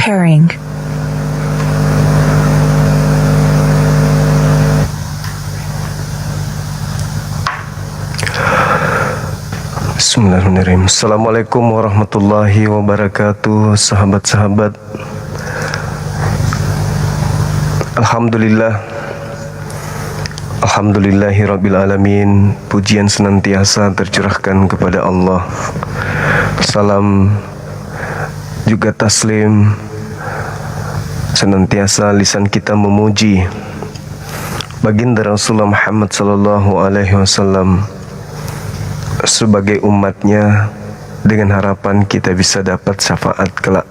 Preparing. Bismillahirrahmanirrahim. Assalamualaikum warahmatullahi wabarakatuh. Sahabat-sahabat, Alhamdulillahirabbil alamin. Pujian senantiasa tercurahkan kepada Allah. Salam juga taslim senantiasa lisan kita memuji baginda Rasulullah Muhammad sallallahu alaihi wasallam sebagai umatnya, dengan harapan kita bisa dapat syafaat kelak.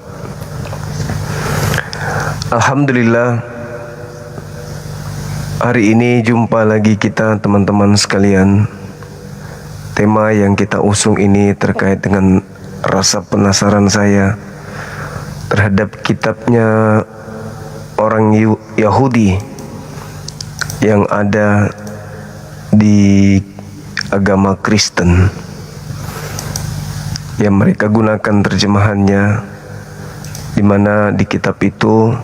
Alhamdulillah, hari ini jumpa lagi kita teman-teman sekalian. Tema yang kita usung ini terkait dengan rasa penasaran saya terhadap kitabnya orang Yahudi yang ada di agama Kristen, yang mereka gunakan terjemahannya, di mana di kitab itu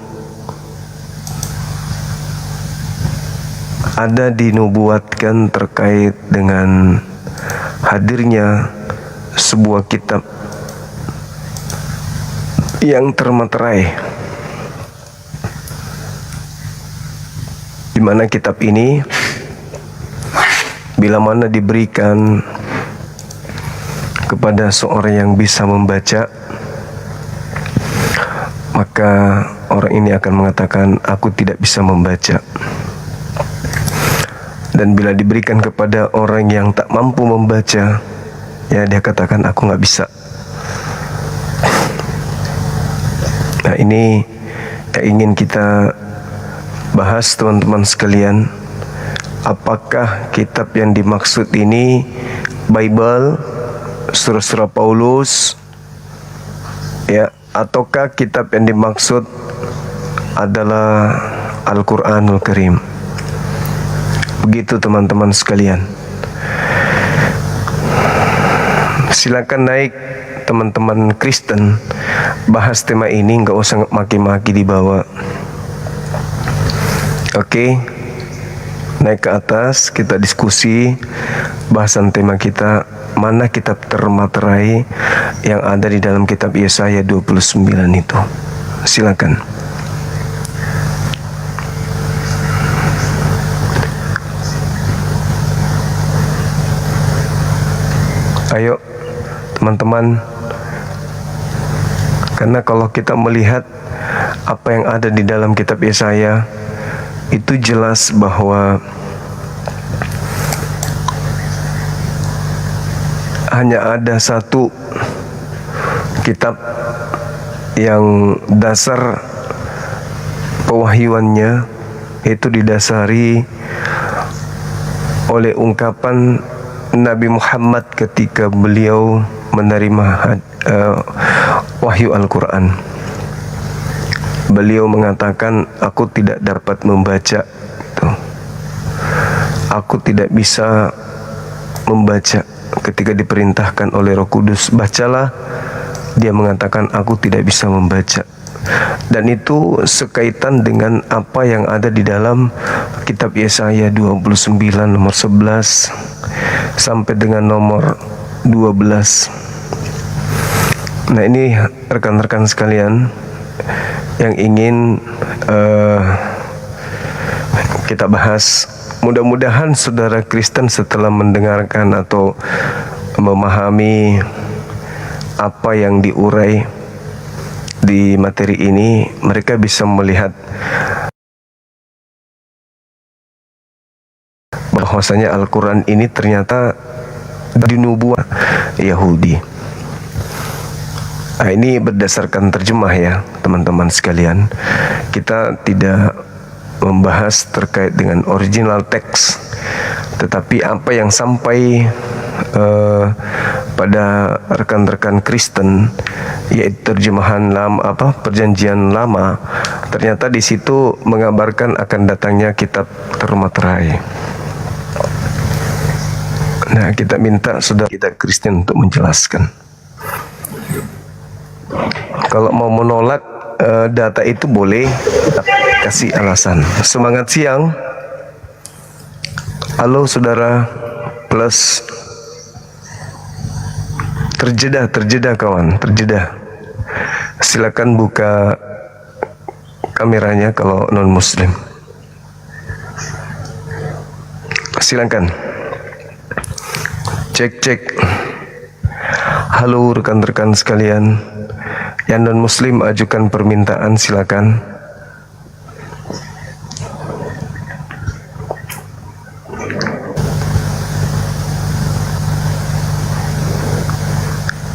ada dinubuatkan terkait dengan hadirnya sebuah kitab yang termaterai, di mana kitab ini bila mana diberikan kepada seorang yang bisa membaca, maka orang ini akan mengatakan, aku tidak bisa membaca. Dan bila diberikan kepada orang yang tak mampu membaca, ya dia katakan, aku nggak bisa. Nah, ini yang ingin kita bahas teman-teman sekalian. Apakah kitab yang dimaksud ini Bible, surah-surah Paulus, ya, ataukah kitab yang dimaksud adalah Al-Quranul Karim? Begitu teman-teman sekalian. Silakan naik teman-teman Kristen, bahas tema ini, nggak usah maki-maki di bawah. Oke. Naik ke atas, kita diskusi bahasan tema kita, mana kitab termaterai yang ada di dalam kitab Yesaya 29 itu. Silakan. Ayo teman-teman, karena kalau kita melihat apa yang ada di dalam kitab Yesaya, itu jelas bahwa hanya ada satu kitab yang dasar pewahyuannya itu didasari oleh ungkapan Nabi Muhammad ketika beliau menerima wahyu Al-Quran. Beliau mengatakan, aku tidak dapat membaca, aku tidak bisa membaca. Ketika diperintahkan oleh Roh Kudus, bacalah, dia mengatakan, aku tidak bisa membaca. Dan itu sekaitan dengan apa yang ada di dalam kitab Yesaya 29 nomor 11 sampai dengan nomor 12. Nah, ini rekan-rekan sekalian yang ingin kita bahas. Mudah-mudahan saudara Kristen setelah mendengarkan atau memahami apa yang diurai di materi ini, mereka bisa melihat bahwasanya Al-Quran ini ternyata dinubuat Yahudi. Nah, ini berdasarkan terjemah ya teman-teman sekalian. Kita tidak membahas terkait dengan original teks, tetapi apa yang sampai pada rekan-rekan Kristen, yaitu terjemahan lama, perjanjian lama, ternyata di situ mengabarkan akan datangnya kitab termaterai. Nah, kita minta saudara kita Kristen untuk menjelaskan. Kalau mau menolak, data itu boleh, kasih alasan. Semangat siang. Halo saudara plus. Terjeda kawan, terjeda. Silakan buka kameranya kalau non muslim. Silakan. Cek. Halo rekan-rekan sekalian. Yang non muslim ajukan permintaan, silakan.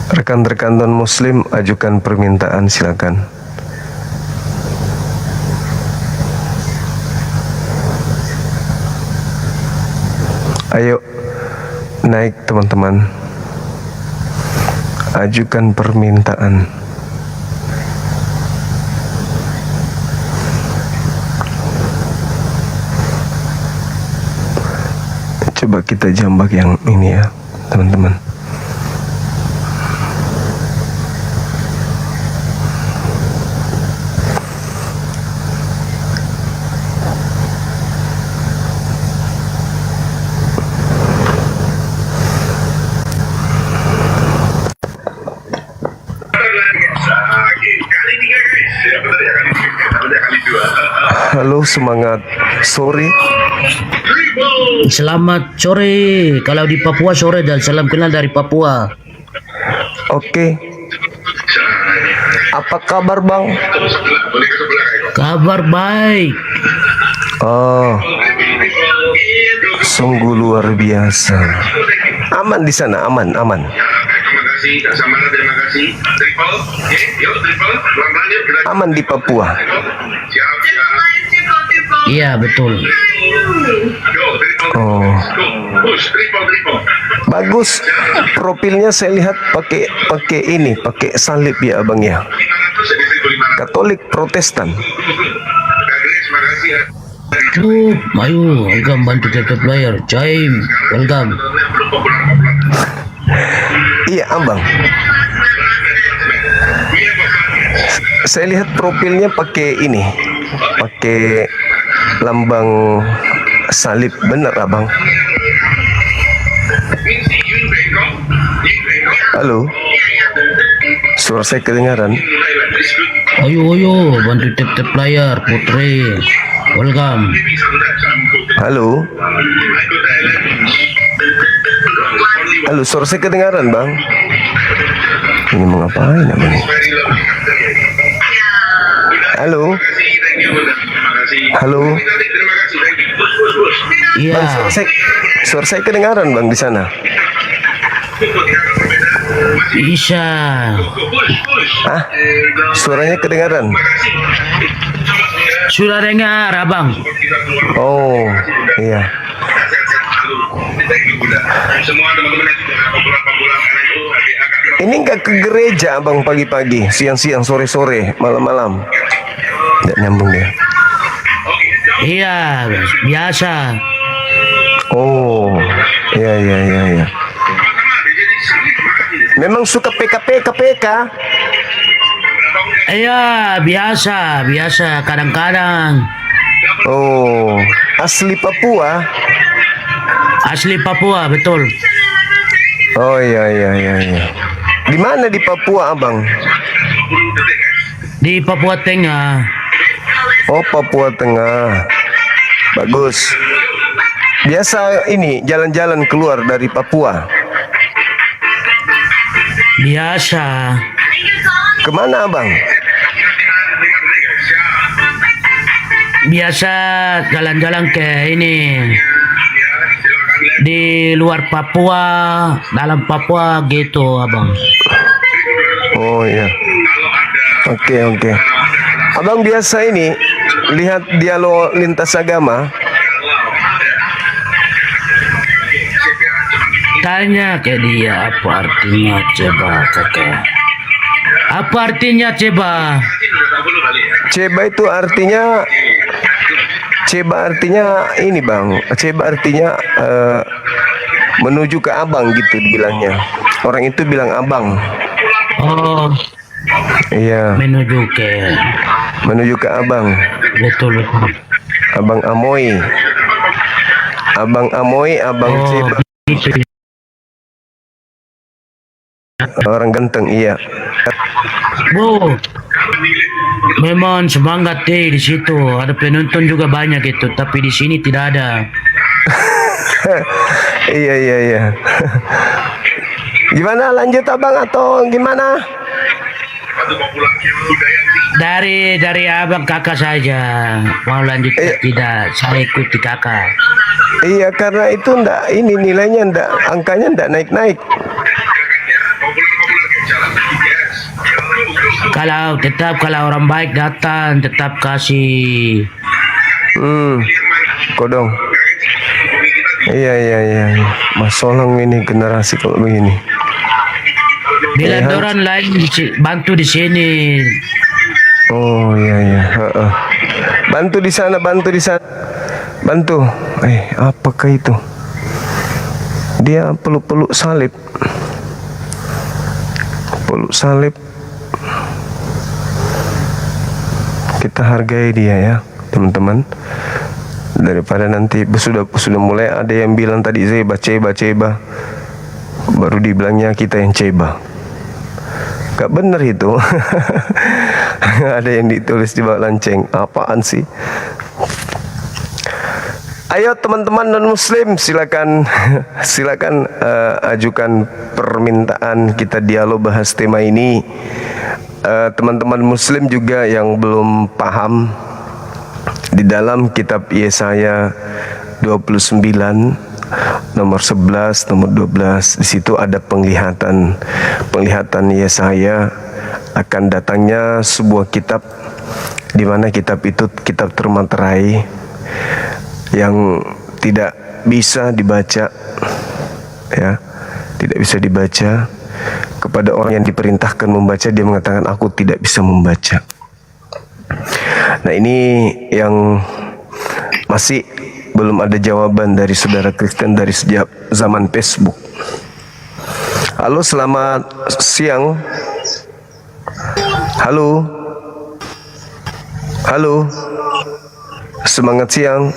Rekan-rekan non muslim ajukan permintaan, silakan. Ayo naik teman-teman. Ajukan permintaan. Coba kita jambak yang ini ya, teman-teman. Halo, semangat sore. Selamat sore. Kalau di Papua sore, dan salam kenal dari Papua. Oke. Apa kabar bang? Kabar baik. Oh, sungguh luar biasa. Aman di sana, aman. Terima kasih, Kak Samara, terima kasih. Triple, yuk triple, pelan-pelan yuk. Aman di Papua. Siap. Iya betul. Oh, Push, triple. bagus. Profilnya saya lihat pakai ini, pakai salib ya abang ya. 500, Katolik Protestan. Kak Grace, makasih ya. Tuh, ayo, welcome bantu tetap player. Jaim, welcome. Belum populer. Iya abang. Saya lihat profilnya pakai ini, pakai lambang salib, bener abang. Halo, suara saya kedengaran? Ayo, bantu tetap player. Putri, welcome. Halo, suara saya kedengaran bang? Ini mau ngapain namanya? Halo, halo. Iya. Bang, suara saya kedengaran bang di sana? Bisa. Ah, suaranya kedengaran? Sudah dengar, abang? Oh, iya. Semua teman-teman yang sudah populer itu agak Ini nggak ke gereja abang pagi-pagi, siang-siang, sore-sore, malam-malam? Nggak nyambung dia. Iya, biasa. Oh, iya. Memang suka PK. Iya, biasa. Kadang-kadang. Oh, asli Papua? Asli Papua, betul. Oh iya. Di mana di Papua abang? Di Papua Tengah. Oh, Papua Tengah. Bagus. Biasa ini jalan-jalan keluar dari Papua. Biasa. Kemana abang? Biasa jalan-jalan ke ini. Di luar Papua, dalam Papua gitu, abang. Oh iya. Oke. Abang biasa ini lihat dialog lintas agama. Tanya ke dia apa artinya coba kakak. Apa artinya coba? Ceba artinya ini bang. Ceba artinya menuju ke abang gitu dibilangnya. Orang itu bilang abang. Oh, Iya, menuju ke abang. betul. Abang Amoy. Abang Amoy, Abang Oh, Ceba. gitu. Orang ganteng, iya. Oh, memang semangat deh di situ. Ada penonton juga banyak itu, tapi di sini tidak ada. Iya, iya, iya. Gimana, lanjut abang atau gimana? Dari abang kakak saja. Mau lanjut tidak? Saya ikuti kakak. Iya, karena itu ndak, ini nilainya ndak, angkanya ndak naik-naik. Kalau orang baik datang, tetap kasih. Kodong. Iya, iya, iya. Mas Solong ini generasi kalau begini. Bila orang lain bantu di sini. Oh, iya, iya. Heeh. Bantu di sana, bantu di sana. Bantu. Apakah itu? Dia peluk-peluk salib. Peluk salib. Kita hargai dia ya, teman-teman. Daripada nanti sudah mulai ada yang bilang tadi ceba, baru dibilangnya kita yang ceba. Gak bener itu. Ada yang ditulis di bawah lanceng. Apaan sih? Ayo teman-teman non-muslim, silakan ajukan permintaan, kita dialog bahas tema ini. Teman-teman muslim juga yang belum paham, di dalam kitab Yesaya 29 nomor 11, nomor 12, di situ ada penglihatan Yesaya akan datangnya sebuah kitab, di mana kitab itu kitab termaterai yang tidak bisa dibaca, ya, tidak bisa dibaca. Kepada orang yang diperintahkan membaca, dia mengatakan aku tidak bisa membaca. Nah, ini yang masih belum ada jawaban dari saudara Kristen dari sejak zaman Facebook. Halo, selamat siang. Halo. Halo. Semangat siang.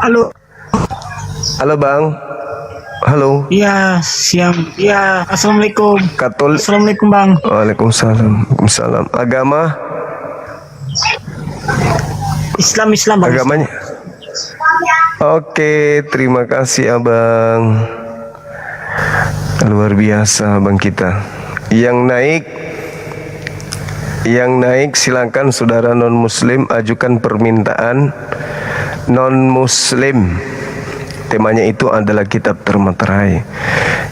Halo. Halo Bang. Halo. Iya, siang. Iya, assalamualaikum. Assalamualaikum Bang. Waalaikumsalam. Waalaikumsalam. Agama? Islam Bang. Agamanya? Oke, terima kasih Abang. Luar biasa Abang kita. Yang naik silakan saudara non muslim ajukan permintaan non muslim. Temanya itu adalah kitab termaterai.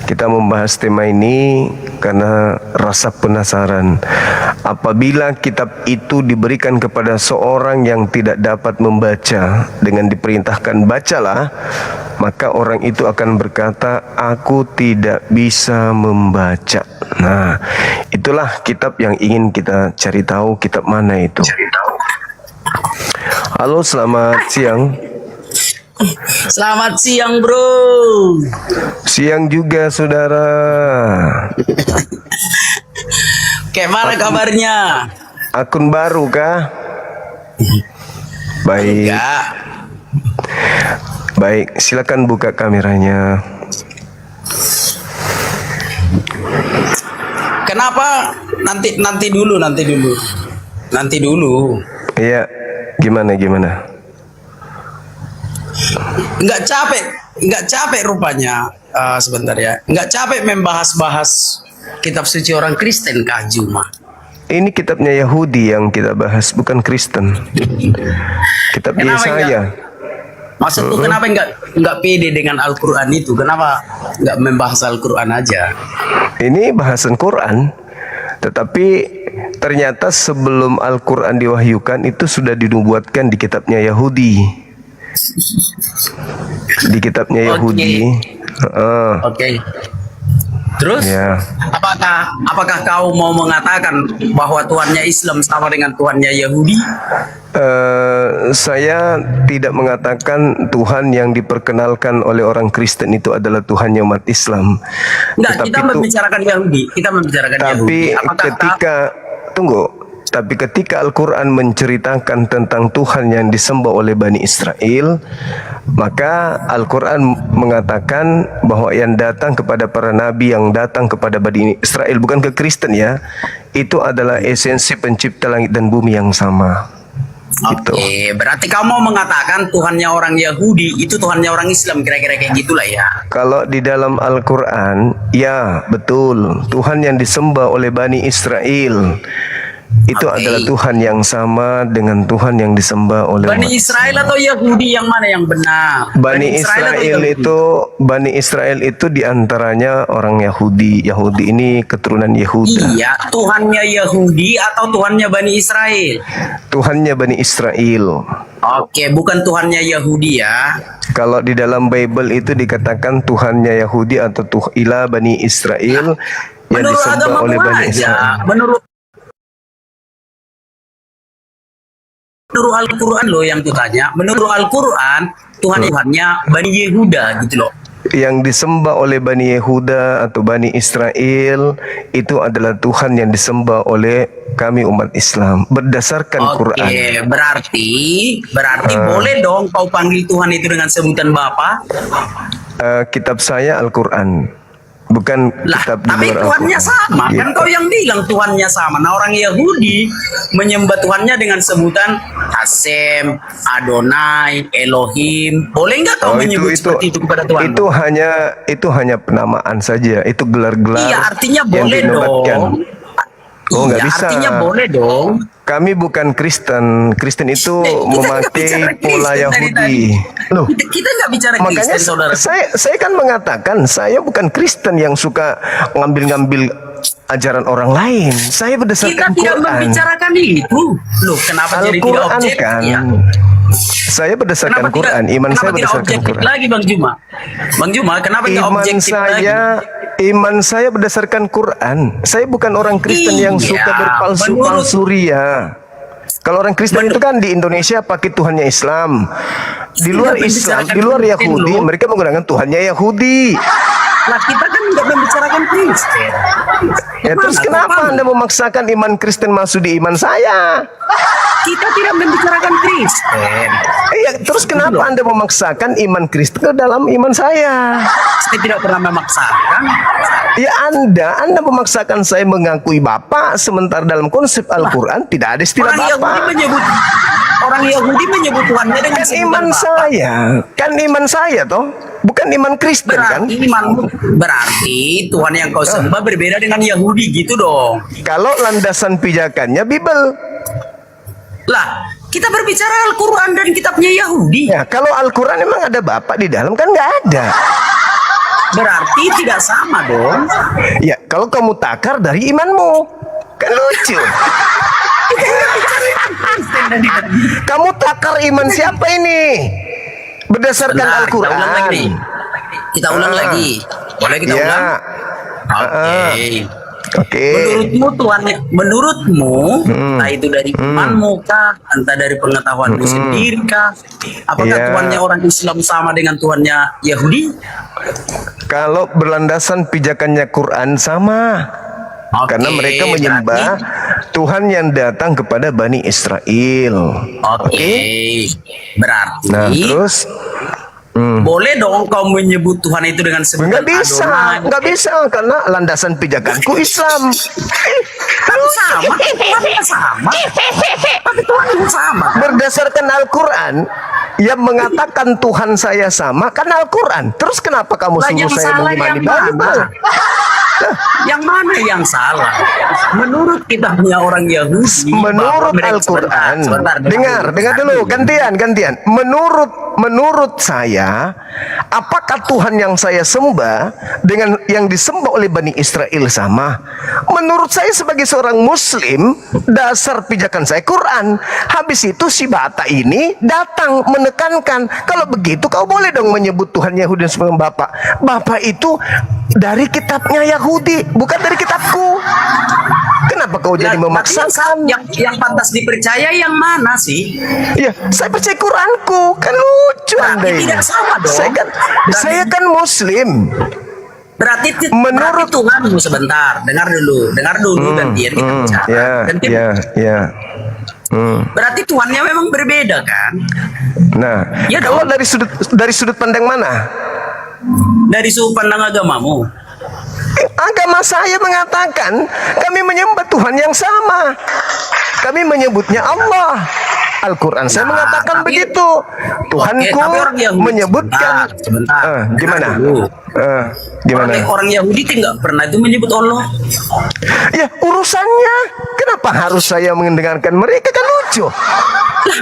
Kita membahas tema ini karena rasa penasaran. Apabila kitab itu diberikan kepada seorang yang tidak dapat membaca dengan diperintahkan bacalah, maka orang itu akan berkata, aku tidak bisa membaca. Nah, itulah kitab yang ingin kita cari tahu, kitab mana itu. Halo, selamat siang. Selamat siang bro. Siang juga saudara. Kayak mana kabarnya? Akun baru kah? Baik. Enggak. Baik, silakan buka kameranya. Kenapa? Nanti dulu. Iya, gimana? Enggak capek rupanya. Sebentar ya. Enggak capek membahas-bahas kitab suci orang Kristen Kak Juma. Ini kitabnya Yahudi yang kita bahas, bukan Kristen. Kitab Yesaya. Maksudku kenapa enggak pede dengan Al-Quran itu? Kenapa enggak membahas Al-Quran aja? Ini bahasan Quran, tetapi ternyata sebelum Al-Quran diwahyukan itu sudah dinubuatkan di kitabnya Yahudi. Di kitabnya Yahudi. Oke. Terus, ya. apakah kau mau mengatakan bahwa Tuhannya Islam sama dengan Tuhannya Yahudi? Saya tidak mengatakan Tuhan yang diperkenalkan oleh orang Kristen itu adalah Tuhannya umat Islam. Enggak, kita membicarakan Yahudi. Tapi ketika tunggu. Tapi ketika Al-Quran menceritakan tentang Tuhan yang disembah oleh Bani Israel, maka Al-Quran mengatakan bahwa yang datang kepada para nabi, yang datang kepada Bani Israel, bukan ke Kristen ya, itu adalah esensi pencipta langit dan bumi yang sama. Gitu. Oke, berarti kamu mau mengatakan Tuhannya orang Yahudi itu Tuhannya orang Islam, kira-kira kayak gitulah ya. Kalau di dalam Al-Quran, ya betul, Tuhan yang disembah oleh Bani Israel itu adalah Tuhan yang sama dengan Tuhan yang disembah oleh Bani Israel atau Yahudi, yang mana yang benar? Bani Israel itu diantaranya orang Yahudi. Yahudi ini keturunan Yehuda. Iya, Tuhannya Yahudi atau Tuhannya Bani Israel? Tuhannya Bani Israel. Oke, bukan Tuhannya Yahudi ya. Kalau di dalam Bible itu dikatakan Tuhannya Yahudi atau Ilah Bani Israel yang Menurut disembah agama oleh Bani aja, Israel. Menurut Al-Quran loh yang kutanya. Menurut Al-Quran, Tuhannya Bani Yehuda gitu loh. Yang disembah oleh Bani Yehuda atau Bani Israel itu adalah Tuhan yang disembah oleh kami umat Islam berdasarkan Quran. Oke, berarti boleh dong kau panggil Tuhan itu dengan sebutan Bapa? Kitab saya Al-Quran, bukan Lah, kitab di tapi luar Tuhannya Al-Quran. sama. Kan Gitu. kau yang bilang Tuhannya sama. Nah, orang Yahudi menyembah Tuhannya dengan sebutan Hasem, Adonai, Elohim. Boleh nggak kau menyebut seperti itu kepada Tuhan? Itu hanya penamaan saja. Itu gelar-gelar. Iya, artinya yang boleh dinobatkan. dong. Oh, nggak Iya, bisa. artinya boleh dong. Kami bukan Kristen. Kristen itu Kita nggak memakai bicara pola Kristen dari Yahudi. tadi. Loh, Kita nggak bicara makanya Kristen, saudara. saya kan mengatakan saya bukan Kristen yang suka ngambil-ngambil ajaran orang lain. Saya Kita berdasarkan tidak Quran. membicarakan itu. Loh, kenapa jadi tidak Al-Quran objektif kan. ya? Saya berdasarkan Kenapa Quran. tidak, Iman saya kenapa tidak berdasarkan objektif Quran. lagi, Bang Juma? Bang Juma, kenapa tidak objektif lagi? Iman saya berdasarkan Quran. Saya bukan orang Kristen yang Iya, suka berpalsu-palsu ria. Kalau orang Kristen itu kan di Indonesia pakai Tuhannya Islam. Di luar Tidak Islam, membicarakan di luar Kristen, Yahudi, loh. mereka menggunakan Tuhannya Yahudi. Nah, kita kan nggak membicarakan Kristen. Ya terus Mana, kenapa Bapak? Anda memaksakan iman Kristen masuk di iman saya? Kita tidak membicarakan Kristen. Iya, terus kenapa Anda memaksakan iman Kristen ke dalam iman saya? Saya tidak pernah memaksakan. Ya Anda memaksakan saya mengakui Bapak, sementara dalam konsep Al-Quran tidak ada istilah Bapak. Orang Yahudi menyebut Tuhannya dengan Kan sebutan iman Bapa. saya toh, bukan iman Kristen kan? Berarti Tuhan yang kau sembah berbeda dengan Yahudi gitu dong. Kalau landasan pijakannya Bible. Lah, kita berbicara Al-Quran dan kitabnya Yahudi. Ya, kalau Al-Quran emang ada Bapak di dalam kan nggak ada. Berarti tidak sama dong. Ya, kalau kamu takar dari imanmu, kan lucu. Kamu takar iman siapa ini? Berdasarkan Bentar, Al-Quran. Kita ulang lagi nih. Kita ulang lagi. Boleh kita Ya. ulang? Oke. Oke. Menurutmu, entah itu dari imanmu kah, entah dari pengetahuanmu sendiri kah, apakah Ya. Tuhannya orang Islam sama dengan Tuhannya Yahudi? Kalau berlandasan pijakannya Quran sama. Oke, Karena mereka menyembah Tuhan yang datang kepada Bani Israel. Oke. Berarti Nah, terus boleh dong kau menyebut Tuhan itu dengan sebutan Adonai. nggak bisa karena landasan pijakanku Islam. Tapi sama, Tuhannya sama. Tapi Tuhannya sama. Berdasarkan Al-Quran yang mengatakan Tuhan saya sama kan Al-Quran. Terus kenapa kamu Lah, suruh yang saya salah mengimani yang mana? Bible? Yang mana yang salah? Menurut kitabnya orang Yahudi, Menurut bahwa mereka- Al-Quran, sebentar, dengar dulu, gantian. Menurut saya, apakah Tuhan yang saya sembah dengan yang disembah oleh Bani Israel sama? Menurut saya sebagai seorang Muslim, dasar pijakan saya Quran. Habis itu si Bata ini datang menekankan, kalau begitu kau boleh dong menyebut Tuhan Yahudi sebagai Bapak. Bapak itu dari kitabnya Yahudi, bukan dari kitabku. Kenapa kau jadi Lah, memaksakan? tapi yang pantas dipercaya yang mana sih? Ya, saya percaya Quranku. Kan lucu Berarti Anda ini. tidak sama dong. Saya kan Muslim. Berarti Menurut- Tuhanmu sebentar, dengar dulu gantian kita bicara. Ya, Gantian. ya. Berarti Tuhannya memang berbeda kan? Nah, Ya kalau dong. dari sudut pandang mana? Dari sudut pandang agamamu. Agama saya mengatakan kami menyembah Tuhan yang sama. Kami menyebutnya Allah. Al-Quran saya Nah, mengatakan tapi- begitu. Tuhanku tapi orang Yahudi- menyebutkan. Sebentar. Gimana? Dulu. Gimana? Orang Yahudi tidak pernah itu menyebut Allah. Ya urusannya. Kenapa harus saya mendengarkan mereka, kan lucu.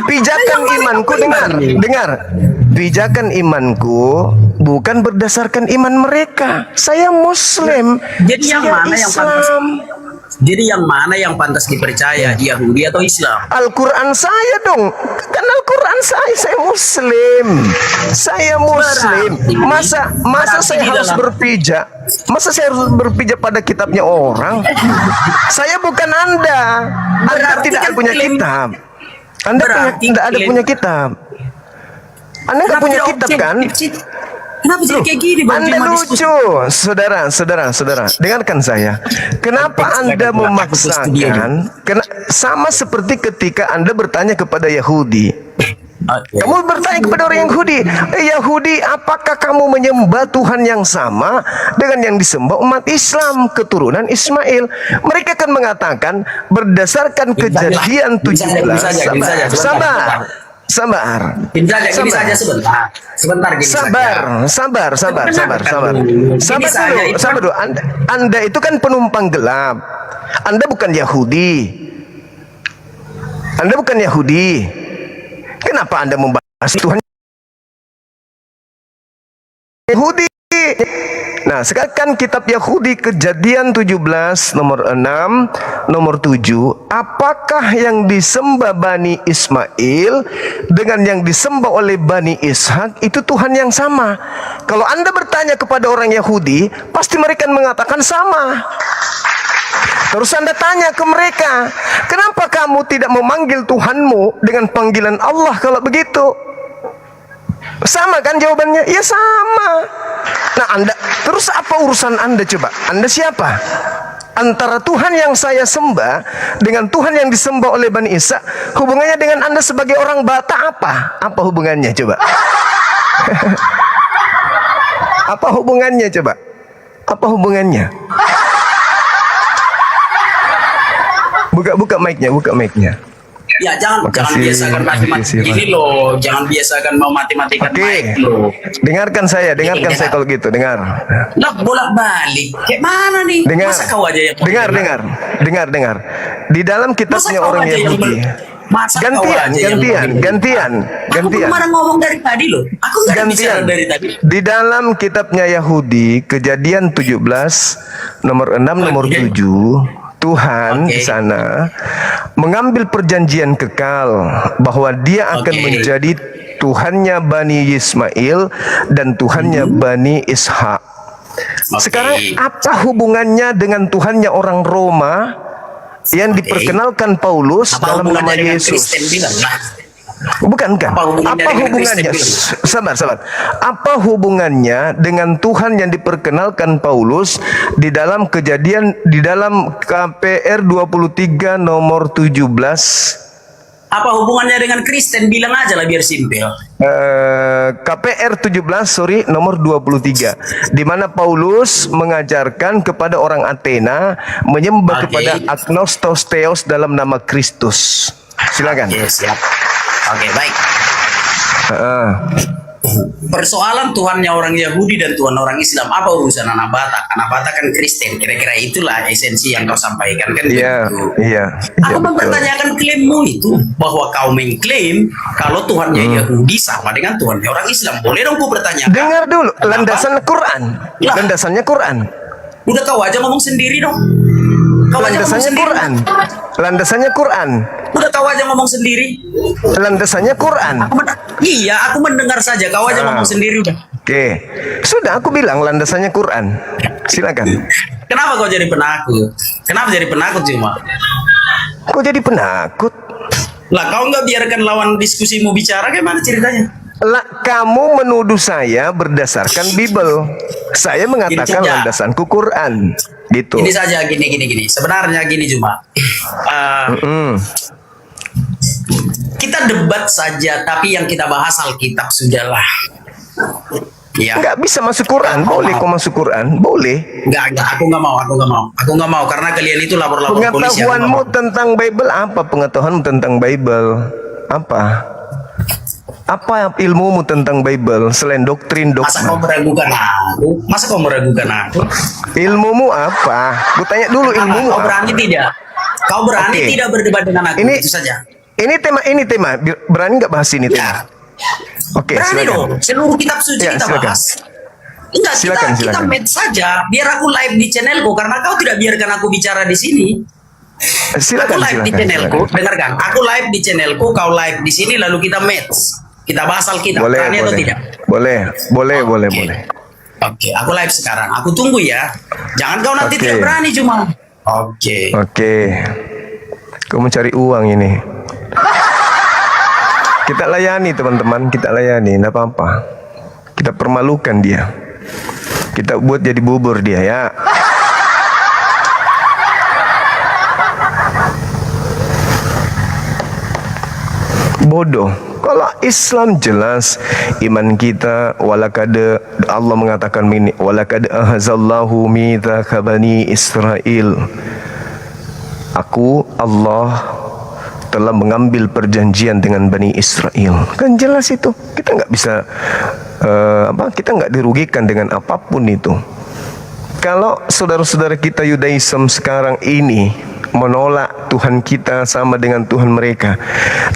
Pijakan imanku, dengar. Pijakan imanku bukan berdasarkan iman mereka. Saya Muslim. Jadi yang Saya mana yang pantas? Islam. Jadi yang mana yang pantas dipercaya, Yahudi atau Islam? Al-Quran saya dong. Kan Al-Quran saya Muslim. Saya Muslim. Masa Berarti saya di harus dalam- berpijak? Masa saya harus berpijak pada kitabnya orang? Saya bukan Anda. Anda Berarti tidak kan punya klaim- kitab. Anda Berarti tidak ada klaim- punya kitab. Anda nggak punya tidak kitab kan? objektif sih? Kenapa jadi kayak gini? Bang Anda Jima diskusi? lucu, saudara. Dengarkan saya. Kenapa Anda memaksakan? Sama seperti ketika Anda bertanya kepada Yahudi. Oke. Kamu bertanya kepada orang Yahudi, Yahudi, apakah kamu menyembah Tuhan yang sama dengan yang disembah umat Islam, keturunan Ismail? Mereka akan mengatakan berdasarkan Kejadian 17. Sabar. Gini saja sebentar. Gini saja. Sabar dulu. Anda itu kan penumpang gelap. Anda bukan Yahudi. Kenapa Anda membahas Tuhan Yahudi? Nah, sekarang kan kitab Yahudi Kejadian 17 nomor 6, nomor 7. Apakah yang disembah Bani Ismail dengan yang disembah oleh Bani Ishak itu Tuhan yang sama? Kalau Anda bertanya kepada orang Yahudi, pasti mereka mengatakan sama. Terus Anda tanya ke mereka, kenapa kamu tidak memanggil Tuhanmu dengan panggilan Allah kalau begitu? Sama kan jawabannya? Ya sama. Nah, Anda terus apa urusan Anda coba? Anda siapa? Antara Tuhan yang saya sembah dengan Tuhan yang disembah oleh Bani Ishak, hubungannya dengan Anda sebagai orang Batak apa? Apa hubungannya coba? Apa hubungannya coba? Apa hubungannya? Buka mic-nya. Ya jangan Makasih, biasakan matematika makasih, ini loh, jangan biasakan mau matematika Oke. baik loh. Dengarkan saya kalau gitu, dengar. Lah bolak-balik, kayak mana nih? Dengar. Masa kau aja yang Dengar. Di dalam kitabnya orang Yahudi. Gantian. Aku kemana ngomong dari tadi loh. Aku nggak bicara dari tadi. Di dalam kitabnya Yahudi, Kejadian 17 nomor 6 nomor 7, Tuhan di sana mengambil perjanjian kekal bahwa Dia akan menjadi Tuhannya Bani Ismail dan Tuhannya Bani Ishak. Sekarang apa hubungannya dengan Tuhannya orang Roma yang diperkenalkan Paulus Apa dalam nama hubungannya dengan Yesus? Kristen bilang lah. Bukan. Apa hubungannya Apa dengan hubungannya? Kristen Sabar. Apa hubungannya dengan Tuhan yang diperkenalkan Paulus di dalam Kejadian, di dalam KPR 23 nomor 17? Apa hubungannya dengan Kristen? Bilang aja lah biar simpel. KPR 17 nomor 23, di mana Paulus mengajarkan kepada orang Athena menyembah kepada Agnostos Theos dalam nama Kristus. Silakan. Oke, siap. Oke, baik. Persoalan Tuhannya orang Yahudi dan Tuhan orang Islam, apa urusan anak Batak? Anak Batak kan Kristen, kira-kira itulah esensi yang kau sampaikan kan? Iya. Aku mempertanyakan klaimmu itu, bahwa kau mengklaim kalau Tuhannya Yahudi sama dengan Tuhannya orang Islam. Boleh dong ku bertanya? Dengar dulu, landasan Quran. Landasannya Quran. Udah kau aja ngomong sendiri dong. Kau aja ngomong Landasannya sendiri. Quran. Landasannya Quran. Udah kau aja ngomong sendiri. Landasannya Quran. Iya, aku mendengar saja. Kau aja ngomong sendiri udah. Oke. Sudah aku bilang landasannya Quran. Silakan. Kenapa kau jadi penakut? Kenapa jadi penakut cuma? Kok jadi penakut? Lah kau nggak biarkan lawan diskusimu bicara, gimana ceritanya? Kamu menuduh saya berdasarkan Bible. Saya mengatakan saja. landasanku Quran. Gitu. Ini saja gini. Sebenarnya gini cuma. Kita debat saja, tapi yang kita bahas Alkitab sudahlah. Ya. Nggak bisa masuk Quran, boleh kok masuk Quran, boleh. Enggak, aku nggak mau karena kalian itu lapor-lapor polisi. Pengetahuanmu tentang Bible apa? Pengetahuanmu tentang Bible apa? Apa ilmumu tentang Bible selain doktrin Masa kau meragukan aku? Ilmumu apa? Gue tanya dulu ilmumu. Kau berani tidak? Kau berani Oke. tidak berdebat dengan aku? Itu saja. Ini tema. Berani nggak bahas ini tema? Oke, Berani silakan. dong. Seluruh kitab suci Ya, kita silakan. bahas. Enggak, kita Silakan. match saja. Biar aku live di channelku karena kau tidak biarkan aku bicara di sini. Aku live di channelku, dengarkan. Aku live di channelku, kau live di sini, lalu kita match. Kita bahas Alkitab. Berani atau tidak? Boleh. Oke, aku live sekarang. Aku tunggu ya. Jangan kau nanti tidak berani cuma. Oke. Kau mencari uang ini. Kita layani teman-teman, nggak apa-apa. Kita permalukan dia. Kita buat jadi bubur dia ya. Bodoh. Kalau Islam jelas iman kita, walakad Allah mengatakan ini, walakad ahazallahu mitsaka bani Israil. Aku Allah telah mengambil perjanjian dengan Bani Israel. Kan jelas itu. Kita nggak bisa kita nggak dirugikan dengan apapun itu. Kalau saudara-saudara kita Yudaism sekarang ini menolak Tuhan kita sama dengan Tuhan mereka,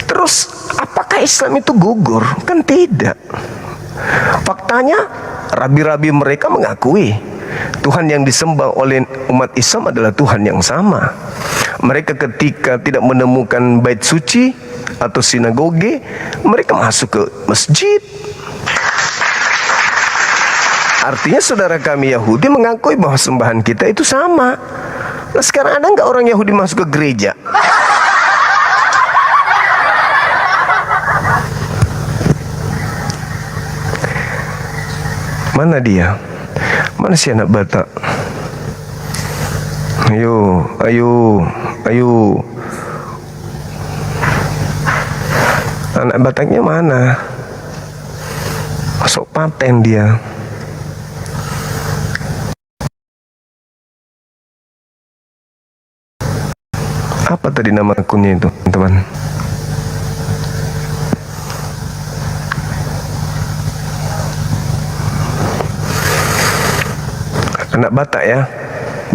terus apakah Islam itu gugur? Kan tidak. Faktanya rabi-rabi mereka mengakui Tuhan yang disembah oleh umat Islam adalah Tuhan yang sama. Mereka ketika tidak menemukan bait suci atau sinagoge, mereka masuk ke masjid. Artinya saudara kami Yahudi mengakui bahwa sembahan kita itu sama. Nah sekarang ada nggak orang Yahudi masuk ke gereja? Mana dia? Mana si anak Batak? Ayo. Anak Bataknya mana? Masuk paten dia. Apa tadi nama akunnya itu, teman-teman? Anak Batak ya?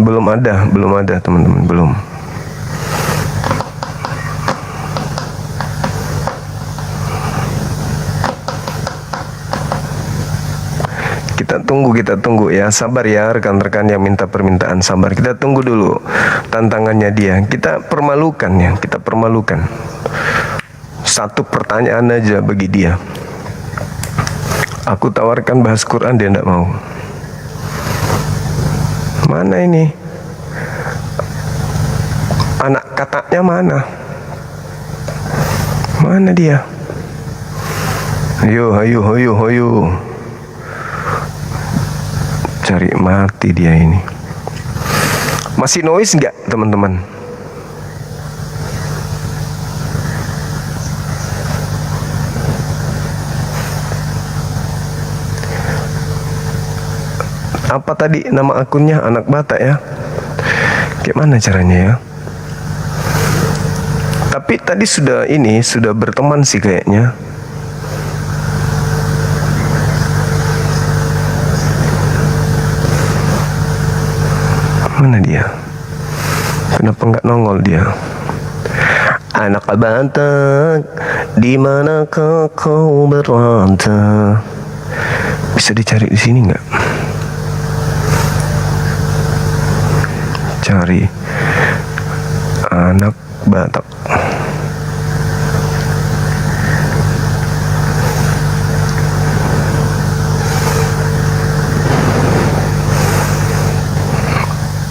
Belum ada teman-teman, belum. Kita tunggu ya, sabar ya rekan-rekan yang minta permintaan, sabar. Kita tunggu dulu tantangannya dia. Kita permalukan. Satu pertanyaan aja bagi dia. Aku tawarkan bahas Quran, dia tidak mau. Mana ini? Anak kataknya mana? Mana dia? Ayo. Cari mati dia ini. Masih noise nggak teman-teman? Apa tadi nama akunnya? Anak Batak ya? Gimana caranya ya? Tapi tadi sudah berteman sih kayaknya. Mana dia? Kenapa nggak nongol dia? Anak Batak, di manakah kau berada? Bisa dicari di sini nggak? Cari anak Batak.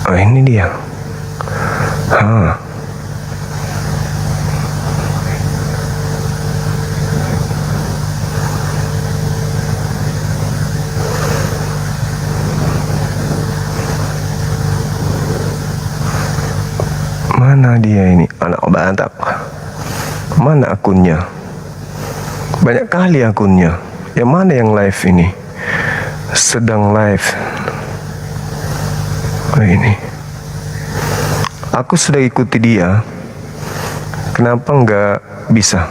Oh ini dia. Banyak kali akunnya. Yang mana yang live ini? Sedang live. Oh, ini. Aku sudah ikuti dia. Kenapa nggak bisa?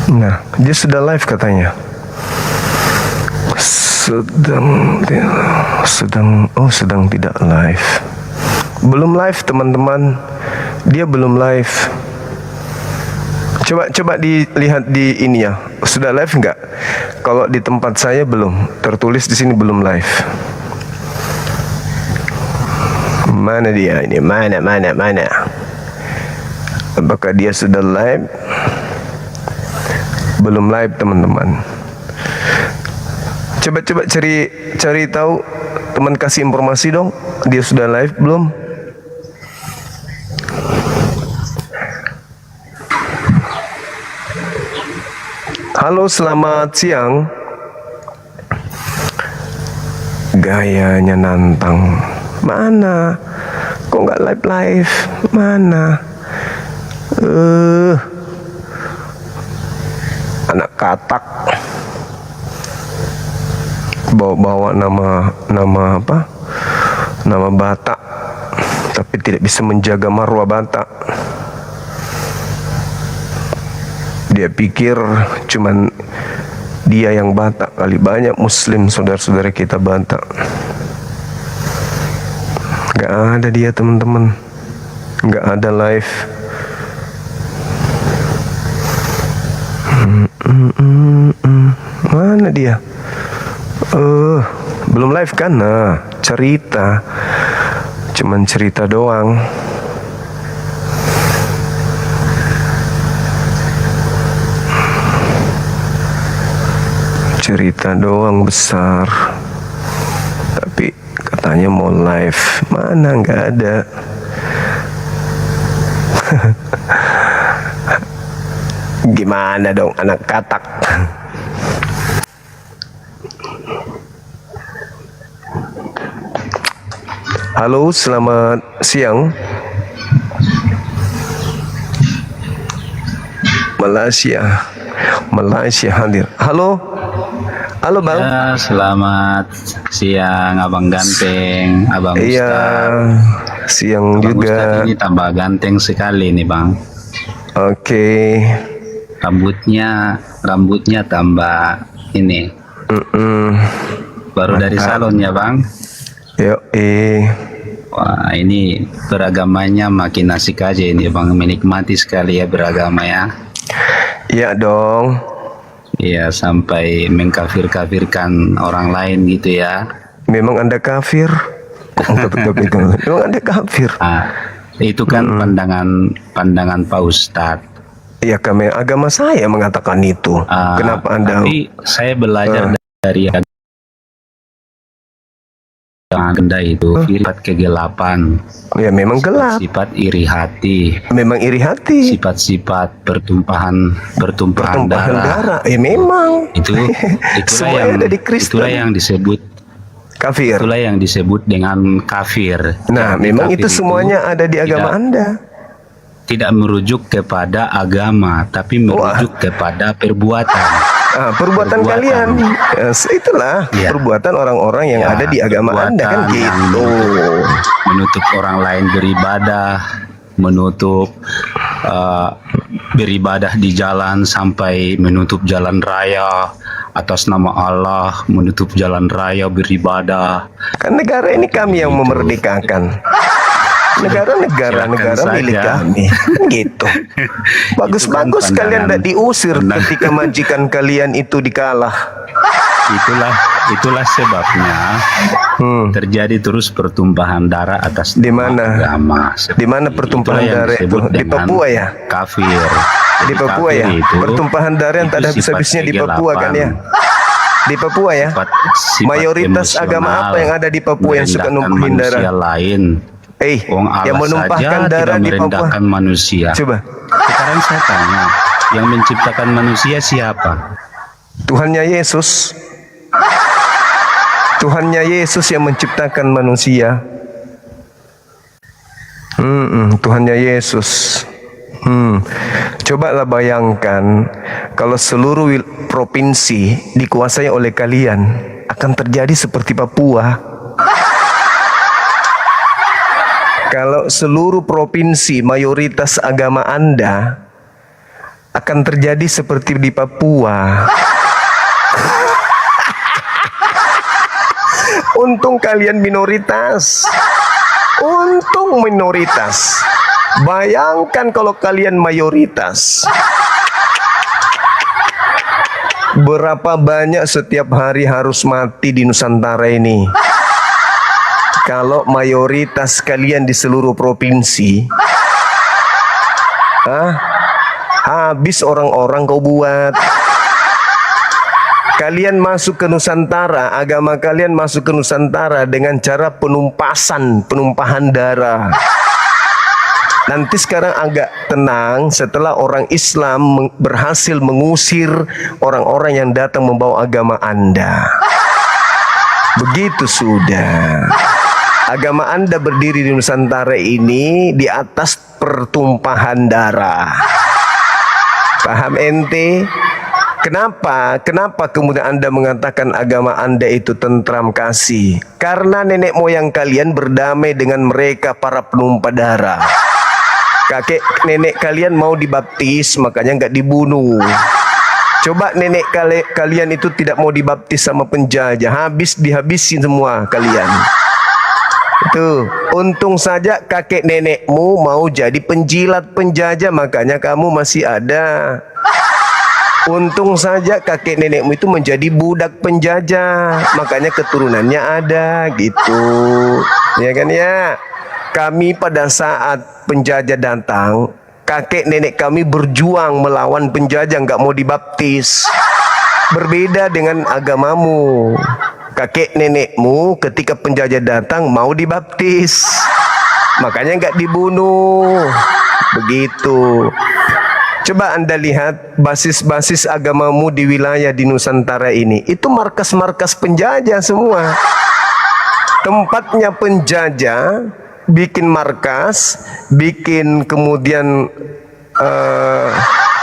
Nah, dia sudah live katanya. Sedang tidak live. Belum live, teman-teman. Dia belum live. Coba dilihat di ini ya. Sudah live nggak? Kalau di tempat saya belum. Tertulis di sini belum live. Mana dia ini? Mana? Apakah dia sudah live? Belum live, teman-teman. Coba cari tahu, teman, kasih informasi dong. Dia sudah live belum? Halo, selamat siang. Gayanya nantang. Mana? Kok nggak live? Mana? Anak katak. Bawa nama apa? Nama Batak, tapi tidak bisa menjaga marwah Batak. Dia pikir cuman dia yang Batak, kali banyak Muslim saudara-saudara kita Batak. Gak ada dia, teman-teman. Gak ada live. Mana dia? Belum live kan? Nah, cerita. Cuman cerita doang. Cerita doang besar. Tapi katanya mau live. Mana, nggak ada. Gimana dong anak katak? Halo, selamat siang. Malaysia hadir. Halo Bang. Ya, selamat siang Abang Ganteng, Abang Iya, Ustaz. siang Abang juga. Ustaz ini tambah ganteng sekali nih Bang. Oke. Rambutnya tambah ini. Baru dari salon ya Bang. Wah, ini beragamanya makin asik aja ini Bang, menikmati sekali ya beragama ya. Iya dong. Iya, sampai mengkafir-kafirkan orang lain gitu ya. Memang Anda kafir. Memang Anda kafir. Itu kan pandangan Pak Ustadz. Ya, kami agama saya mengatakan itu. Kenapa Anda? Tapi saya belajar dari agenda itu sifat kegelapan. Ya, memang gelap. Sifat iri hati. Memang iri hati. Sifat-sifat pertumpahan darah. Ya memang. Itulah Semuanya ada di Kristen. Itulah yang disebut kafir. Itulah yang disebut dengan kafir. Nah, Jadi memang kafir itu semuanya ada di agama Anda. Tidak merujuk kepada agama, tapi merujuk kepada perbuatan. Perbuatan kalian. Itulah perbuatan orang-orang yang ada di agama Anda kan gitu. Menutup orang lain beribadah, menutup beribadah di jalan sampai menutup jalan raya atas nama Allah, menutup jalan raya beribadah. Kan negara ini kami yang memerdekakan. Negara milik kami gitu. Bagus-bagus kalian tidak diusir ketika majikan kalian itu dikalah. Itulah sebabnya terjadi terus pertumpahan darah atas di mana agama. Di mana pertumpahan darah itu? Di Papua ya? Kafir. Di Papua ya? Pertumpahan darah yang tak ada habis-habisnya di Papua kan ya? Di Papua ya? Mayoritas agama apa yang ada di Papua yang suka numpuhin darah? Lain. Yang menumpahkan darah di Papua manusia. Coba. Sekarang saya tanya, yang menciptakan manusia siapa? Tuhannya Yesus. Tuhannya Yesus yang menciptakan manusia. Tuhannya Yesus. Cobalah bayangkan kalau seluruh provinsi dikuasai oleh kalian, akan terjadi seperti Papua. Kalau seluruh provinsi mayoritas agama Anda, akan terjadi seperti di Papua. Untung kalian minoritas. Untung minoritas. Bayangkan kalau kalian mayoritas. Berapa banyak setiap hari harus mati di Nusantara ini? Kalau mayoritas kalian di seluruh provinsi, habis orang-orang kau buat. Kalian masuk ke Nusantara, agama kalian masuk ke Nusantara dengan cara penumpahan darah. Nanti sekarang agak tenang setelah orang Islam berhasil mengusir orang-orang yang datang membawa agama Anda. Begitu sudah. Agama Anda berdiri di Nusantara ini di atas pertumpahan darah. Paham ente? Kenapa kemudian Anda mengatakan agama Anda itu tentram kasih? Karena nenek moyang kalian berdamai dengan mereka para penumpah darah. Kakek nenek kalian mau dibaptis, makanya nggak dibunuh. Coba nenek kalian itu tidak mau dibaptis sama penjajah, dihabisin semua kalian. Tuh, untung saja kakek nenekmu mau jadi penjilat penjajah, makanya kamu masih ada. Untung saja kakek nenekmu itu menjadi budak penjajah, makanya keturunannya ada, gitu. Ya kan ya? Kami pada saat penjajah datang, kakek nenek kami berjuang melawan penjajah, nggak mau dibaptis. Berbeda dengan agamamu. Kakek nenekmu ketika penjajah datang mau dibaptis, makanya nggak dibunuh. Begitu. Coba Anda lihat basis-basis agamamu di wilayah di Nusantara ini, itu markas-markas penjajah semua. Tempatnya penjajah bikin markas, bikin kemudian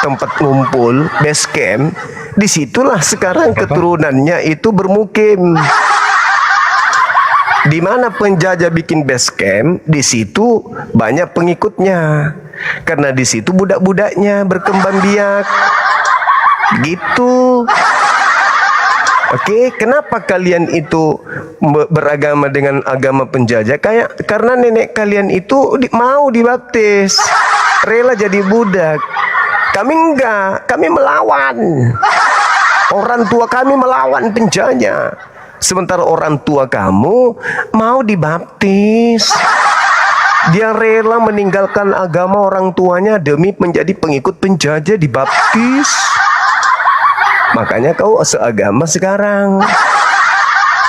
tempat ngumpul, base camp. Disitulah sekarang keturunannya itu bermukim. Di mana penjajah bikin base camp, di situ banyak pengikutnya. Karena di situ budak-budaknya berkembang biak. Gitu. Oke, kenapa kalian itu beragama dengan agama penjajah? Karena nenek kalian itu mau dibaptis, rela jadi budak. Kami enggak, kami melawan. Orang tua kami melawan penjajah. Sementara orang tua kamu mau dibaptis. Dia rela meninggalkan agama orang tuanya demi menjadi pengikut penjajah, dibaptis. Makanya kau seagama sekarang.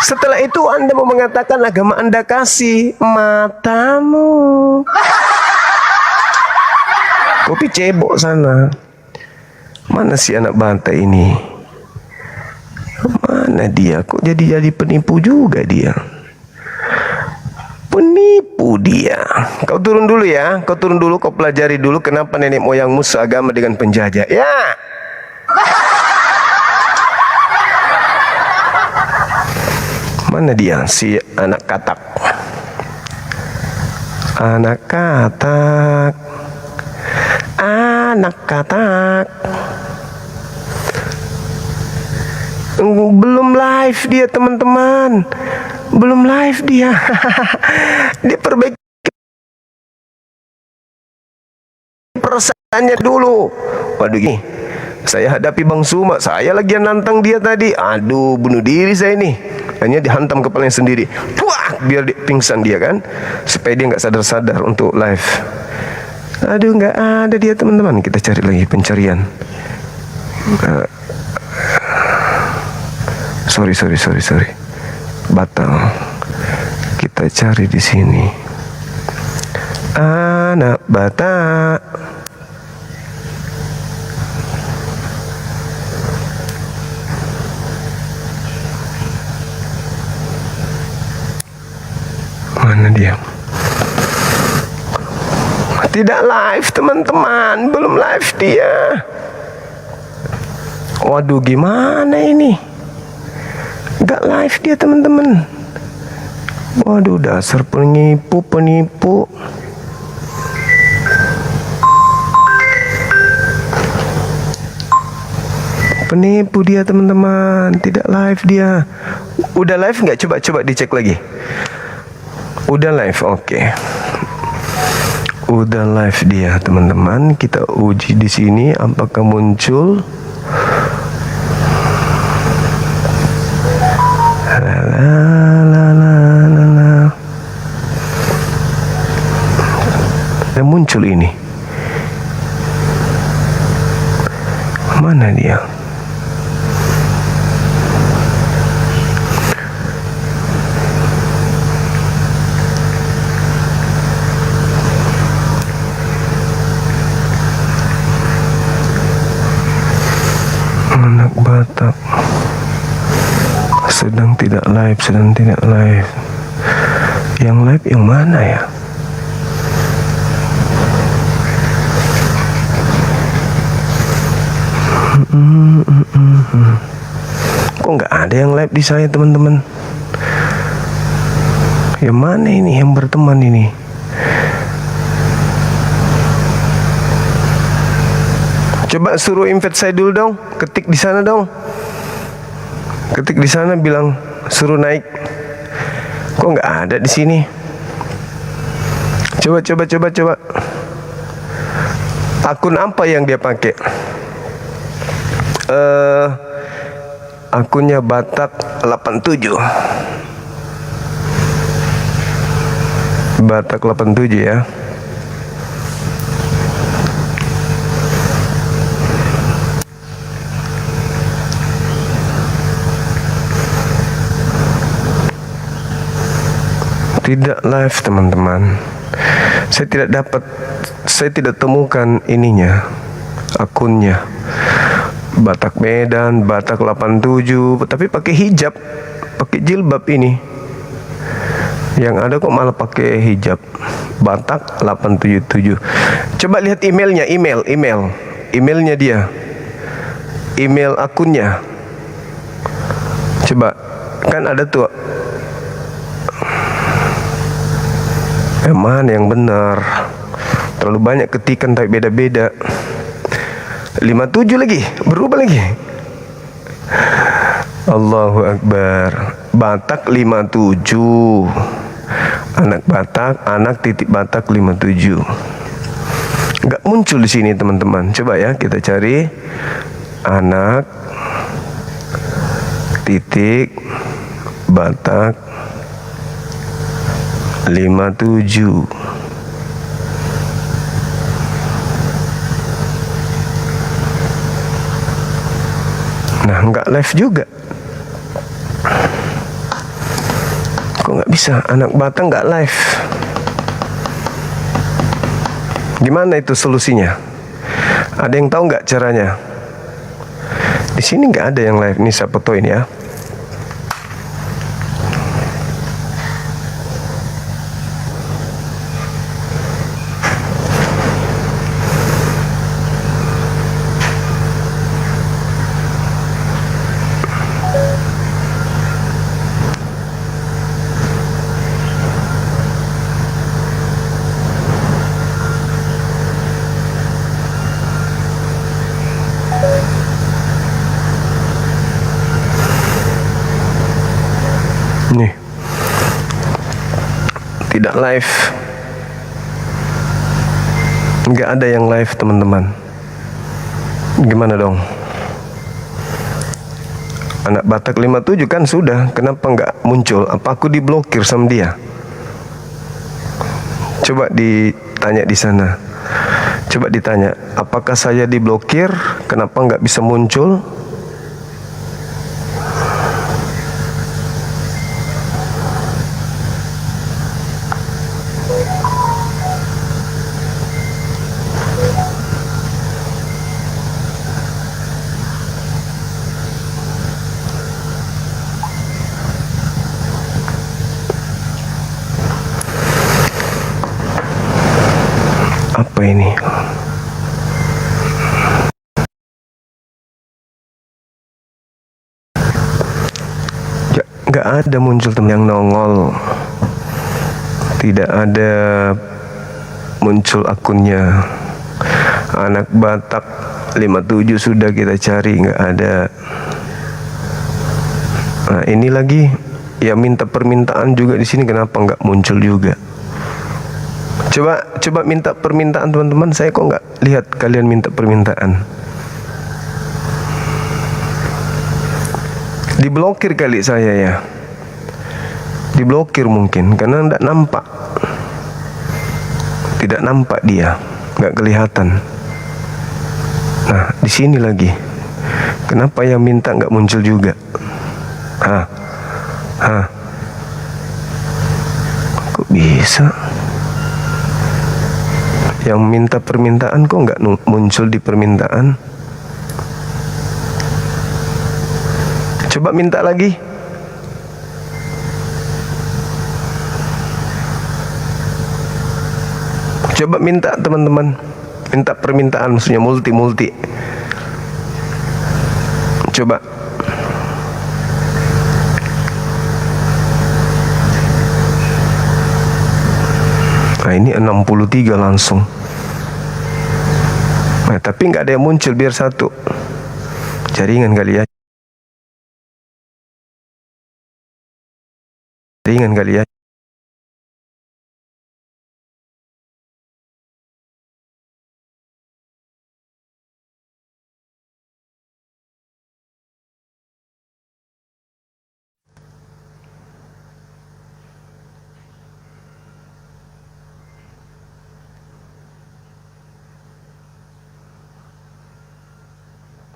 Setelah itu Anda mau mengatakan agama Anda kasih, matamu. Kopi cebok sana. Mana si anak bantai ini? Mana dia? Kok jadi penipu juga dia? Penipu dia. Kau turun dulu ya. Kau turun dulu, kau pelajari dulu kenapa nenek moyangmu seagama dengan penjajah. Ya. Mana dia si anak katak? Anak katak. Anak katak. Belum live dia, teman-teman. Belum live dia. Dia perbaiki perasaannya dulu. Waduh, gini. Saya hadapi Bang Suma. Saya lagi nantang dia tadi. Aduh, bunuh diri saya ini. Hanya dihantam kepalanya sendiri. Puah, biar pingsan dia kan. Supaya dia nggak sadar-sadar untuk live. Aduh, nggak ada dia, teman-teman. Kita cari lagi pencarian. Sorry. Batal. Kita cari di sini. Anak Batak. Mana dia? Tidak live teman-teman, belum live dia. Waduh, gimana ini? Gak live dia teman-teman. Waduh, dasar penipu. Penipu dia teman-teman, tidak live dia. Udah live nggak? Coba dicek lagi. Udah live, oke. Udah live dia teman-teman. Kita uji di sini apakah muncul. Dan muncul ini. Mana dia? Anak Batak sedang tidak live. Yang live yang mana ya? Kok nggak ada yang live di saya teman-teman? Yang mana ini yang berteman ini? Coba suruh invite saya dulu dong. Ketik di sana dong. Ketik di sana bilang suruh naik. Kok nggak ada di sini? Coba. Akun apa yang dia pakai? Akunnya Batak 87. Batak 87 ya. Tidak live teman-teman. Saya tidak temukan ininya, akunnya. Batak Medan, Batak 87, tapi pakai hijab, pakai jilbab ini. Yang ada kok malah pakai hijab. Batak 877. Coba lihat emailnya, emailnya dia. Email akunnya. Coba, kan ada tuh. Mana yang benar? Terlalu banyak ketikan tapi beda-beda. 57 lagi, berubah lagi. Allahu Akbar. Batak 57. Anak Batak, anak titik Batak 57. Enggak muncul di sini teman-teman. Coba ya kita cari anak titik Batak 57. Nah, nggak live juga. Kok nggak bisa? Anak Batak nggak live. Gimana itu solusinya? Ada yang tahu nggak caranya? Di sini nggak ada yang live. Ini saya fotoin ya. Nih, tidak live, nggak ada yang live teman-teman. Gimana dong? Anak Batak 57 kan sudah, kenapa nggak muncul? Apa aku diblokir sama dia? Coba ditanya di sana. Coba ditanya, apakah saya diblokir? Kenapa nggak bisa muncul? Apa ini? Nggak ada muncul teman yang nongol. Tidak ada muncul akunnya. Anak Batak 57 sudah kita cari, nggak ada. Nah ini lagi ya, minta permintaan juga di sini, kenapa nggak muncul juga? Coba minta permintaan teman-teman, saya kok nggak lihat kalian minta permintaan. Diblokir kali saya ya, diblokir mungkin karena nggak nampak, tidak nampak dia, nggak kelihatan. Nah di sini lagi, kenapa yang minta nggak muncul juga? Kok bisa? Yang minta permintaan kok nggak muncul di permintaan? Coba minta lagi. Coba minta teman-teman, minta permintaan, maksudnya multi. Coba. Nah ini 63 langsung. Nah tapi nggak ada yang muncul, biar satu. Jaringan kali ya. Jaringan kali ya.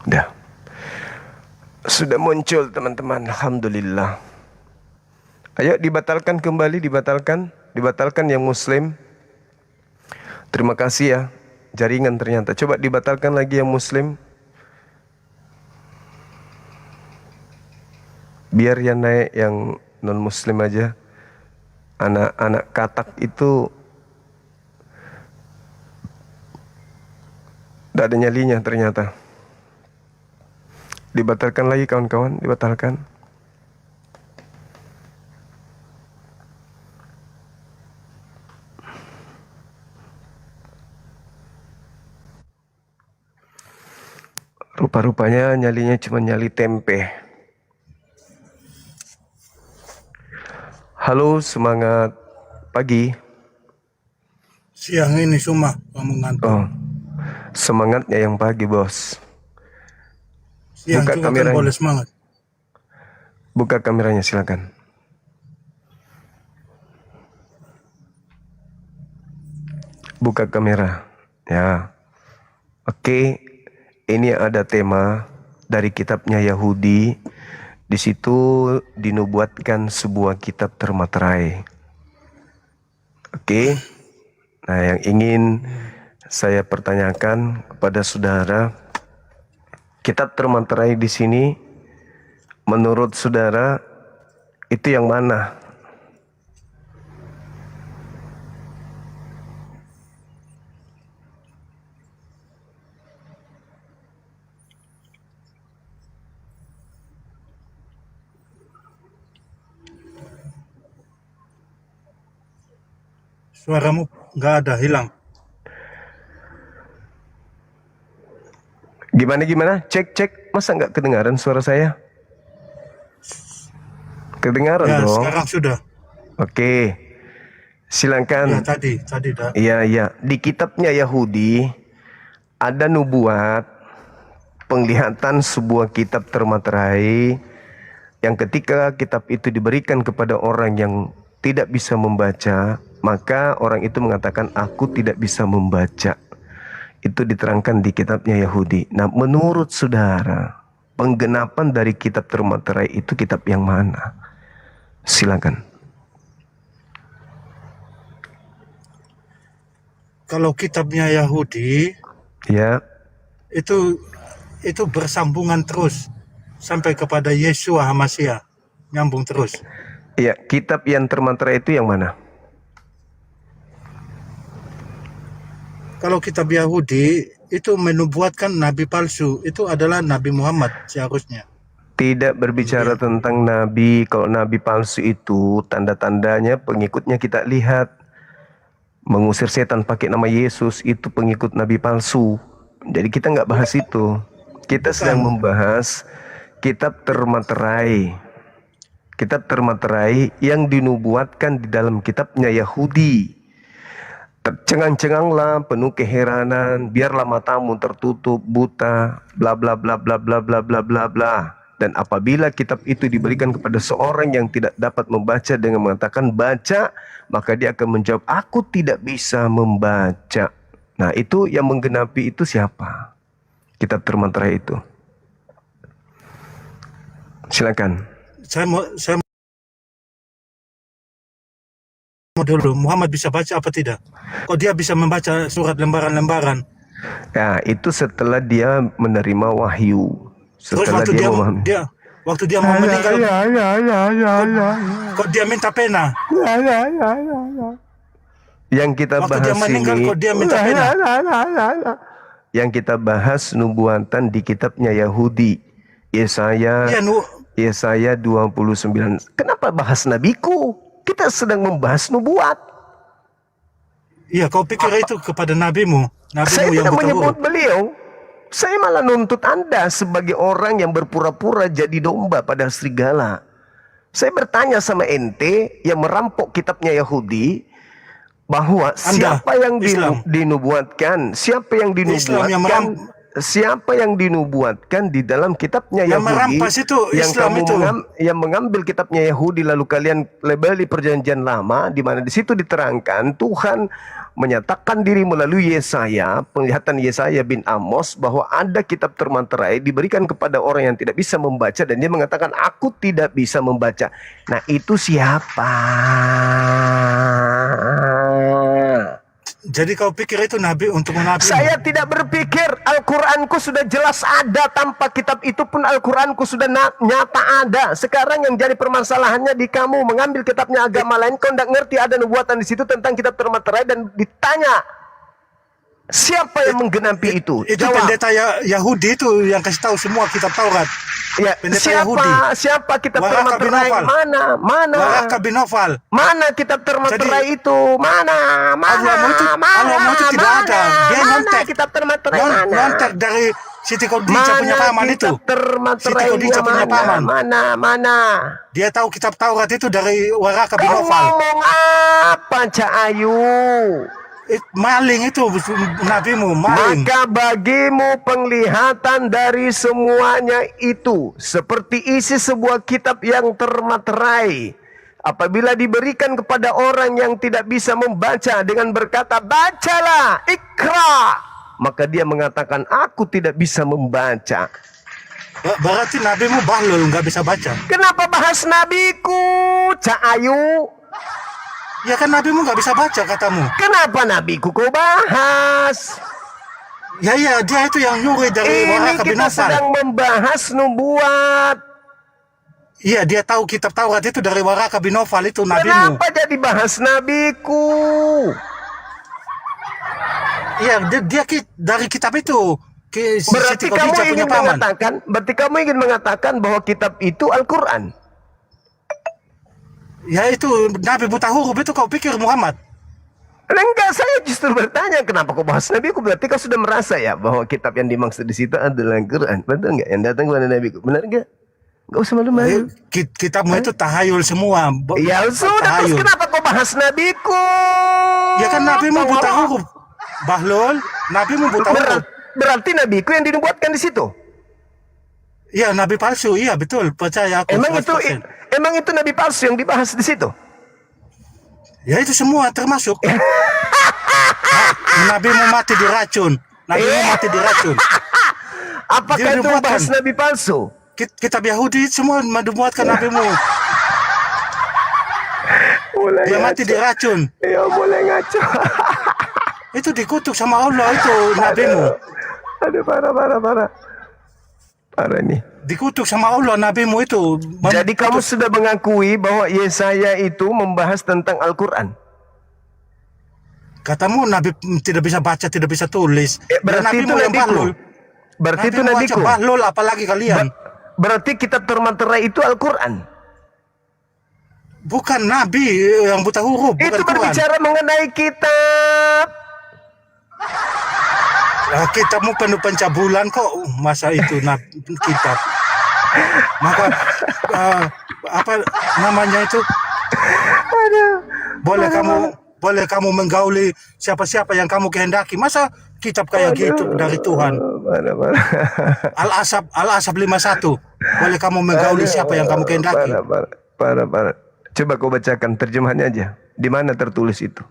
Dah. Sudah muncul teman-teman, alhamdulillah. Ayo dibatalkan kembali, dibatalkan yang muslim. Terima kasih ya. Jaringan ternyata. Coba dibatalkan lagi yang muslim. Biar yang naik yang non muslim aja. Anak-anak katak itu tidak ada nyalinya ternyata. Dibatalkan lagi kawan-kawan, dibatalkan. Rupa-rupanya nyalinya cuma nyali tempe. Halo, semangat pagi. Siang ini cuma mengantuk. Oh, semangatnya yang pagi bos. Siang Buka juga kameranya. kan boleh semangat. Buka kameranya silakan. Buka kamera. Ya. Oke, ini ada tema dari kitabnya Yahudi. Di situ dinubuatkan sebuah kitab termaterai. Oke. Nah, yang ingin saya pertanyakan kepada saudara, kitab termaterai di sini menurut saudara itu yang mana? Suaramu nggak ada, hilang. Gimana? Cek. Masa nggak kedengaran suara saya? Kedengaran Ya, dong. sekarang sudah. Oke. Silakan. Ya, tadi dah. Iya. Di kitabnya Yahudi ada nubuat penglihatan sebuah kitab termaterai yang ketika kitab itu diberikan kepada orang yang tidak bisa membaca, maka orang itu mengatakan aku tidak bisa membaca. Itu diterangkan di kitabnya Yahudi. Nah, menurut saudara, penggenapan dari kitab termaterai itu kitab yang mana? Silakan. Kalau kitabnya Yahudi, Ya. itu bersambungan terus sampai kepada Yesua Hamasia, nyambung terus. Iya, kitab yang termaterai itu yang mana? kalau kitab Yahudi itu menubuatkan nabi palsu, itu adalah Nabi Muhammad seharusnya. Tidak berbicara tentang nabi. Kalau nabi palsu itu tanda-tandanya pengikutnya kita lihat. Mengusir setan pakai nama Yesus itu pengikut nabi palsu. Jadi kita nggak bahas itu. Kita sedang membahas kitab termaterai. Kitab termaterai yang dinubuatkan di dalam kitabnya Yahudi. Tercengang-cenganglah, penuh keheranan, biarlah matamu tertutup, buta, bla bla bla bla bla bla bla bla bla. Dan apabila kitab itu diberikan kepada seorang yang tidak dapat membaca dengan mengatakan baca, maka dia akan menjawab, aku tidak bisa membaca. Nah, itu yang menggenapi itu siapa? Kitab termaterai itu. Silakan. Saya mau dulu, Muhammad bisa baca apa tidak? Kok dia bisa membaca surat lembaran-lembaran? Ya, itu setelah dia menerima wahyu. Terus Setelah waktu dia mau meninggal, kok dia minta pena? Yang kita Waktu bahas dia meninggal, ini, kok dia minta pena? yang kita bahas nubuatan di kitabnya Yahudi, Yesaya, Iya, Yesaya 29. Kenapa bahas nabiku? Kita sedang membahas nubuat. iya, kau pikir itu kepada nabimu Saya yang tidak buta menyebut huruf. beliau. Saya malah nuntut Anda sebagai orang yang berpura-pura jadi domba pada serigala. Saya bertanya sama ente yang merampok kitabnya Yahudi, bahwa siapa yang Islam. dinubuatkan, siapa yang Islam yang dinubuatkan, siapa yang dinubuatkan di dalam kitabnya Yang Yahudi, merampas itu yang Islam kamu itu. yang mengambil kitabnya Yahudi lalu kalian labeli perjanjian lama, di mana di situ diterangkan Tuhan menyatakan diri melalui Yesaya, penglihatan Yesaya bin Amos, bahwa ada kitab termaterai diberikan kepada orang yang tidak bisa membaca, dan dia mengatakan aku tidak bisa membaca. Nah, itu siapa? Jadi kau pikir itu nabi untuk menabi? Saya tidak berpikir. Al-Quranku sudah jelas ada. Tanpa kitab itu pun Al-Quranku sudah nyata ada. Sekarang yang jadi permasalahannya di kamu mengambil kitabnya agama lain. Kau tidak ngerti ada nubuatan di situ tentang kitab termaterai, dan ditanya siapa yang menggenapi itu? Itu Jawab. pendeta Yahudi itu yang kasih tahu semua kitab Taurat. Ya, Pendeta Yahudi. siapa kitab Waraka bin termaterai? Nawfal. Mana? Waraka bin Nawfal. Mana kitab termaterai itu? Mana? Allahmu itu tidak ada. Dia nyontek. Kitab termaterai mana? Nyontek dari Siti Khadijah punya paman itu. Siti Khadijah punya paman. Mana? Dia tahu kitab Taurat itu dari Waraka bin Kau Nawfal. ngomong apa, Cak Ayu? Maling itu nabimu, maling. Maka bagimu penglihatan dari semuanya itu seperti isi sebuah kitab yang termaterai. Apabila diberikan kepada orang yang tidak bisa membaca dengan berkata, bacalah, ikra, maka dia mengatakan, aku tidak bisa membaca. Berarti nabimu bahlul, nggak bisa baca. Kenapa bahas nabiku, Cak Ayu? Ya kan nabimu nggak bisa baca katamu. Kenapa nabiku kau bahas? Ya dia itu yang nyuri dari Ini Waraka bin kita Nawfal. sedang membahas nubuat. Iya, dia tahu kitab Taurat itu dari Waraka bin Nawfal itu nabimu. Kenapa jadi bahas nabiku? Iya, dia dari kitab itu. Berarti Siti kamu Khadijah ingin punya paman. mengatakan bahwa kitab itu Al-Quran. Ya itu nabi buta huruf itu kau pikir Muhammad? Enggak, saya justru bertanya kenapa kau bahas nabiku. Berarti kau sudah merasa ya bahwa kitab yang dimaksud di situ adalah Al-Quran. Betul enggak? Yang datang kepada nabiku. Benar enggak? Enggak usah malu-malu. Kitabmu itu tahayul semua. Ya sudah, terus Tahayul. kenapa kau bahas nabiku? Ya kan nabimu buta huruf. Bahlul, nabimu buta huruf. Berarti nabiku yang dinubuatkan di situ. Iya, nabi palsu. Iya, betul. Percaya aku. Emang 100%. itu nabi palsu yang dibahas di situ. Ya itu semua termasuk. Nabimu mati diracun. Nabimu mati diracun. Apakah Dia itu dibuatkan. bahas nabi palsu? Kitab Yahudi semua membuatkan nabimu. Dia mati diracun. Ya boleh ngaco. Itu dikutuk sama Allah itu nabimu. Aduh, parah. Parah nih. Dikutuk sama Allah nabimu itu. Jadi kamu sudah mengakui bahwa Yesaya itu membahas tentang Al-Quran? Katamu Nabi tidak bisa baca, tidak bisa tulis. Berarti itu Nabimu yang nabiku. bahlul. Berarti itu Nabimu nabiku. aja bahlul, apalagi kalian. Berarti kitab termanterai itu Al-Quran. Bukan Nabi yang buta huruf, bukan Itu Quran. berbicara mengenai kitab. Nah, kitabmu penuh pencabulan kok, masa itu kitab. Maka apa namanya itu? Boleh kamu menggauli siapa-siapa yang kamu kehendaki. Masa kitab kayak gitu dari Tuhan? Al-Asab 51. Boleh kamu menggauli siapa yang kamu kehendaki. Para. Coba kau bacakan terjemahannya aja. Di mana tertulis itu?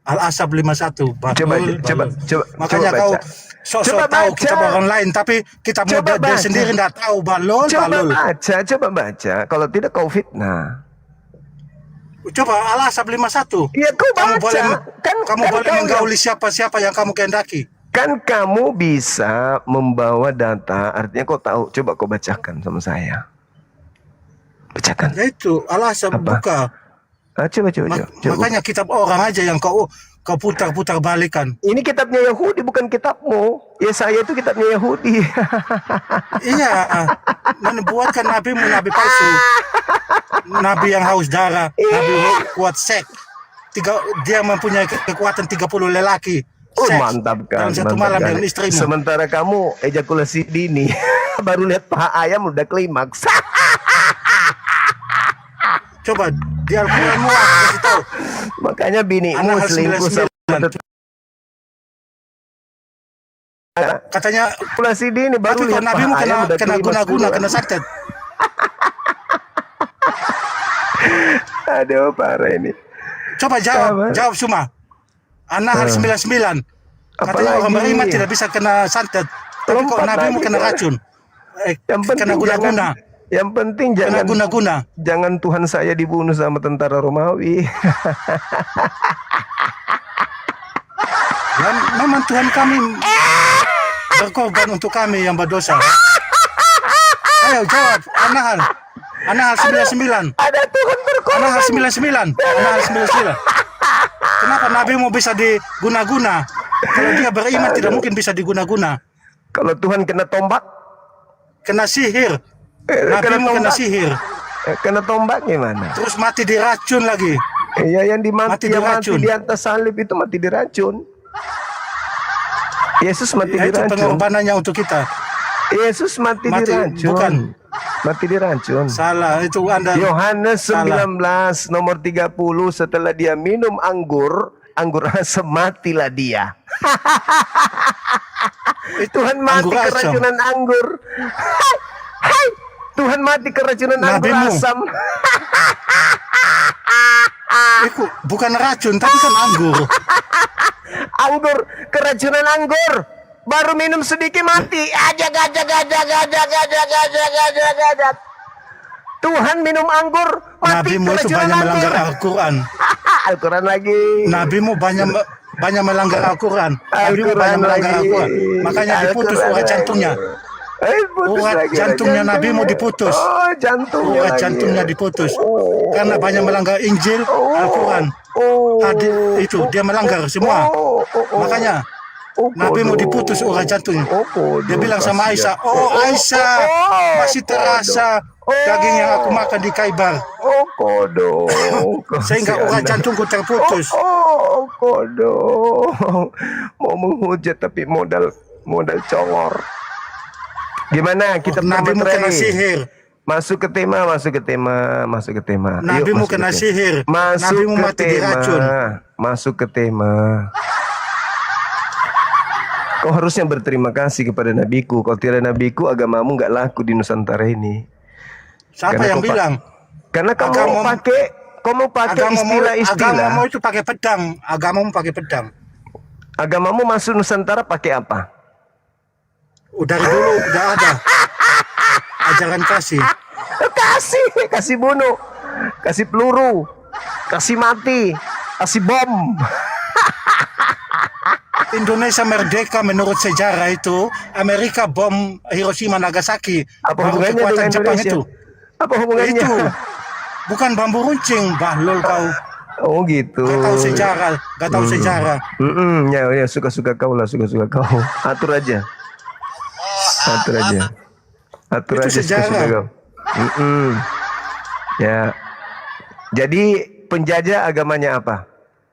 Al-Asab 51. Coba. Makanya coba kau baca. sok-sok Coba tahu baca. kitab orang lain, tapi kitabmu Coba dia baca. sendiri tidak tahu. Balol. Coba baca. Kalau tidak kau fitnah. Coba Al-Asab 51. Ya kau Kamu baca. boleh Kan boleh kau- menggauli siapa-siapa yang kamu kehendaki. Kan kamu bisa membawa data, artinya kau tahu. Coba kau bacakan sama saya. Bacakan. Ya itu Al-Asab Apa? buka. Coba. Makanya kitab orang aja yang kau putar-putar balikan. Ini kitabnya Yahudi, bukan kitabmu. Ya saya itu kitabnya Yahudi. Iya, membuatkan nabimu nabi palsu, nabi yang haus darah, nabi kuat seks. Dia mempunyai kekuatan 30 lelaki. Oh, Seks mantap kan. dalam satu mantap malam kan. dengan istrimu. Sementara kamu ejakulasi dini. Baru lihat paha ayam udah klimaks. Coba di Al-Quranmu kasih tahu. Makanya binimu An-Nahl selingkuh sama 99. Katanya, ejakulasi dini baru tapi lihat kalau nabimu paha ayam udah kena klimaks guna-guna, duluan. kena santet. Aduh, parah ini. Coba jawab semua. An-Nahl 99. Katanya orang Apalagi? beriman tidak bisa kena santet. Tapi kok Lompat nabimu lagi, kena kan? racun. Yang penting Kena guna-guna. Yang penting Kena jangan guna-guna. jangan Tuhan saya dibunuh sama tentara Romawi. Ya, memang Tuhan kami berkorban untuk kami yang berdosa. Ayo jawab, An-Nahl 99. Ada Tuhan berkorban. An-Nahl 99. An-Nahl 99. Kenapa nabimu bisa diguna-guna? Kalau dia beriman tidak mungkin bisa diguna-guna. Kalau Tuhan kena tombak, Kena sihir. kena Nabimu kena tombak. sihir. Kena tombak gimana? Terus mati diracun lagi. Iya, yang Mati mati diracun. di atas salib itu mati diracun. Yesus mati Ya, itu diracun. pengorbanannya untuk kita. Yesus mati Mati, diracun. bukan. Mati diracun. Salah, itu Anda. Yohanes Salah. 19 nomor 30, setelah dia minum anggur asam, matilah dia. Tuhan mati Anggur asam. keracunan anggur. Hai, Tuhan mati keracunan anggur Nabimu. asam. Itu bukan racun, tapi kan anggur. Anggur, keracunan anggur. Baru minum sedikit mati. Ajak. Tuhan minum anggur, mati Nabimu itu keracunan banyak anggur. melanggar Al-Quran. Al-Quran lagi. Nabimu banyak melanggar Al-Quran. Nabimu Al-Quran banyak melanggar lagi. Al-Quran. Makanya diputus Al-Quran urat lagi. jantungnya. Putus Urat lagi, jantungnya jantungnya. Nabimu diputus. Oh, jantungnya Urat lagi. jantungnya diputus. Karena banyak melanggar Injil, Al-Quran. Itu dia melanggar semua. Makanya Nabimu diputus urat jantungnya. Dia bilang sama Aisyah, Aisyah, masih terasa daging yang aku makan di Khaybar. Kodo. Sehingga urat jantungku terputus. Kodo. Mau menghujat tapi modal congor. Gimana kita Nabimu kena sihir. Masuk ke tema. Yuk, Nabimu masuk kena ke tema. sihir. Masuk Nabimu ke mati tema. diracun. Masuk ke tema. Kau harusnya berterima kasih kepada nabiku. Kalau tidak nabiku, agamamu nggak laku di Nusantara ini. Siapa Karena yang kau bilang? Karena kamu mau pakai istilah-istilah. Agamamu itu pakai pedang. Agamamu pakai pedang. Agamamu masuk Nusantara pakai apa? Dari dulu udah ada. Ajaran kasih. Kasih bunuh, kasih peluru, kasih mati, kasih bom. Indonesia merdeka menurut sejarah itu Amerika bom Hiroshima Nagasaki. Apa Baru hubungannya kekuatan dengan Jepang Indonesia? itu. Apa hubungannya? Itu bukan bambu runcing, bahlul kau. Oh gitu. Gak tahu sejarah, gak tahu sejarah. Ya, suka-suka kau lah, suka-suka kau. Atur aja. Atur aja. Atur Itu aja suka-suka sejarah. kau. Ya. Jadi penjajah agamanya apa?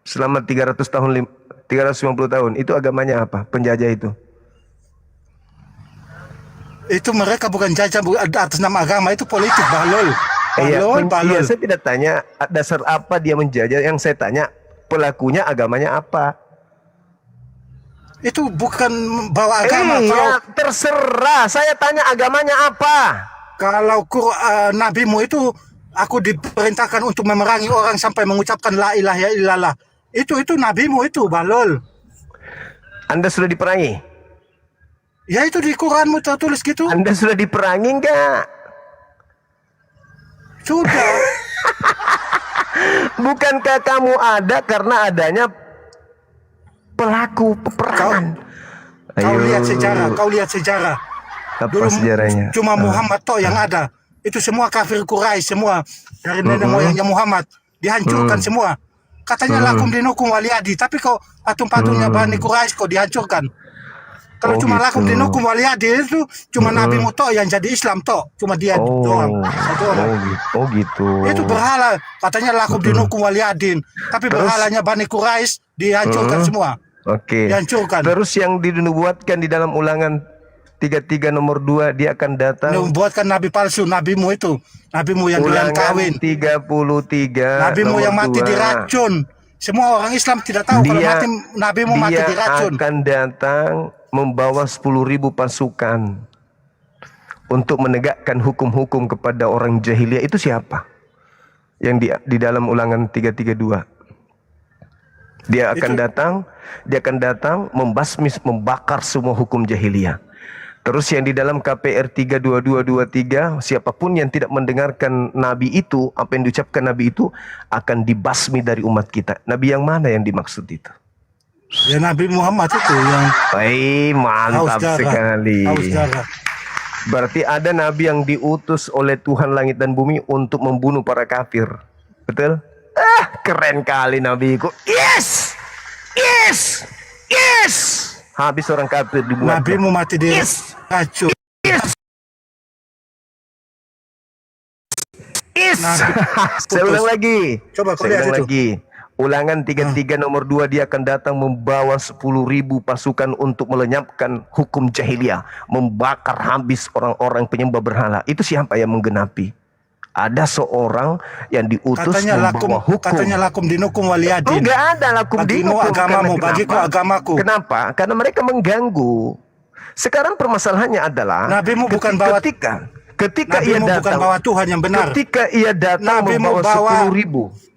Selama 300 tahun 350 tahun itu agamanya apa? Penjajah itu. Itu mereka bukan jajah atas nama agama, itu politik, Bahlul. Iya, Bahlul. saya tidak tanya dasar apa dia menjajah. Yang saya tanya pelakunya agamanya apa? Itu bukan bawa agama. Iya, terserah. Saya tanya agamanya apa? Kalau nabimu itu, aku diperintahkan untuk memerangi orang sampai mengucapkan la ilaha illallah. Itu nabimu itu, Bahlul. Anda sudah diperangi? Ya itu di Quranmu tertulis gitu. Anda sudah diperangi enggak? Sudah. Bukankah kamu ada karena adanya pelaku peperangan? Kau Ayo. lihat sejarah. Apa sejarahnya? Cuma Muhammad toh yang ada. Itu semua kafir Quraisy semua dari nenek moyangnya Muhammad dihancurkan semua. Katanya lakum dinukum waliyadi, tapi kok patung-patungnya Bani Quraisy kok dihancurkan. Kalau cuma gitu. lakum dinukum waliyadi itu cuma Nabi Muto yang jadi Islam toh, cuma dia doang, satu orang. Gitu. Itu berhala, katanya lakum dinukum waliyadin, tapi berhalanya Bani Quraisy dihancurkan semua. Oke. Dihancurkan. Terus yang dinubuatkan di dalam Ulangan 33 nomor 2 dia akan datang. Membuatkan nabi palsu, nabimu itu, nabimu yang bilang kawin. 33 Nabimu nomor yang mati 2. diracun. Semua orang Islam tidak tahu kalau mati nabimu mati diracun. Dia akan datang membawa 10.000 pasukan untuk menegakkan hukum-hukum kepada orang jahiliyah. Itu siapa? Yang di dalam Ulangan 332. Dia akan datang membakar semua hukum jahiliyah. Terus yang di dalam KPR 32223, siapapun yang tidak mendengarkan Nabi itu, apa yang diucapkan Nabi itu akan dibasmi dari umat kita. Nabi yang mana yang dimaksud itu? Ya Nabi Muhammad itu yang mantap sekali. haus darah. Berarti ada Nabi yang diutus oleh Tuhan langit dan bumi untuk membunuh para kafir. Betul? Keren kali Nabiku. Yes! Yes! Yes! Habis orang kafir dibuat. Nabimu mati diracun. Yes! Saya ulang lagi. Coba kau Saya lihat ulang itu. lagi. Ulangan 33 nomor 2 dia akan datang membawa 10.000 pasukan untuk melenyapkan hukum jahiliyah, membakar habis orang-orang penyembah berhala. Itu siapa yang menggenapi? Ada seorang yang diutus membawa hukum. Katanya lakum dinukum waliyadin. Enggak ada lakum Bagimu dinukum. agamamu, Karena bagiku kenapa? agamaku. Kenapa? Karena mereka mengganggu. Sekarang permasalahannya adalah Nabimu bukan bawa ketika ia Nabimu bukan datang, bawa Tuhan yang benar. ketika ia datang Nabimu membawa bawa 10.000.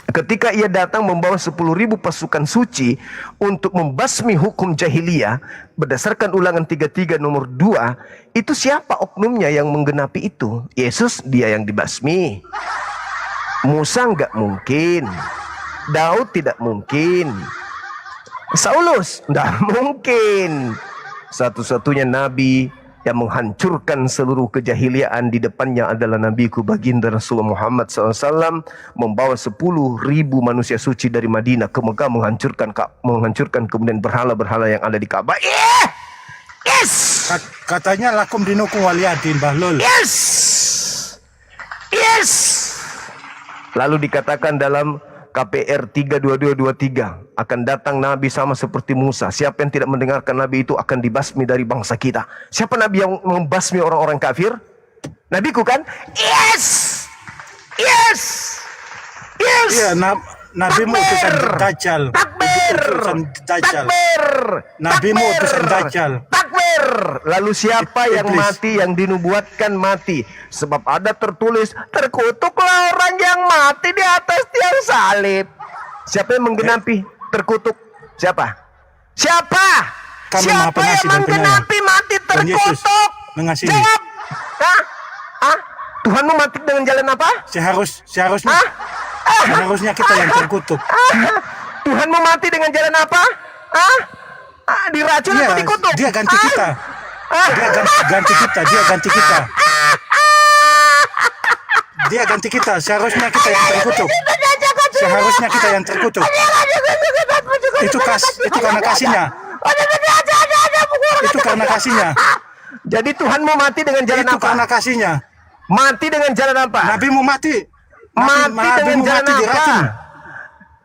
Ketika ia datang membawa 10.000 pasukan suci untuk membasmi hukum jahiliyah berdasarkan Ulangan 33 nomor 2, itu siapa oknumnya yang menggenapi itu? Yesus, dia yang dibasmi. Musa enggak mungkin. Daud tidak mungkin. Saulus enggak mungkin. Satu-satunya nabi yang menghancurkan seluruh kejahiliaan di depannya adalah Nabiku baginda Rasulullah Muhammad SAW, membawa 10.000 manusia suci dari Madinah ke Mekah, menghancurkan kemudian berhala-berhala yang ada di Ka'bah. Yes! Katanya lakum dinukum waliyadin, Bahlul. Yes! Yes! Lalu dikatakan dalam KPR 32223, akan datang Nabi sama seperti Musa. Siapa yang tidak mendengarkan Nabi itu akan dibasmi dari bangsa kita. Siapa Nabi yang membasmi orang-orang kafir? Nabiku kan? Yes! Yes! Yes! Iya, nabimu utusan Dajjal. Takbir! Utusan Dajjal. Takbir! Nabimu utusan Dajjal. Takbir! Lalu siapa yang Iblis. mati, yang dinubuatkan mati? Sebab ada tertulis, terkutuklah orang yang mati di atas tiang salib. Siapa yang menggenapi terkutuk? Siapa? Siapa? Kami Maha Siapa yang Pengasih dan menggenapi mati Dan Yesus terkutuk? mengasihi. Jawab. Tuhanmu mati dengan jalan apa? Seharusnya kita yang terkutuk. Tuhanmu mati dengan jalan apa? Diracun Iya, atau dikutuk? dia ganti kita. Dia ganti kita. Dia ganti kita. Seharusnya kita yang terkutuk. Seharusnya kita yang terkutuk. Itu karena kasihnya. Itu karena kasihnya. Jadi Tuhanmu mati dengan jalan Itu apa? karena kasihnya. Mati dengan jalan apa? Nabimu mati. Mati dengan jalan apa? diracun.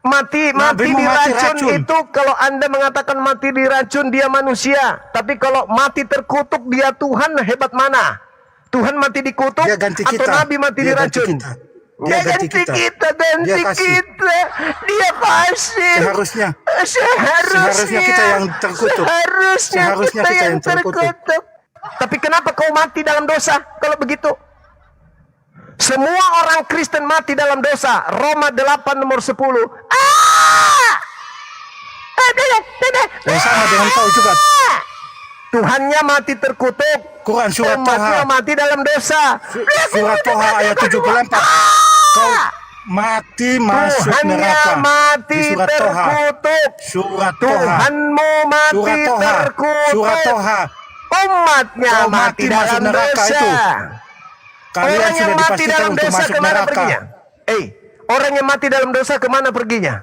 Mati Nabimu mati diracun racun. itu kalau Anda mengatakan mati diracun dia manusia. Tapi kalau mati terkutuk dia Tuhan, hebat mana? Tuhan mati dikutuk Dia ganti atau kita. Nabi mati Dia ganti diracun? kita. Dia ganti kita, Dia kasih. Dia kasih. Seharusnya kita yang terkutuk. Seharusnya kita yang terkutuk. Tapi kenapa kau mati dalam dosa kalau begitu? Semua orang Kristen mati dalam dosa. Roma 8 nomor 10. Dan sama dengan kau juga. Tuhannya mati terkutuk. Quran surat Umatnya Toha. mati dalam dosa. Surat Toha ayat 74. Kau mati masuk Tuhannya neraka. mati Di surat Toha. terkutuk. Surat Toha. Tuhanmu mati Surat Toha. terkutuk. Surat Toha. Umatnya Kau mati mati masuk dalam neraka dosa. itu. Kalian Orang yang sudah mati dipastikan dalam untuk dosa masuk kemana neraka. perginya? Orang yang mati dalam dosa kemana perginya?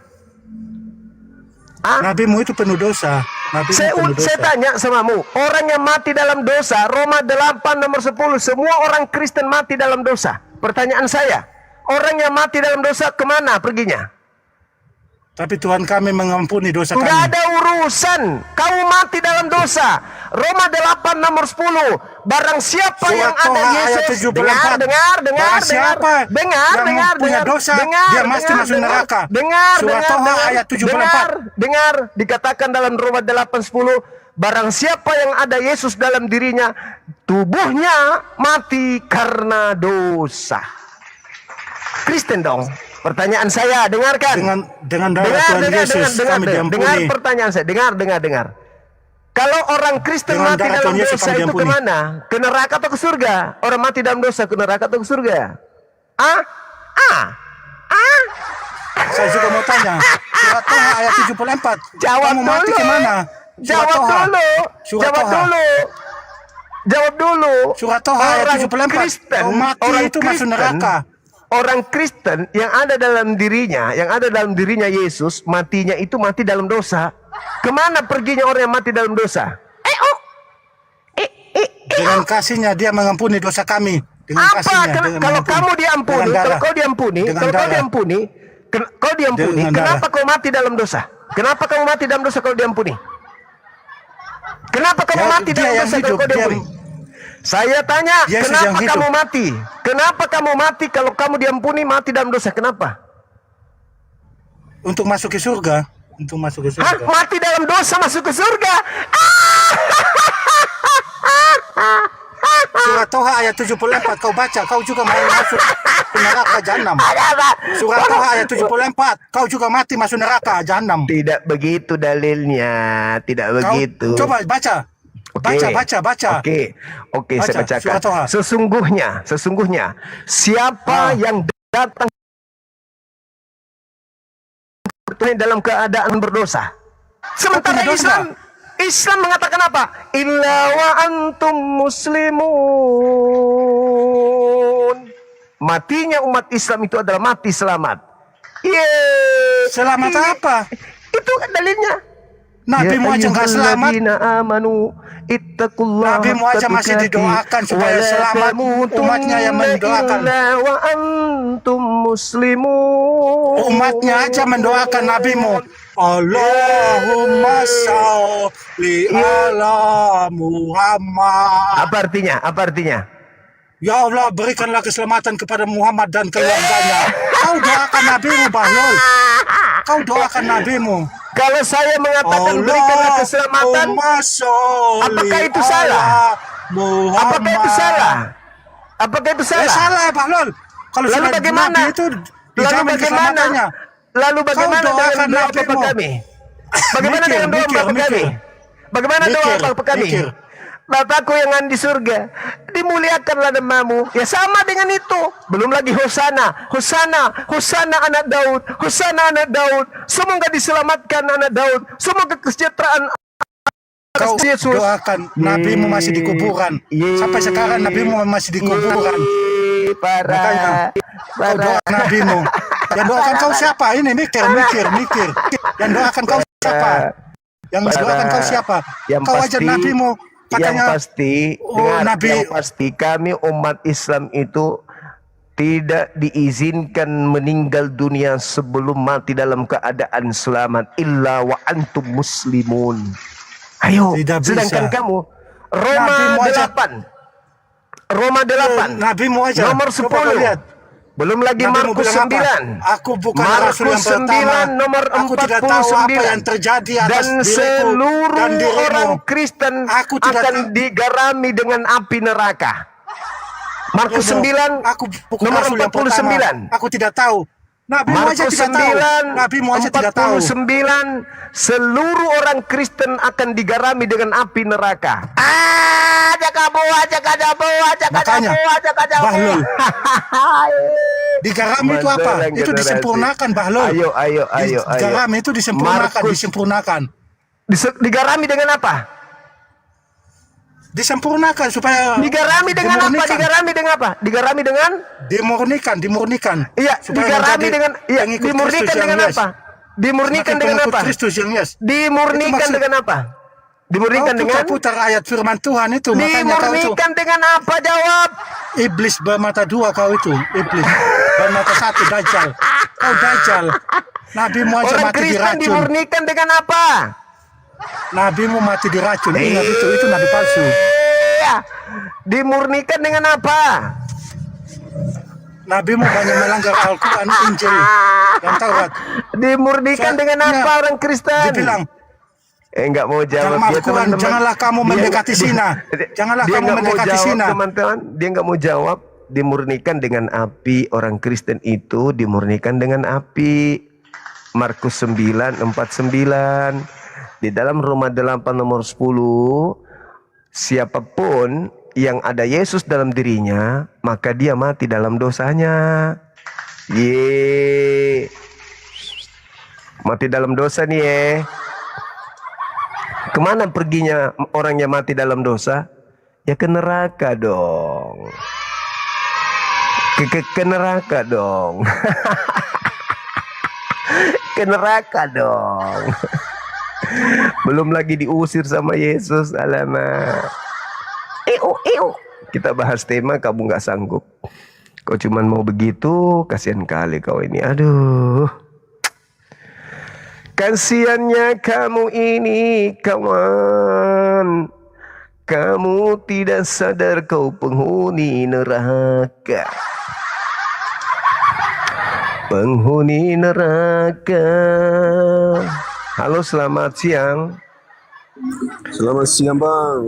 Nabimu itu penuh dosa. Nabimu penuh dosa. Saya tanya samamu, orang yang mati dalam dosa, Roma 8 nomor 10, semua orang Kristen mati dalam dosa. Pertanyaan saya, orang yang mati dalam dosa kemana perginya? Tapi Tuhan kami mengampuni dosa kami. Nggak ada urusan. Kamu mati dalam dosa. Roma 8 nomor 10. Barang siapa Surat yang ada Toha ayat Yesus. 74. Barang siapa yang punya dosa, dia mesti masuk neraka. Surat Toha ayat 74. Dengar. Dikatakan dalam Roma 8, 10. Barang siapa yang ada Yesus dalam dirinya, tubuhnya mati karena dosa. Kristen dong. Pertanyaan saya, dengarkan. Dengan darah Tuhan Yesus kami diampuni. Dengar pertanyaan saya, dengar. Kalau orang Kristen Dengan mati darah dalam Tuhan Yesus dosa kami itu diampuni. kemana? Ke neraka atau ke surga? Orang mati dalam dosa ke neraka atau ke surga? Saya juga mau tanya. Surat Toha ayat 74. Jawab Kamu mati dulu. kemana? Surat Toha. Surat Toha. Jawab dulu. Surat Toha ayat 74. Kristen, Kau mati orang itu masuk neraka. Orang Kristen yang ada dalam dirinya, Yesus, matinya itu mati dalam dosa. Kemana perginya orang yang mati dalam dosa? Dengan kasihnya dia mengampuni dosa kami. Dengan Apa? kasihnya. Kalau kamu diampuni, Dengan darah. kau diampuni, Dengan kenapa darah. kau mati dalam dosa? Kenapa kamu mati dalam dosa kalau diampuni? Kenapa kamu mati Dia dalam yang dosa kalau hidup, kau diampuni? Saya tanya, Yesus kenapa yang hidup. kamu mati? Kenapa kamu mati kalau kamu diampuni mati dalam dosa? Kenapa? Untuk masuk ke surga. Untuk masuk ke Hah? surga. Mati dalam dosa masuk ke surga? Surat Toha ayat 74 kau baca, kau juga mau masuk ke neraka jahanam. Surat Toha ayat 74 kau juga mati masuk neraka jahanam. Tidak begitu dalilnya, tidak Kau begitu. coba baca. Oke. Baca. Oke, saya Baca, bacakan. Surat Toha. Sesungguhnya siapa yang datang dalam keadaan berdosa. Sementara punya dosa. Islam mengatakan apa? Illa wa antum muslimun. Matinya umat Islam itu adalah mati selamat. Selamat apa? Itu dalilnya. Nabimu aja nggak selamat. Amanu ittaqullaha Nabimu aja masih didoakan supaya selamat. Umatnya yang mendoakan. Wa antum muslimun. Umatnya aja mendoakan nabimu. Allahumma sholli ala Muhammad. Apa artinya? Ya Allah, berikanlah keselamatan kepada Muhammad dan keluarganya. Kau doakan nabimu, Bahlul. Kau doakan nabimu. Kalau saya mengatakan berikanlah keselamatan, apakah itu salah? Apakah itu salah? Apakah itu salah? Salah, Bahlul. Kalau Lalu sudah bagaimana? Nabi itu dijamin keselamatannya. Lalu bagaimana Kau doakan dengan doa nabimu. Bapak kami? Bagaimana dengan doa Bapak kami? Bagaimana doa Bapak kami? Mikir. Bapakku yang ada di surga, dimuliakanlah namamu. Ya sama dengan itu. Belum lagi Hosana, anak Daud, anak Daud. Semoga diselamatkan anak Daud. Semoga kesejahteraan Kau Yesus. doakan nabimu masih di kuburan. Sampai sekarang nabimu masih di kuburan. Makanya kau doa nabimu. Yang doakan kau siapa? Ini mikir. Yang doakan kau siapa? Yang doakan kau siapa? Yang Kau pasti, ajar nabimu katanya. yang pasti, Nabi. yang pasti kami umat Islam itu tidak diizinkan meninggal dunia sebelum mati dalam keadaan selamat illa wa antum muslimun. Ayo, Tidak bisa. sedangkan kamu Nabimu aja. Roma 8 Nabimu aja. nomor Coba kau 10. lihat. Belum lagi Nabimu Markus bilang apa? 9. Aku bukan Markus rasul yang pertama. 9 nomor Aku tidak tahu apa yang 49. terjadi atas Dan diriku seluruh dan dirimu. orang Kristen Aku tidak akan tahu. digarami dengan api neraka. Markus 9 Aku bukan nomor rasul yang pertama. 49. Aku tidak tahu. Nabimu aja Markus tidak tahu. 9 Nabimu aja tidak tahu. 49 seluruh orang Kristen akan digarami dengan api neraka. Makanya, Bahlul. Digarami itu apa? Itu disempurnakan, Bahlul. Ayo. Digarami itu disempurnakan. Digarami dengan apa? Disempurnakan supaya Digarami dengan apa? dimurnikan. Digarami dengan Dimurnikan. iya, Supaya digarami menjadi dengan iya, pengikut dimurnikan Kristus yang dengan yes. apa? Dimurnikan Semakin dengan pengikut apa? Kristus yang yes. Dimurnikan Itu maksud- dengan apa? Dimurnikan Kau dengan putar ayat firman Tuhan itu. Makanya kau itu dimurnikan dengan apa? Jawab. iblis bermata dua kau itu. Iblis bermata satu, Dajjal. Kau Dajjal. Nabimu aja Orang mati Kristen diracun. dimurnikan dengan apa? Nabimu mati diracun. Ingat itu nabi palsu. Iya. Dimurnikan dengan apa? Nabimu banyak melanggar Al-Quran, Injil, dan Taurat. Dimurnikan dengan apa orang Kristen? Dibilang, Enggak mau jawab Maaf, dia, Tuhan, teman-teman. janganlah kamu mendekati zina. Janganlah dia kamu nggak mau mendekati jawab, zina. teman-teman. Dia nggak mau jawab. Dimurnikan dengan api. Orang Kristen itu dimurnikan dengan api. Markus 9:49. Di dalam Roma 8 nomor 10. Siapapun yang ada Yesus dalam dirinya, maka dia mati dalam dosanya. Mati dalam dosa nih Kemana perginya orang yang mati dalam dosa? Ya ke neraka dong. Ke neraka dong. Ke neraka dong. Belum lagi diusir sama Yesus. Alamak. Kita bahas tema kamu nggak sanggup. Kau cuman mau begitu, kasihan kali kau ini. Aduh. Kasiannya kamu ini kawan. Kamu tidak sadar kau penghuni neraka. Penghuni neraka. Halo, selamat siang. Selamat siang bang.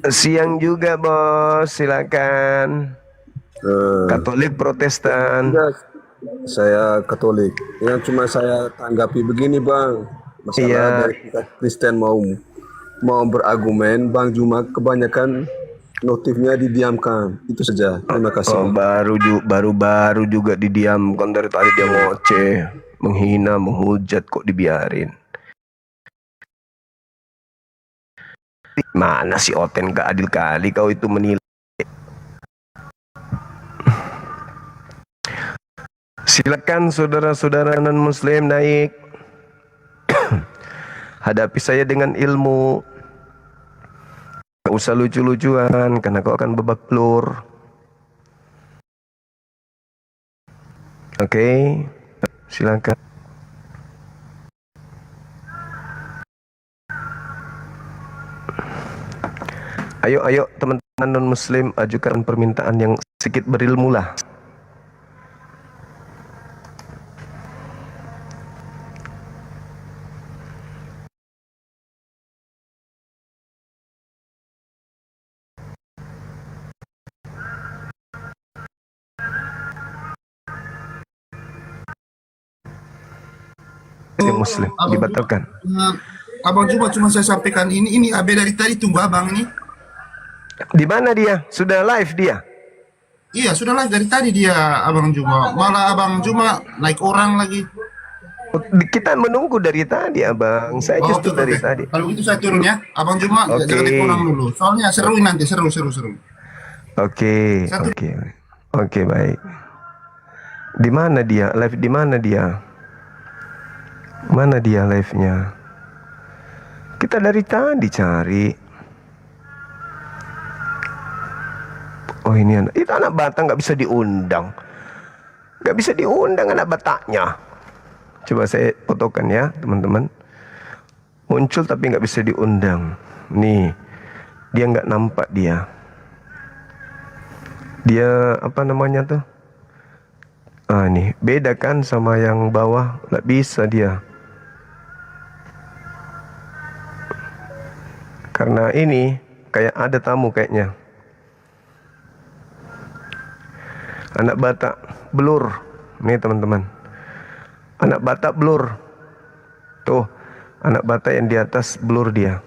Siang juga bos, silakan. Katolik Protestan. Ya, saya Katolik. Yang cuma saya tanggapi begini bang. Masalah Iya. dari kita Kristen mau berargumen, bang cuma kebanyakan notifnya didiamkan. Itu saja. Terima kasih. Oh, baru juga didiamkan dari tadi dia ngoceh, menghina, menghujat kok dibiarin. Mana si Oten gak adil kali kau itu menilai. Silakan saudara-saudara non-muslim naik. Hadapi saya dengan ilmu. Gak usah lucu-lucuan karena kau akan babak belur. Oke, silakan. Ayo teman-teman non-muslim, ajukan permintaan yang sedikit berilmu lah. Yang muslim dibatalkan. Abang cuma saya sampaikan ini Abe dari tadi tunggu abang ini. Di mana dia? Sudah live dia? Iya sudah live dari tadi dia abang Juma. Malah abang Juma naik orang lagi. Kita menunggu dari tadi abang. Saya justru oke, dari oke. tadi. Kalau itu saya turun ya. Abang Juma Oke. jangan naik orang dulu. Soalnya seru nanti seru. Oke, Satu. oke, baik. Di mana dia? Live di mana dia? Mana dia live-nya? Kita dari tadi cari. Oh ini anak. Itu anak Batak nggak bisa diundang. Nggak bisa diundang anak Bataknya. Coba saya fotokan ya teman-teman. Muncul tapi nggak bisa diundang. Nih, dia nggak nampak dia. Dia apa namanya tuh? Ah nih, beda kan sama yang bawah. Nggak bisa dia. Karena ini kayak ada tamu kayaknya. Anak Batak blur. Nih teman-teman. Anak Batak blur. Tuh, anak Batak yang di atas blur dia.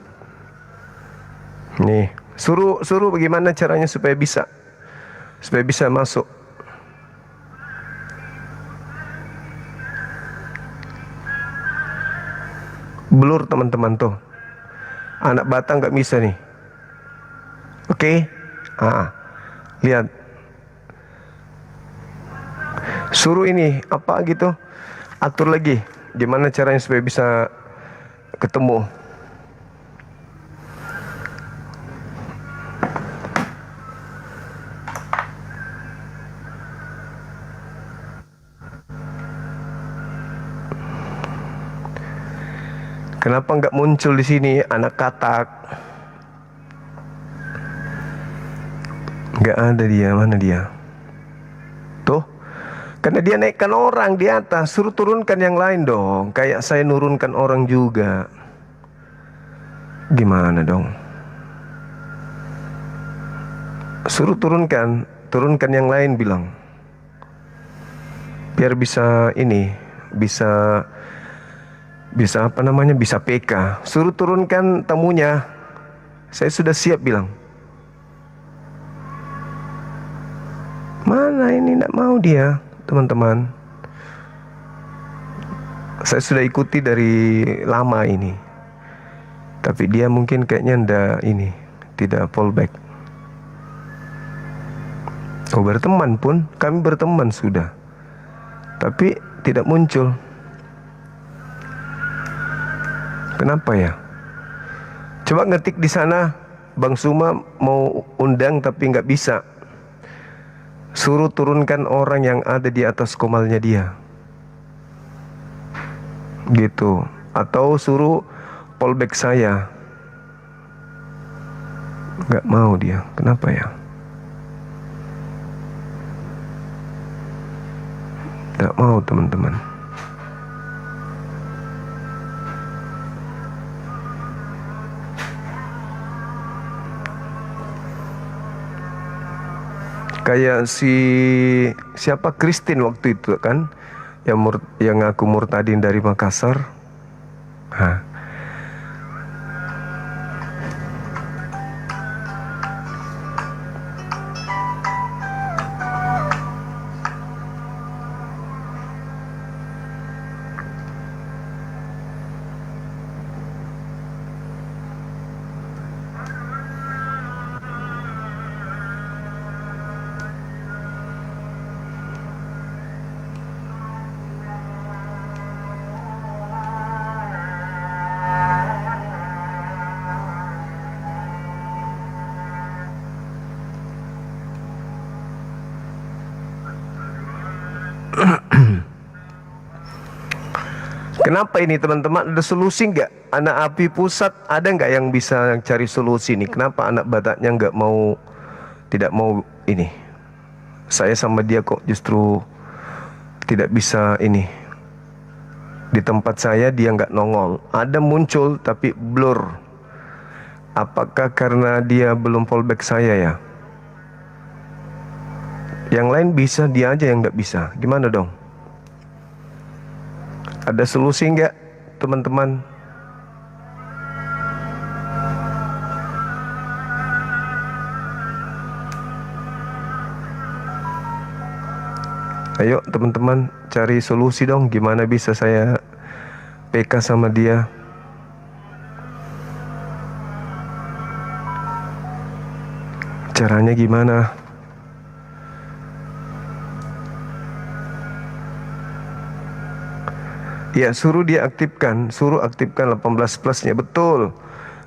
Nih, suruh bagaimana caranya supaya bisa masuk. Blur teman-teman tuh. Anak Batak nggak bisa nih. Oke? Lihat. Suruh ini apa gitu. Atur lagi. Gimana caranya supaya bisa ketemu. Kenapa nggak muncul di sini anak katak? Nggak ada dia, mana dia? Tuh, karena dia naikkan orang di atas, suruh turunkan yang lain dong. Kayak saya nurunkan orang juga. Gimana dong? Suruh turunkan yang lain bilang. Biar bisa ini, bisa apa namanya, bisa PK. Suruh turunkan tamunya. Saya sudah siap bilang. Mana ini, tidak mau dia teman-teman. Saya sudah ikuti dari lama ini. Tapi dia mungkin kayaknya tidak fallback. Oh, berteman pun, kami berteman sudah. Tapi tidak muncul. Kenapa ya? Coba ngetik di sana, Bang Suma mau undang tapi nggak bisa. Suruh turunkan orang yang ada di atas komalnya dia. Gitu. Atau suruh fallback saya. Nggak mau dia. Kenapa ya? Nggak mau teman-teman. Kayak siapa Christine waktu itu kan, yang ngaku murtadin dari Makassar. Kenapa ini teman-teman? Ada solusi nggak? Anak api pusat ada nggak yang bisa cari solusi nih? Kenapa anak Bataknya tidak mau ini? Saya sama dia kok justru tidak bisa ini. Di tempat saya dia nggak nongol. Ada muncul tapi blur. Apakah karena dia belum fallback saya ya? Yang lain bisa, dia aja yang nggak bisa. Gimana dong? Ada solusi nggak teman-teman? Ayo teman-teman cari solusi dong. Gimana bisa saya PK sama dia? Caranya gimana? Ya, suruh dia aktifkan, suruh aktifkan 18 plusnya, betul.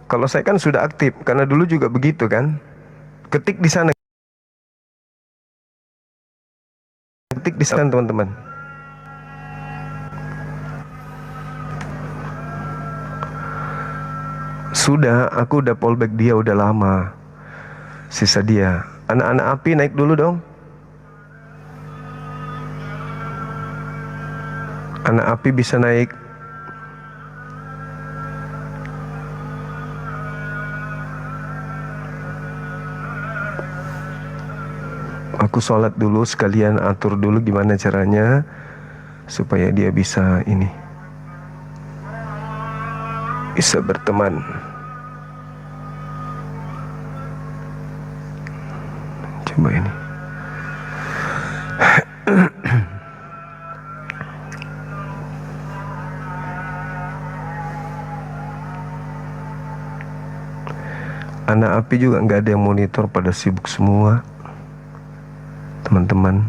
Kalau saya kan sudah aktif, karena dulu juga begitu kan. Ketik di sana, ketik di sana teman-teman. Sudah, aku udah fallback dia udah lama. Sisa dia. Anak-anak api naik dulu dong. Anak api bisa naik. Aku sholat dulu sekalian atur dulu gimana caranya supaya dia bisa ini, bisa berteman. Coba ini. Anak api juga nggak ada yang monitor, pada sibuk semua teman-teman.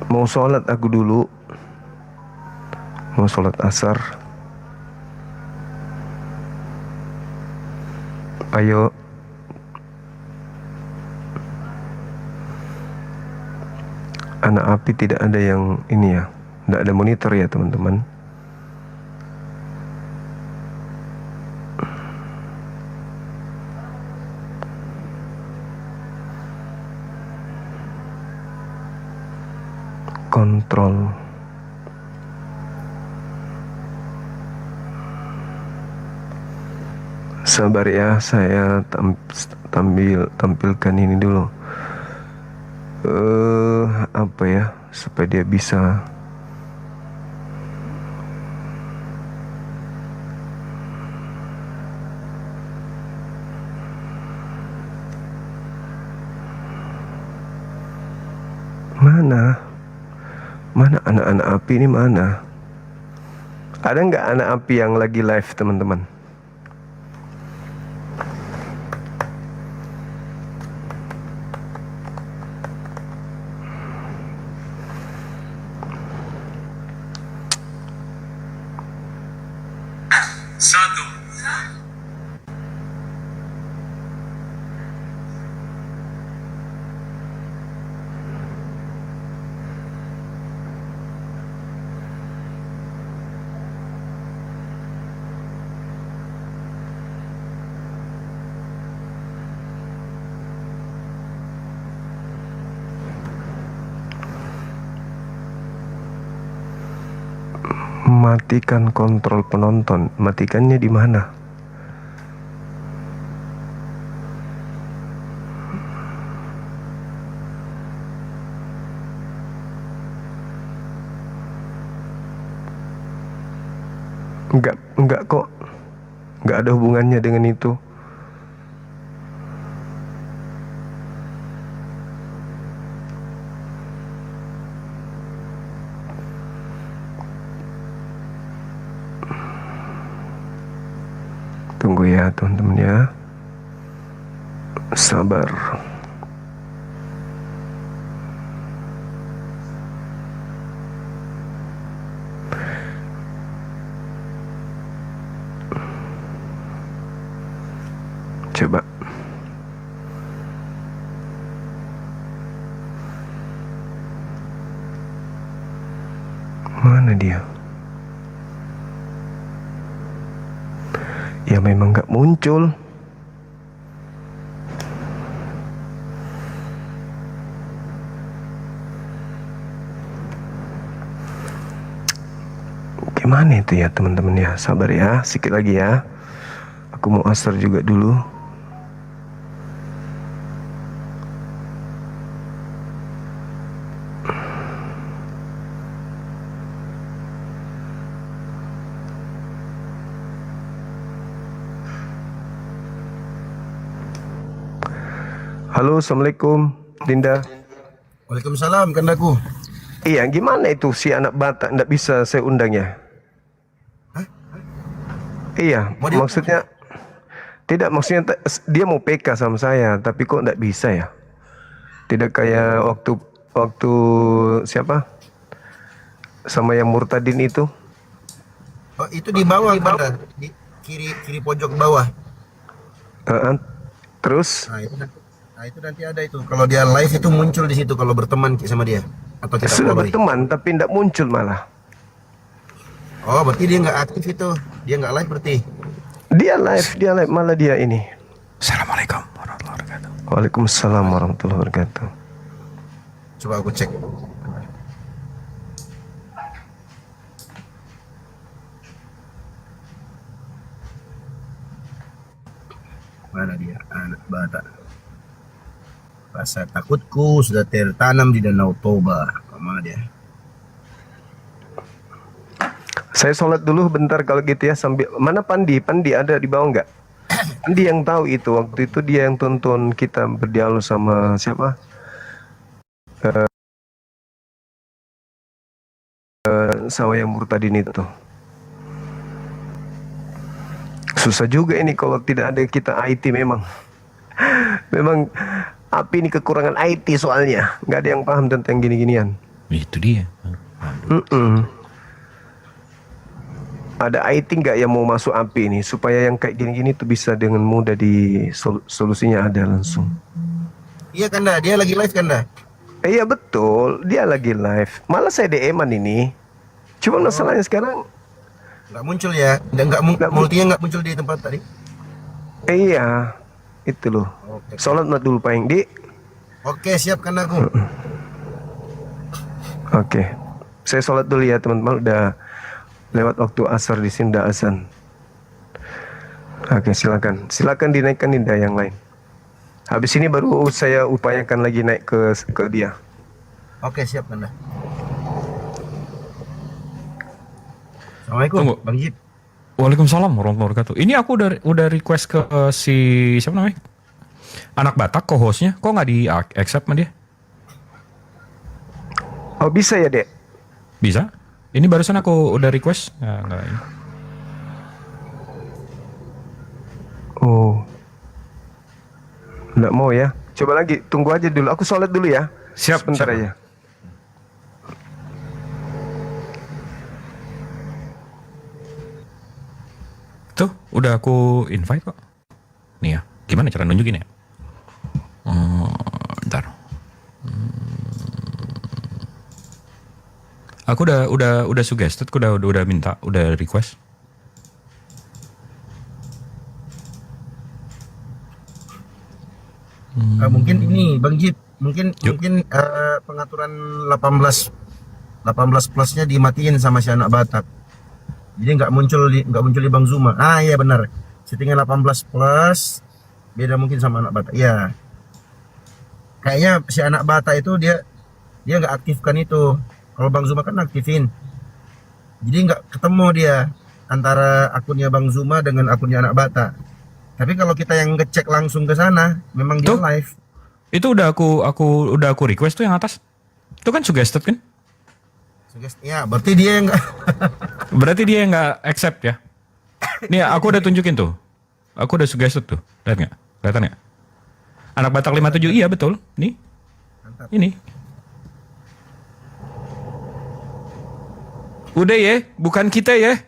Mau sholat aku dulu, mau sholat asar. Ayo. Anak api tidak ada yang ini ya, tidak ada monitor ya teman-teman. Kontrol. Sabar ya, saya tampilkan ini dulu. Apa ya, supaya dia bisa mana anak-anak api ini mana? Ada nggak anak api yang lagi live teman-teman? Matikan kontrol penonton. Matikannya di mana? Enggak kok. Enggak ada hubungannya dengan itu. Tunggu ya teman-teman ya. Sabar. Coba. Mana dia? Ya memang gak muncul. Gimana itu ya teman-teman ya. Sabar ya, sedikit lagi ya. Aku mau asar juga dulu. Halo, assalamualaikum, Dinda. Waalaikumsalam, kandaku. Iya, gimana itu si anak Batak ndak bisa saya undangnya? Iya, maksudnya tidak, maksudnya dia mau PK sama saya, tapi kok ndak bisa ya? Tidak kayak waktu waktu siapa? Sama yang murtadin itu. Oh, itu di bawah, Kanda. Di kiri pojok bawah. Terus Nah, itu nanti ada itu. Kalau dia live itu muncul di situ kalau berteman sama dia atau kita sudah following. berteman tapi tidak muncul malah. Oh, berarti dia nggak aktif itu. Dia nggak live berarti. Dia live malah dia ini. Assalamualaikum warahmatullahi wabarakatuh. Waalaikumsalam warahmatullahi wabarakatuh. Coba aku cek. Mana dia? Anak Bata. Rasa takutku sudah tertanam di Danau Toba. Mana dia? Saya sholat dulu bentar kalau gitu ya sambil. Mana Pandi? Pandi ada di bawah nggak? Pandi yang tahu itu. Waktu itu dia yang tonton kita berdialog sama siapa? Sama yang murtadin itu. Susah juga ini kalau tidak ada kita IT memang. Memang api ini kekurangan IT soalnya. Nggak ada yang paham tentang gini-ginian. Itu dia. Ada IT nggak yang mau masuk api ini supaya yang kayak gini-gini tuh bisa dengan mudah di solusinya ada langsung. Iya Kanda, dia lagi live Kanda. Iya betul, dia lagi live. Malah saya DM-an ini. Cuma masalahnya sekarang Nggak muncul ya, multinya nggak muncul di tempat tadi. iya, itu loh. Oke. Sholat dulu Pak Di. Oke, siap Kanda aku. Oke, saya sholat dulu ya teman-teman. Udah lewat waktu asar di sini, udah azan. Oke, silakan dinaikkan Dinda yang lain. Habis ini baru saya upayakan lagi naik ke dia. Oke, siap Kanda. Assalamualaikum, Tunggu. Bang Jip. Waalaikumsalam warahmatullahi wabarakatuh. Ini aku udah request ke si siapa namanya? Anak Batak co-hostnya. Kok nggak di accept sama dia? Oh bisa ya Dek? Bisa? Ini barusan aku udah request. Ya, nggak ini. Oh, nggak mau ya? Coba lagi, tunggu aja dulu. Aku sholat dulu ya. Siap, Sebentar siap. aja. Tuh, udah aku invite kok. Nih ya, gimana cara nunjukin ya? Bentar. Aku udah suggested, aku udah minta, udah request. Mungkin ini Bang Jip, mungkin pengaturan 18 plusnya dimatiin sama si anak Batak. Jadi nggak muncul di Bang Zuma. Ah iya benar. Settingnya 18 plus, beda mungkin sama anak Batak. Iya. Kayaknya si anak Batak itu dia nggak aktifkan itu. Kalau Bang Zuma kan aktifin. Jadi nggak ketemu dia antara akunnya Bang Zuma dengan akunnya anak Batak. Tapi kalau kita yang ngecek langsung ke sana, memang dia Tuh. live. Itu udah aku request tuh yang atas. Itu kan suggested kan? Ya, berarti dia yang nggak. Berarti dia yang nggak accept ya? Nih aku udah tunjukin tuh. Aku udah suggested tuh. Lihat nggak? Kelihatan nggak? Anak Batak 57, iya betul. Nih. Ini. Udah ya, bukan kita ya.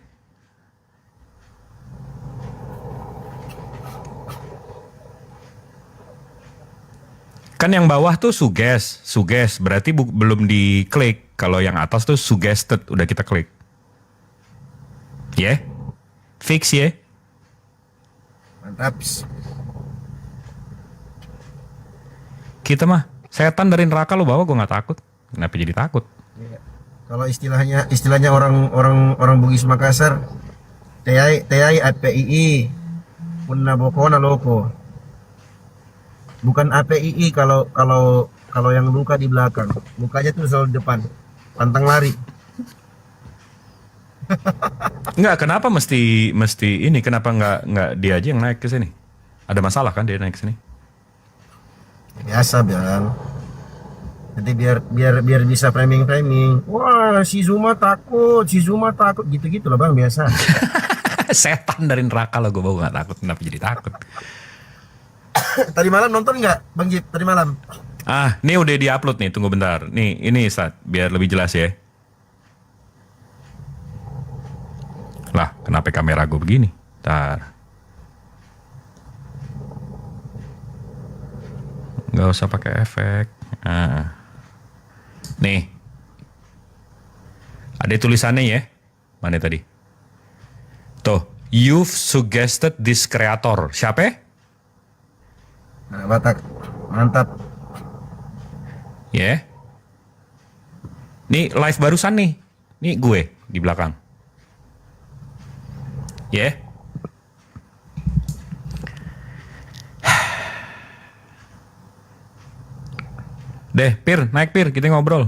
Kan yang bawah tuh suggest berarti belum diklik. Kalau yang atas tuh suggested, udah kita klik. Ya, fix ya. Mantap. Kita mah setan dari neraka lo bawa, gue nggak takut. Kenapa jadi takut? Iya. Kalau istilahnya orang Bugis Makassar, TAI APII, punna bokona loko. Bukan APII kalau yang luka di belakang, lukanya tuh selalu di depan, pantang lari. Enggak, kenapa mesti ini? Kenapa nggak dia aja yang naik ke sini? Ada masalah kan dia naik ke sini? Biasa Bang. Nanti biar bisa framing. Wah si Zuma takut gitu lah Bang biasa. Setan dari neraka lo, gue bawa nggak takut. Kenapa jadi takut? Tadi malam nonton nggak Bang Jip? Tadi malam? Ah, ini udah diupload nih, tunggu bentar. Nih, ini Ustaz, biar lebih jelas ya. Lah, kenapa kamera gue begini? Ntar. Nggak usah pakai efek. Nah. Nih. Ada tulisannya ya. Mana tadi? Tuh, you've suggested this creator. Siapa? Anak Batak. Mantap. Ya. Yeah. Nih live barusan nih. Nih gue di belakang. Ya. Yeah. Deh, Pir, naik Pir, kita ngobrol.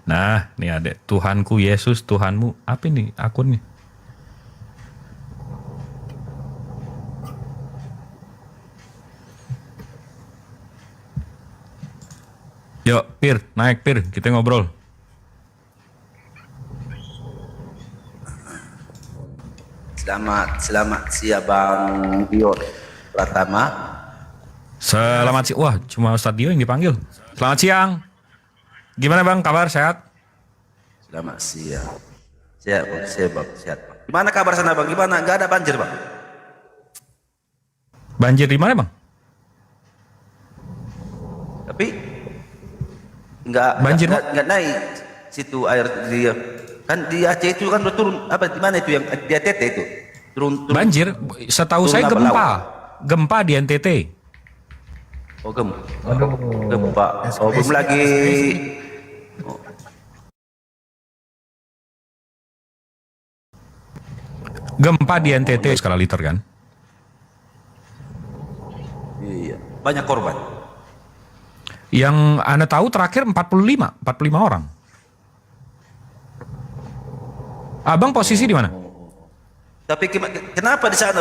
Nah, nih ada Tuhanku Yesus, Tuhanmu. Apa nih akunnya? Yuk, Pir, naik Pir, kita ngobrol. Selamat siang Bang Dio Pratama. Selamat siang. Wah, cuma Ustadz Dio yang dipanggil. Selamat siang. Gimana Bang, kabar sehat? Selamat siang. Sehat Bang, sehat Bang. Gimana kabar sana Bang? Gimana? Gak ada banjir Bang? Banjir di mana Bang? Tapi nggak naik situ air dia. Kan di Aceh itu kan turun apa di mana itu yang di NTT itu? Turun. Banjir, setahu saya gempa. Gempa di NTT. Oh gempa. Oh belum lagi. Gempa di NTT skala liter kan? Iya. Banyak korban. Yang Anda tahu terakhir 45 orang. Abang posisi di mana? Tapi kenapa di sana?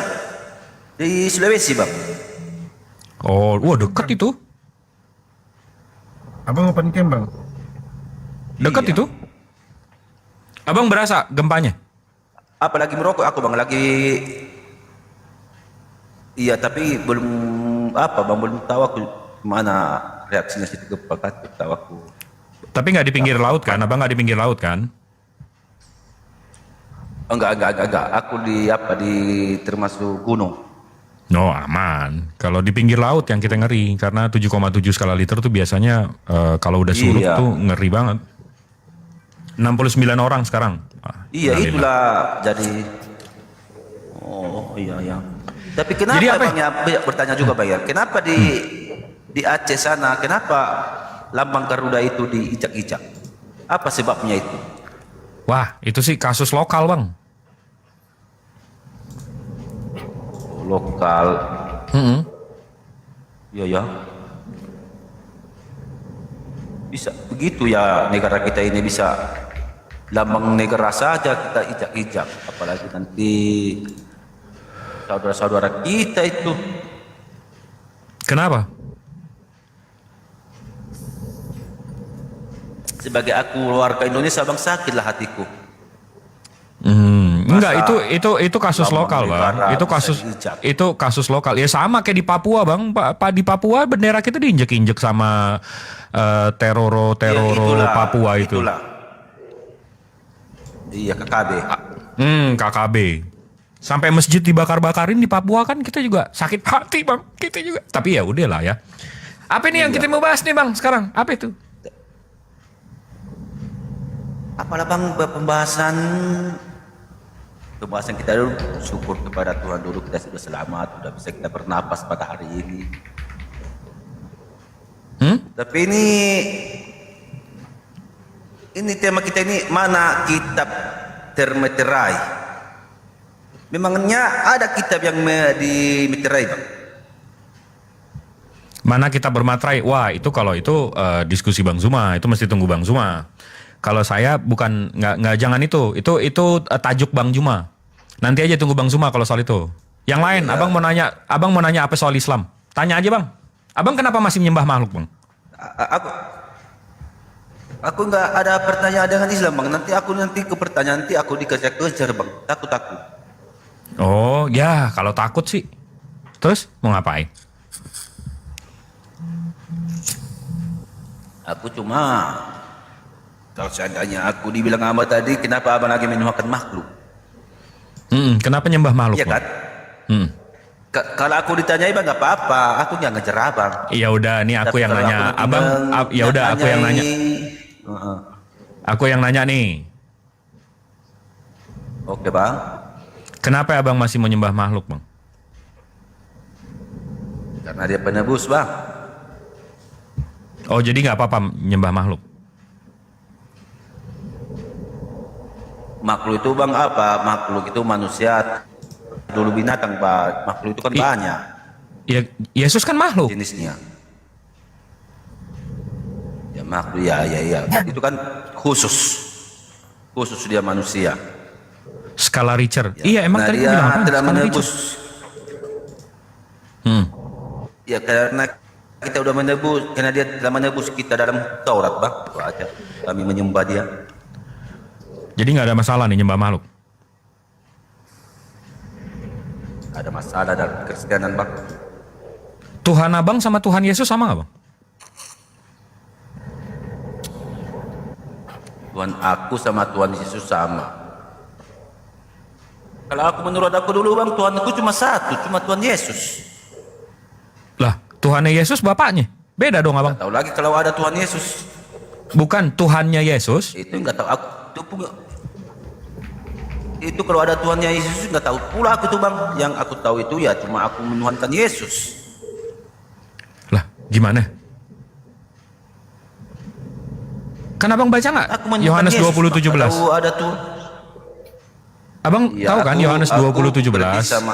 Di Sulawesi Bang. Oh, wah dekat itu. Abang open cam Bang? Dekat Iya. itu. Abang berasa gempanya? Apalagi merokok aku Bang lagi. Iya tapi belum Bang belum tahu aku mana reaksinya situ gempa kan tahu aku. Tapi nggak di pinggir laut kan? Abang nggak di pinggir laut kan? Enggak. Aku di termasuk gunung. No, aman. Kalau di pinggir laut yang kita ngeri karena 7,7 skala liter tuh biasanya kalau udah surut Iya. tuh ngeri banget. 69 orang sekarang. Iya alhamdulillah. itulah jadi. Oh iya. Tapi kenapa Jadi apa? Bang ya bertanya juga Bang ya. Kenapa di Aceh sana kenapa lambang Garuda itu diinjak-injak? Apa sebabnya itu? Wah, itu sih kasus lokal Bang. Lokal. Iya. Bisa begitu ya negara kita ini bisa lambang negara saja kita injak-injak, apalagi nanti saudara-saudara kita itu. Kenapa? Sebagai aku warga Indonesia Bang sakitlah hatiku. Enggak, itu kasus lambang lokal Bang. negara Itu kasus lokal. Ya sama kayak di Papua Bang. Di Papua bendera kita diinjek-injek sama teroro Papua itu. Itulah. Iya KKB. KKB. Sampai masjid dibakar-bakarin di Papua kan kita juga sakit hati Bang. Kita juga. Tapi ya udahlah ya. Apa nih yang kita mau bahas nih Bang sekarang? Apa itu? Apalah Bang pembahasan kita dulu, syukur kepada Tuhan dulu kita sudah selamat, sudah bisa kita bernapas pada hari ini. Tapi ini tema kita ini mana kitab termeterai. Memangnya ada kitab yang dimeterai Bang? Mana kita bermaterai? Wah itu kalau itu diskusi Bang Zuma, itu mesti tunggu Bang Zuma. Kalau saya bukan nggak jangan itu tajuk Bang Zuma. Nanti aja tunggu Bang Zuma kalau soal itu. Yang lain, Iya. Abang mau nanya apa soal Islam? Tanya aja Bang. Abang kenapa masih menyembah makhluk Bang? Aku nggak ada pertanyaan dengan Islam Bang. Nanti aku ke pertanyaan aku dikejar-kejar Bang. Takut aku. Oh ya kalau takut sih. Terus mau ngapain? Aku cuma, kalau seandainya aku dibilang Abang tadi, kenapa Abang lagi menyembahkan makhluk? Kenapa nyembah makhluk? Iya kan? Kalau aku ditanyai Bang nggak apa-apa, aku nggak ngejar Abang. Ya udah, nih aku Tapi yang kalau nanya. aku Abang, ya udah aku yang nanya. Aku yang nanya nih. Oke Bang. Kenapa Abang masih menyembah makhluk, Bang? Karena dia penebus Bang. Oh, jadi nggak apa-apa nyembah makhluk? Makhluk itu Bang apa? Makhluk itu manusia. Dulu binatang Bang. Makhluk itu kan banyak. Ya, Yesus kan makhluk. Jenisnya. Ya makhluk, ya. Itu kan khusus. Khusus dia manusia. Skala Richter. Ya. Iya, emang Nah, tadi dia aku bilang apa? tidak Skala menebus. Richter. Ya karena kita udah menebus, karena dia telah menebus kita dalam Taurat Bang. Itu aja. Kami menyembah dia. Jadi nggak ada masalah nih nyembah makhluk? Ada masalah dalam Kristenan Bang. Tuhan Abang sama Tuhan Yesus sama nggak, Bang? Tuhan aku sama Tuhan Yesus sama. Kalau aku menurut aku dulu Bang, Tuhan aku cuma satu, cuma Tuhan Yesus. Lah, Tuhannya Yesus bapaknya. Beda dong, Abang. Nggak tahu lagi kalau ada Tuhan Yesus. Bukan Tuhannya Yesus. Itu nggak tahu aku itu kalau ada Tuhannya Yesus nggak tahu pula aku tuh Bang. Yang aku tahu itu ya cuma aku menuhankan Yesus. Lah, gimana? Kan Abang baca nggak? Aku menuhankan Yohanes Yesus, 20:17. Bang. Tahu ada tuh. Abang Ya, tahu kan aku- Yohanes aku 20:17? pergi sama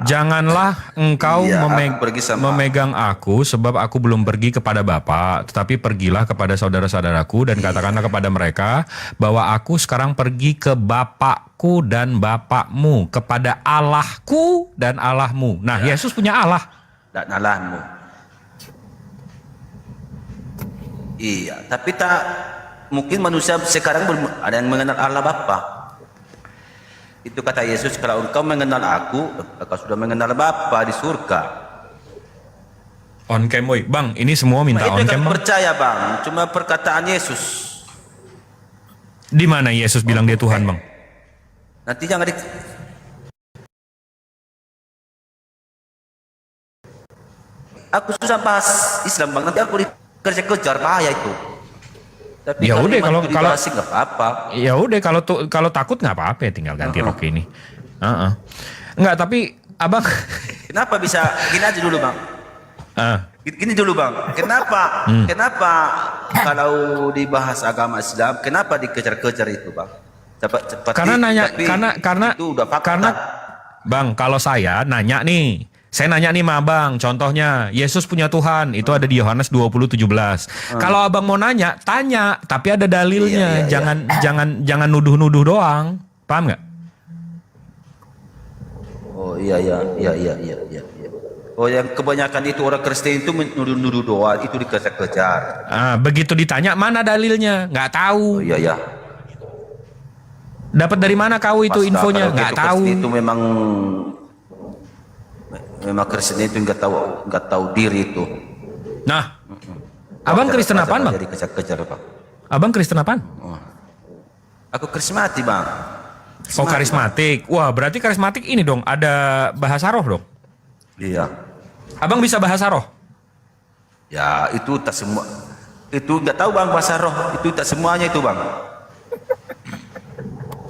Janganlah engkau Iya, aku pergi sama- memegang aku sebab aku belum pergi kepada Bapa, tetapi pergilah kepada saudara-saudaraku dan katakanlah kepada mereka bahwa aku sekarang pergi ke Bapakku dan Bapakmu, kepada Allahku dan Allahmu. Nah, Yesus punya Allah. Dan Allahmu. Iya, tapi tak mungkin manusia sekarang belum ada yang mengenal Allah Bapa. Itu kata Yesus, kalau engkau mengenal aku, engkau sudah mengenal Bapa di surga. On cam, woy. Bang, ini semua minta Nah, on itu cam, kan Bang. percaya Bang, cuma perkataan Yesus. Di mana Yesus bilang dia Tuhan, Bang? Nanti jangan di... Aku susah bahas Islam Bang, nanti aku dikejar-kejar bahaya itu. Tapi Ya udah, iman itu kalau dibahas nggak apa-apa. ya udah kalau takut nggak apa-apa ya, tinggal ganti rok ini. Nggak, tapi Abang Kenapa bisa gini aja dulu Bang? Gini dulu Bang. Kenapa kalau dibahas agama Islam, kenapa dikejar-kejar itu Bang? Cepat karena nanya tapi karena itu udah fakta. karena Bang, kalau saya nanya nih, saya nanya nih sama Abang, contohnya Yesus punya Tuhan, itu ada di Yohanes 20:17. Kalau Abang mau nanya, tanya, tapi ada dalilnya. Iya. Jangan nuduh-nuduh doang. Paham nggak? Oh iya. Oh yang kebanyakan itu orang Kristen itu menuduh-nuduh doa, itu dikejar-kejar. Begitu ditanya mana dalilnya, nggak tahu. Oh iya. Dapat dari mana kau itu Pasti infonya? kalau Nggak gitu tahu. Kristen itu memang Kristen itu nggak tahu diri itu. Nah, Abang Kristen apaan, Bang? Jadi kejar-kejar Bang. Abang Kristen apaan? Aku karismatik Bang. Oh, karismatik. Wah, berarti karismatik ini dong, ada bahasa roh dong. Iya. Abang bisa bahasa roh? Ya itu tak semua. Itu nggak tahu Bang bahasa roh. Itu tak semuanya itu Bang.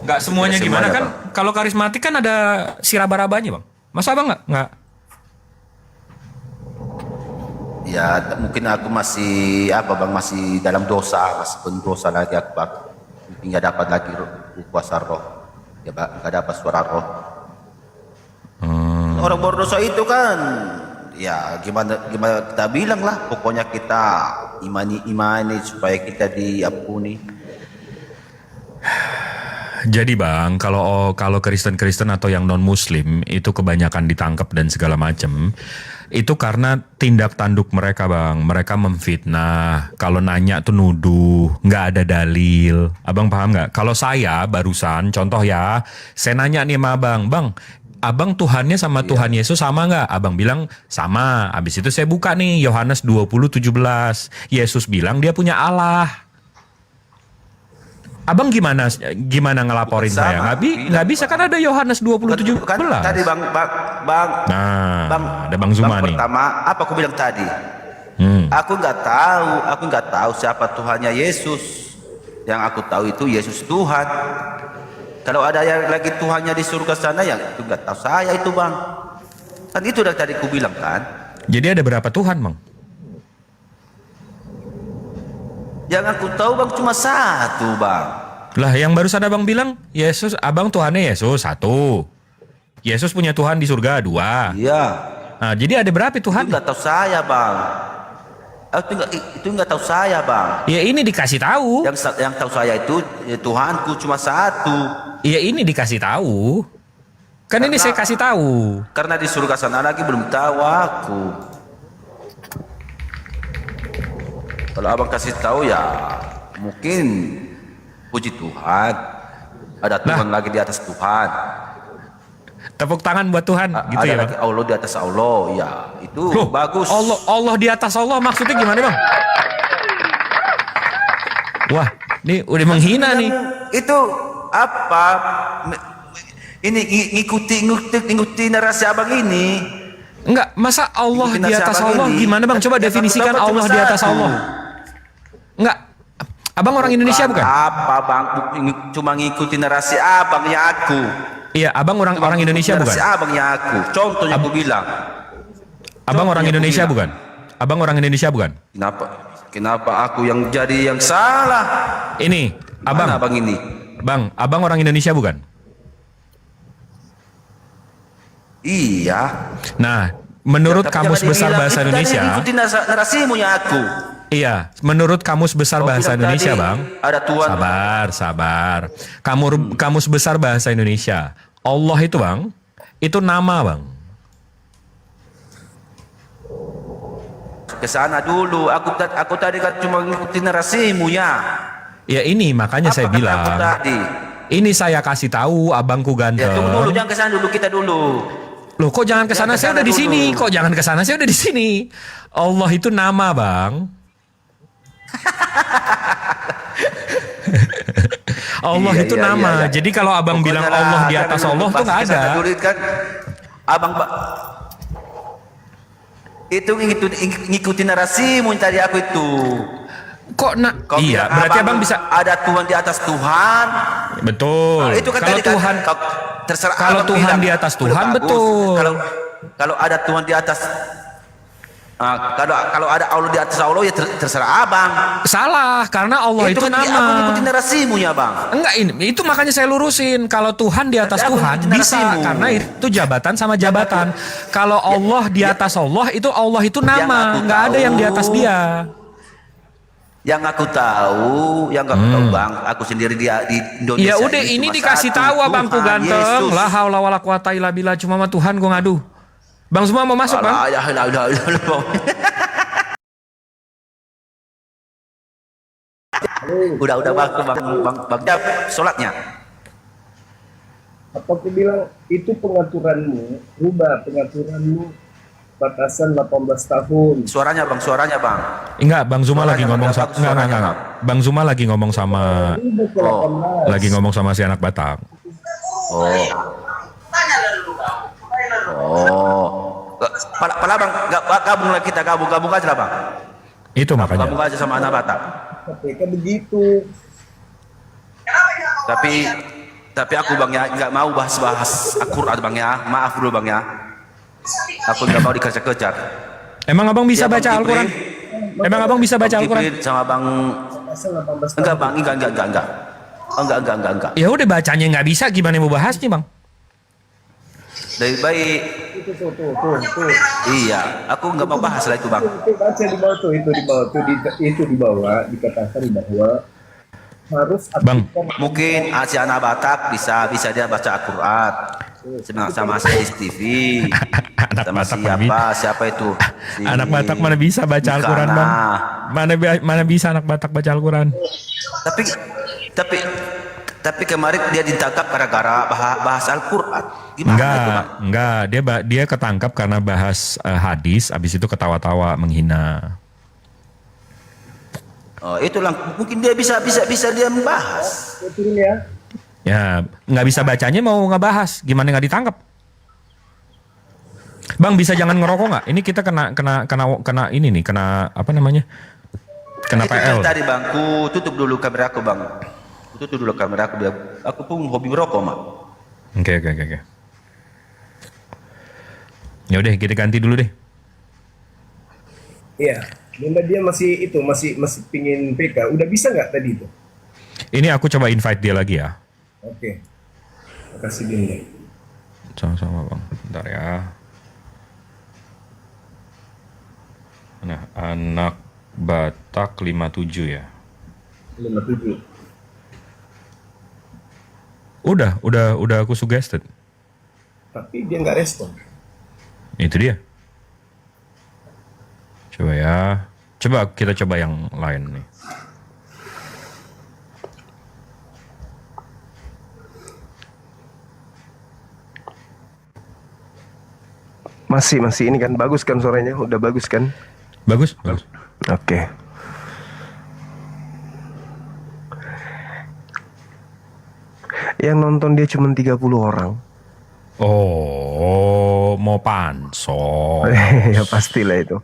Nggak semuanya Tidak gimana semuanya, kan? Kalau karismatik kan ada siraba-rabanya, Bang. Masa Abang nggak? Ya mungkin aku masih Bang, masih dalam dosa, masih pendosa lagi aku Bang. Mungkin nggak dapat lagi kuasa roh. Ya Bang, nggak dapat suara roh. Orang berdosa itu kan, ya gimana kita bilang lah. Pokoknya kita imani supaya kita diampuni. Jadi Bang, kalau Kristen-Kristen atau yang non-Muslim itu kebanyakan ditangkap dan segala macam, itu karena tindak tanduk mereka Bang. Mereka memfitnah, kalau nanya tuh nuduh, nggak ada dalil. Abang paham nggak? Kalau saya barusan, contoh ya, saya nanya nih sama Abang, Bang, abang Tuhannya sama Tuhan Yesus sama nggak? Abang bilang sama. Habis itu saya buka nih Yohanes 20:17. Yesus bilang dia punya Allah. Abang gimana ngelaporin Bukan saya? sama, Nggak bisa kan ada Yohanes 20:17. Kan tadi bang, Nah, ada Bang Zuma nih. Pertama, apa aku bilang tadi? Aku nggak tahu siapa Tuhannya Yesus. Yang aku tahu itu Yesus Tuhan. Kalau ada yang lagi Tuhannya di surga sana, yang itu nggak tahu saya itu bang. Kan itu dari tadi aku bilang kan. Jadi ada berapa Tuhan, Bang? Yang aku tahu bang cuma satu bang. Lah yang barusan abang bilang Yesus, abang Tuhannya Yesus satu. Yesus punya Tuhan di surga dua. Iya. Nah, jadi ada berapa Tuhan? Itu nggak tahu saya bang. Itu nggak tahu saya bang. Ya ini dikasih tahu. Yang tahu saya itu ya, Tuhanku cuma satu. Ya ini dikasih tahu. Kan ini saya kasih tahu. Karena di surga sana lagi belum tahu aku. Kalau abang kasih tahu ya mungkin puji Tuhan. Ada Tuhan lagi di atas Tuhan. Tepuk tangan buat Tuhan gitu ada ya, lagi Bang? Allah di atas Allah, ya itu Loh, bagus. Allah di atas Allah maksudnya gimana, Bang? Wah, ini udah menghina nih. Itu apa? Ini ngikuti narasi abang ini. Enggak, masa Allah Ngikutin di narasi atas abang Allah ini. gimana, Bang? Coba Yang definisikan aku tahu Allah cuma di atas satu. Allah. Enggak. Abang orang Indonesia bukan? Apa bang? Cuma ngikuti narasi abangnya aku. Iya, abang orang Indonesia bukan? Narasi abangnya aku. Contohnya aku bilang. Abang orang Indonesia bukan? Abang orang Indonesia bukan? Kenapa aku yang jadi yang salah? Ini, abang. Mana abang ini? Bang, abang orang Indonesia bukan? Iya. Nah, menurut Tapi Kamus jangan Besar dibilang, Bahasa itu tadi Indonesia, ngikuti narasimu ya aku. iya, menurut Kamus Besar Kau Bahasa bilang Indonesia, tadi Bang. ada Tuhan. Sabar. Kamus Besar Bahasa Indonesia. Allah itu, Bang, itu nama, Bang. Ke sana dulu. Aku tadi kan cuma ngikuti narasimu ya. Ya ini makanya saya Apa kata aku bilang. tadi? Ini saya kasih tahu abangku Ya tunggu dulu, ganteng. jangan ke sana dulu, kita dulu. Loh, kok jangan ke sana? Jangan Saya kesana udah di sini. dulu. Kok jangan ke sana? Saya udah di sini. Allah itu nama, Bang. Allah Iya, itu iya, nama. iya, iya. Jadi kalau abang Pokoknya bilang lah, Allah di jangan atas dulu Allah tuh pas nggak ke sana ada. dulu kan, abang itu ngikuti narasimu yang tadi aku itu. Kok Kau iya, bilang berarti abang bisa. ada Tuhan di atas Tuhan. Betul. Itu kan Kalau tadi kan, Tuhan, terserah kalau abang Tuhan bilang, di atas udah Tuhan, bagus. betul. Kalau ada Tuhan di atas, kalau ada Allah di atas Allah ya terserah abang. salah karena Allah itu, kan aku nama. ngikutin narasimu ya bang. Enggak, ini itu makanya saya lurusin. Kalau Tuhan di atas Tapi aku Tuhan ngikutin bisa narasimu. karena itu jabatan sama jabatan. Kalau Allah di atas Allah itu nama, aku nggak ada yang di tahu. atas dia. Yang aku tahu bang, aku sendiri di Indonesia. Ya udah, ini cuma dikasih satu, tahu abangku Tuhan ganteng. Yesus. La haula wala quwata illa billah, cuma sama Tuhan gua ngadu. Bang semua mau masuk, Bang? Ya, udah bang, jawab sholatnya. Apa aku bilang itu pengaturanmu, rubah pengaturanmu batasan 18 tahun. Suaranya bang. Enggak, Bang Zuma lagi Suaranya, ngomong Bang, sama enggak. Bang Zuma lagi ngomong sama Rubah ke 18. lagi ngomong sama si anak Batak. Pala bang, gabung lagi kita gabung aja lah bang. Itu makanya. Gabung aja sama anak Batak. KPK begitu. Tapi aku bang ya nggak mau bahas Al-Quran bang ya. Maaf dulu bang ya. Aku nggak mau dikejar-kejar. Emang abang bisa Ya, Bang baca Al-Quran? Jibril. Emang abang bisa baca Bang Al-Quran? Jibril sama bang. Batasan 18 tahun. Enggak bang, enggak. Enggak. Ya udah, bacanya nggak bisa, gimana mau bahas nih, Bang? Lebih baik. Itu tuh. Iya, aku nggak mau bahas lah itu bang. Itu baca di bawah tuh, itu di bawah dikatakan bahwa harus Bang. aktifkan Mungkin si anak Batak bisa dia baca Al-Quran sama si TV. Anak Sama Batak siapa itu? Anak Batak mana bisa baca Al-Quran, Bang? Mana bisa anak Batak baca Al-Quran? Tapi Tapi kemarin dia ditangkap gara-gara bahas Al-Quran. Gimana itu, Bang? Enggak. Dia ketangkap karena bahas hadis, habis itu ketawa-tawa menghina. Oh, itulah mungkin dia bisa dia membahas. Ya, nggak bisa bacanya mau ngebahas, gimana nggak ditangkap? Bang, bisa jangan ngerokok nggak? Ini kita kena ini nih, kena apa namanya? Kena Itu PL. kan tadi, Bang, ku tutup dulu kamera aku, Bang. Ku tutup dulu kamera aku, biar aku pun hobi merokok, Mak. Oke. Ya udah, kita ganti dulu deh. Iya. Bunda dia masih pingin PK. Udah bisa nggak tadi itu? Ini aku coba invite dia lagi ya. Oke. Makasih Bunda. Sama-sama Bang. Bentar ya. Nah, anak Batak 57 ya. 57. Udah aku suggested. Tapi dia nggak respon. Itu dia. Coba ya. Coba kita coba yang lain nih. Masih ini kan bagus kan suaranya? Udah bagus kan? Bagus. Oke. Yang nonton dia cuma 30 orang. Oh, mau pansos. Ya pastilah itu.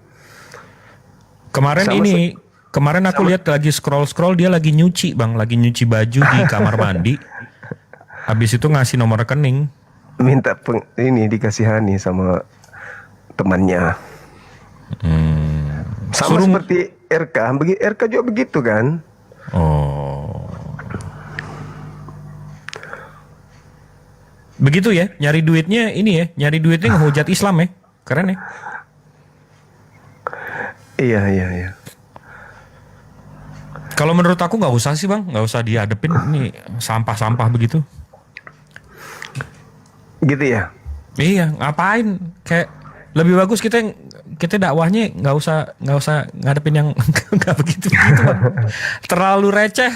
Kemarin aku lihat lagi scroll dia lagi nyuci, Bang, lagi nyuci baju di kamar mandi. Habis itu ngasih nomor rekening. Minta ini dikasihani sama temannya. Sama seperti RK, RK juga begitu kan? Oh. Begitu ya, nyari duitnya ngehujat Islam ya. Keren ya. Iya. Kalau menurut aku nggak usah sih Bang, nggak usah dihadepin ini sampah-sampah begitu. Gitu ya? Iya, ngapain? Kayak lebih bagus kita dakwahnya nggak usah ngadepin yang nggak begitu Bang. Terlalu receh.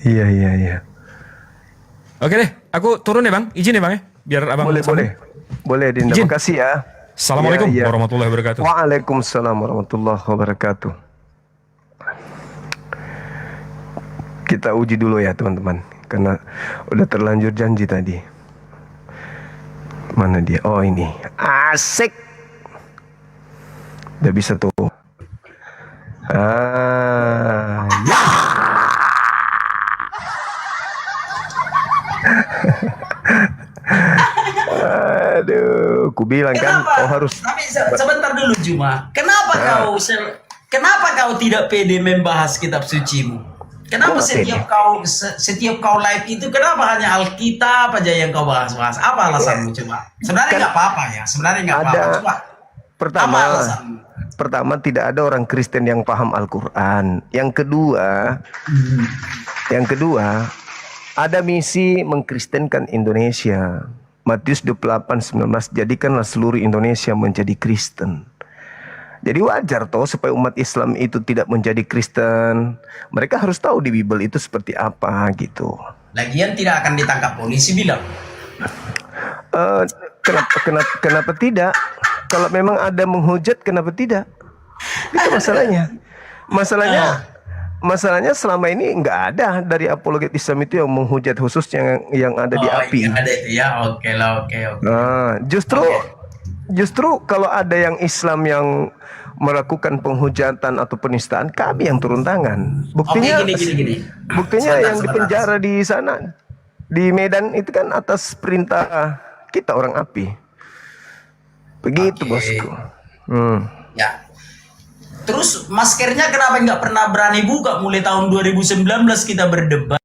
Iya. Oke deh, aku turun ya Bang, izin ya Bang ya, biar Abang. Boleh Dinda, makasih ya. Assalamualaikum warahmatullahi wabarakatuh. Waalaikumsalam warahmatullahi wabarakatuh. Kita uji dulu ya teman-teman, karena udah terlanjur janji tadi. Mana dia? Oh ini, asik. Udah bisa tuh. Ya. Aduh, ku bilang kan kau harus. Tapi sebentar dulu Juma. Kenapa kau tidak pede membahas kitab sucimu? Kenapa setiap kau live itu kenapa hanya Alkitab aja yang kau bahas-bahas? Apa alasanmu coba? Sebenarnya nggak apa-apa ya. Sebenarnya nggak apa-apa. Coba. Pertama tidak ada orang Kristen yang paham Al-Quran. Yang kedua, ada misi mengkristenkan Indonesia. Matius 28:19, jadikanlah seluruh Indonesia menjadi Kristen. Jadi wajar toh supaya umat Islam itu tidak menjadi Kristen. Mereka harus tahu di Bible itu seperti apa gitu. Lagian tidak akan ditangkap polisi bilang. Kenapa tidak? Kalau memang ada menghujat, kenapa tidak? Itu masalahnya. Masalahnya selama ini nggak ada dari apologet Islam itu yang menghujat khususnya yang ada di API. Yang ada itu ya, oke. Nah, justru kalau ada yang Islam yang melakukan penghujatan atau penistaan, kami yang turun tangan. Buktinya, gini. Buktinya yang dipenjara di sana di Medan itu kan atas perintah kita orang API. Begitu bosku. Ya. Terus maskernya kenapa nggak pernah berani buka mulai tahun 2019 kita berdebat.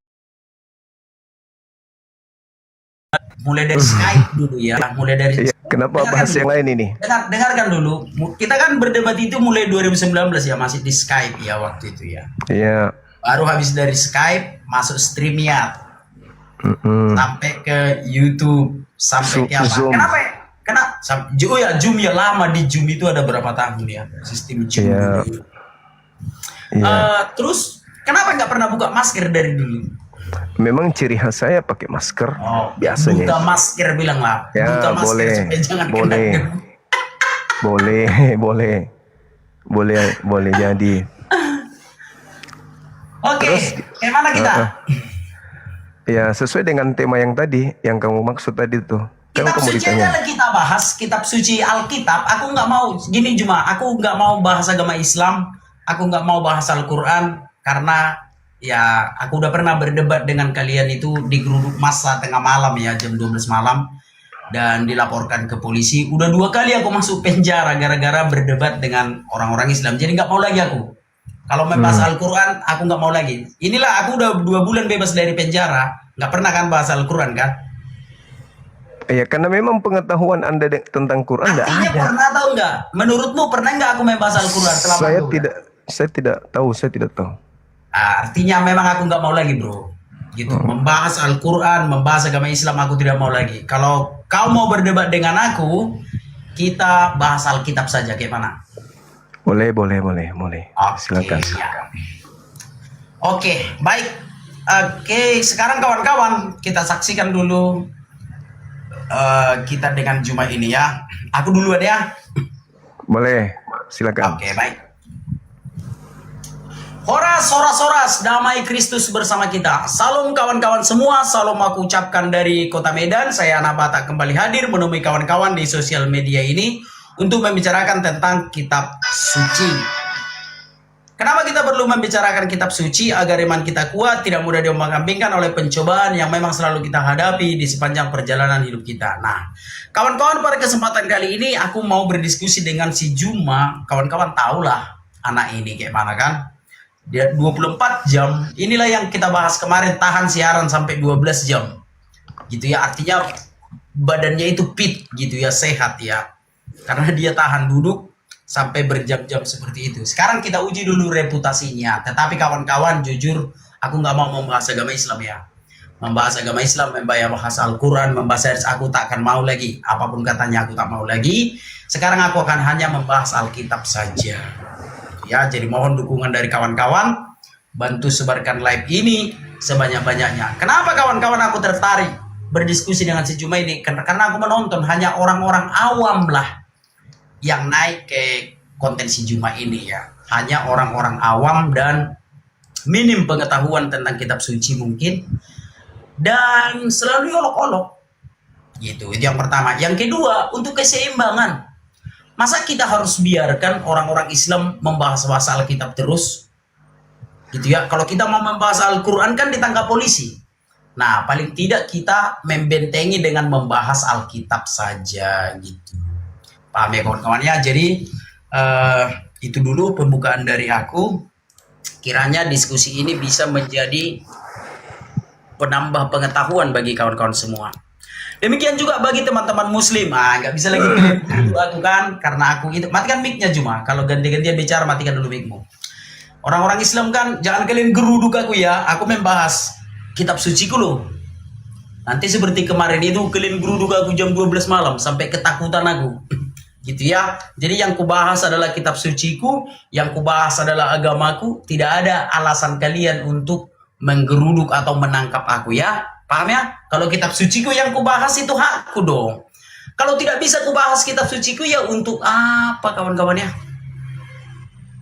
Mulai dari Skype dulu ya. Kenapa bahas yang lain ini? Dengarkan dulu. Kita kan berdebat itu mulai 2019 ya, masih di Skype ya waktu itu ya. Iya. Baru habis dari Skype masuk StreamYard. Sampai ke YouTube, sampai ke apa? Zoom. Zoom ya lama di Zoom itu ada berapa tahun ya sistem Zoom. Iya. Terus kenapa nggak pernah buka masker dari dulu? Memang ciri khas saya pakai masker Oh, biasanya. buka masker bilang lah. Ya, Buka masker boleh. supaya jangan kena Boleh. debu. Boleh jadi. Oke, Terus, gimana kita? Ya, sesuai dengan tema yang tadi, yang kamu maksud tadi tuh. Kan Kitab kamu suci ditanya. adalah kita bahas, kitab suci Alkitab. Aku nggak mau, gini cuma, aku nggak mau bahas agama Islam, aku nggak mau bahas Al-Quran, karena ya aku udah pernah berdebat dengan kalian itu di geruduk massa tengah malam ya, jam 12 malam, dan dilaporkan ke polisi. Udah 2 kali aku masuk penjara gara-gara berdebat dengan orang-orang Islam, jadi nggak mau lagi aku. Kalau membahas Al-Quran, aku nggak mau lagi. Inilah aku udah 2 bulan bebas dari penjara, nggak pernah kan bahas Al-Quran kan? Ya, karena memang pengetahuan Anda tentang Quran nggak Artinya ada. pernah tahu nggak? Menurutmu pernah nggak aku membahas Al-Quran selama Saya 2 bulan? tidak tahu. Artinya memang aku nggak mau lagi bro. Gitu. Membahas Al-Quran, membahas agama Islam aku tidak mau lagi. Kalau kau mau berdebat dengan aku, kita bahas Alkitab saja, kayak mana? Boleh. Silakan. Ya. Oke, baik. Oke, sekarang kawan-kawan kita saksikan dulu kita dengan Jumat ini ya. Aku duluan ya. Boleh, silakan. Oke, baik. Horas, damai Kristus bersama kita. Salam kawan-kawan semua, salam aku ucapkan dari Kota Medan. Saya Anak Batak kembali hadir menemui kawan-kawan di sosial media ini untuk membicarakan tentang kitab suci. Kenapa kita perlu membicarakan kitab suci? Agar iman kita kuat, tidak mudah diombang-ambingkan oleh pencobaan yang memang selalu kita hadapi di sepanjang perjalanan hidup kita. Nah, kawan-kawan, pada kesempatan kali ini aku mau berdiskusi dengan si Juma. Kawan-kawan tahulah anak ini kayak mana kan? Dia 24 jam. Inilah yang kita bahas kemarin, tahan siaran sampai 12 jam. Gitu ya, artinya badannya itu fit gitu ya, sehat ya. Karena dia tahan duduk sampai berjam-jam seperti itu. Sekarang kita uji dulu reputasinya. Tetapi kawan-kawan, jujur aku nggak mau membahas agama Islam ya. Membahas agama Islam, membahas Al-Quran, membahas hadis, aku tak akan mau lagi. Apapun katanya aku tak mau lagi. Sekarang aku akan hanya membahas Alkitab saja. Ya, jadi mohon dukungan dari kawan-kawan. Bantu sebarkan live ini sebanyak-banyaknya. Kenapa kawan-kawan aku tertarik berdiskusi dengan si Juma ini? Karena aku menonton hanya orang-orang awam lah yang naik ke konten si Juma ini ya. Hanya orang-orang awam dan minim pengetahuan tentang kitab suci mungkin. Dan selalu olok-olok. Gitu, itu yang pertama. Yang kedua, untuk keseimbangan. Masa kita harus biarkan orang-orang Islam membahas Alkitab terus? Gitu ya. Kalau kita mau membahas Al-Quran kan ditangkap polisi. Nah, paling tidak kita membentengi dengan membahas Alkitab saja gitu. Paham ya kawan-kawan ya. Jadi itu dulu pembukaan dari aku. Kiranya diskusi ini bisa menjadi penambah pengetahuan bagi kawan-kawan semua. Demikian juga bagi teman-teman muslim. Nggak bisa lagi klaim aku kan, karena aku itu. Matikan mic-nya Juma. Kalau ganti-gantian bicara, matikan dulu mic-mu. Orang-orang Islam kan, jangan kalian geruduk aku ya. Aku membahas kitab suciku loh. Nanti seperti kemarin itu kalian geruduk aku jam 12 malam sampai ketakutan aku. Gitu ya. Jadi yang kubahas adalah kitab suciku, yang kubahas adalah agamaku. Tidak ada alasan kalian untuk menggeruduk atau menangkap aku ya. Paham ya? Kalau kitab suciku yang kubahas itu hakku dong. Kalau tidak bisa kubahas kitab suciku ya untuk apa kawan-kawan ya?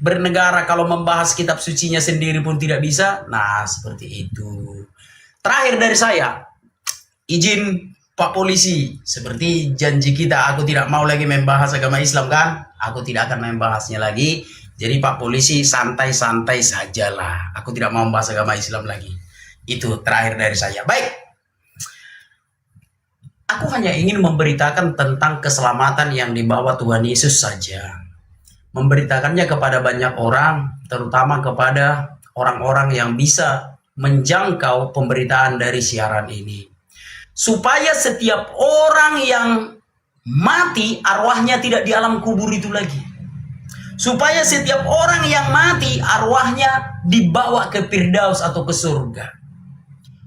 Bernegara kalau membahas kitab sucinya sendiri pun tidak bisa. Nah, seperti itu. Terakhir dari saya, izin Pak Polisi, seperti janji kita, aku tidak mau lagi membahas agama Islam kan? Aku tidak akan membahasnya lagi. Jadi Pak Polisi santai-santai sajalah. Aku tidak mau membahas agama Islam lagi. Itu terakhir dari saya. Baik. Aku hanya ingin memberitakan tentang keselamatan yang dibawa Tuhan Yesus saja. Memberitakannya kepada banyak orang, terutama kepada orang-orang yang bisa menjangkau pemberitaan dari siaran ini. Supaya setiap orang yang mati, arwahnya tidak di alam kubur itu lagi. Supaya setiap orang yang mati, arwahnya dibawa ke Firdaus atau ke surga.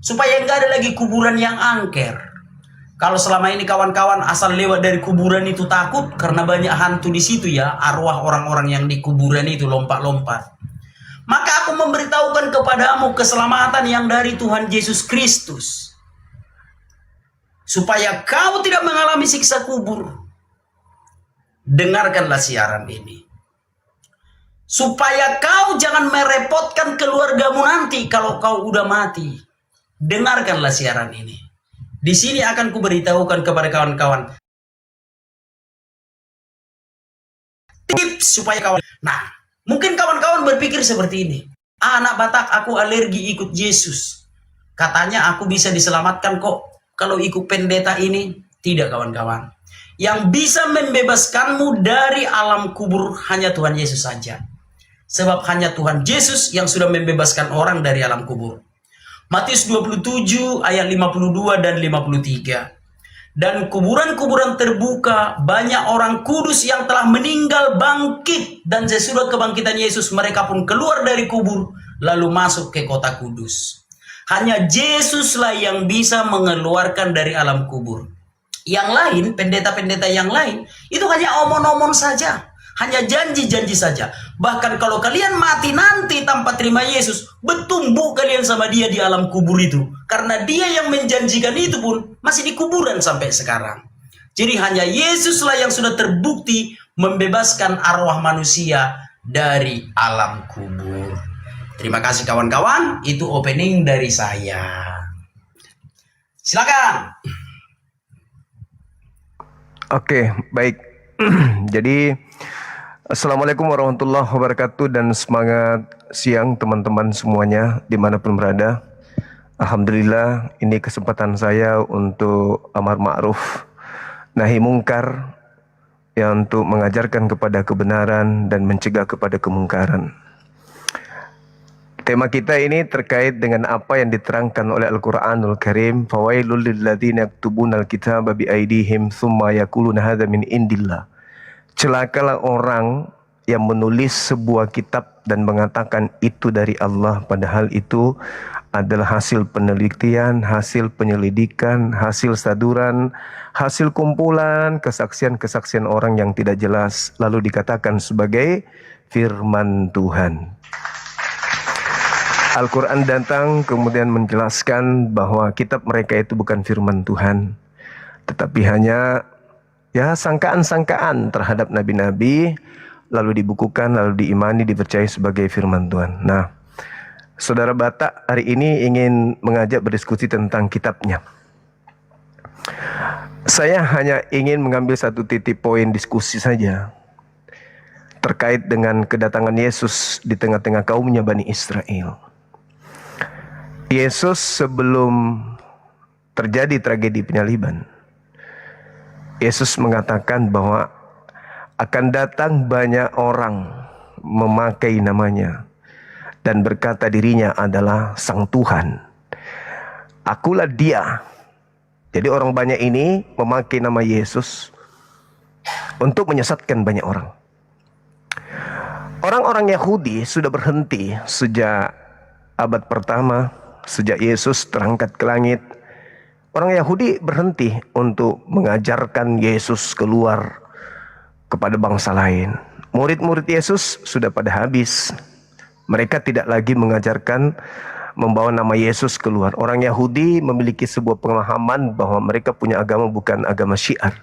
Supaya enggak ada lagi kuburan yang angker. Kalau selama ini kawan-kawan asal lewat dari kuburan itu takut karena banyak hantu di situ ya, arwah orang-orang yang di kuburan itu lompat-lompat. Maka aku memberitahukan kepadamu keselamatan yang dari Tuhan Yesus Kristus, supaya kau tidak mengalami siksa kubur. Dengarkanlah siaran ini, supaya kau jangan merepotkan keluargamu nanti kalau kau udah mati. Dengarkanlah siaran ini. Di sini akan kuberitahukan kepada kawan-kawan tips supaya kawan. Nah, mungkin kawan-kawan berpikir seperti ini. Anak Batak, aku alergi ikut Yesus. Katanya aku bisa diselamatkan kok kalau ikut pendeta ini. Tidak, kawan-kawan. Yang bisa membebaskanmu dari alam kubur hanya Tuhan Yesus saja. Sebab hanya Tuhan Yesus yang sudah membebaskan orang dari alam kubur. Matius 27 ayat 52 dan 53. Dan kuburan-kuburan terbuka, banyak orang kudus yang telah meninggal bangkit. Dan sesudah kebangkitan Yesus, mereka pun keluar dari kubur, lalu masuk ke kota kudus. Hanya Yesuslah yang bisa mengeluarkan dari alam kubur. Yang lain, pendeta-pendeta yang lain, itu hanya omong-omong saja. Hanya janji-janji saja. Bahkan kalau kalian mati nanti tanpa terima Yesus, bertumbuh kalian sama dia di alam kubur itu. Karena dia yang menjanjikan itu pun masih di kuburan sampai sekarang. Jadi hanya Yesuslah yang sudah terbukti membebaskan arwah manusia dari alam kubur. Terima kasih kawan-kawan, itu opening dari saya. Silakan. Oke, baik. Jadi Assalamualaikum warahmatullahi wabarakatuh dan semangat siang teman-teman semuanya dimanapun berada. Alhamdulillah ini kesempatan saya untuk amar ma'ruf nahi mungkar, ya, untuk mengajarkan kepada kebenaran dan mencegah kepada kemungkaran. Tema kita ini terkait dengan apa yang diterangkan oleh Al-Quranul Karim. Fawailul lilladzina yaktubunal kitaba biaidihim thumma yaquluna hadza min indillah. Celakalah orang yang menulis sebuah kitab dan mengatakan itu dari Allah, padahal itu adalah hasil penelitian, hasil penyelidikan, hasil saduran, hasil kumpulan kesaksian-kesaksian orang yang tidak jelas, lalu dikatakan sebagai firman Tuhan. Al-Quran datang kemudian menjelaskan bahwa kitab mereka itu bukan firman Tuhan, tetapi hanya sangkaan-sangkaan terhadap nabi-nabi, lalu dibukukan, lalu diimani, dipercayai sebagai firman Tuhan. Nah, Saudara Batak hari ini ingin mengajak berdiskusi tentang kitabnya. Saya hanya ingin mengambil satu titik poin diskusi saja terkait dengan kedatangan Yesus di tengah-tengah kaumnya Bani Israel. Yesus sebelum terjadi tragedi penyaliban, Yesus mengatakan bahwa akan datang banyak orang memakai namanya dan berkata dirinya adalah Sang Tuhan. Akulah dia. Jadi orang banyak ini memakai nama Yesus untuk menyesatkan banyak orang. Orang-orang Yahudi sudah berhenti sejak abad pertama, sejak Yesus terangkat ke langit. Orang Yahudi berhenti untuk mengajarkan Yesus keluar kepada bangsa lain. Murid-murid Yesus sudah pada habis. Mereka tidak lagi mengajarkan membawa nama Yesus keluar. Orang Yahudi memiliki sebuah pemahaman bahwa mereka punya agama bukan agama syiar.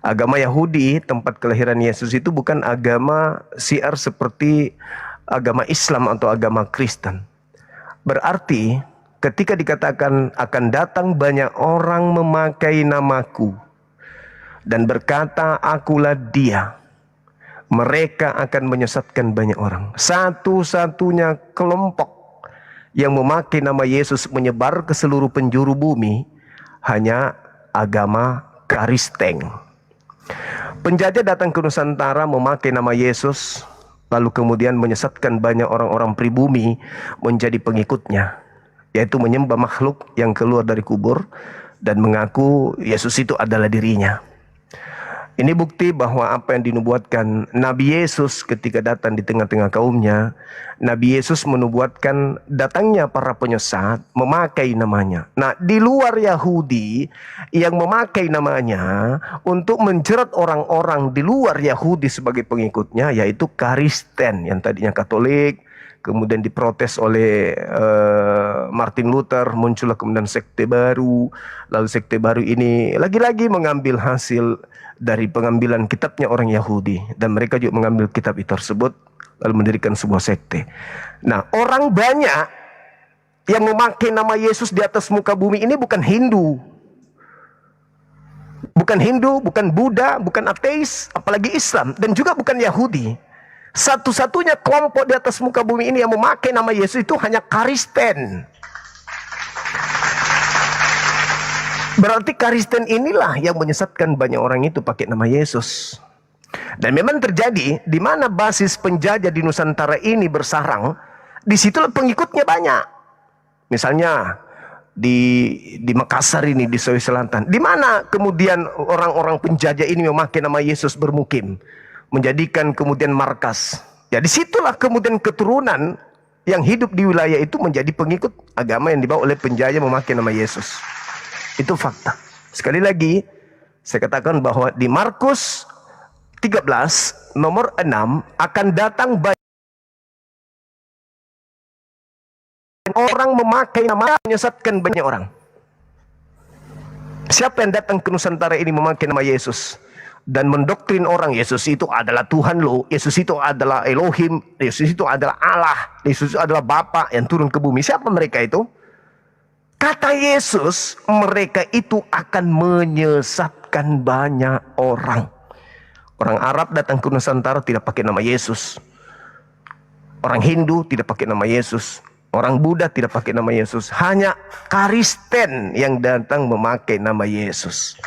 Agama Yahudi, tempat kelahiran Yesus itu bukan agama syiar seperti agama Islam atau agama Kristen. Berarti ketika dikatakan akan datang banyak orang memakai namaku dan berkata akulah dia, mereka akan menyesatkan banyak orang. Satu-satunya kelompok yang memakai nama Yesus menyebar ke seluruh penjuru bumi hanya agama Kristen. Penjajah datang ke Nusantara memakai nama Yesus, lalu kemudian menyesatkan banyak orang-orang pribumi menjadi pengikutnya, yaitu menyembah makhluk yang keluar dari kubur dan mengaku Yesus itu adalah dirinya. Ini bukti bahwa apa yang dinubuatkan Nabi Yesus ketika datang di tengah-tengah kaumnya, Nabi Yesus menubuatkan datangnya para penyesat memakai namanya. Nah, di luar Yahudi yang memakai namanya untuk menjerat orang-orang di luar Yahudi sebagai pengikutnya, yaitu Kristen yang tadinya Katolik, kemudian diprotes oleh Martin Luther, muncullah kemudian sekte baru. Lalu sekte baru ini lagi-lagi mengambil hasil dari pengambilan kitabnya orang Yahudi, dan mereka juga mengambil kitab itu tersebut lalu mendirikan sebuah sekte. Nah, orang banyak yang memakai nama Yesus di atas muka bumi ini bukan Hindu, bukan Buddha, bukan ateis, apalagi Islam, dan juga bukan Yahudi. Satu-satunya kelompok di atas muka bumi ini yang memakai nama Yesus itu hanya Kristen. Berarti Kristen inilah yang menyesatkan banyak orang itu pakai nama Yesus. Dan memang terjadi di mana basis penjajah di Nusantara ini bersarang, disitulah pengikutnya banyak. Misalnya di Makassar ini, di Sulawesi Selatan, di mana kemudian orang-orang penjajah ini memakai nama Yesus bermukim, menjadikan kemudian markas. Ya, disitulah kemudian keturunan yang hidup di wilayah itu menjadi pengikut agama yang dibawa oleh penjajah memakai nama Yesus. Itu fakta. Sekali lagi, saya katakan bahwa di Markus 13 nomor 6 akan datang banyak orang memakai nama menyesatkan banyak orang. Siapa yang datang ke Nusantara ini memakai nama Yesus dan mendoktrin orang Yesus itu adalah Tuhan lo, Yesus itu adalah Elohim, Yesus itu adalah Allah, Yesus itu adalah Bapa yang turun ke bumi. Siapa mereka itu? Kata Yesus, mereka itu akan menyesatkan banyak orang. Orang Arab datang ke Nusantara tidak pakai nama Yesus. Orang Hindu tidak pakai nama Yesus. Orang Buddha tidak pakai nama Yesus. Hanya Kristen yang datang memakai nama Yesus.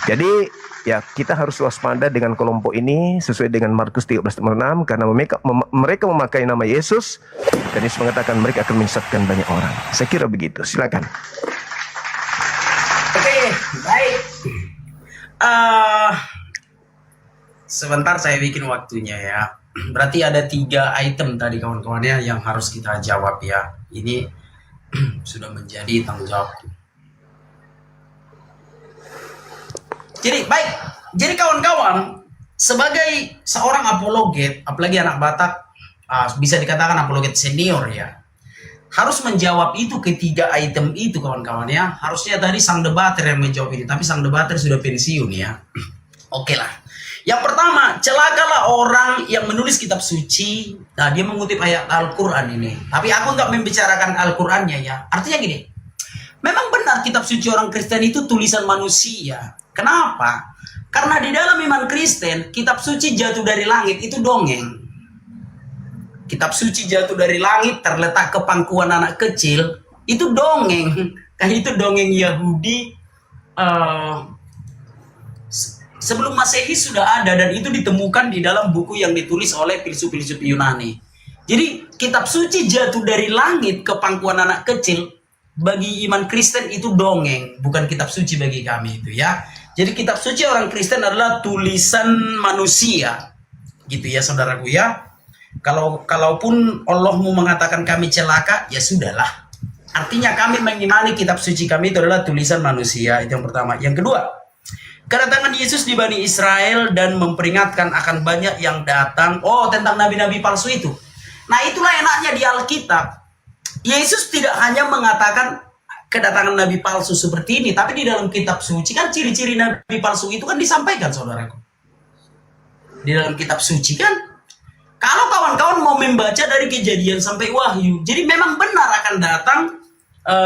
Jadi ya, kita harus waspada dengan kelompok ini sesuai dengan Markus 13:6, karena mereka memakai nama Yesus dan Yesus mengatakan mereka akan menyesatkan banyak orang. Saya kira begitu. Silakan. Oke, baik. Sebentar saya bikin waktunya ya. Berarti ada 3 item tadi kawan-kawannya yang harus kita jawab ya. Ini sudah menjadi tanggung jawabku. Jadi baik, jadi kawan-kawan, sebagai seorang apologet, apalagi anak Batak, bisa dikatakan apologet senior ya, harus menjawab itu ketiga item itu kawan-kawan ya. Harusnya tadi sang debater yang menjawab ini, tapi sang debater sudah pensiun ya. Oke lah. Yang pertama, celakalah orang yang menulis kitab suci. Nah, dia mengutip ayat Al-Quran ini. Tapi aku nggak membicarakan Al-Qurannya ya. Artinya gini, memang benar kitab suci orang Kristen itu tulisan manusia. Kenapa? Karena di dalam iman Kristen, kitab suci jatuh dari langit itu dongeng. Kitab suci jatuh dari langit terletak ke pangkuan anak kecil, itu dongeng. Kan itu dongeng Yahudi sebelum Masehi sudah ada, dan itu ditemukan di dalam buku yang ditulis oleh filsuf-filsuf Yunani. Jadi kitab suci jatuh dari langit ke pangkuan anak kecil, bagi iman Kristen itu dongeng, bukan kitab suci bagi kami itu ya. Jadi kitab suci orang Kristen adalah tulisan manusia, gitu ya saudaraku ya. Kalaupun Allah mau mengatakan kami celaka, ya sudahlah. Artinya kami mengimani kitab suci kami itu adalah tulisan manusia, itu yang pertama. Yang kedua, kedatangan Yesus di Bani Israel dan memperingatkan akan banyak yang datang. Oh, tentang nabi-nabi palsu itu. Nah, itulah enaknya di Alkitab. Yesus tidak hanya mengatakan kedatangan nabi palsu seperti ini, tapi di dalam kitab suci kan ciri-ciri nabi palsu itu kan disampaikan, saudaraku. Di dalam kitab suci kan, kalau kawan-kawan mau membaca dari Kejadian sampai Wahyu, jadi memang benar akan datang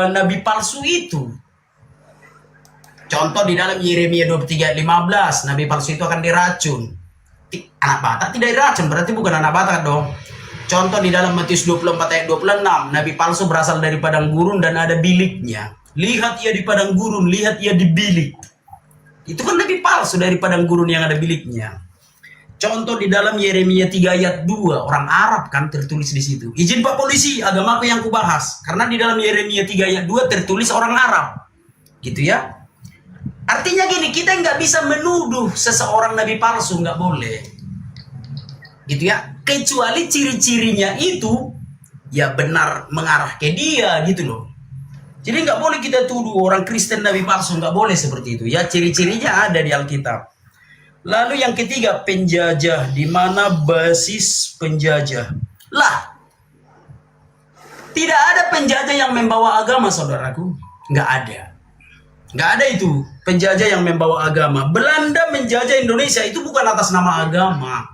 nabi palsu itu. Contoh di dalam Yeremia 23:15, nabi palsu itu akan diracun. Anak Batak tidak diracun, berarti bukan anak Batak dong. Contoh di dalam Matius 24 ayat 26, nabi palsu berasal dari padang gurun dan ada biliknya. Lihat ia di padang gurun, lihat ia di bilik. Itu kan nabi palsu dari padang gurun yang ada biliknya. Contoh di dalam Yeremia 3 ayat 2, orang Arab kan tertulis di situ. Izin Pak Polisi, agamaku yang kubahas. Karena di dalam Yeremia 3 ayat 2 tertulis orang Arab. Gitu ya. Artinya gini, kita nggak bisa menuduh seseorang nabi palsu, nggak boleh. Gitu ya. Kecuali ciri-cirinya itu ya benar mengarah ke dia gitu loh. Jadi nggak boleh kita tuduh orang Kristen nabi palsu, nggak boleh seperti itu ya. Ciri-cirinya ada di Alkitab. Lalu yang ketiga, penjajah. Di mana basis penjajah? Lah, Tidak ada penjajah yang membawa agama, saudaraku. Nggak ada. Nggak ada itu penjajah yang membawa agama. Belanda menjajah Indonesia itu bukan atas nama agama,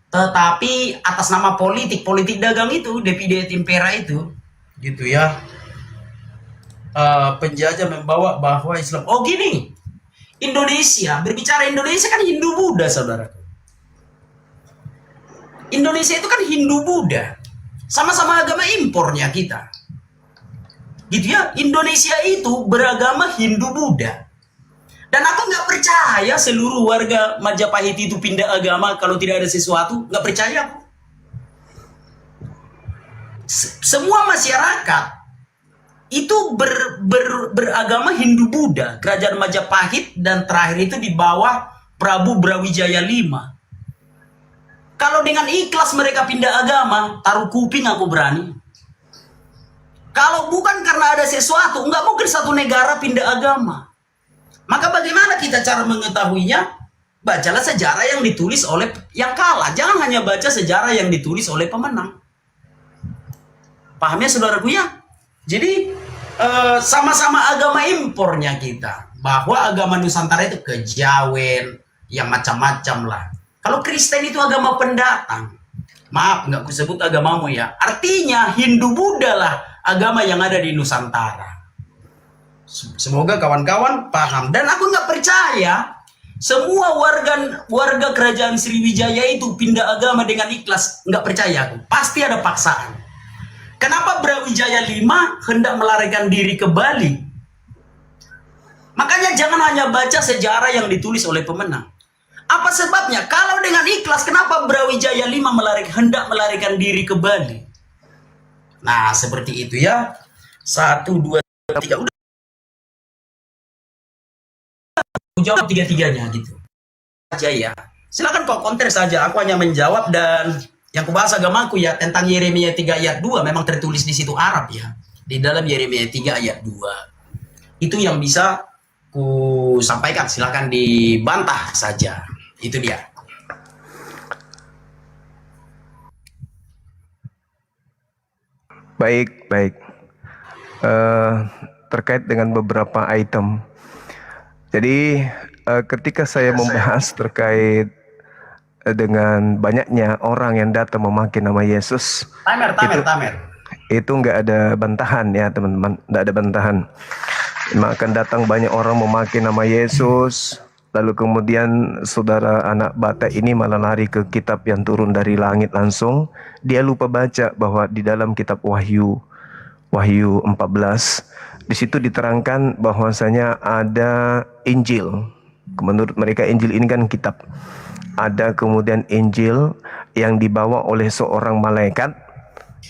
tetapi atas nama politik dagang itu, divide et impera itu, gitu ya. Penjajah membawa bahwa Islam. Oh gini, Indonesia, berbicara Indonesia kan Hindu Buddha, saudara. Indonesia itu kan Hindu Buddha, sama-sama agama impornya kita. Gitu ya, Indonesia itu beragama Hindu Buddha. Dan aku nggak percaya seluruh warga Majapahit itu pindah agama kalau tidak ada sesuatu. Nggak percaya aku. Semua masyarakat itu beragama Hindu Buddha. Kerajaan Majapahit dan terakhir itu di bawah Prabu Brawijaya V. Kalau dengan ikhlas mereka pindah agama, taruh kuping aku berani. Kalau bukan karena ada sesuatu, nggak mungkin satu negara pindah agama. Maka bagaimana kita cara mengetahuinya? Bacalah sejarah yang ditulis oleh yang kalah. Jangan hanya baca sejarah yang ditulis oleh pemenang. Paham ya saudaraku ya? Jadi sama-sama agama impornya kita. Bahwa agama Nusantara itu kejawen, yang macam-macam lah. Kalau Kristen itu agama pendatang. Maaf, nggak kusebut agamamu ya. Artinya Hindu Buddha lah agama yang ada di Nusantara. Semoga kawan-kawan paham. Dan aku nggak percaya semua warga kerajaan Sriwijaya itu pindah agama dengan ikhlas. Nggak percaya aku. Pasti ada paksaan. Kenapa Brawijaya V hendak melarikan diri ke Bali? Makanya jangan hanya baca sejarah yang ditulis oleh pemenang. Apa sebabnya? Kalau dengan ikhlas, kenapa Brawijaya V hendak melarikan diri ke Bali? Nah, seperti itu ya. 1, 2, 3. Udah. Jawab tiga-tiganya gitu. Aja ya. Silakan kau counter saja. Aku hanya menjawab dan yang kubahas agamaku ya tentang Yeremia 3 ayat 2 memang tertulis di situ Arab ya. Di dalam Yeremia 3 ayat 2. Itu yang bisa ku sampaikan. Silakan dibantah saja. Itu dia. Baik. Terkait dengan beberapa item. Jadi ketika saya membahas terkait dengan banyaknya orang yang datang memakai nama Yesus, Tamer. Itu nggak ada bantahan ya teman-teman, nggak ada bantahan. Memang akan datang banyak orang memakai nama Yesus, lalu kemudian saudara anak bata ini malah lari ke kitab yang turun dari langit langsung. Dia lupa baca bahwa di dalam kitab Wahyu 14 di situ diterangkan bahwasanya ada Injil. Menurut mereka Injil ini kan kitab. Ada kemudian Injil yang dibawa oleh seorang malaikat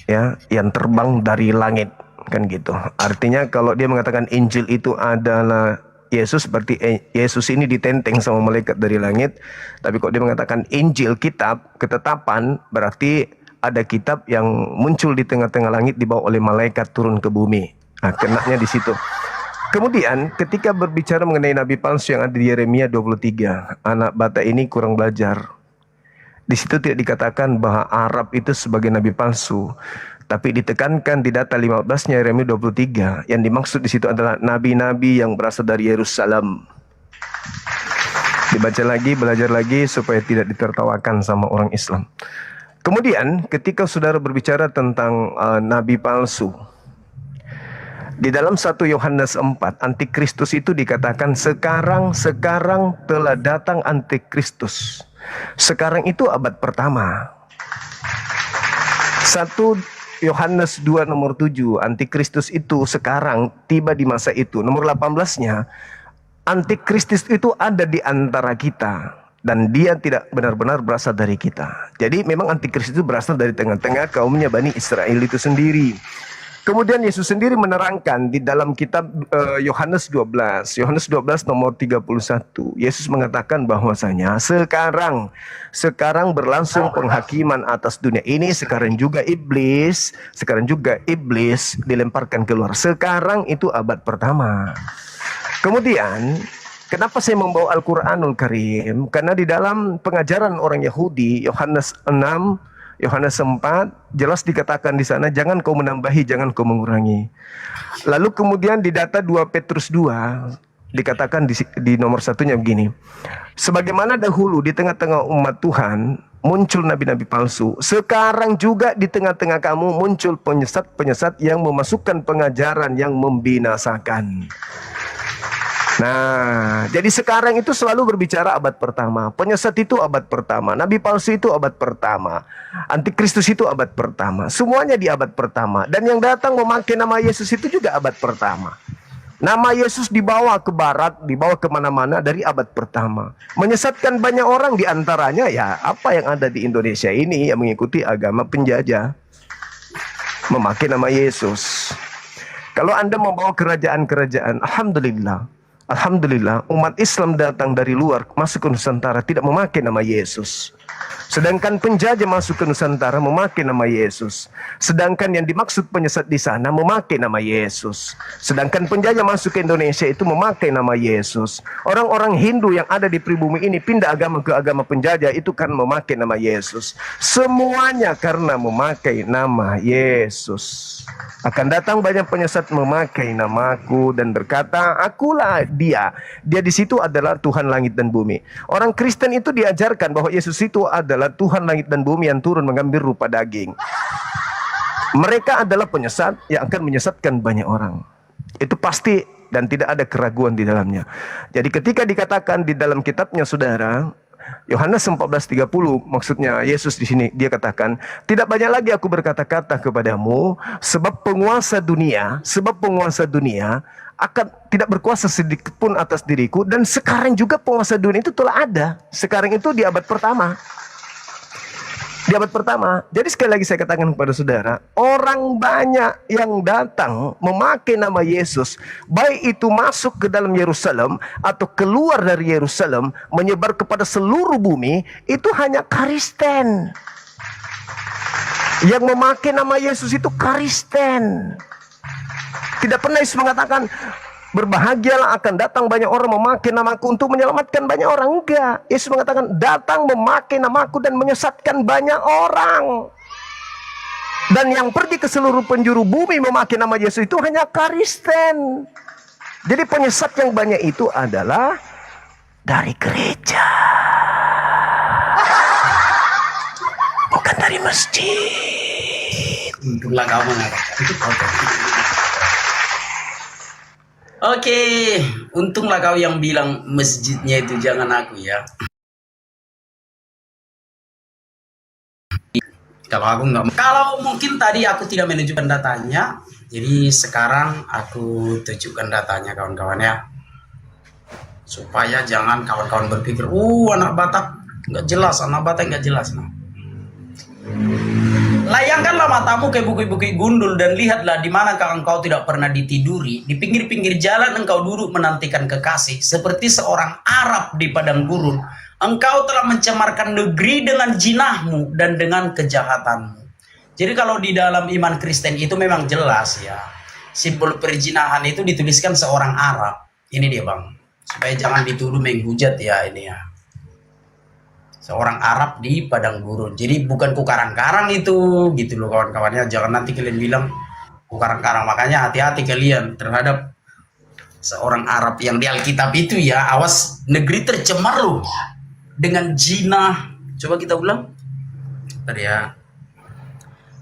ya yang terbang dari langit kan gitu. Artinya kalau dia mengatakan Injil itu adalah Yesus, berarti Yesus ini ditenteng sama malaikat dari langit. Tapi kalau dia mengatakan Injil, kitab, ketetapan, berarti ada kitab yang muncul di tengah-tengah langit dibawa oleh malaikat turun ke bumi. Nah, kenanya di situ. Kemudian ketika berbicara mengenai nabi palsu yang ada di Yeremia 23, anak bata ini kurang belajar. Di situ tidak dikatakan bahwa Arab itu sebagai nabi palsu, tapi ditekankan di data 15-nya Yeremia 23. Yang dimaksud di situ adalah nabi-nabi yang berasal dari Yerusalem. Dibaca lagi, belajar lagi supaya tidak ditertawakan sama orang Islam. Kemudian ketika saudara berbicara tentang nabi palsu, di dalam 1 Yohanes 4, antikristus itu dikatakan sekarang telah datang antikristus. Sekarang itu abad pertama. 1 Yohanes 2 nomor 7, antikristus itu sekarang tiba di masa itu. Nomor 18-nya, antikristus itu ada di antara kita. Dan dia tidak benar-benar berasal dari kita. Jadi memang antikristus itu berasal dari tengah-tengah kaumnya Bani Israel itu sendiri. Kemudian Yesus sendiri menerangkan di dalam kitab Yohanes 12 nomor 31. Yesus mengatakan bahwasanya sekarang berlangsung penghakiman atas dunia ini. Sekarang juga iblis dilemparkan keluar. Sekarang itu abad pertama. Kemudian kenapa saya membawa Al-Quranul Karim? Karena di dalam pengajaran orang Yahudi, Yohanes 6 Yohanes 4 jelas dikatakan di sana, jangan kau menambahi, jangan kau mengurangi. Lalu kemudian di data 2 Petrus 2 dikatakan di nomor satunya begini. Sebagaimana dahulu di tengah-tengah umat Tuhan muncul nabi-nabi palsu, sekarang juga di tengah-tengah kamu muncul penyesat-penyesat yang memasukkan pengajaran yang membinasakan. Nah, jadi sekarang itu selalu berbicara abad pertama. Penyesat itu abad pertama. Nabi palsu itu abad pertama. Antikristus itu abad pertama. Semuanya di abad pertama. Dan yang datang memakai nama Yesus itu juga abad pertama. Nama Yesus dibawa ke barat, dibawa kemana-mana dari abad pertama. Menyesatkan banyak orang, di antaranya ya apa yang ada di Indonesia ini yang mengikuti agama penjajah. Memakai nama Yesus. Kalau Anda membawa kerajaan-kerajaan, Alhamdulillah. Alhamdulillah, umat Islam datang dari luar masuk ke Nusantara tidak memakai nama Yesus. Sedangkan penjajah masuk ke Nusantara memakai nama Yesus. Sedangkan yang dimaksud penyesat di sana memakai nama Yesus. Sedangkan penjajah masuk ke Indonesia itu memakai nama Yesus. Orang-orang Hindu yang ada di pribumi ini pindah agama ke agama penjajah itu kan memakai nama Yesus. Semuanya karena memakai nama Yesus. Akan datang banyak penyesat memakai namaku dan berkata, akulah dia. Dia di situ adalah Tuhan langit dan bumi. Orang Kristen itu diajarkan bahwa Yesus itu adalah Tuhan langit dan bumi yang turun mengambil rupa daging. Mereka adalah penyesat yang akan menyesatkan banyak orang. Itu pasti dan tidak ada keraguan di dalamnya. Jadi ketika dikatakan di dalam kitabnya saudara, Yohanes 14:30, maksudnya Yesus di sini dia katakan, tidak banyak lagi aku berkata-kata kepadamu, sebab penguasa dunia akan tidak berkuasa sedikit pun atas diriku, dan sekarang juga penguasa dunia itu telah ada. Sekarang itu di abad pertama. Di abad pertama. Jadi sekali lagi saya katakan kepada saudara, orang banyak yang datang memakai nama Yesus, baik itu masuk ke dalam Yerusalem atau keluar dari Yerusalem, menyebar kepada seluruh bumi, itu hanya Kristen. Yang memakai nama Yesus itu Kristen. Tidak pernah Yesus mengatakan, berbahagialah akan datang banyak orang memakai namaku untuk menyelamatkan banyak orang. Enggak. Yesus mengatakan datang memakai namaku dan menyesatkan banyak orang. Dan yang pergi ke seluruh penjuru bumi memakai nama Yesus itu hanya Kristen. Jadi penyesat yang banyak itu adalah dari gereja. Bukan dari masjid. Untunglah kau mengatakan. Oke, untunglah kau yang bilang masjidnya itu jangan aku ya. Kalau mungkin tadi aku tidak menunjukkan datanya, jadi sekarang aku tunjukkan datanya kawan-kawan ya. Supaya jangan kawan-kawan berpikir, anak Batak nggak jelas, anak Batak nggak jelas. Nah. Layangkanlah matamu ke bukit-bukit gundul dan lihatlah di mana engkau tidak pernah ditiduri. Di pinggir-pinggir jalan engkau duduk menantikan kekasih. Seperti seorang Arab di padang gurun. Engkau telah mencemarkan negeri dengan jinahmu dan dengan kejahatanmu. Jadi kalau di dalam iman Kristen itu memang jelas ya. Simbol perjinahan itu dituliskan seorang Arab. Ini dia bang. Supaya jangan dituduh menghujat ya ini ya. Seorang Arab di padang gurun. Jadi bukan kukarang-karang itu, gitu loh kawan-kawannya. Jangan nanti kalian bilang kukarang-karang. Makanya hati-hati kalian terhadap seorang Arab yang di Alkitab itu ya. Awas, negeri tercemar loh dengan jinah. Coba kita ulang. Tadi ya.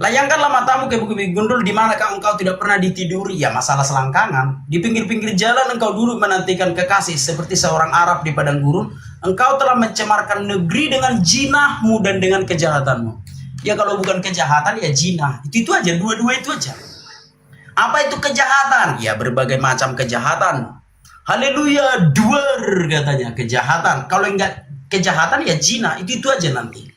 Layangkanlah matamu ke bukit gundul di mana engkau tidak pernah ditiduri. Ya masalah selangkangan. Di pinggir-pinggir jalan engkau duduk menantikan kekasih seperti seorang Arab di padang gurun. Engkau telah mencemarkan negeri dengan jinahmu dan dengan kejahatanmu. Ya kalau bukan kejahatan ya jinah. Itu aja, dua-dua itu aja. Apa itu kejahatan? Ya berbagai macam kejahatan. Haleluya, duar katanya kejahatan. Kalau enggak kejahatan ya jinah. Itu aja nanti.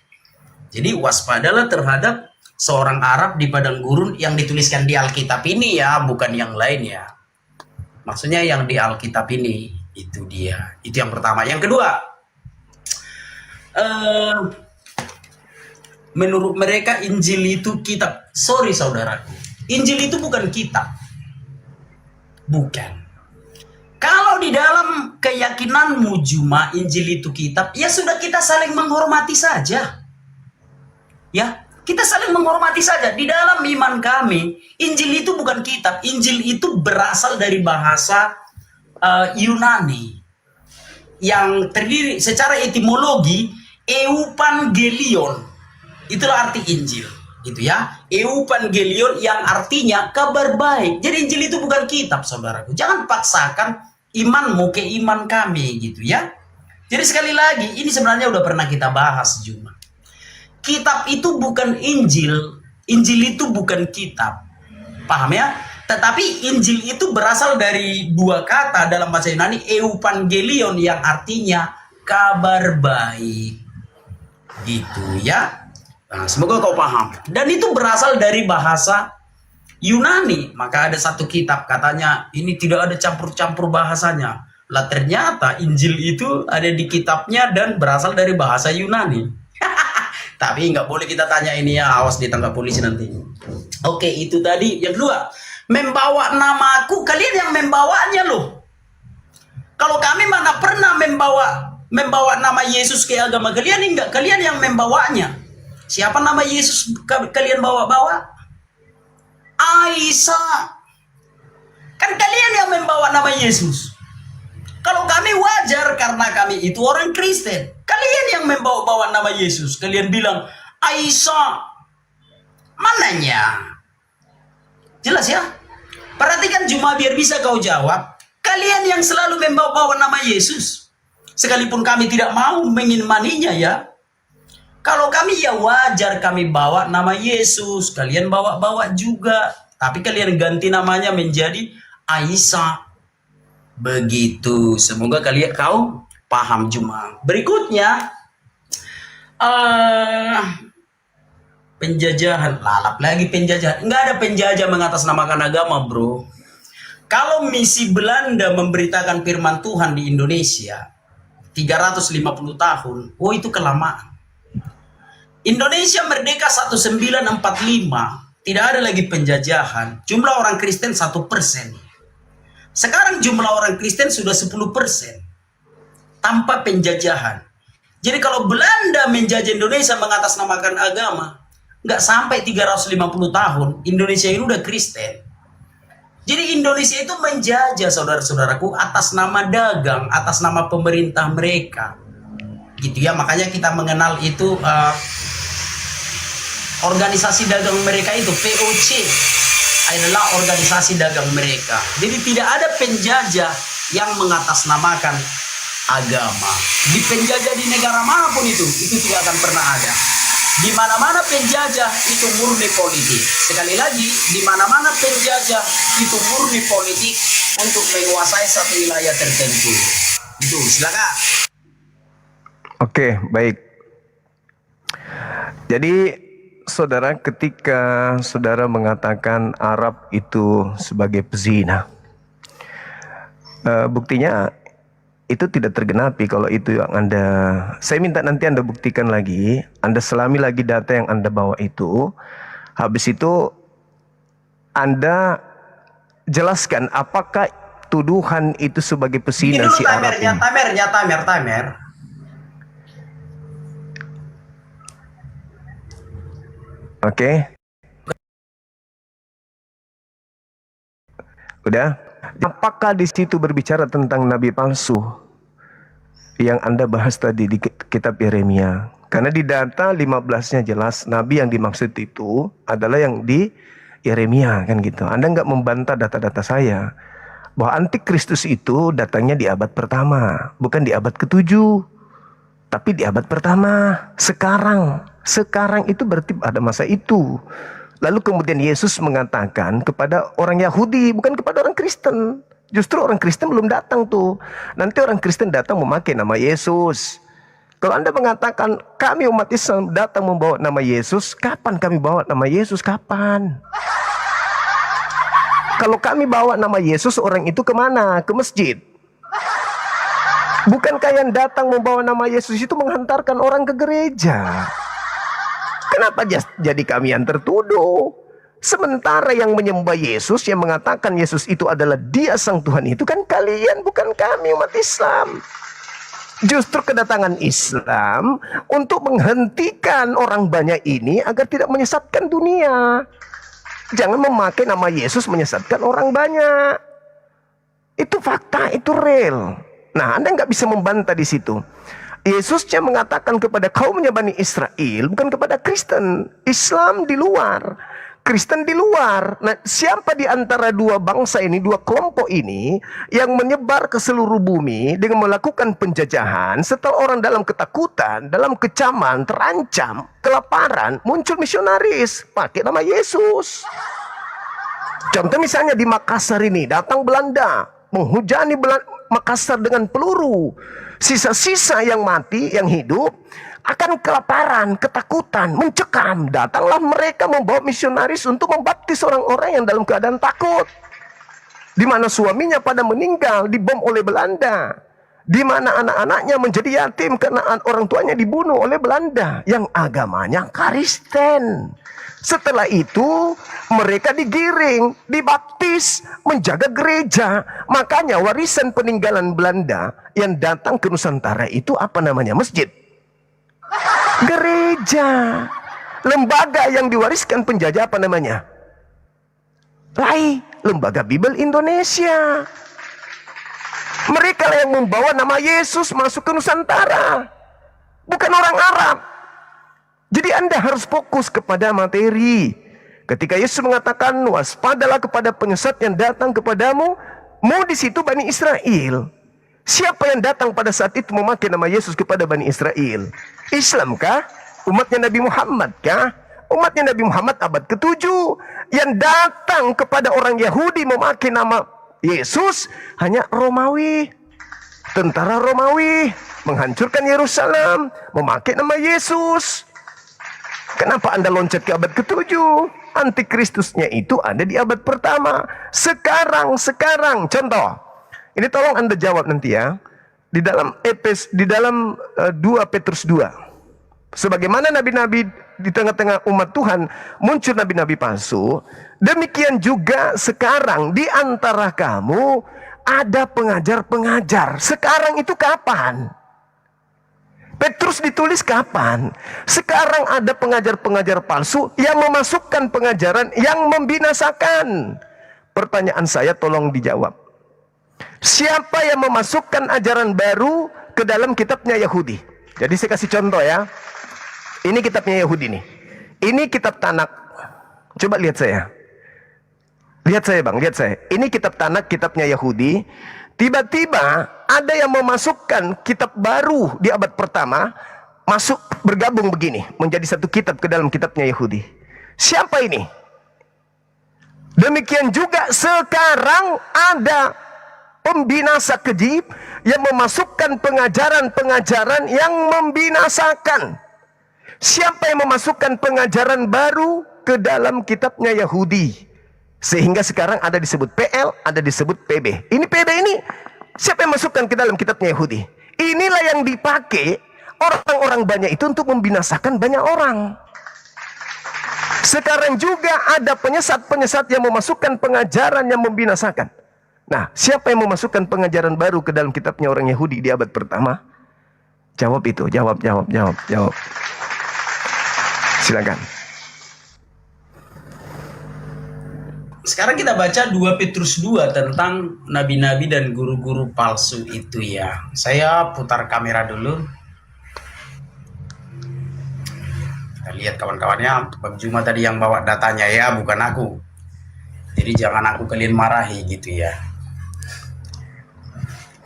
Jadi waspadalah terhadap seorang Arab di padang gurun yang dituliskan di Alkitab ini ya, bukan yang lain ya. Maksudnya yang di Alkitab ini, itu dia. Itu yang pertama. Yang kedua, menurut mereka Injil itu kitab. Sorry saudaraku, Injil itu bukan kitab. Bukan. Kalau di dalam keyakinanmu cuma Injil itu kitab, ya sudah kita saling menghormati saja. Ya. Kita saling menghormati saja. Di dalam iman kami, Injil itu bukan kitab. Injil itu berasal dari bahasa Yunani yang terdiri secara etimologi Evangelion. Itulah arti Injil, gitu ya. Evangelion yang artinya kabar baik. Jadi Injil itu bukan kitab, saudaraku. Jangan paksakan imanmu ke iman kami, gitu ya. Jadi sekali lagi, ini sebenarnya udah pernah kita bahas juga. Kitab itu bukan Injil, Injil itu bukan kitab. Paham ya? Tetapi Injil itu berasal dari dua kata dalam bahasa Yunani, Evangelion yang artinya kabar baik. Gitu ya. Nah, semoga kau paham. Dan itu berasal dari bahasa Yunani. Maka ada satu kitab katanya ini tidak ada campur-campur bahasanya. Lah ternyata Injil itu ada di kitabnya dan berasal dari bahasa Yunani. Tapi nggak boleh kita tanya ini ya, awas ditangkap polisi nanti. Oke, itu tadi. Yang kedua, membawa namaku, kalian yang membawanya loh. Kalau kami mana pernah membawa nama Yesus ke agama kalian, enggak, kalian yang membawanya. Siapa nama Yesus kalian bawa-bawa? Aisyah. Kan kalian yang membawa nama Yesus. Kalau kami wajar karena kami itu orang Kristen. Kalian yang membawa-bawa nama Yesus. Kalian bilang, Aisyah. Mananya? Jelas ya? Perhatikan Juma biar bisa kau jawab. Kalian yang selalu membawa-bawa nama Yesus. Sekalipun kami tidak mau mengimaninya ya. Kalau kami ya wajar kami bawa nama Yesus. Kalian bawa-bawa juga. Tapi kalian ganti namanya menjadi Aisyah. Begitu. Semoga kau paham Juma. Berikutnya penjajahan. Lalap lagi penjajahan. Nggak ada penjajah mengatasnamakan agama, bro. Kalau misi Belanda memberitakan firman Tuhan di Indonesia 350 tahun, oh itu kelamaan. Indonesia merdeka 1945, tidak ada lagi penjajahan. Jumlah orang Kristen 1%. Sekarang jumlah orang Kristen sudah 10% tanpa penjajahan. Jadi kalau Belanda menjajah Indonesia mengatasnamakan agama, nggak sampai 350 tahun, Indonesia ini udah Kristen. Jadi Indonesia itu menjajah saudara-saudaraku atas nama dagang, atas nama pemerintah mereka. Gitu ya, makanya kita mengenal itu organisasi dagang mereka itu, POC. Adalah organisasi dagang mereka. Jadi tidak ada penjajah yang mengatasnamakan agama. Di penjajah di negara manapun itu tidak akan pernah ada. Di mana-mana penjajah itu murni politik. Sekali lagi, di mana-mana penjajah itu murni politik untuk menguasai satu wilayah tertentu. Itu, silakan. Oke, baik. Jadi saudara, ketika saudara mengatakan Arab itu sebagai pezina, buktinya itu tidak tergenapi kalau itu yang Anda. Saya minta nanti Anda buktikan lagi, Anda selami lagi data yang Anda bawa itu. Habis itu Anda jelaskan apakah tuduhan itu sebagai pezina si Arab ini. Tamer. Oke. Udah? Apakah di situ berbicara tentang nabi palsu yang Anda bahas tadi di kitab Yeremia? Karena di data 15-nya jelas nabi yang dimaksud itu adalah yang di Yeremia, kan gitu. Anda nggak membantah data-data saya bahwa antikristus itu datangnya di abad pertama, bukan di abad ke-7, tapi di abad pertama. Sekarang itu berarti ada masa itu. Lalu kemudian Yesus mengatakan kepada orang Yahudi, bukan kepada orang Kristen. Justru orang Kristen belum datang tuh. Nanti orang Kristen datang memakai nama Yesus. Kalau Anda mengatakan kami umat Islam datang membawa nama Yesus, kapan kami bawa nama Yesus? Kapan? Kalau kami bawa nama Yesus, orang itu kemana? Ke masjid. Bukankah yang datang membawa nama Yesus itu menghantarkan orang ke gereja? Kenapa jadi kami yang tertuduh? Sementara yang menyembah Yesus, yang mengatakan Yesus itu adalah Dia Sang Tuhan itu kan kalian, bukan kami umat Islam. Justru kedatangan Islam untuk menghentikan orang banyak ini agar tidak menyesatkan dunia. Jangan memakai nama Yesus menyesatkan orang banyak. Itu fakta, itu real. Nah, Anda nggak bisa membantah di situ. Yesusnya mengatakan kepada kaumnya Bani Israel, bukan kepada Kristen. Islam di luar, Kristen di luar. Nah, siapa di antara dua bangsa ini, dua kelompok ini yang menyebar ke seluruh bumi dengan melakukan penjajahan, setelah orang dalam ketakutan, dalam kecaman, terancam, kelaparan, muncul misionaris pakai nama Yesus. Contoh misalnya di Makassar ini, datang Belanda, menghujani Makassar dengan peluru. Sisa-sisa yang mati, yang hidup, akan kelaparan, ketakutan, mencekam. Datanglah mereka membawa misionaris untuk membaptis orang-orang yang dalam keadaan takut. Di mana suaminya pada meninggal, dibom oleh Belanda. Di mana anak-anaknya menjadi yatim karena orang tuanya dibunuh oleh Belanda. Yang agamanya Kristen. Setelah itu mereka digiring, dibaptis, menjaga gereja. Makanya warisan peninggalan Belanda yang datang ke Nusantara itu apa namanya? Masjid. Gereja. Lembaga yang diwariskan penjajah apa namanya? LAI, Lembaga Bible Indonesia. Mereka lah yang membawa nama Yesus masuk ke Nusantara. Bukan orang Arab. Jadi Anda harus fokus kepada materi. Ketika Yesus mengatakan, waspadalah kepada penyesat yang datang kepadamu, mau di situ Bani Israel. Siapa yang datang pada saat itu memakai nama Yesus kepada Bani Israel? Islam kah? Umatnya Nabi Muhammad kah? Umatnya Nabi Muhammad abad ke-7. Yang datang kepada orang Yahudi memakai nama Yesus hanya Romawi. Tentara Romawi menghancurkan Yerusalem, memakai nama Yesus. Kenapa Anda loncat ke abad ke-7? Antikristusnya itu ada di abad pertama. Sekarang, contoh. Ini tolong Anda jawab nanti ya. Di dalam 2 Petrus 2. Sebagaimana nabi-nabi di tengah-tengah umat Tuhan muncul nabi-nabi palsu, demikian juga sekarang di antara kamu ada pengajar-pengajar. Sekarang itu kapan? Petrus ditulis kapan? Sekarang ada pengajar-pengajar palsu yang memasukkan pengajaran yang membinasakan. Pertanyaan saya tolong dijawab. Siapa yang memasukkan ajaran baru ke dalam kitabnya Yahudi? Jadi saya kasih contoh ya. Ini kitabnya Yahudi nih. Ini kitab Tanak. Coba lihat saya. Lihat saya bang, lihat saya. Ini kitab Tanak, kitabnya Yahudi. Tiba-tiba ada yang memasukkan kitab baru di abad pertama, masuk bergabung begini, menjadi satu kitab ke dalam kitabnya Yahudi. Siapa ini? Demikian juga sekarang ada pembinasa keji yang memasukkan pengajaran-pengajaran yang membinasakan. Siapa yang memasukkan pengajaran baru ke dalam kitabnya Yahudi? Sehingga sekarang ada disebut PL, ada disebut PB. Ini PB ini, siapa yang masukkan ke dalam kitabnya Yahudi? Inilah yang dipakai orang-orang banyak itu untuk membinasakan banyak orang. Sekarang juga ada penyesat-penyesat yang memasukkan pengajaran yang membinasakan. Nah, siapa yang memasukkan pengajaran baru ke dalam kitabnya orang Yahudi di abad pertama? Jawab itu, jawab. Silakan. Sekarang kita baca 2 Petrus 2 tentang nabi-nabi dan guru-guru palsu itu ya. Saya putar kamera dulu. Kita lihat kawan-kawannya, Bang Juma tadi yang bawa datanya ya, bukan aku. Jadi jangan aku kalian marahi gitu ya.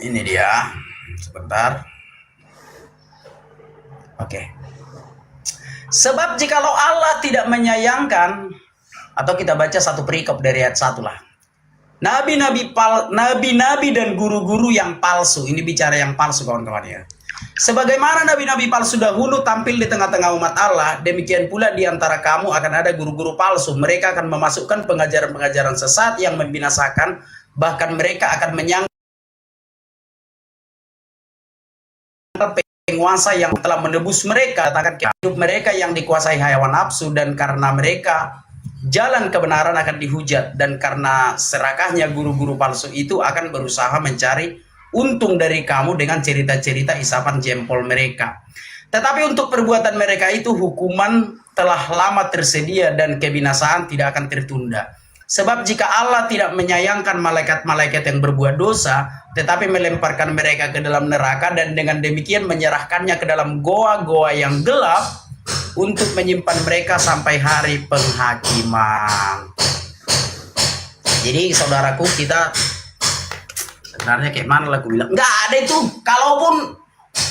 Ini dia. Sebentar. Oke. Sebab jikalau Allah tidak menyayangkan, atau kita baca satu perikop dari ayat 1 lah. Nabi-nabi dan guru-guru yang palsu. Ini bicara yang palsu kawan-kawan ya. Sebagaimana nabi-nabi palsu dahulu tampil di tengah-tengah umat Allah, demikian pula di antara kamu akan ada guru-guru palsu. Mereka akan memasukkan pengajaran-pengajaran sesat yang membinasakan. Bahkan mereka akan menyangka penguasa yang telah menebus mereka. Katakan hidup mereka yang dikuasai hawa nafsu, dan karena mereka jalan kebenaran akan dihujat, dan karena serakahnya guru-guru palsu itu akan berusaha mencari untung dari kamu dengan cerita-cerita isapan jempol mereka. Tetapi untuk perbuatan mereka itu hukuman telah lama tersedia dan kebinasaan tidak akan tertunda. Sebab jika Allah tidak menyayangkan malaikat-malaikat yang berbuat dosa, tetapi melemparkan mereka ke dalam neraka dan dengan demikian menyerahkannya ke dalam goa-goa yang gelap untuk menyimpan mereka sampai hari penghakiman. Jadi saudaraku, kita sebenarnya kayak mana lah aku bilang, nggak ada itu. Kalaupun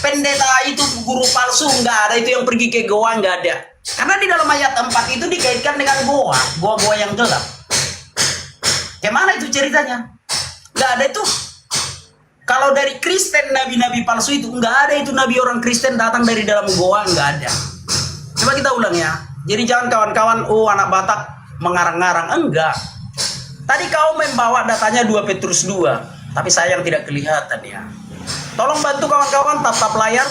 pendeta itu guru palsu, nggak ada itu yang pergi ke goa, nggak ada. Karena di dalam ayat 4 itu dikaitkan dengan goa-goa yang gelap. Gimana itu ceritanya? Nggak ada itu. Kalau dari Kristen, nabi-nabi palsu itu nggak ada itu, nabi orang Kristen datang dari dalam goa, nggak ada. Coba kita ulang ya. Jadi jangan kawan-kawan, oh anak Batak mengarang-ngarang, enggak. Tadi kau membawa datanya 2 Petrus 2, tapi sayang tidak kelihatan ya. Tolong bantu kawan-kawan tap-tap layar.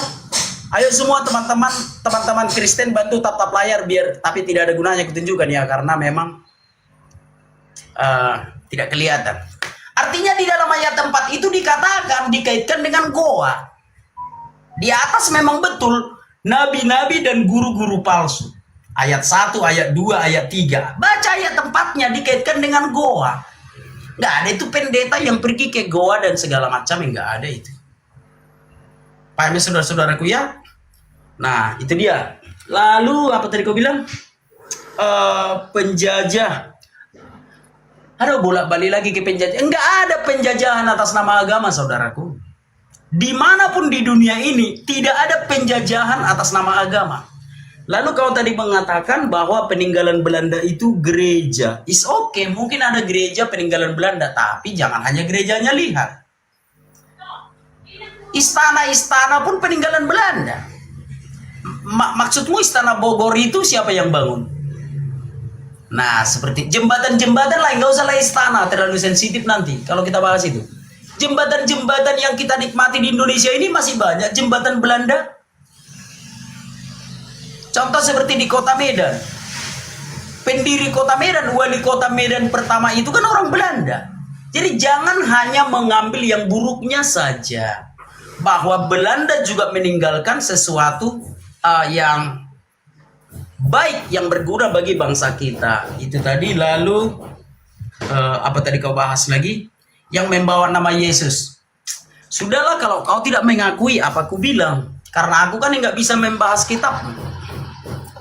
Ayo semua teman-teman Kristen bantu tap-tap layar biar, tapi tidak ada gunanya kutunjukkan ya, karena memang tidak kelihatan. Artinya di dalam ayat 4 itu dikatakan, dikaitkan dengan goa. Di atas memang betul nabi-nabi dan guru-guru palsu. Ayat 1, ayat 2, ayat 3. Baca ayat 4-nya dikaitkan dengan goa. Nggak ada itu pendeta yang pergi ke goa dan segala macam, nggak ada itu. Paham ya saudara-saudaraku ya? Nah itu dia. Lalu apa tadi kau bilang? Penjajah. Aduh, bolak-balik lagi ke penjajah. Enggak ada penjajahan atas nama agama, saudaraku. Dimanapun di dunia ini, tidak ada penjajahan atas nama agama. Lalu kau tadi mengatakan bahwa peninggalan Belanda itu gereja. Is okay, mungkin ada gereja peninggalan Belanda, tapi jangan hanya gerejanya lihat. Istana-istana pun peninggalan Belanda. Maksudmu istana Bogor itu siapa yang bangun? Nah, seperti jembatan-jembatan lain, nggak usah lah istana, terlalu sensitif nanti kalau kita bahas itu. Jembatan-jembatan yang kita nikmati di Indonesia ini masih banyak jembatan Belanda. Contoh seperti di kota Medan. Pendiri kota Medan, wali kota Medan pertama itu kan orang Belanda. Jadi jangan hanya mengambil yang buruknya saja. Bahwa Belanda juga meninggalkan sesuatu yang baik, yang berguna bagi bangsa kita. Itu tadi. Lalu apa tadi kau bahas lagi? Yang membawa nama Yesus. Sudahlah kalau kau tidak mengakui apa aku bilang. Karena aku kan nggak bisa membahas kitabmu.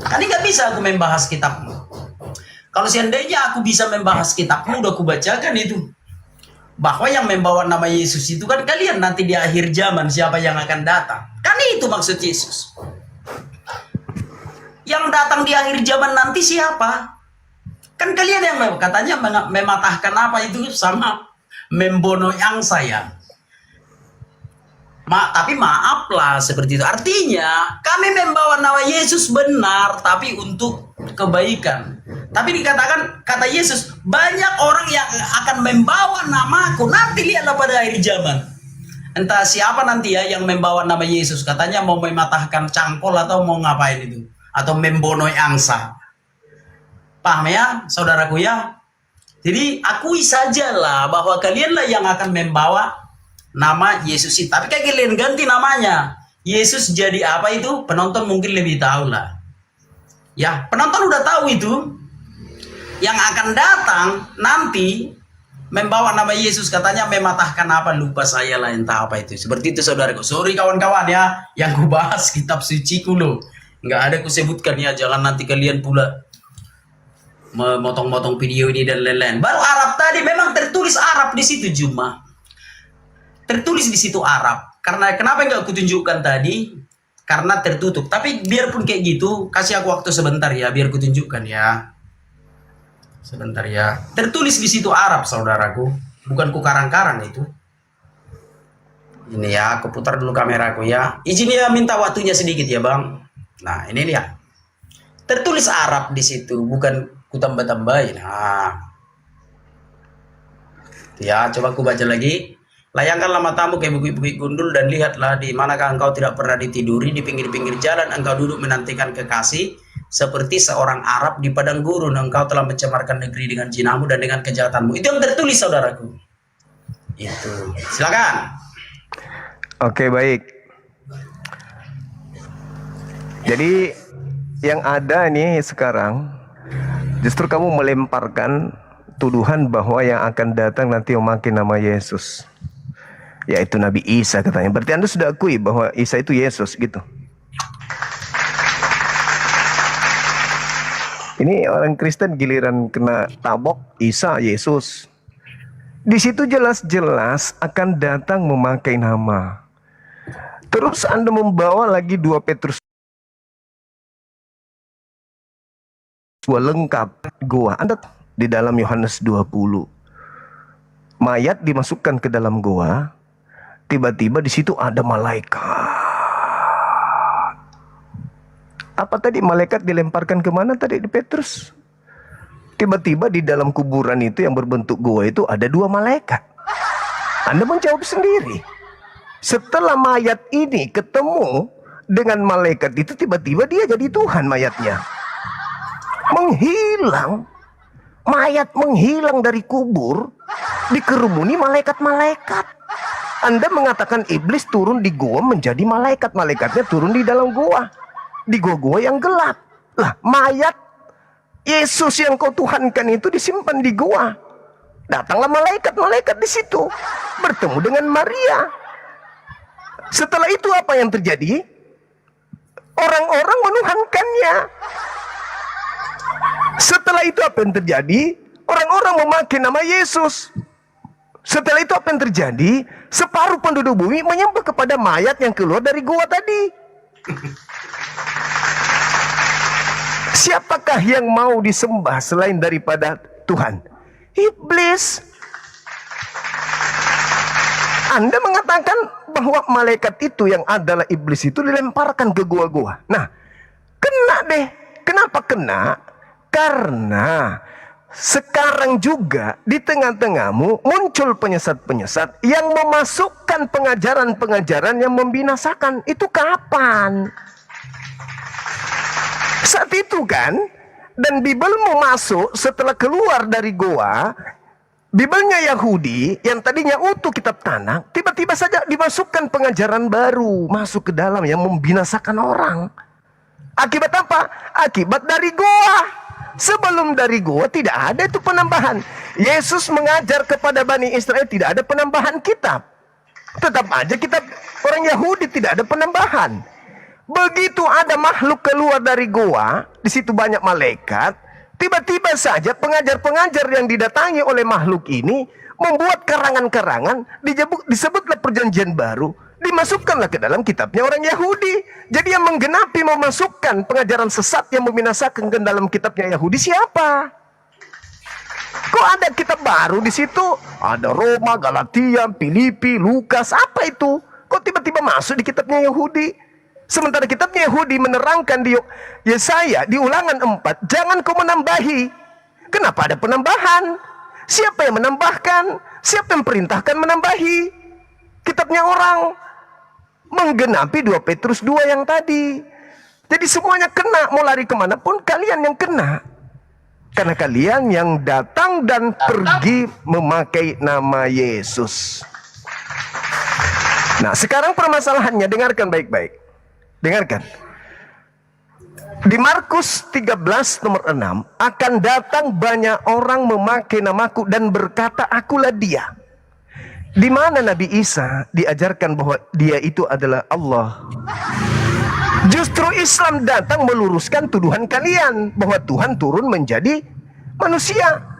Kan nggak bisa aku membahas kitabmu. Kalau seandainya aku bisa membahas kitabmu, udah aku bacakan itu. Bahwa yang membawa nama Yesus itu kan kalian nanti di akhir zaman, siapa yang akan datang. Kan itu maksud Yesus. Yang datang di akhir zaman nanti siapa? Kan kalian yang katanya mematahkan apa itu sama membunuh yang saya. Tapi maaflah seperti itu. Artinya kami membawa nama Yesus benar, tapi untuk kebaikan. Tapi dikatakan kata Yesus, banyak orang yang akan membawa namaku. Nanti lihatlah pada akhir zaman. Entah siapa nanti ya yang membawa nama Yesus. Katanya mau mematahkan cangkol atau mau ngapain itu. Atau membunuh angsa. Paham ya saudaraku ya? Jadi akui sajalah bahwa kalianlah yang akan membawa nama Yesus itu. Tapi kayak kalian ganti namanya. Yesus jadi apa itu? Penonton mungkin lebih tahu lah. Ya, penonton udah tahu itu. Yang akan datang nanti membawa nama Yesus, katanya mematahkan apa, lupa saya lah entah apa itu. Seperti itu saudaraku. Sorry kawan-kawan ya, yang ku bahas kitab suci ku loh. Nggak ada ku sebutkan ya, jangan nanti kalian pula memotong-motong video ini dan lain-lain. Baru Arab tadi memang tertulis Arab di situ Juma. Tertulis di situ Arab. Karena kenapa nggak aku tunjukkan tadi? Karena tertutup. Tapi biarpun kayak gitu, kasih aku waktu sebentar ya, biar ku tunjukkan ya. Sebentar ya. Tertulis di situ Arab, saudaraku. Bukan ku karang-karang itu. Ini ya, aku putar dulu kameraku ya. Izin ya, minta waktunya sedikit ya, Bang. Nah, ini dia. Tertulis Arab di situ, bukan ku tambah-tambahin. Nah. Ya, coba ku baca lagi. Layangkanlah matamu ke bukit-bukit gundul dan lihatlah di manakah engkau tidak pernah ditiduri, di pinggir-pinggir jalan engkau duduk menantikan kekasih, seperti seorang Arab di padang gurun engkau telah mencemarkan negeri dengan zinamu dan dengan kejahatanmu. Itu yang tertulis saudaraku. Itu. Silakan. Oke, baik. Jadi yang ada nih sekarang, justru kamu melemparkan tuduhan bahwa yang akan datang nanti memakai nama Yesus, yaitu Nabi Isa katanya. Berarti Anda sudah akui bahwa Isa itu Yesus gitu. Ini orang Kristen giliran kena tabok, Isa Yesus. Di situ jelas-jelas akan datang memakai nama. Terus Anda membawa lagi 2 Petrus 2 lengkap goa. Anda di dalam Yohanes 20. Mayat dimasukkan ke dalam goa, tiba-tiba di situ ada malaikat. Apa tadi malaikat dilemparkan kemana tadi di Petrus? Tiba-tiba di dalam kuburan itu yang berbentuk goa itu ada 2 malaikat. Anda menjawab sendiri. Setelah mayat ini ketemu dengan malaikat itu, tiba-tiba dia jadi Tuhan mayatnya. Menghilang. Mayat menghilang dari kubur, dikerumuni malaikat-malaikat. Anda mengatakan iblis turun di goa menjadi malaikat. Malaikatnya turun di dalam goa. Di goa-goa yang gelap. Lah, mayat Yesus yang kau tuhankan itu disimpan di goa. Datanglah malaikat-malaikat di situ. Bertemu dengan Maria. Setelah itu apa yang terjadi? Orang-orang menuhankannya. Setelah itu apa yang terjadi? Orang-orang memakai nama Yesus. Setelah itu apa yang terjadi? Separuh penduduk bumi menyembah kepada mayat yang keluar dari gua tadi. Siapakah yang mau disembah selain daripada Tuhan? Iblis. Anda mengatakan bahwa malaikat itu yang adalah iblis itu dilemparkan ke gua-gua. Nah, kena deh. Kenapa kena? Karena sekarang juga di tengah-tengahmu muncul penyesat-penyesat yang memasukkan pengajaran-pengajaran yang membinasakan. Itu kapan? Saat itu kan? Dan Bibelmu masuk setelah keluar dari goa. Bibelnya Yahudi yang tadinya utuh kitab tanah, tiba-tiba saja dimasukkan pengajaran baru masuk ke dalam yang membinasakan orang. Akibat apa? Akibat dari goa. Sebelum dari goa tidak ada itu penambahan. Yesus mengajar kepada Bani Israel tidak ada penambahan kitab. Tetap aja kitab orang Yahudi tidak ada penambahan. Begitu ada makhluk keluar dari goa, di situ banyak malaikat. Tiba-tiba saja pengajar-pengajar yang didatangi oleh makhluk ini membuat karangan-karangan, disebutlah perjanjian baru, dimasukkanlah ke dalam kitabnya orang Yahudi. Jadi yang menggenapi memasukkan pengajaran sesat yang membinasakan ke dalam kitabnya Yahudi siapa? Kok ada kitab baru di situ? Ada Roma, Galatia, Filipi, Lukas, apa itu? Kok tiba-tiba masuk di kitabnya Yahudi? Sementara kitabnya Yahudi menerangkan di Yesaya di Ulangan 4, jangan kau menambahi. Kenapa ada penambahan? Siapa yang menambahkan? Siapa yang perintahkan menambahi? Kitabnya orang. Menggenapi 2 Petrus 2 yang tadi. Jadi semuanya kena, mau lari kemanapun kalian yang kena. Karena kalian yang datang dan pergi memakai nama Yesus. Nah, sekarang permasalahannya, dengarkan baik-baik. Dengarkan. Di Markus 13 nomor 6, akan datang banyak orang memakai namaku dan berkata, akulah dia. Di mana Nabi Isa diajarkan bahwa dia itu adalah Allah. Justru Islam datang meluruskan tuduhan kalian bahwa Tuhan turun menjadi manusia.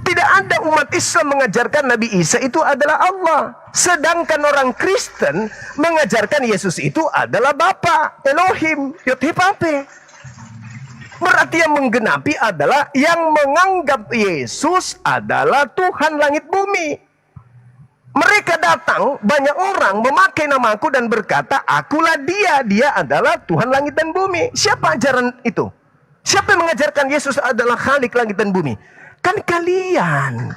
Tidak ada umat Islam mengajarkan Nabi Isa itu adalah Allah. Sedangkan orang Kristen mengajarkan Yesus itu adalah Bapa, Elohim, Yod-Heh-Vav-Heh. Berarti yang menggenapi adalah yang menganggap Yesus adalah Tuhan langit bumi. Mereka datang, banyak orang memakai namaku dan berkata, akulah dia, dia adalah Tuhan langit dan bumi. Siapa ajaran itu? Siapa yang mengajarkan Yesus adalah Khalik langit dan bumi? Kan kalian.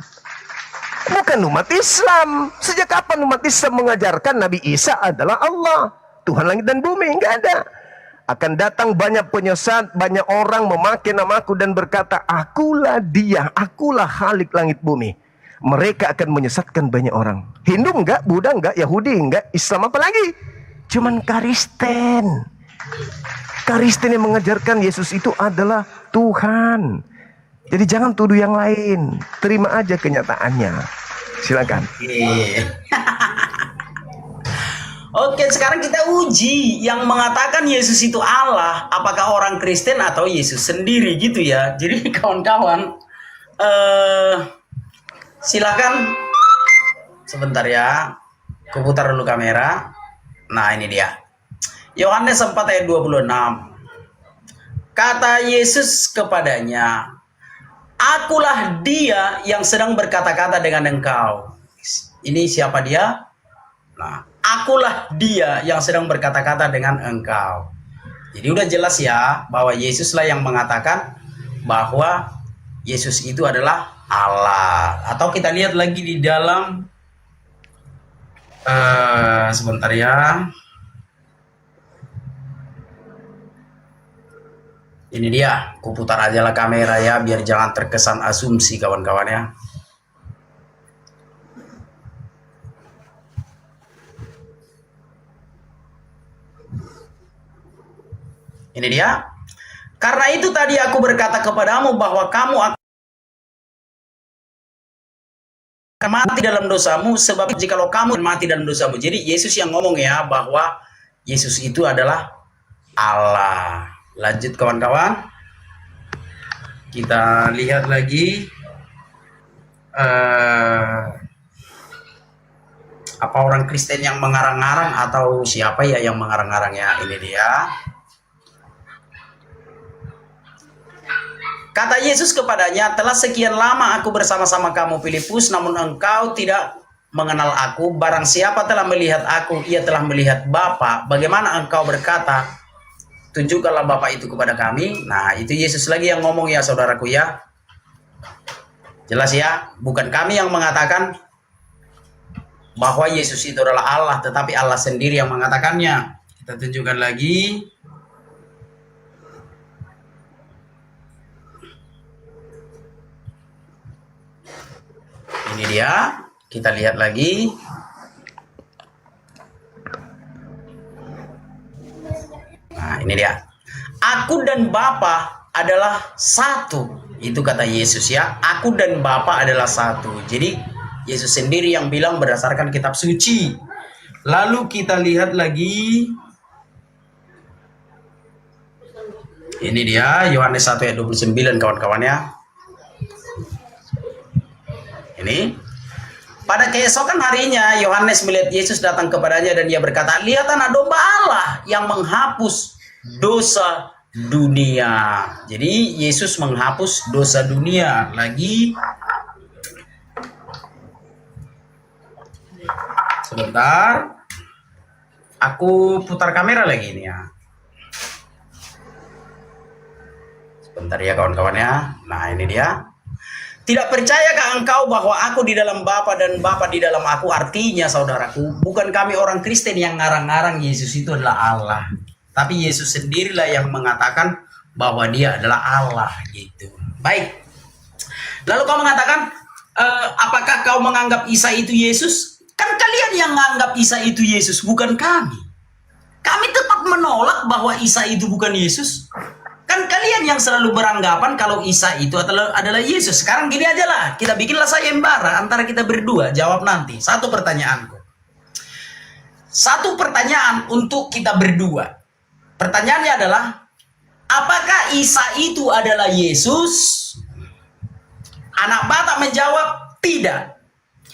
Bukan umat Islam. Sejak kapan umat Islam mengajarkan Nabi Isa adalah Allah, Tuhan langit dan bumi? Enggak ada. Akan datang banyak penyesat, banyak orang memakai namaku dan berkata, akulah dia, akulah Khalik langit bumi. mereka akan menyesatkan banyak orang. Hindu enggak, Buddha enggak, Yahudi enggak, Islam apa lagi? Cuman Kristen. Kristen yang mengajarkan Yesus itu adalah Tuhan. Jadi jangan tuduh yang lain. Terima aja kenyataannya. Silakan. Oke, sekarang kita uji yang mengatakan Yesus itu Allah. Apakah orang Kristen atau Yesus sendiri gitu ya. Jadi kawan-kawan, silakan sebentar ya. Kuputar dulu kamera. Nah, ini dia. Yohanes 4 ayat 26. Kata Yesus kepadanya, "Akulah dia yang sedang berkata-kata dengan engkau." Ini siapa dia? Nah, akulah dia yang sedang berkata-kata dengan engkau. Jadi udah jelas ya bahwa Yesuslah yang mengatakan bahwa Yesus itu adalah Allah. Atau kita lihat lagi di dalam sebentar ya. Ini dia, kuputar aja lah kamera ya, biar jangan terkesan asumsi kawan-kawan ya. Ini dia. Karena itu tadi aku berkata kepadamu bahwa kamu akan mati dalam dosamu, sebab jikalau kamu mati dalam dosamu. Jadi Yesus yang ngomong ya, bahwa Yesus itu adalah Allah. Lanjut kawan-kawan, kita lihat lagi apa orang Kristen yang mengarang-arang atau siapa ya yang mengarang-arang ya. Ini dia. Kata Yesus kepadanya, "Telah sekian lama aku bersama-sama kamu Filipus, namun engkau tidak mengenal aku. Barang siapa telah melihat aku, ia telah melihat Bapa. Bagaimana engkau berkata, tunjukkanlah Bapa itu kepada kami?" Nah, itu Yesus lagi yang ngomong ya saudaraku ya. Jelas ya, bukan kami yang mengatakan bahwa Yesus itu adalah Allah, tetapi Allah sendiri yang mengatakannya. Kita tunjukkan lagi. Ini dia, kita lihat lagi. Nah, ini dia. Aku dan Bapa adalah satu. Itu kata Yesus ya. Aku dan Bapa adalah satu. Jadi Yesus sendiri yang bilang berdasarkan kitab suci. Lalu kita lihat lagi. Ini dia Yohanes 1 ayat 29 kawan-kawan ya. Ini. Pada keesokan harinya Yohanes melihat Yesus datang kepadanya dan dia berkata, "Lihat anak domba Allah yang menghapus dosa dunia." Jadi Yesus menghapus dosa dunia. Lagi sebentar, aku putar kamera lagi ini ya. Sebentar ya kawan-kawan ya. Nah, ini dia. Tidak percayakah engkau bahwa aku di dalam Bapa dan Bapa di dalam aku? Artinya saudaraku, bukan kami orang Kristen yang ngarang-ngarang Yesus itu adalah Allah. Tapi Yesus sendirilah yang mengatakan bahwa dia adalah Allah gitu. Baik. Lalu kau mengatakan, apakah kau menganggap Isa itu Yesus? Kan kalian yang menganggap Isa itu Yesus, bukan kami. Kami tetap menolak bahwa Isa itu bukan Yesus. Kan kalian yang selalu beranggapan kalau Isa itu adalah Yesus. Sekarang gini aja lah, kita bikinlah sayembara antara kita berdua, jawab nanti. Satu pertanyaanku. Satu pertanyaan untuk kita berdua. Pertanyaannya adalah, apakah Isa itu adalah Yesus? Anak Batak menjawab, tidak.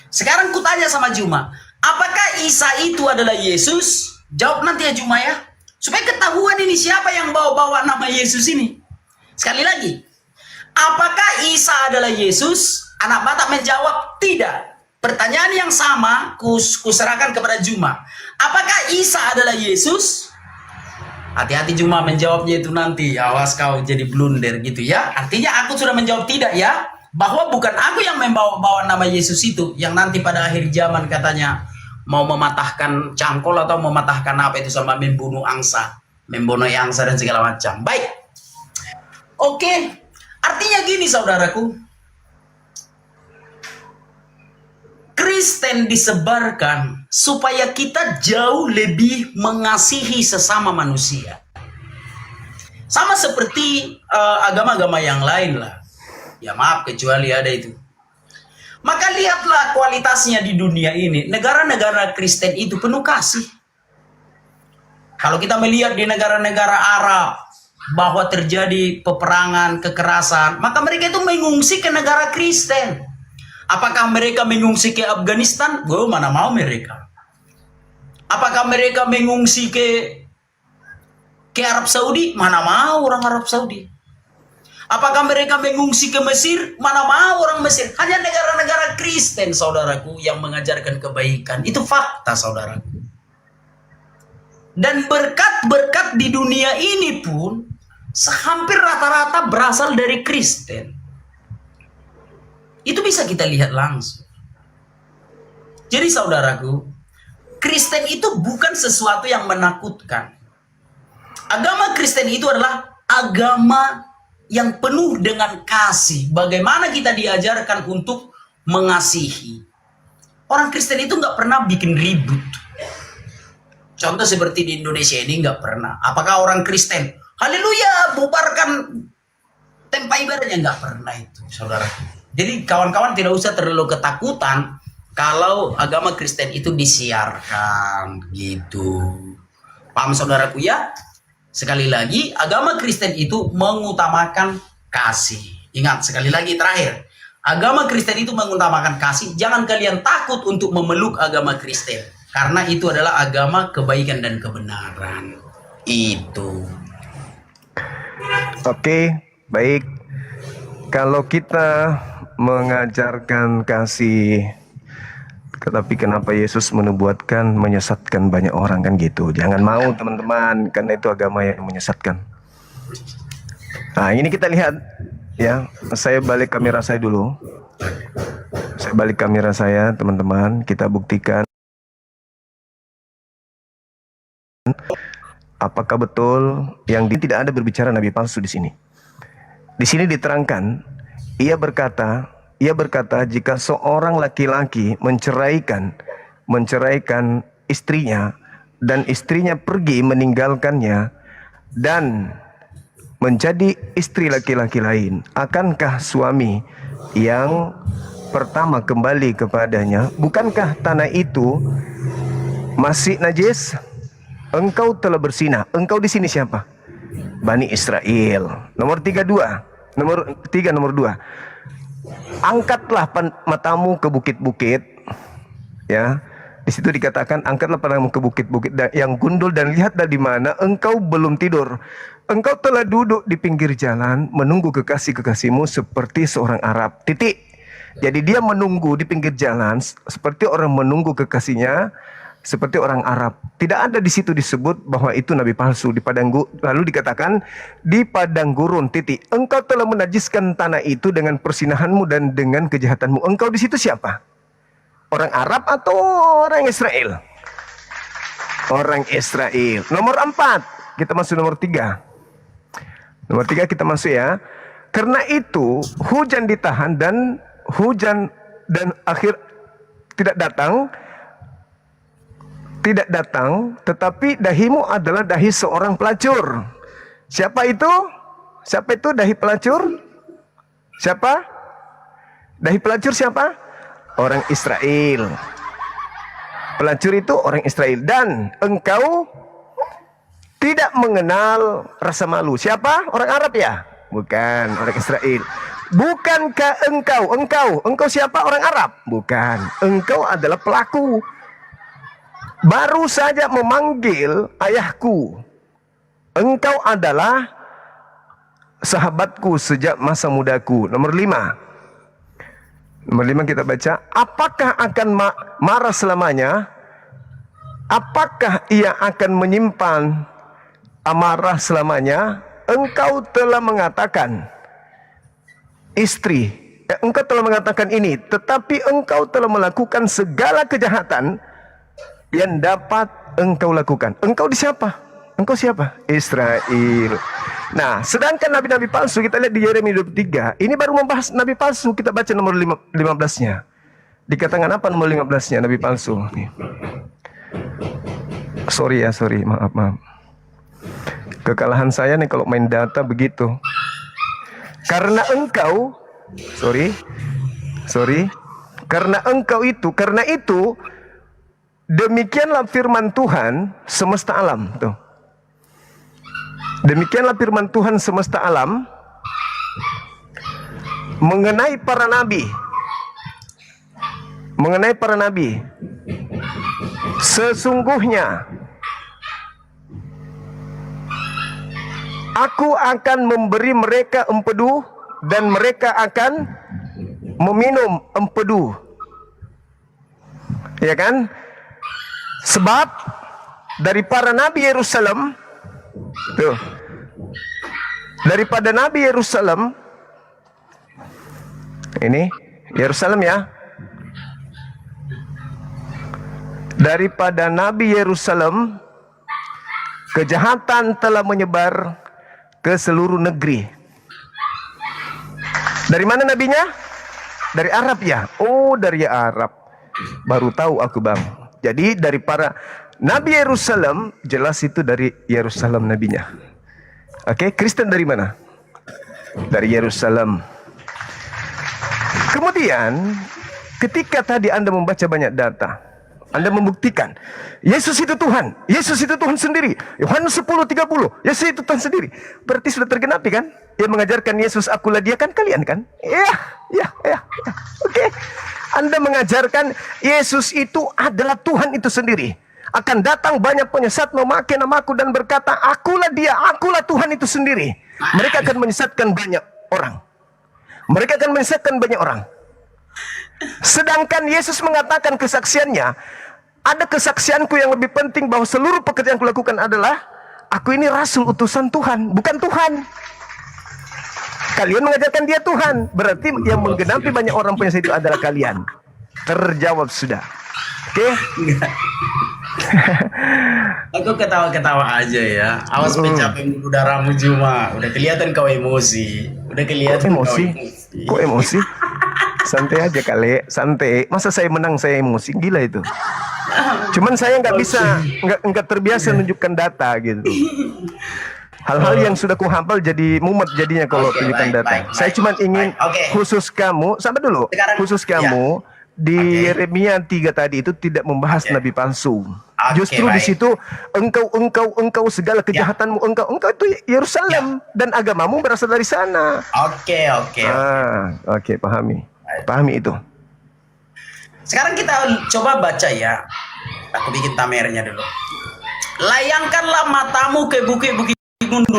Sekarang kutanya sama Juma, apakah Isa itu adalah Yesus? Jawab nanti ya Juma ya. Supaya ketahuan ini siapa yang bawa-bawa nama Yesus ini. Sekali lagi, apakah Isa adalah Yesus? Anak Batak menjawab tidak. Pertanyaan yang sama kuserahkan kepada Juma. Apakah Isa adalah Yesus? Hati-hati Juma menjawabnya itu nanti. Awas kau jadi blunder gitu ya. Artinya aku sudah menjawab tidak ya. Bahwa bukan aku yang membawa nama Yesus itu. Yang nanti pada akhir zaman katanya mau mematahkan cangkol atau mematahkan apa itu sama membunuh angsa, membunuh angsa dan segala macam. Baik. Oke. Artinya gini saudaraku. Kristen disebarkan supaya kita jauh lebih mengasihi sesama manusia. Sama seperti agama-agama yang lain lah. Ya maaf, kecuali ada itu. Maka lihatlah kualitasnya di dunia ini. Negara-negara Kristen itu penuh kasih. Kalau kita melihat di negara-negara Arab bahwa terjadi peperangan, kekerasan, maka mereka itu mengungsi ke negara Kristen. Apakah mereka mengungsi ke Afghanistan? Gue mana mau mereka. Apakah mereka mengungsi ke Arab Saudi? Mana mau orang Arab Saudi. Apakah mereka mengungsi ke Mesir? Mana mau orang Mesir. Hanya negara-negara Kristen, saudaraku, yang mengajarkan kebaikan. Itu fakta, saudaraku. Dan berkat-berkat di dunia ini pun hampir rata-rata berasal dari Kristen. Itu bisa kita lihat langsung. Jadi saudaraku, Kristen itu bukan sesuatu yang menakutkan. Agama Kristen itu adalah agama yang penuh dengan kasih. Bagaimana kita diajarkan untuk mengasihi. Orang Kristen itu nggak pernah bikin ribut. Contoh seperti di Indonesia ini nggak pernah. Apakah orang Kristen, haleluya, bubarkan tempat ibadahnya? Nggak pernah itu, saudara. Jadi kawan-kawan tidak usah terlalu ketakutan kalau agama Kristen itu disiarkan gitu. Paham saudaraku ya? Sekali lagi, agama Kristen itu mengutamakan kasih. Ingat, sekali lagi terakhir. Agama Kristen itu mengutamakan kasih. Jangan kalian takut untuk memeluk agama Kristen. Karena itu adalah agama kebaikan dan kebenaran. Itu. Oke, baik. Kalau kita mengajarkan kasih, tetapi kenapa Yesus menubuatkan menyesatkan banyak orang, kan gitu. Jangan mau teman-teman, karena itu agama yang menyesatkan. Nah ini kita lihat ya. Saya balik kamera saya dulu. Saya balik kamera saya, teman-teman. Kita buktikan apakah betul yang tidak ada berbicara nabi palsu di sini. Di sini diterangkan, ia berkata, jika seorang laki-laki menceraikan istrinya dan istrinya pergi meninggalkannya dan menjadi istri laki-laki lain, akankah suami yang pertama kembali kepadanya? Bukankah tanah itu masih najis? Engkau telah bersinah. Engkau di sini siapa? Bani Israel. Nomor 2. Angkatlah matamu ke bukit-bukit, ya. Di situ dikatakan, angkatlah pandanganmu ke bukit-bukit yang gundul dan lihatlah di mana engkau belum tidur. Engkau telah duduk di pinggir jalan menunggu kekasih-kekasihmu seperti seorang Arab. Titik. Jadi dia menunggu di pinggir jalan seperti orang menunggu kekasihnya, seperti orang Arab. Tidak ada di situ disebut bahwa itu nabi palsu di padang gurun. Lalu dikatakan di padang gurun, titik. Engkau telah menajiskan tanah itu dengan persinahanmu dan dengan kejahatanmu. Engkau di situ siapa? Orang Arab atau orang Israel? Orang Israel. Nomor 4. Kita masuk nomor 3. Nomor 3 kita masuk ya. Karena itu hujan ditahan dan akhir tidak datang, tetapi dahimu adalah dahi seorang pelacur. Siapa itu? Siapa itu dahi pelacur? Siapa? Dahi pelacur siapa? Orang Israel. Pelacur itu orang Israel. Dan engkau tidak mengenal rasa malu. Siapa? Orang Arab ya? Bukan, orang Israel. Bukankah engkau siapa? Orang Arab? Bukan. Engkau adalah pelaku. Baru saja memanggil ayahku. Engkau adalah sahabatku sejak masa mudaku. Nomor 5. Nomor 5 kita baca. Apakah akan marah selamanya? Apakah ia akan menyimpan amarah selamanya? Engkau telah mengatakan engkau telah mengatakan ini, tetapi engkau telah melakukan segala kejahatan yang dapat engkau lakukan. Engkau di siapa? Engkau siapa? Israel. Nah, sedangkan nabi-nabi palsu kita lihat di Yeremia 23. Ini baru membahas nabi palsu. Kita baca nomor 15-nya. Dikatakan apa nomor 15-nya nabi palsu? Sorry, maaf. Kekalahan saya nih kalau main data begitu. Karena engkau, karena itu, demikianlah firman Tuhan semesta alam. Tuh. Demikianlah firman Tuhan semesta alam mengenai para nabi. Sesungguhnya aku akan memberi mereka empedu dan mereka akan meminum empedu. Ya kan? Sebab dari para nabi Yerusalem, tuh, daripada nabi Yerusalem, ini Yerusalem ya, daripada nabi Yerusalem, kejahatan telah menyebar ke seluruh negeri. Dari mana nabinya? Dari Arab ya? Oh, dari Arab. Baru tahu aku, Bang. Jadi dari para nabi Yerusalem, jelas itu dari Yerusalem nabinya. Oke, Kristen dari mana? Dari Yerusalem. Kemudian, ketika tadi Anda membaca banyak data, Anda membuktikan Yesus itu Tuhan, Yesus itu Tuhan sendiri. Yohanes 10:30, Yesus itu Tuhan sendiri. Berarti sudah tergenapi kan? Yang mengajarkan Yesus akulah dia kan kalian kan? Ya. Oke. Anda mengajarkan Yesus itu adalah Tuhan itu sendiri. Akan datang banyak penyesat memakai namaku dan berkata, akulah dia, akulah Tuhan itu sendiri. Mereka akan menyesatkan banyak orang. Sedangkan Yesus mengatakan kesaksiannya, ada kesaksianku yang lebih penting bahwa seluruh pekerjaan yang kulakukan adalah aku ini rasul utusan Tuhan, bukan Tuhan. Kalian mengajarkan dia Tuhan, berarti yang menggenapi banyak orang penyesat itu adalah kalian. Terjawab sudah. Oke? Aku ketawa-ketawa aja ya. Awas pencapaian udaramu Juma. Udah kelihatan kau emosi. Kok emosi? Santai aja kali, santai. Masa saya menang saya emosi, gila itu. Cuman saya nggak terbiasa menunjukkan data gitu. Hal-hal yang sudah kuhafal jadi mumet jadinya kalau tunjukkan data. Saya cuma ingin khusus kamu, sampai dulu. Khusus kamu di Yeremia 3 tadi itu tidak membahas nabi palsu. Justru di situ engkau segala kejahatanmu, engkau itu Yerusalem dan agamamu berasal dari sana. Oke, pahami itu. Sekarang kita coba baca ya. Aku bikin tamernya dulu. Layangkanlah matamu ke bukit-bukit gundul.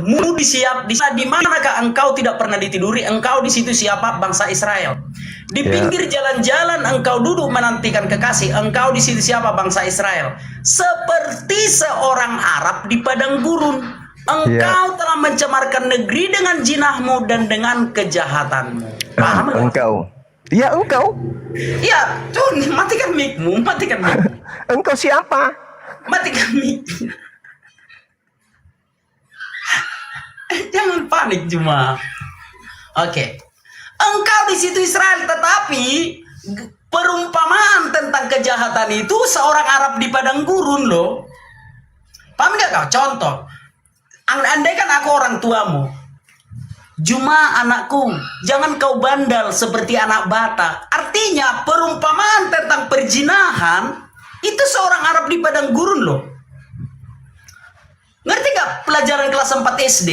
Mu di manakah engkau tidak pernah ditiduri? Engkau di situ siapa? Bangsa Israel. Di pinggir jalan-jalan engkau duduk menantikan kekasih. Engkau di situ siapa? Bangsa Israel. Seperti seorang Arab di padang gurun. Engkau telah mencemarkan negeri dengan jinahmu dan dengan kejahatanmu. Paham? Engkau. Ya, tuh matikan mic-mu. Engkau siapa? Matikan mic. Jangan panik Juma. Oke. Engkau di situ Israel, tetapi perumpamaan tentang kejahatan itu seorang Arab di padang gurun loh. Paham gak kau? Contoh. Andai kan aku orang tuamu. Juma anakku, jangan kau bandal seperti anak Batak. Artinya perumpamaan tentang perjinahan itu seorang Arab di padang gurun loh. Ngerti gak pelajaran kelas 4 SD?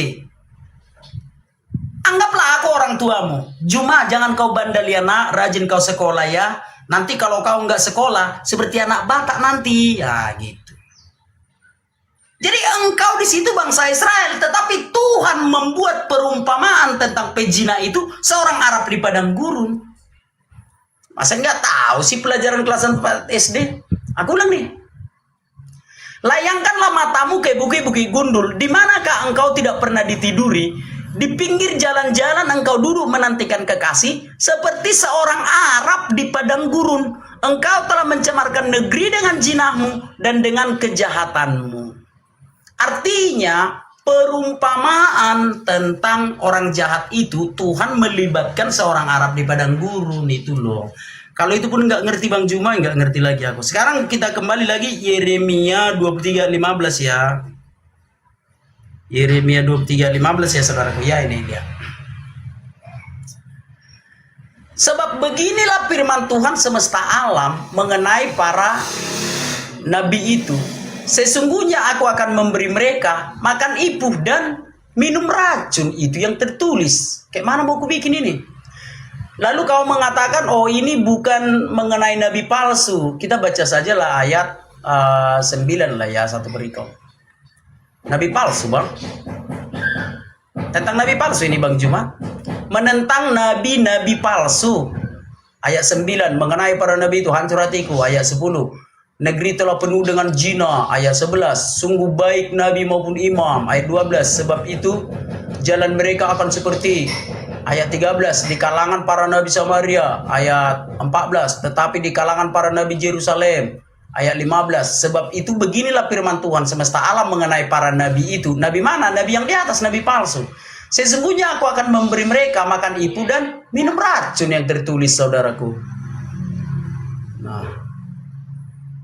Anggaplah aku orang tuamu. Juma jangan kau bandel ya nak, rajin kau sekolah ya. Nanti kalau kau nggak sekolah seperti anak Batak nanti, ya gitu. Jadi engkau di situ bangsa Israel, tetapi Tuhan membuat perumpamaan tentang pezina itu seorang Arab di padang gurun. Masa nggak tahu sih pelajaran kelas 4 SD? Aku ulang nih. Layangkanlah matamu ke bukit-bukit gundul. Di manakah engkau tidak pernah ditiduri? Di pinggir jalan-jalan engkau duduk menantikan kekasih, seperti seorang Arab di padang gurun. Engkau telah mencemarkan negeri dengan jinahmu dan dengan kejahatanmu. Artinya, perumpamaan tentang orang jahat itu Tuhan melibatkan seorang Arab di padang gurun itu loh. Kalau itu pun nggak ngerti Bang Juma, nggak ngerti lagi aku. Sekarang kita kembali lagi Yeremia 23:15 ya. Yeremia 23:15 ya saudaraku ya, ini dia. Sebab beginilah firman Tuhan semesta alam mengenai para nabi itu. Sesungguhnya aku akan memberi mereka makan ipuh dan minum racun, itu yang tertulis. Kayak mana mau aku bikin ini? Lalu kau mengatakan, oh ini bukan mengenai nabi palsu. Kita baca sajalah ayat 9 lah ya, satu berikut. Nabi palsu Bang. Tentang nabi palsu ini Bang Juma. Menentang nabi-nabi palsu. Ayat 9, mengenai para nabi itu hancur hatiku. Ayat 10. Negeri telah penuh dengan zina. Ayat 11. Sungguh baik nabi maupun imam. Ayat 12. Sebab itu jalan mereka akan seperti. Ayat 13. Di kalangan para nabi Samaria. Ayat 14. Tetapi di kalangan para nabi Yerusalem. Ayat 15. Sebab itu beginilah firman Tuhan semesta alam mengenai para nabi itu. Nabi mana? Nabi yang di atas, nabi palsu. Sesungguhnya aku akan memberi mereka makan ipuh dan minum racun yang tertulis saudaraku. Nah,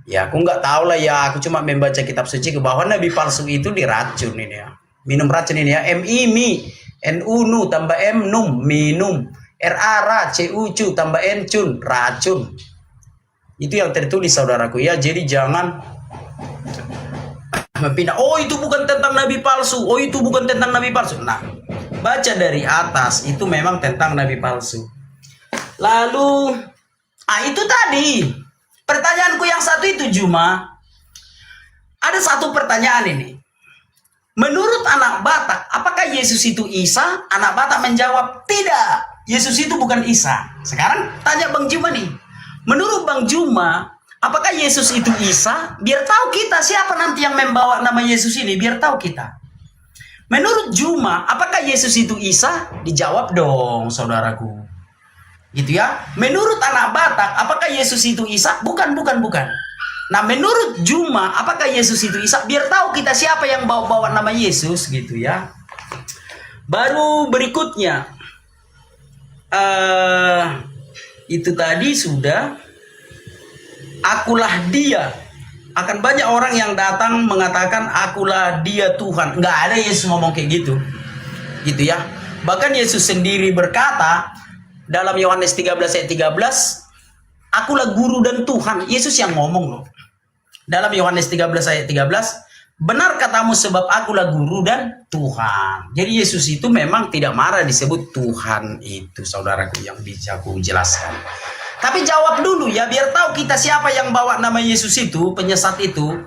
ya aku nggak tahu lah ya, aku cuma membaca kitab suci ke bawah nabi palsu itu diracun ini ya. Minum racun ini ya, mi, nu tambah m num, minum, ra cu tambah n cun, racun. Itu yang tertulis saudaraku ya. Jadi jangan pindah. Oh itu bukan tentang nabi palsu. Oh itu bukan tentang nabi palsu. Nah, baca dari atas itu memang tentang nabi palsu. Lalu, itu tadi pertanyaanku yang satu itu Juma. Ada satu pertanyaan ini. Menurut anak Batak, apakah Yesus itu Isa? Anak Batak menjawab tidak. Yesus itu bukan Isa. Sekarang tanya Bang Juma nih. Menurut Bang Juma, apakah Yesus itu Isa? Biar tahu kita siapa nanti yang membawa nama Yesus ini. Biar tahu kita. Menurut Juma, apakah Yesus itu Isa? Dijawab dong, saudaraku. Gitu ya. Menurut anak Batak, apakah Yesus itu Isa? Bukan. Nah, menurut Juma, apakah Yesus itu Isa? Biar tahu kita siapa yang bawa nama Yesus, gitu ya. Baru berikutnya, itu tadi sudah, akulah dia. Akan banyak orang yang datang mengatakan akulah dia Tuhan. Nggak ada Yesus ngomong kayak gitu. Gitu ya. Bahkan Yesus sendiri berkata dalam Yohanes 13 ayat 13, akulah guru dan Tuhan. Yesus yang ngomong loh. Dalam Yohanes 13 ayat 13, benar katamu sebab akulah guru dan Tuhan. Jadi Yesus itu memang tidak marah disebut Tuhan itu, saudaraku, yang bisa aku jelaskan. Tapi jawab dulu ya, biar tahu kita siapa yang bawa nama Yesus itu, penyesat itu.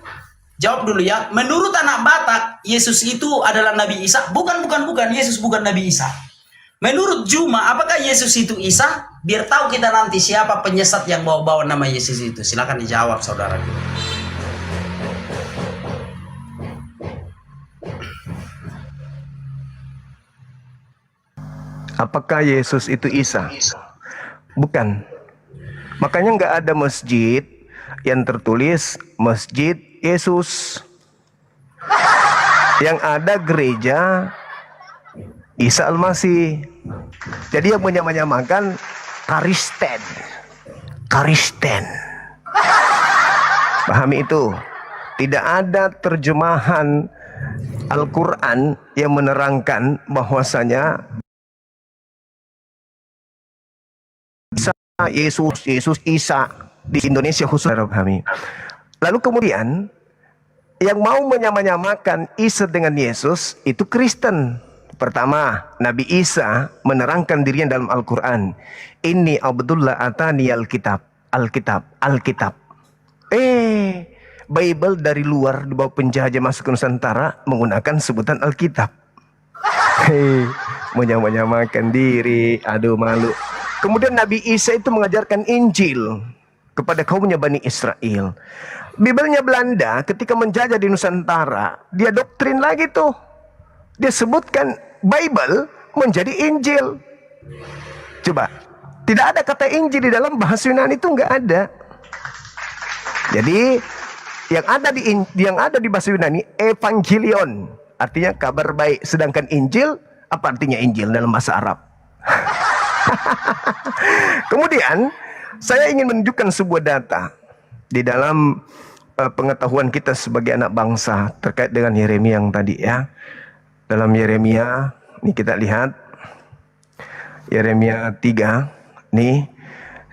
Jawab dulu ya. Menurut anak Batak, Yesus itu adalah Nabi Isa? Bukan. Yesus bukan Nabi Isa. Menurut Juma, apakah Yesus itu Isa? Biar tahu kita nanti siapa penyesat yang bawa nama Yesus itu. Silakan dijawab, saudaraku. Apakah Yesus itu Isa? Bukan. Makanya nggak ada masjid yang tertulis Masjid Yesus. Yang ada gereja Isa Al-Masih. Jadi yang menyamakan Karisten. Pahami itu. Tidak ada terjemahan Al-Quran yang menerangkan bahwasanya Yesus, Isa di Indonesia khusus kami. Lalu kemudian yang mau menyamakan Isa dengan Yesus itu Kristen. Pertama, Nabi Isa menerangkan dirinya dalam Al-Quran. Inni Abdullah atani Alkitab. Bible dari luar dibawa penjajah masuk ke Nusantara menggunakan sebutan Alkitab. Menyamakan diri, aduh malu. Kemudian Nabi Isa itu mengajarkan Injil kepada kaumnya Bani Israel. Bibelnya Belanda ketika menjajah di Nusantara, dia doktrin lagi tuh. Dia sebutkan Bible menjadi Injil. Coba, tidak ada kata Injil di dalam bahasa Yunani itu, nggak ada. Jadi yang ada di bahasa Yunani Evangelion. artinya kabar baik. Sedangkan Injil, apa artinya Injil dalam bahasa Arab? Kemudian saya ingin menunjukkan sebuah data di dalam pengetahuan kita sebagai anak bangsa terkait dengan Yeremia yang tadi ya. Dalam Yeremia, ini kita lihat Yeremia 3 nih.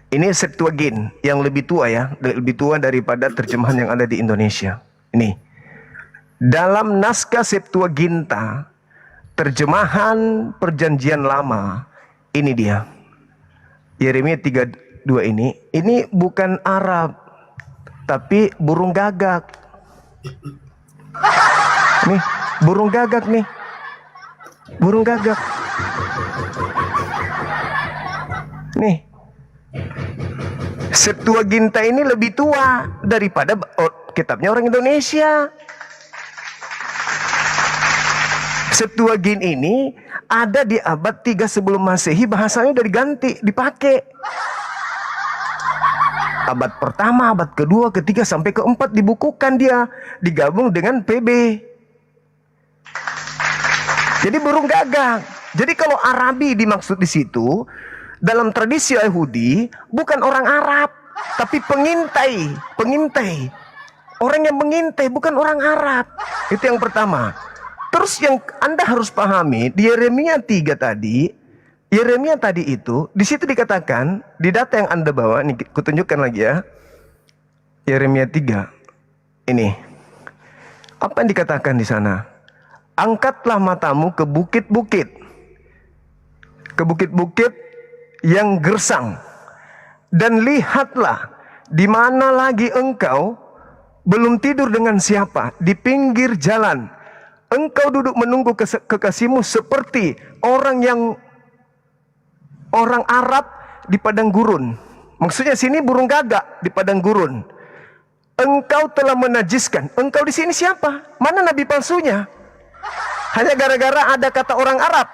Ini Septuagint yang lebih tua ya, lebih tua daripada terjemahan yang ada di Indonesia. Ini dalam naskah Septuaginta, terjemahan Perjanjian Lama, ini dia Yeremia 3:2 ini bukan Arab tapi burung gagak. Nih, burung gagak nih. Burung gagak. Nih. Septuaginta ini lebih tua daripada kitabnya orang Indonesia. Septuagint ini ada di abad 3 sebelum Masehi, bahasanya udah diganti, dipakai. Abad pertama, abad kedua, ketiga, sampai keempat dibukukan dia, digabung dengan PB. Jadi burung gagak. Jadi kalau Arabi dimaksud di situ, dalam tradisi Yahudi bukan orang Arab, tapi pengintai, pengintai. Orang yang mengintai bukan orang Arab. Itu yang pertama. Terus yang Anda harus pahami di Yeremia 3 tadi, Yeremia tadi itu di situ dikatakan di data yang Anda bawa, ini kutunjukkan lagi ya. Yeremia 3. Ini. Apa yang dikatakan di sana? Angkatlah matamu ke bukit-bukit. Ke bukit-bukit yang gersang, dan lihatlah di mana lagi engkau belum tidur dengan siapa di pinggir jalan. Engkau duduk menunggu kekasihmu seperti orang Arab di padang gurun. Maksudnya sini burung gagak di padang gurun. Engkau telah menajiskan. Engkau di sini siapa? Mana nabi palsunya? Hanya gara-gara ada kata orang Arab.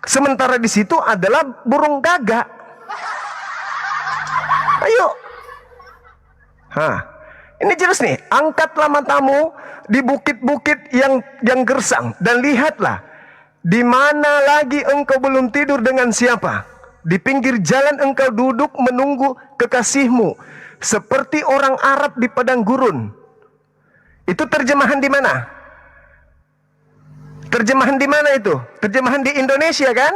Sementara di situ adalah burung gagak. Ayo. Ini jelas nih. Angkatlah matamu di bukit-bukit yang gersang, dan lihatlah di mana lagi engkau belum tidur dengan siapa. Di pinggir jalan engkau duduk menunggu kekasihmu seperti orang Arab di padang gurun. Itu terjemahan di mana? Terjemahan di mana itu? Terjemahan di Indonesia kan?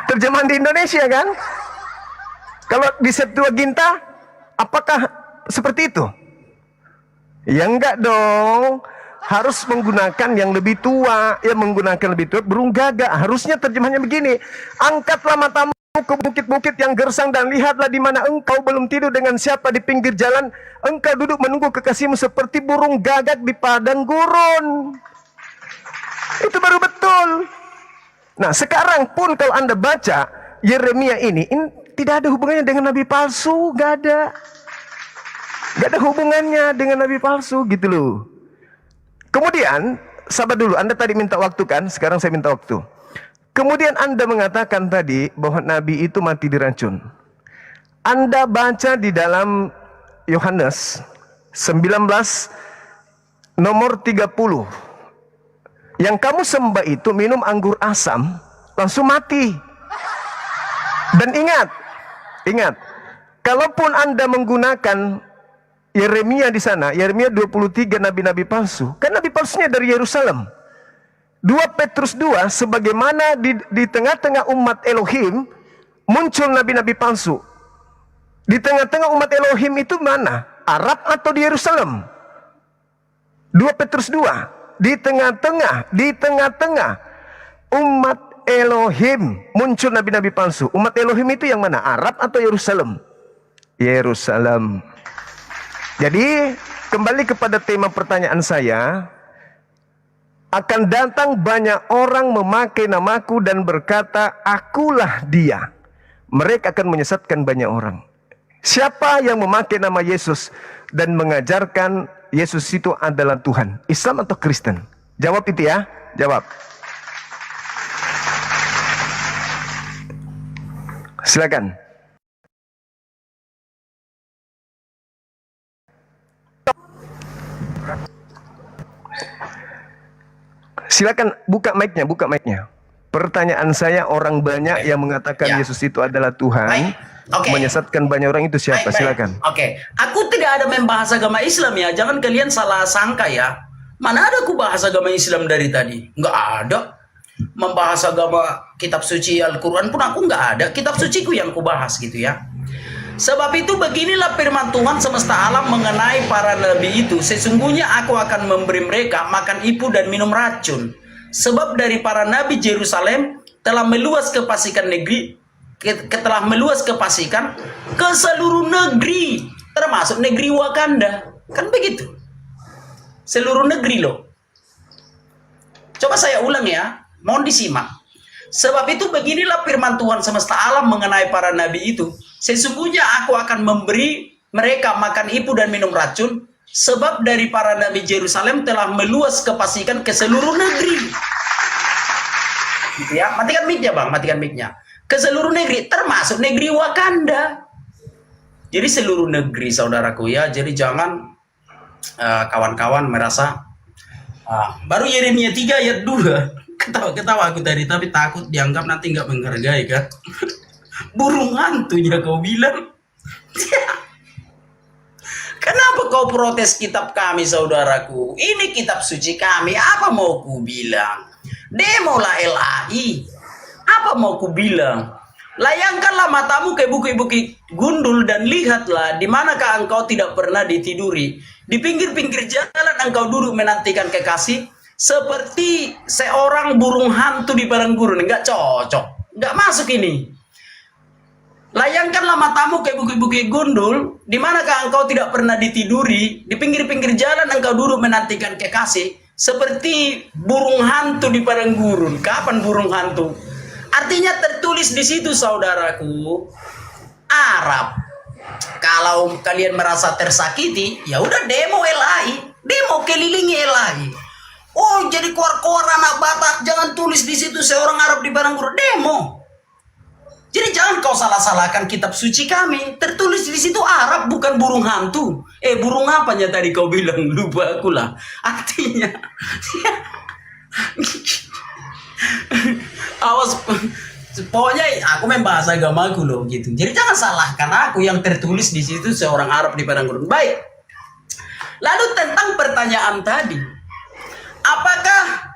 Terjemahan di Indonesia kan? Kalau di Septuaginta, apakah seperti itu? Ya enggak dong. Harus menggunakan yang lebih tua. Ya menggunakan lebih tua. Burung gagak. Harusnya terjemahannya begini. Angkatlah matamu ke bukit-bukit yang gersang, dan lihatlah di mana engkau belum tidur dengan siapa di pinggir jalan. Engkau duduk menunggu kekasihmu seperti burung gagak di padang gurun. Itu baru betul. Nah, sekarang pun kalau Anda baca Yeremia ini tidak ada hubungannya dengan nabi palsu, gak ada. Gak ada hubungannya dengan nabi palsu gitu loh. Kemudian, sabar dulu, Anda tadi minta waktu kan, sekarang saya minta waktu. Kemudian Anda mengatakan tadi bahwa nabi itu mati diracun. Anda baca di dalam Yohanes 19 nomor 30. Yang kamu sembah itu minum anggur asam, langsung mati. Dan ingat, kalaupun Anda menggunakan Yeremia di sana, Yeremia 23 nabi-nabi palsu, kan nabi palsunya dari Yerusalem. 2 Petrus 2, sebagaimana di tengah-tengah umat Elohim muncul nabi-nabi palsu. Di tengah-tengah umat Elohim itu mana? Arab atau di Yerusalem? 2 Petrus 2. Di tengah-tengah umat Elohim muncul nabi-nabi palsu. Umat Elohim itu yang mana? Arab atau Yerusalem? Yerusalem. Jadi kembali kepada tema pertanyaan saya, akan datang banyak orang memakai namaku dan berkata, akulah dia. Mereka akan menyesatkan banyak orang. Siapa yang memakai nama Yesus dan mengajarkan Yesus itu adalah Tuhan? Islam atau Kristen? Jawab itu ya. Jawab. Silakan. Silakan buka mic-nya. Pertanyaan saya, orang banyak yang mengatakan Ya. Yesus itu adalah Tuhan, Baik. Oke. menyesatkan banyak orang, itu siapa? Baik. Silakan. Oke, aku tidak ada membahas agama Islam ya. Jangan kalian salah sangka ya. Mana ada aku bahas agama Islam dari tadi? Nggak ada. Membahas agama kitab suci Al-Quran pun aku nggak ada. Kitab suciku yang aku bahas gitu ya. Sebab itu beginilah firman Tuhan semesta alam mengenai para nabi itu. Sesungguhnya aku akan memberi mereka makan ipu dan minum racun. Sebab dari para nabi Yerusalem telah meluas kefasikan negeri, telah meluas kefasikan ke seluruh negeri, termasuk negeri Wakanda. Kan begitu. Seluruh negeri loh. Coba saya ulang ya, mohon disimak. Sebab itu beginilah firman Tuhan semesta alam mengenai para nabi itu. Sesungguhnya aku akan memberi mereka makan ipu dan minum racun. Sebab dari para nabi Yerusalem telah meluas kefasikan ke seluruh negeri. Gitu ya. Matikan mic-nya bang, matikan mic-nya. Ke seluruh negeri, termasuk negeri Wakanda. Jadi seluruh negeri saudaraku ya. Jadi jangan kawan-kawan merasa baru Yeremia 3 ayat 2. Ketawa aku tadi, tapi takut dianggap nanti nggak menghargai kan. Burung hantunya kau bilang. Kenapa kau protes kitab kami saudaraku? Ini kitab suci kami, apa mau ku bilang? Demolah LAI. Apa mau ku bilang? Layangkanlah matamu ke bukit-bukit gundul dan lihatlah di manakah engkau tidak pernah ditiduri. Di pinggir-pinggir jalan engkau duduk menantikan kekasih seperti seorang burung hantu di padang gurun. Enggak cocok, enggak masuk ini. Layangkanlah matamu ke bukit-bukit gundul, di manakah engkau tidak pernah ditiduri, di pinggir-pinggir jalan engkau duduk menantikan kekasih, seperti burung hantu di padang gurun. Kapan burung hantu? Artinya tertulis di situ saudaraku, Arab. Kalau kalian merasa tersakiti, ya udah demo LAI, demo kelilingi LAI. Oh, jadi keluar-keluar anak Batak, jangan tulis di situ seorang Arab di padang gurun, demo. Jadi jangan kau salah-salahkan kitab suci kami. Tertulis di situ Arab, bukan burung hantu. Burung apanya tadi kau bilang? Lupa aku lah. Artinya, awas. Pokoknya aku membahas agamaku loh gitu. Jadi jangan salahkan aku, yang tertulis di situ seorang Arab di padang gurun. Baik. Lalu tentang pertanyaan tadi, apakah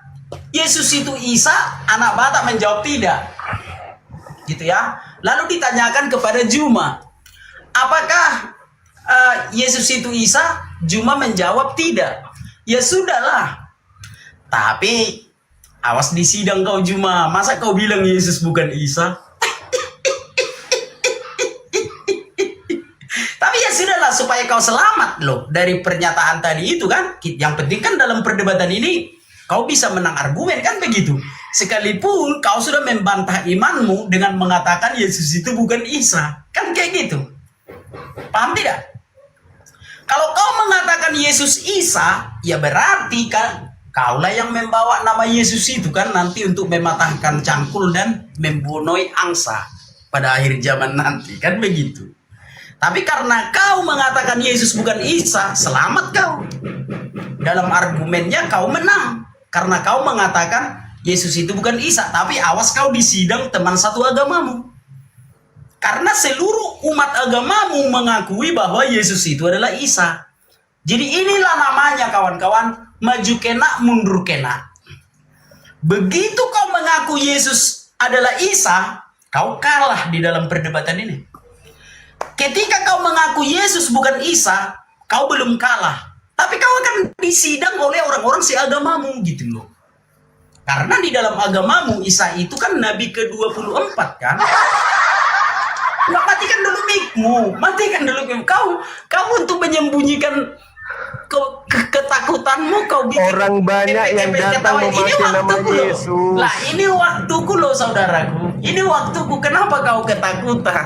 Yesus itu Isa? Anak Batak menjawab tidak. Gitu ya. Lalu ditanyakan kepada Juma, apakah Yesus itu Isa? Juma menjawab tidak. Ya sudahlah. Tapi awas di sidang kau Juma, masa kau bilang Yesus bukan Isa? Tapi ya sudahlah, supaya kau selamat loh dari pernyataan tadi itu kan. Yang penting kan dalam perdebatan ini kau bisa menang argumen kan begitu. Sekalipun kau sudah membantah imanmu dengan mengatakan Yesus itu bukan Isa. Kan kayak gitu. Paham tidak? Kalau kau mengatakan Yesus Isa, ya berarti kan kaulah yang membawa nama Yesus itu kan nanti untuk mematahkan cangkul dan membunuh angsa pada akhir zaman nanti. Kan begitu. Tapi karena kau mengatakan Yesus bukan Isa, selamat kau. Dalam argumennya kau menang. Karena kau mengatakan Yesus itu bukan Isa, tapi awas kau di sidang teman satu agamamu. Karena seluruh umat agamamu mengakui bahwa Yesus itu adalah Isa. Jadi inilah namanya kawan-kawan, maju kena, mundur kena. Begitu kau mengaku Yesus adalah Isa, kau kalah di dalam perdebatan ini. Ketika kau mengaku Yesus bukan Isa, kau belum kalah. Tapi kau akan disidang oleh orang-orang seagamamu gitu loh. Karena di dalam agamamu Isa itu kan Nabi ke-24 kan. Nggak, matikan dulu mic-mu. Matikan dulu mic-mu. Kau untuk menyembunyikan ketakutanmu kau bikin orang banyak yang datang memakai nama Yesus. Lah ini waktuku loh saudaraku. Ini waktuku. Kenapa kau ketakutan?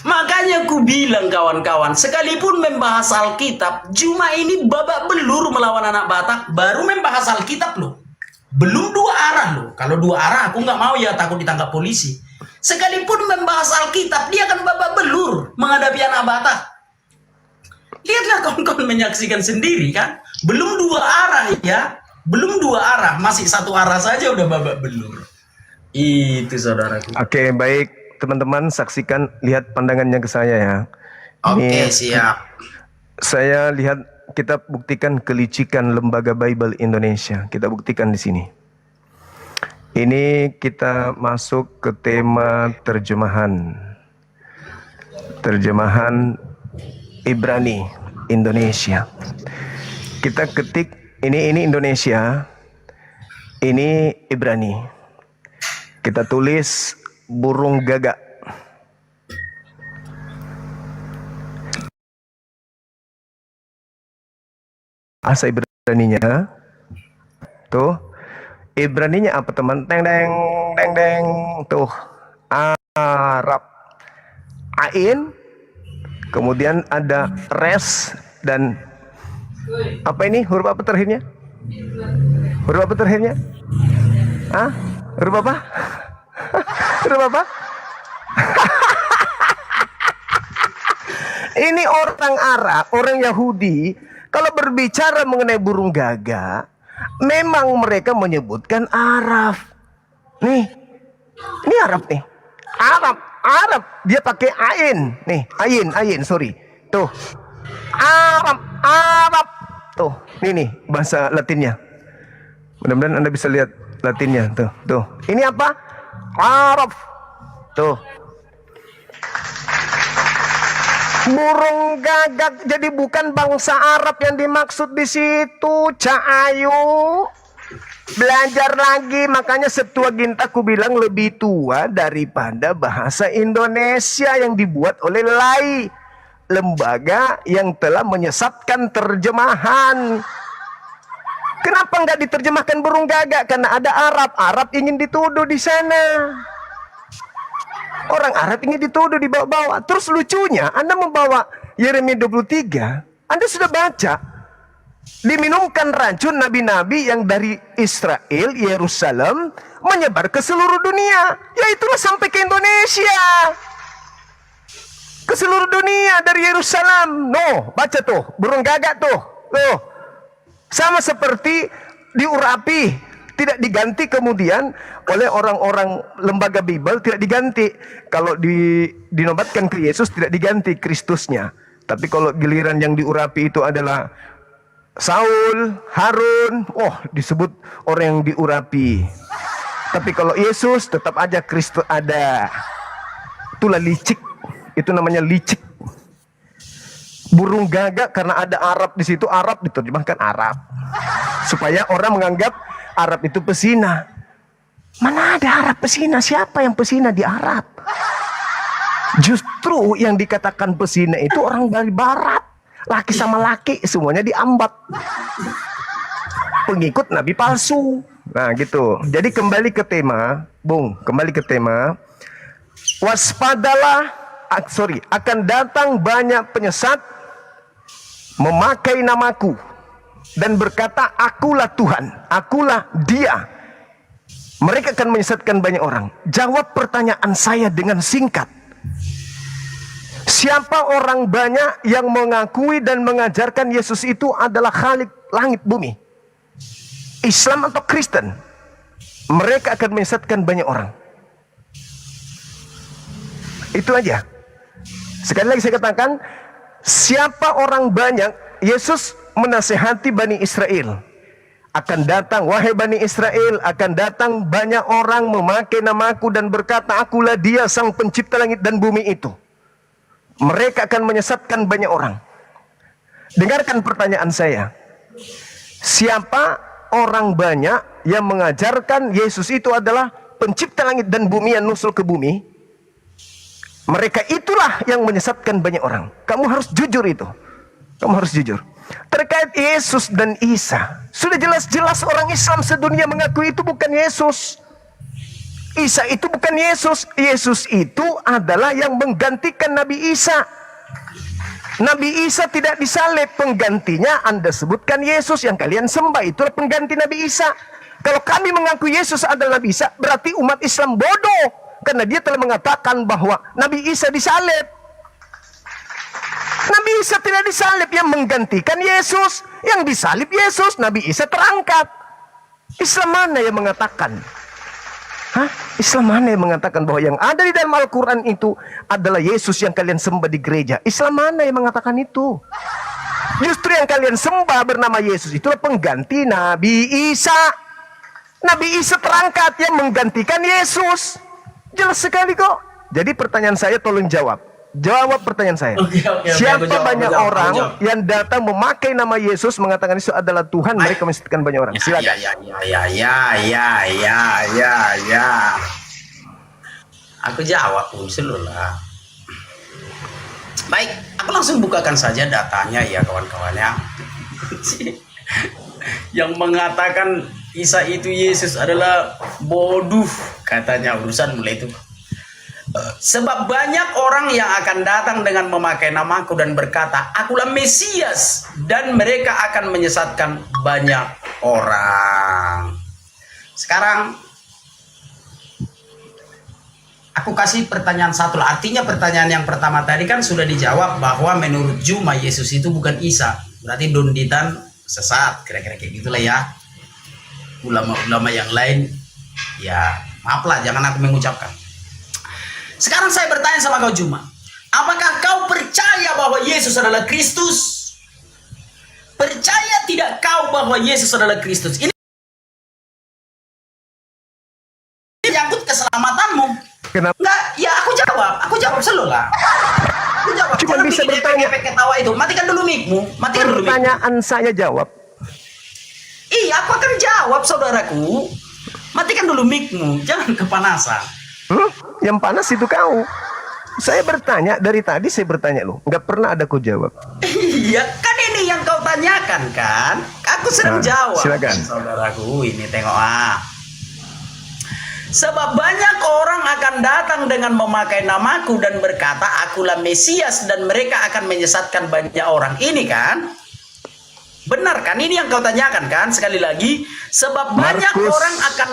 Makanya ku bilang kawan-kawan, sekalipun membahas Alkitab, Juma ini babak belur melawan anak Batak, baru membahas Alkitab loh. Belum dua arah loh. Kalau dua arah aku nggak mau ya, takut ditangkap polisi. Sekalipun membahas Alkitab, dia akan babak belur menghadapi anak Batak. Lihatlah kawan-kawan menyaksikan sendiri kan. Belum dua arah ya. Belum dua arah. Masih satu arah saja udah babak belur. Itu saudaraku. Oke, baik teman-teman, saksikan, lihat pandangannya ke saya ya. Oke, Ini siap. saya lihat, kita buktikan kelicikan Lembaga Bible Indonesia. Kita buktikan di sini. Ini kita masuk ke tema terjemahan. Terjemahan Ibrani Indonesia. Kita ketik ini Indonesia. Ini Ibrani. Kita tulis burung gagak. Bahasa Ibraninya. Tuh. Ibraninya apa teman? Teng deng deng deng. Tuh. Arab. Ain. Kemudian ada res dan apa ini? Huruf apa terakhirnya? Huruf apa terakhirnya? Hah? Huruf apa? Huruf apa? Ini orang Arab, orang Yahudi, kalau berbicara mengenai burung gagak, memang mereka menyebutkan Arab. Nih, ini Arab nih. Arab. Dia pakai ain. Nih, ain, sorry. Tuh. Arab. Tuh, ini bahasa Latinnya. Mudah-mudahan Anda bisa lihat Latinnya. Tuh. Ini apa? Arab. Tuh. Burung gagak, jadi bukan bangsa Arab yang dimaksud di situ. Ayu. Belajar lagi, makanya Setua Gintaku bilang lebih tua daripada bahasa Indonesia yang dibuat oleh LAI, lembaga yang telah menyesatkan terjemahan. Kenapa nggak diterjemahkan burung gagak? Karena ada Arab. Arab ingin dituduh di sana. Orang Arab ingin dituduh dibawa-bawa. Terus lucunya, Anda membawa Yeremia 23, Anda sudah baca. Diminumkan racun nabi-nabi yang dari Israel, Yerusalem, menyebar ke seluruh dunia. Ya itulah sampai ke Indonesia. Ke seluruh dunia dari Yerusalem. No, baca tuh, burung gagak tuh. Tuh. Sama seperti diurapi, tidak diganti kemudian oleh orang-orang lembaga Bible, tidak diganti. Kalau dinobatkan ke Yesus, tidak diganti Kristusnya. Tapi kalau giliran yang diurapi itu adalah Saul, Harun, disebut orang yang diurapi. Tapi kalau Yesus, tetap aja Kristus ada. Itulah licik. Itu namanya licik. Burung gagak karena ada Arab di situ, Arab diterjemahkan Arab. Supaya orang menganggap Arab itu pesina. Mana ada Arab pesina? Siapa yang pesina di Arab? Justru yang dikatakan pesina itu orang dari barat. Laki sama laki semuanya diambat. Pengikut nabi palsu. Nah gitu. Jadi kembali ke tema, kembali ke tema. Waspadalah, akan datang banyak penyesat memakai namaku dan berkata, akulah Tuhan, akulah Dia. Mereka akan menyesatkan banyak orang. Jawab pertanyaan saya dengan singkat. Siapa orang banyak yang mengakui dan mengajarkan Yesus itu adalah Khalik langit bumi? Islam atau Kristen? Mereka akan menyesatkan banyak orang. Itu aja. Sekali lagi saya katakan, siapa orang banyak, Yesus menasehati Bani Israel. Akan datang, wahai Bani Israel, akan datang banyak orang memakai namaku dan berkata, akulah Dia sang pencipta langit dan bumi itu. Mereka akan menyesatkan banyak orang. Dengarkan pertanyaan saya. Siapa orang banyak yang mengajarkan Yesus itu adalah pencipta langit dan bumi yang nusul ke bumi? Mereka itulah yang menyesatkan banyak orang. Kamu harus jujur itu. Kamu harus jujur. Terkait Yesus dan Isa, sudah jelas-jelas orang Islam sedunia mengakui itu bukan Yesus. Isa itu bukan Yesus. Yesus itu adalah yang menggantikan Nabi Isa. Nabi Isa tidak disalib, penggantinya Anda sebutkan Yesus yang kalian sembah, itulah pengganti Nabi Isa. Kalau kami mengaku Yesus adalah Nabi Isa, berarti umat Islam bodoh, karena dia telah mengatakan bahwa Nabi Isa disalib. Nabi Isa tidak disalib, yang menggantikan Yesus. Yang disalib Yesus, Nabi Isa terangkat. Islam mana yang mengatakan? Islam mana yang mengatakan bahwa yang ada di dalam Al-Quran itu adalah Yesus yang kalian sembah di gereja? Islam mana yang mengatakan itu? Justru yang kalian sembah bernama Yesus itulah pengganti Nabi Isa. Nabi Isa terangkat yang menggantikan Yesus. Jelas sekali kok. Jadi pertanyaan saya tolong jawab. Jawab pertanyaan saya. Siapa banyak orang yang datang memakai nama Yesus mengatakan Yesus adalah Tuhan, mereka mensesatkan banyak orang. Silakan. Ya. Aku jawab dulu lah. Baik, aku langsung bukakan saja datanya ya kawan-kawannya. Yang mengatakan Isa itu Yesus adalah bodoh, katanya urusan mulai itu. Sebab banyak orang yang akan datang dengan memakai namaku dan berkata, akulah Mesias, dan mereka akan menyesatkan banyak orang. Sekarang aku kasih pertanyaan satu lah. Artinya pertanyaan yang pertama tadi kan sudah dijawab bahwa menurut Juma Yesus itu bukan Isa. Berarti Donditan sesat, kira-kira kayak gitulah ya. Ulama-ulama yang lain ya maaflah, jangan aku mengucapkan. Sekarang saya bertanya sama kau Juma, apakah kau percaya bahwa Yesus adalah Kristus? Percaya tidak kau bahwa Yesus adalah Kristus? Ini menyangkut keselamatanmu. Kenapa? Enggak, ya aku jawab selalu lah. Aku jawab. Cuma jangan bisa bikin bertanya. efek ketawa itu. Matikan dulu mic-mu. Matikan dulu mic-mu. Pertanyaan saya jawab. Iya, aku akan jawab saudaraku. Matikan dulu mic-mu. Jangan kepanasan. Yang panas itu kau. Saya bertanya dari tadi, saya bertanya loh, nggak pernah ada kau jawab. Iya, kan ini yang kau tanyakan kan? Aku sedang jawab. Silakan. Saudaraku, ini tengok Sebab banyak orang akan datang dengan memakai namaku dan berkata, akulah Mesias, dan mereka akan menyesatkan banyak orang. Ini kan? Benar kan? Ini yang kau tanyakan kan? Sekali lagi, sebab banyak orang akan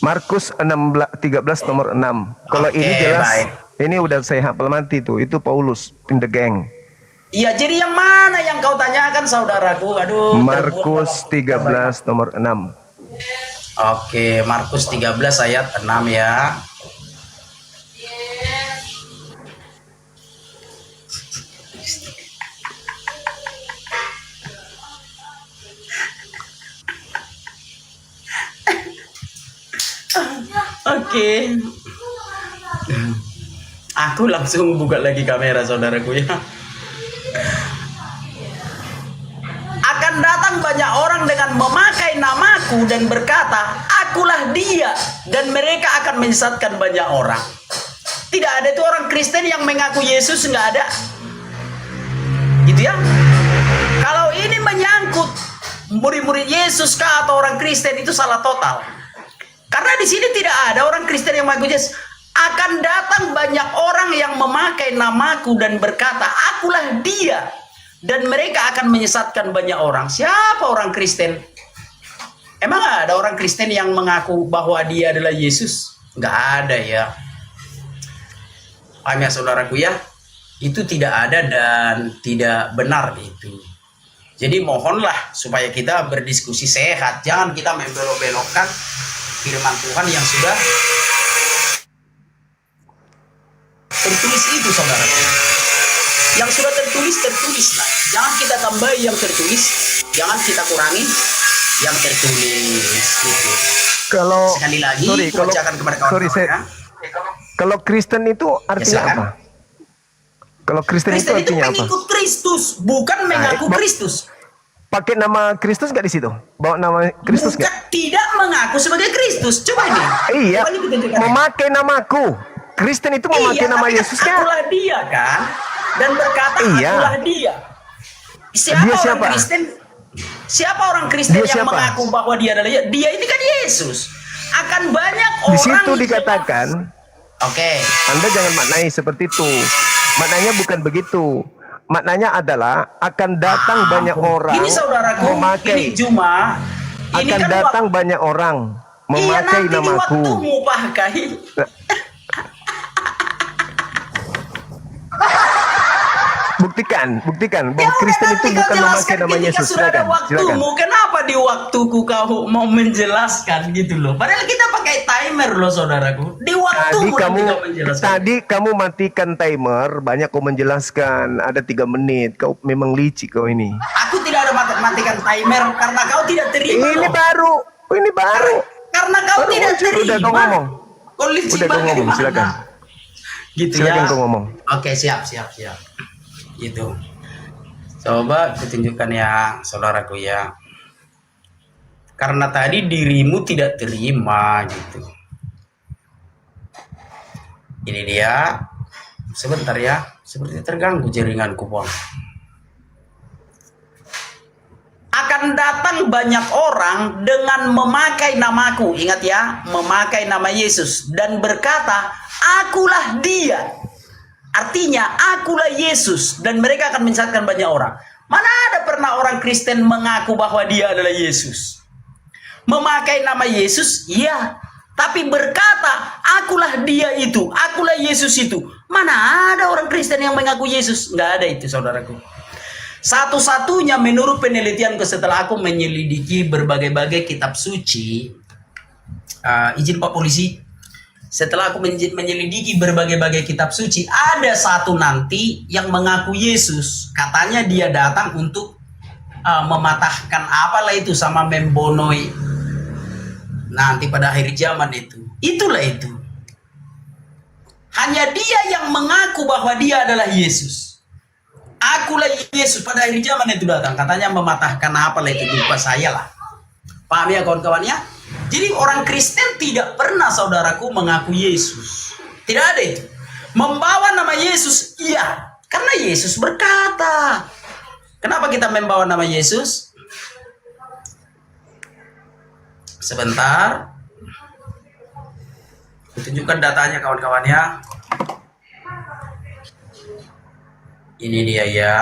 Markus 13 nomor 6. Kalau ini jelas, baik. Ini udah saya hafal mati tuh. Itu Paulus in the gang. Iya, jadi yang mana yang kau tanyakan saudaraku? Aduh. Markus 13 nomor 6. Oke, Markus 13 ayat 6 ya. Oke. Aku langsung buka lagi kamera saudaraku ya. Akan datang banyak orang dengan memakai namaku dan berkata, akulah dia, dan mereka akan menyesatkan banyak orang. Tidak ada itu orang Kristen yang mengaku Yesus, nggak ada. Gitu ya. Kalau ini menyangkut murid-murid Yesus kah atau orang Kristen, itu salah total. Karena di sini tidak ada orang Kristen yang mengaku Yesus. Akan datang banyak orang yang memakai namaku dan berkata, akulah dia, dan mereka akan menyesatkan banyak orang. Siapa orang Kristen? Emang ada orang Kristen yang mengaku bahwa dia adalah Yesus? Nggak ada ya. Paham ya saudaraku ya? Itu tidak ada dan tidak benar itu. Jadi mohonlah supaya kita berdiskusi sehat. Jangan kita membelok-belokkan firman Tuhan yang sudah tertulis itu saudaraku. Yang sudah tertulislah. Jangan kita tambahi yang tertulis, jangan kita kurangi yang tertulis gitu. Kalau sekali lagi bacakan kepada kawan-kawan. Kalau Kristen itu artinya apa? Kalau Kristen itu artinya apa? Mengikut Kristus, bukan mengaku Kristus. Pakai nama Kristus nggak di situ? Bawa nama Kristus nggak? Tidak mengaku sebagai Kristus. Coba ini. Iya. Memakai namaku. Kristen itu memakai nama Yesus kan? Akulah dia kan? Dan berkata akulah dia. Siapa orang Kristen yang mengaku bahwa dia adalah dia? Ini kan Yesus. Akan banyak orang. Di situ dikatakan. Oke. Anda jangan maknai seperti itu. Maknanya bukan begitu. Maknanya adalah akan datang banyak orang. Ini saudaraku. Memakai. Ini Juma. Ini akan kan datang banyak orang memakai namaku. Waktumu pakai. buktikan bahwa Ya Kristen udah, itu nanti kau bukan memakai jelaskan nama ketika Yesus. sudah ada Silakan, silakan. waktumu. Kenapa di waktuku kau mau menjelaskan gitu loh? Padahal kita pakai timer loh saudaraku. Di waktumu nanti kau menjelaskan. Tadi kamu matikan timer, banyak kau menjelaskan, ada 3 menit. Kau memang licik kau ini. Aku tidak ada matikan timer karena kau tidak terima. Ini loh. baru, ini baru. Karena kau Baru tidak muncul, terima. udah kau ngomong. Kau licik Udah kau ngomong, bagaimana? silakan. Gitu Silakan ya. kau ngomong. Oke, siap. Gitu. Coba kutunjukkan ya, saudaraku ya. Karena tadi dirimu tidak terima gitu. Ini dia. Sebentar ya. Seperti terganggu jaringanku, Bang. Akan datang banyak orang dengan memakai namaku. Ingat ya, memakai nama Yesus dan berkata, "Akulah dia." Artinya, akulah Yesus. Dan mereka akan menyesatkan banyak orang. Mana ada pernah orang Kristen mengaku bahwa dia adalah Yesus? Memakai nama Yesus, iya. Tapi berkata, akulah dia itu. Akulah Yesus itu. Mana ada orang Kristen yang mengaku Yesus? Nggak ada itu, saudaraku. Satu-satunya menurut penelitianku setelah aku menyelidiki berbagai-bagai kitab suci. Izin Pak Polisi. Setelah aku menyelidiki berbagai-bagai kitab suci, ada satu nanti yang mengaku Yesus. Katanya dia datang untuk mematahkan apalah itu sama membonoi. Nanti pada akhir zaman itu. Itulah itu. Hanya dia yang mengaku bahwa dia adalah Yesus. Akulah Yesus, pada akhir zaman itu datang. Katanya mematahkan apalah itu, lupa saya lah. Paham ya kawan-kawan ya? Jadi orang Kristen tidak pernah saudaraku mengaku Yesus. Tidak ada itu. Membawa nama Yesus, iya. Karena Yesus berkata. Kenapa kita membawa nama Yesus? Sebentar. Tunjukkan datanya kawan-kawan ya. Ini dia ya.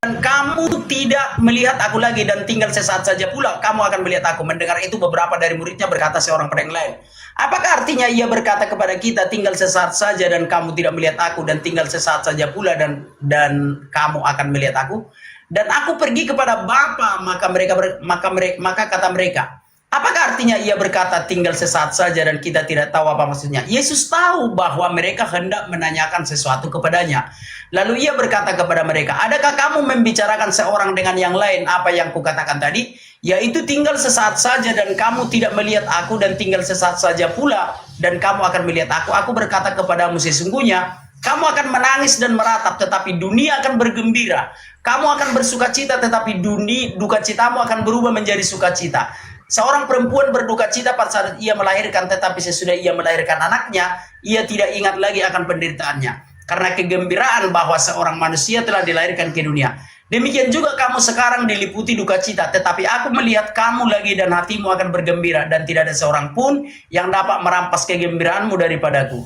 Dan kamu tidak melihat aku lagi dan tinggal sesaat saja pula kamu akan melihat aku. Mendengar itu beberapa dari muridnya berkata seorang pada yang lain. Apakah artinya ia berkata kepada kita tinggal sesaat saja dan kamu tidak melihat aku dan tinggal sesaat saja pula dan kamu akan melihat aku? Dan aku pergi kepada Bapa, maka kata mereka, apakah artinya ia berkata tinggal sesaat saja dan kita tidak tahu apa maksudnya? Yesus tahu bahwa mereka hendak menanyakan sesuatu kepadanya. Lalu ia berkata kepada mereka, adakah kamu membicarakan seorang dengan yang lain apa yang kukatakan tadi? Yaitu tinggal sesaat saja dan kamu tidak melihat aku dan tinggal sesaat saja pula dan kamu akan melihat aku. Aku berkata kepadamu sesungguhnya kamu akan menangis dan meratap tetapi dunia akan bergembira. Kamu akan bersukacita tetapi duka citamu akan berubah menjadi sukacita. Seorang perempuan berduka cita pada saat ia melahirkan, tetapi sesudah ia melahirkan anaknya, ia tidak ingat lagi akan penderitaannya. Karena kegembiraan bahwa seorang manusia telah dilahirkan ke dunia. Demikian juga kamu sekarang diliputi duka cita, tetapi aku melihat kamu lagi dan hatimu akan bergembira, dan tidak ada seorang pun yang dapat merampas kegembiraanmu daripadaku.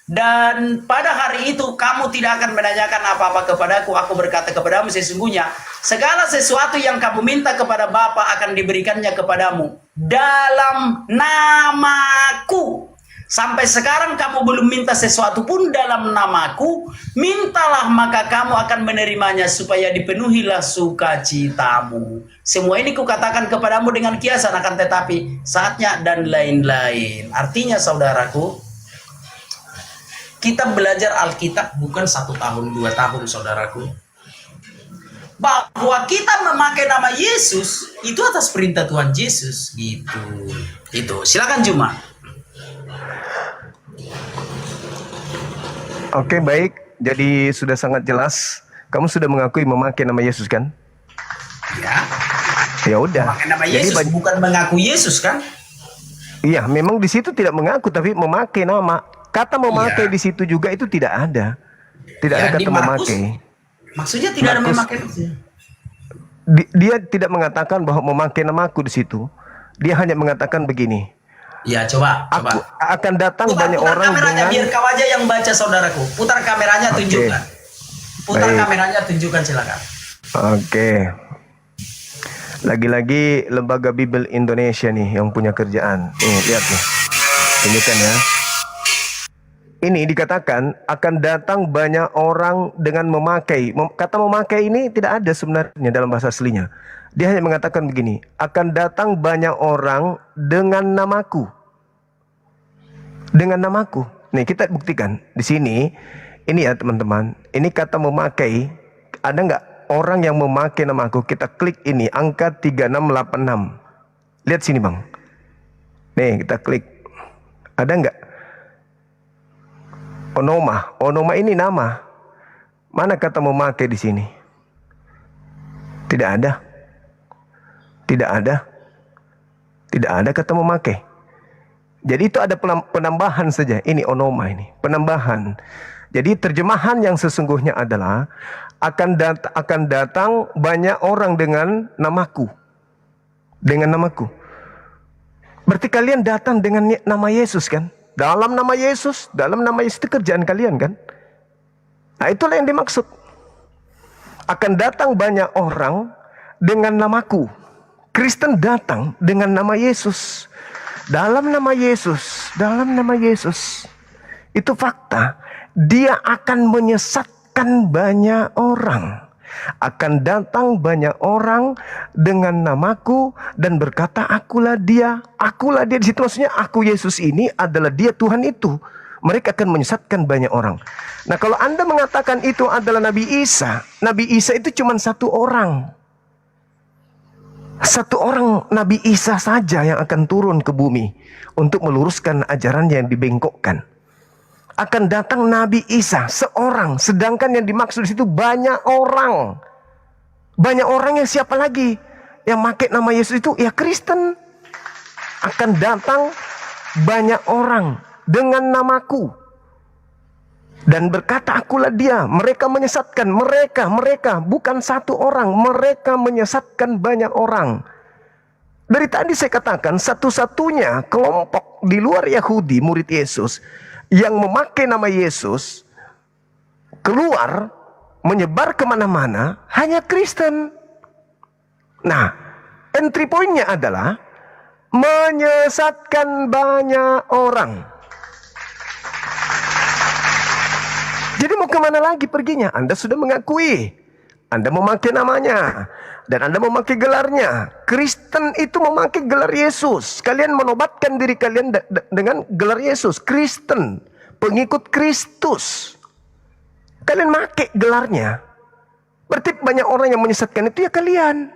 Dan pada hari itu kamu tidak akan menanyakan apa-apa kepadaku. Aku berkata kepadamu sesungguhnya segala sesuatu yang kamu minta kepada Bapa akan diberikannya kepadamu dalam namaku. Sampai sekarang kamu belum minta sesuatu pun dalam namaku. Mintalah maka kamu akan menerimanya supaya dipenuhilah sukacitamu. Semua ini kukatakan kepadamu dengan kiasan, akan tetapi saatnya dan lain-lain. Artinya saudaraku, kita belajar Alkitab bukan 1 tahun 2 tahun saudaraku. Bahwa kita memakai nama Yesus itu atas perintah Tuhan Yesus gitu. Itu. Silakan Juma. Oke, baik. Jadi sudah sangat jelas. Kamu sudah mengakui memakai nama Yesus kan? Ya. Ya udah. Memakai nama Yesus bukan mengaku Yesus kan? Iya, memang di situ tidak mengaku tapi memakai nama. Kata memakai di situ juga itu tidak ada. Tidak ada kata memakai. Maksudnya tidak ada memakai. Dia tidak mengatakan bahwa memakai namaku di situ. Dia hanya mengatakan begini. Ya, coba. Aku akan datang putar banyak orang kameranya, dengan. biar kau aja yang baca saudaraku. Putar kameranya, tunjukkan. Putar Baik. kameranya, tunjukkan silakan. Oke. Lagi-lagi Lembaga Bible Indonesia nih yang punya kerjaan. Nih, lihat nih. Tunjukkan ya. Ini dikatakan akan datang banyak orang dengan memakai. Kata memakai ini tidak ada sebenarnya dalam bahasa aslinya. Dia hanya mengatakan begini, akan datang banyak orang dengan namaku. Dengan namaku. Nih kita buktikan di sini. Ini ya teman-teman. Ini kata memakai. Ada nggak orang yang memakai namaku? Kita klik ini angka 3686. Lihat sini bang. Nih kita klik. Ada nggak? Onoma. Onoma ini nama. Mana kata memakai di sini? Tidak ada. Tidak ada. Tidak ada kata memakai. Jadi itu ada penambahan saja. Ini onoma ini. Penambahan. Jadi terjemahan yang sesungguhnya adalah akan datang banyak orang dengan namaku. Dengan namaku. Berarti kalian datang dengan nama Yesus kan? Dalam nama Yesus itu kerjaan kalian kan? Nah itulah yang dimaksud. Akan datang banyak orang dengan namaku. Kristen datang dengan nama Yesus. Dalam nama Yesus. Dalam nama Yesus. Itu fakta. Dia akan menyesatkan banyak orang. Akan datang banyak orang dengan namaku dan berkata akulah dia. Akulah dia. Di situ maksudnya aku Yesus ini adalah dia Tuhan itu. Mereka akan menyesatkan banyak orang. Nah kalau Anda mengatakan itu adalah Nabi Isa. Nabi Isa itu cuma satu orang. Satu orang Nabi Isa saja yang akan turun ke bumi untuk meluruskan ajaran yang dibengkokkan. Akan datang Nabi Isa seorang, sedangkan yang dimaksud di situ banyak orang. Banyak orang yang siapa lagi? Yang pakai nama Yesus itu ya Kristen. Akan datang banyak orang dengan namaku dan berkata akulah dia. Mereka menyesatkan, mereka bukan satu orang, mereka menyesatkan banyak orang. Dari tadi saya katakan satu-satunya kelompok di luar Yahudi murid Yesus yang memakai nama Yesus keluar menyebar kemana-mana hanya Kristen. Nah, entry pointnya adalah menyesatkan banyak orang. Jadi mau kemana lagi perginya? Anda sudah mengakui, Anda memakai namanya, dan Anda memakai gelarnya. Kristen itu memakai gelar Yesus. Kalian menobatkan diri kalian dengan gelar Yesus. Kristen, pengikut Kristus. Kalian pakai gelarnya. Berarti banyak orang yang menyesatkan itu ya kalian.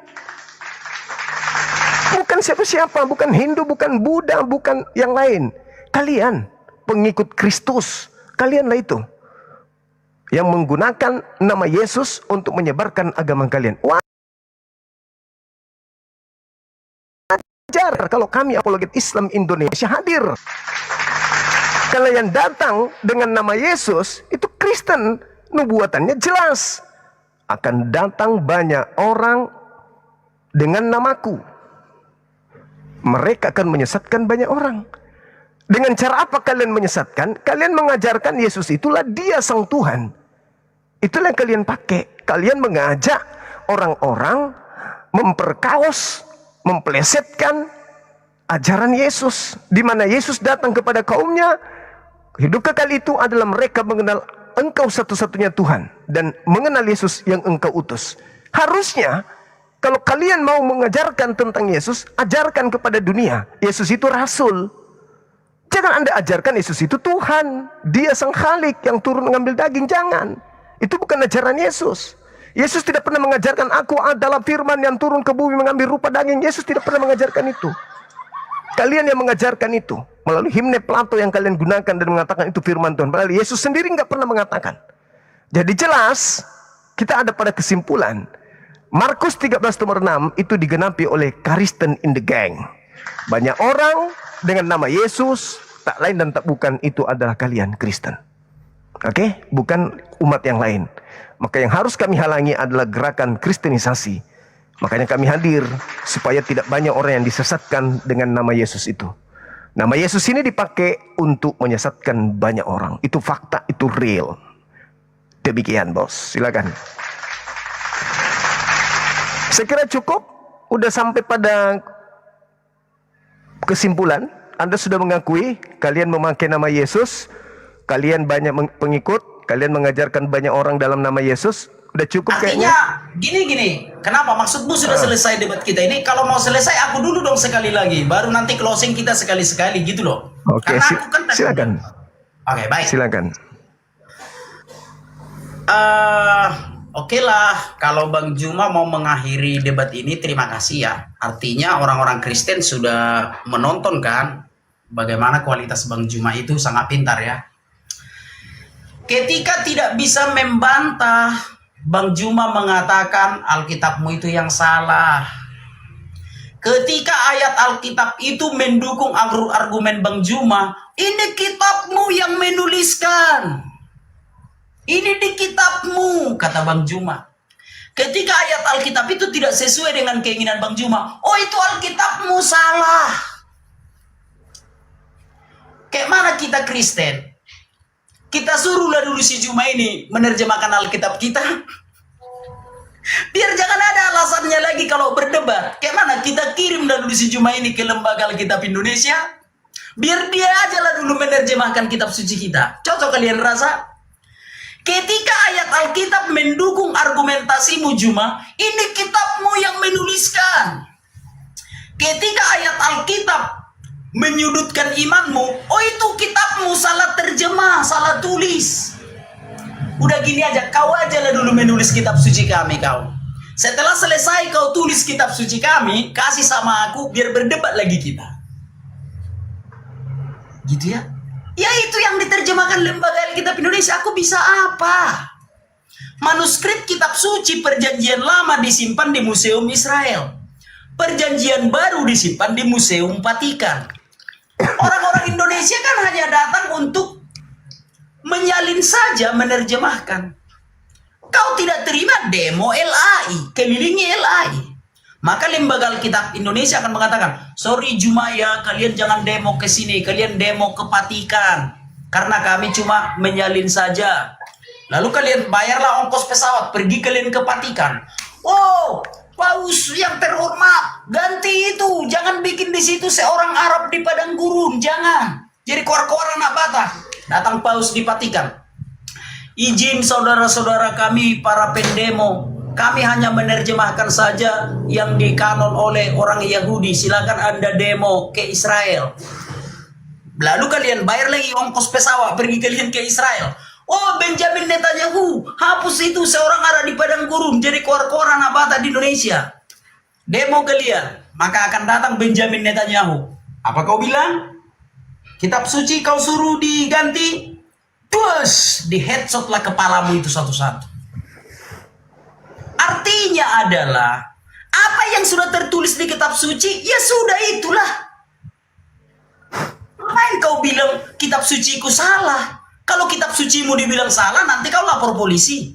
Bukan siapa-siapa, bukan Hindu, bukan Buddha, bukan yang lain. Kalian, pengikut Kristus. Kalianlah itu yang menggunakan nama Yesus untuk menyebarkan agama kalian. Wajar kalau kami apologet Islam Indonesia hadir. Kalau yang datang dengan nama Yesus itu Kristen, nubuatannya jelas. Akan datang banyak orang dengan namaku. Mereka akan menyesatkan banyak orang. Dengan cara apa kalian menyesatkan? Kalian mengajarkan Yesus itulah dia sang Tuhan. Itulah yang kalian pakai. Kalian mengajak orang-orang memperkaos, memplesetkan ajaran Yesus. Di mana Yesus datang kepada kaumnya, hidup kekal itu adalah mereka mengenal engkau satu-satunya Tuhan. Dan mengenal Yesus yang engkau utus. Harusnya, kalau kalian mau mengajarkan tentang Yesus, ajarkan kepada dunia. Yesus itu Rasul. Jangan Anda ajarkan Yesus itu Tuhan. Dia sang Khalik yang turun mengambil daging. Jangan. Itu bukan ajaran Yesus. Yesus tidak pernah mengajarkan aku adalah firman yang turun ke bumi mengambil rupa daging. Yesus tidak pernah mengajarkan itu. Kalian yang mengajarkan itu. Melalui himne Plato yang kalian gunakan dan mengatakan itu firman Tuhan. Padahal Yesus sendiri nggak pernah mengatakan. Jadi jelas kita ada pada kesimpulan. Markus 13 nomor 6 itu digenapi oleh Kristen in the gang. Banyak orang dengan nama Yesus, tak lain dan tak bukan itu adalah kalian Kristen. Oke, bukan umat yang lain. Maka yang harus kami halangi adalah gerakan kristenisasi. Makanya kami hadir supaya tidak banyak orang yang disesatkan dengan nama Yesus itu. Nama Yesus ini dipakai untuk menyesatkan banyak orang. Itu fakta, itu real. Demikian bos, silakan. Saya kira cukup, udah sampai pada kesimpulan. Anda sudah mengakui kalian memakai nama Yesus, kalian banyak pengikut, kalian mengajarkan banyak orang dalam nama Yesus. Udah cukup kayaknya. Artinya gini, kenapa maksudmu sudah selesai debat kita ini? Kalau mau selesai aku dulu dong sekali lagi, baru nanti closing kita sekali-sekali gitu loh. Oke, Karena aku kan silakan. Oke, baik. Silakan. Oke lah, kalau Bang Juma mau mengakhiri debat ini, terima kasih ya. Artinya orang-orang Kristen sudah menonton kan bagaimana kualitas Bang Juma itu sangat pintar ya. Ketika tidak bisa membantah, Bang Juma mengatakan Alkitabmu itu yang salah. Ketika ayat Alkitab itu mendukung argumen Bang Juma, ini kitabmu yang menuliskan. Ini di kitabmu, kata Bang Juma. Ketika ayat Alkitab itu tidak sesuai dengan keinginan Bang Juma, oh itu Alkitabmu salah. Kayak mana kita Kristen? Kita suruhlah dulu si Juma ini menerjemahkan Alkitab kita. Biar jangan ada alasannya lagi kalau berdebat. Kayak mana kita kirim dulu si Juma ini ke Lembaga Alkitab Indonesia. Biar dia aja lah dulu menerjemahkan kitab suci kita. Cocok kalian rasa? Ketika ayat Alkitab mendukung argumentasimu Juma, ini kitabmu yang menuliskan. Ketika ayat Alkitab menyudutkan imanmu, oh itu kitabmu salah terjemah, salah tulis. Udah gini aja, kau aja lah dulu menulis kitab suci kami kau. Setelah selesai kau tulis kitab suci kami, kasih sama aku biar berdebat lagi kita. Gitu ya. Ya itu yang diterjemahkan Lembaga Alkitab Indonesia, aku bisa apa? Manuskrip kitab suci Perjanjian Lama disimpan di Museum Israel. Perjanjian Baru disimpan di Museum Vatikan. Orang-orang Indonesia kan hanya datang untuk menyalin saja, menerjemahkan. Kau tidak terima demo LAI, kelilingi LAI. Maka Lembaga Alkitab Indonesia akan mengatakan, sorry Juma ya, kalian jangan demo ke sini, kalian demo ke Vatikan. Karena kami cuma menyalin saja. Lalu kalian bayarlah ongkos pesawat, pergi kalian ke Vatikan. Oh, Paus yang terhormat, ganti itu, jangan bikin di situ seorang Arab di padang gurun, jangan. Jadi koar-koar anak bata. Datang Paus di Vatikan. Izin saudara-saudara kami para pendemo, kami hanya menerjemahkan saja yang dikanon oleh orang Yahudi. Silakan Anda demo ke Israel. Lalu kalian bayar lagi ongkos pesawat, pergi kalian ke Israel. Oh, Benjamin Netanyahu, hapus itu seorang Arab di padang gurun, jadi koar-koar anak bata di Indonesia. Demo kalian, maka akan datang Benjamin Netanyahu. Apa kau bilang? Kitab suci kau suruh diganti? Terus di headshot lah kepalamu itu satu-satu. Artinya adalah apa yang sudah tertulis di kitab suci, ya sudah itulah. Ngapain kau bilang kitab suciku salah? Kalau kitab sucimu dibilang salah, nanti kau lapor polisi.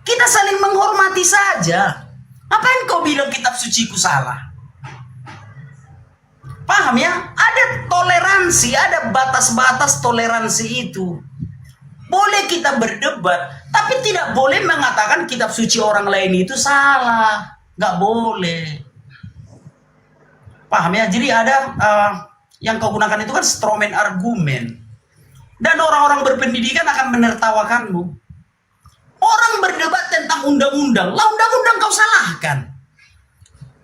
Kita saling menghormati saja. Ngapain kau bilang kitab suciku salah? Paham ya? Ada toleransi, ada batas-batas toleransi itu. Boleh kita berdebat, tapi tidak boleh mengatakan kitab suci orang lain itu salah. Nggak boleh. Paham ya? Jadi ada yang kau gunakan itu kan stromen argumen. Dan orang-orang berpendidikan akan menertawakanmu. Orang berdebat tentang undang-undang, lah undang-undang kau salahkan.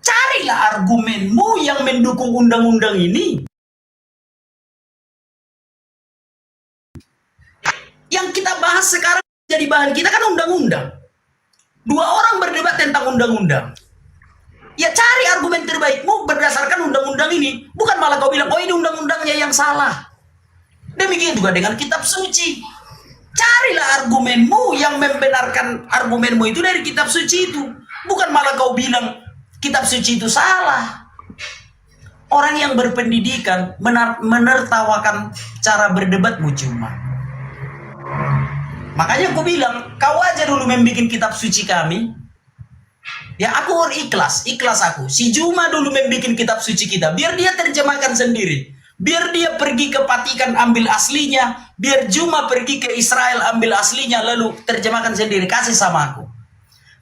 Carilah argumenmu yang mendukung undang-undang ini. Yang kita bahas sekarang jadi bahan kita kan undang-undang. Dua orang berdebat tentang undang-undang. Ya cari argumen terbaikmu berdasarkan undang-undang ini. Bukan malah kau bilang, oh ini undang-undangnya yang salah. Demikian juga dengan kitab suci. Carilah argumenmu yang membenarkan argumenmu itu dari kitab suci itu. Bukan malah kau bilang kitab suci itu salah. Orang yang berpendidikan menertawakan cara berdebatmu cuma. Makanya aku bilang, kau aja dulu membuat kitab suci kami. Ya aku ikhlas aku. Si Juma dulu membuat kitab suci kita, biar dia terjemahkan sendiri. Biar dia pergi ke Vatikan ambil aslinya, biar Juma pergi ke Israel ambil aslinya, lalu terjemahkan sendiri, kasih sama aku.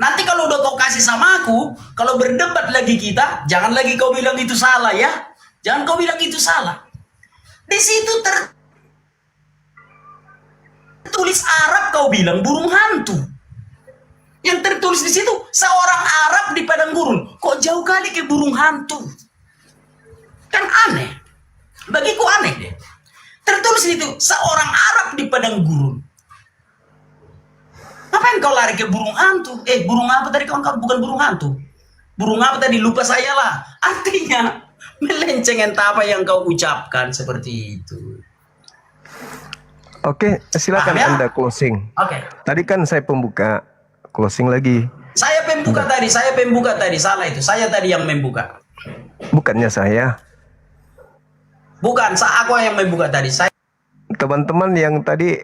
Nanti kalau udah kau kasih sama aku, kalau berdebat lagi kita, jangan lagi kau bilang itu salah ya. Jangan kau bilang itu salah. Di situ tertulis Arab, kau bilang burung hantu. Yang tertulis di situ seorang Arab di padang gurun. Kok jauh kali ke burung hantu? Kan aneh. Bagiku aneh deh. Tertulis itu seorang Arab di padang gurun. Ngapain kau lari ke burung hantu? Burung apa tadi kawan-kawan? Bukan burung hantu. Burung apa tadi? Lupa saya lah. Artinya melenceng entah apa yang kau ucapkan seperti itu. Oke, silakan Paham ya? Anda closing. Oke. Tadi kan saya pembuka, closing lagi. Saya pembuka tadi, salah itu. Saya tadi yang membuka. Bukannya saya. Bukan, aku yang membuka tadi. Saya Teman-teman yang tadi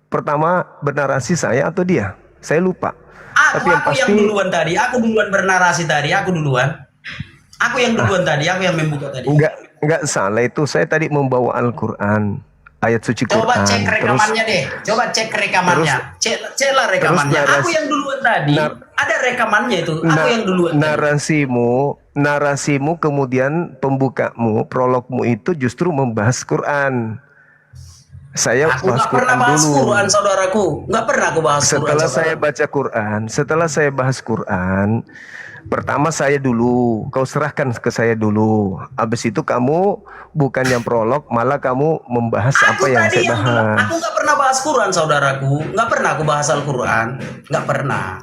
pertama bernarasi saya atau dia? Saya lupa. Tapi yang pasti yang duluan tadi, aku duluan bernarasi tadi, aku duluan. Aku yang duluan tadi, aku yang membuka tadi. Enggak salah itu. Saya tadi membawa Al-Qur'an, ayat suci Quran. Coba cek rekamannya deh. Coba cek rekamannya. Ceklah rekamannya. Aku yang duluan tadi. Ada rekamannya itu. Aku yang duluan. Narasimu kemudian pembukamu, prologmu itu justru membahas Quran. Saya Aku bahas nggak pernah Quran bahas dulu. Quran, saudaraku. Nggak pernah aku bahas Quran. Setelah saya bahas Quran, pertama saya dulu, kau serahkan ke saya dulu. Habis itu kamu bukan yang prolog, malah kamu membahas apa yang saya bahas. Aku nggak pernah bahas Quran, saudaraku. Nggak pernah aku bahas Al-Quran. Nggak pernah.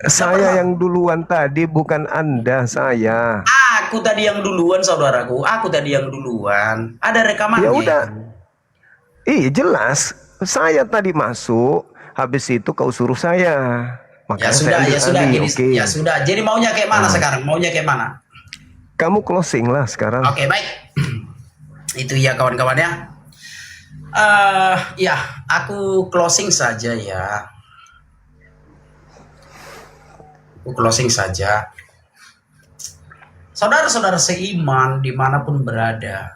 Saya yang duluan tadi, bukan Anda, saya. Aku tadi yang duluan, saudaraku. Aku tadi yang duluan. Ada rekamannya. Ya udah. Iya jelas. Saya tadi masuk, habis itu kau suruh saya. Makanya Ya sudah. Jadi maunya kayak mana sekarang? Maunya kayak mana? Kamu closing lah sekarang. Oke, baik. Itu ya kawan-kawan ya. Ya, aku closing saja ya. Aku closing saja. Saudara-saudara seiman dimanapun berada,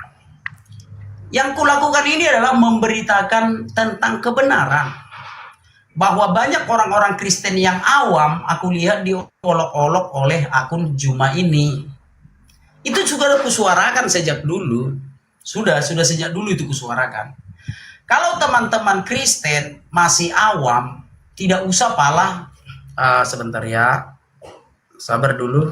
yang kulakukan ini adalah memberitakan tentang kebenaran. Bahwa banyak orang-orang Kristen yang awam, aku lihat diolok-olok oleh akun Juma ini. Itu juga aku suarakan sejak dulu. Sudah sejak dulu itu kusuarakan. Kalau teman-teman Kristen masih awam, tidak usah pala. Sebentar ya. Sabar dulu.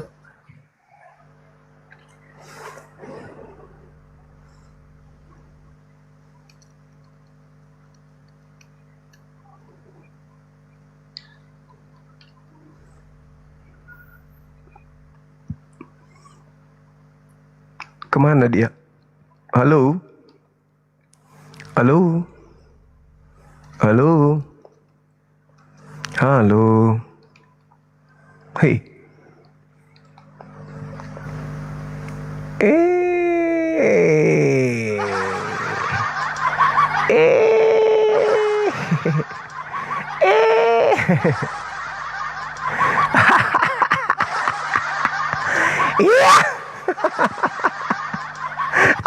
Kemana dia? Halo? Halo? Halo? Halo? Hei. Iya.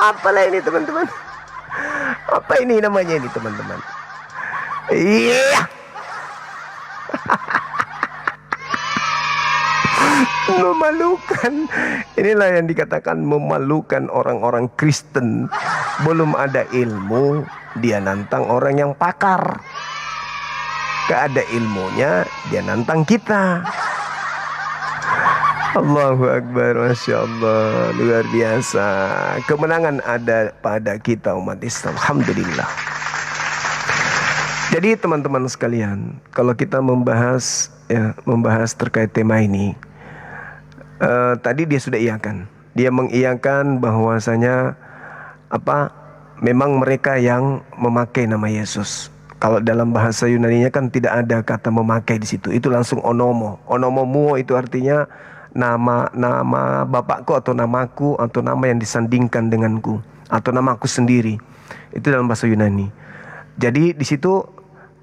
Apalah ini teman-teman? Apa ini namanya ini teman-teman? Iya. Memalukan. Inilah yang dikatakan memalukan orang-orang Kristen. Belum ada ilmu, dia nantang orang yang pakar. Gak ada ilmunya, dia nantang kita. Allahu Akbar, Masya Allah, luar biasa. Kemenangan ada pada kita umat Islam, alhamdulillah. Jadi teman-teman sekalian, kalau kita membahas terkait tema ini, tadi dia sudah iakan. Dia mengiyakan bahwasanya memang mereka yang memakai nama Yesus. Kalau dalam bahasa Yunani-nya kan tidak ada kata memakai di situ. Itu langsung onomo. Onomomuo itu artinya nama bapakku atau namaku atau nama yang disandingkan denganku atau namaku sendiri. Itu dalam bahasa Yunani. Jadi di situ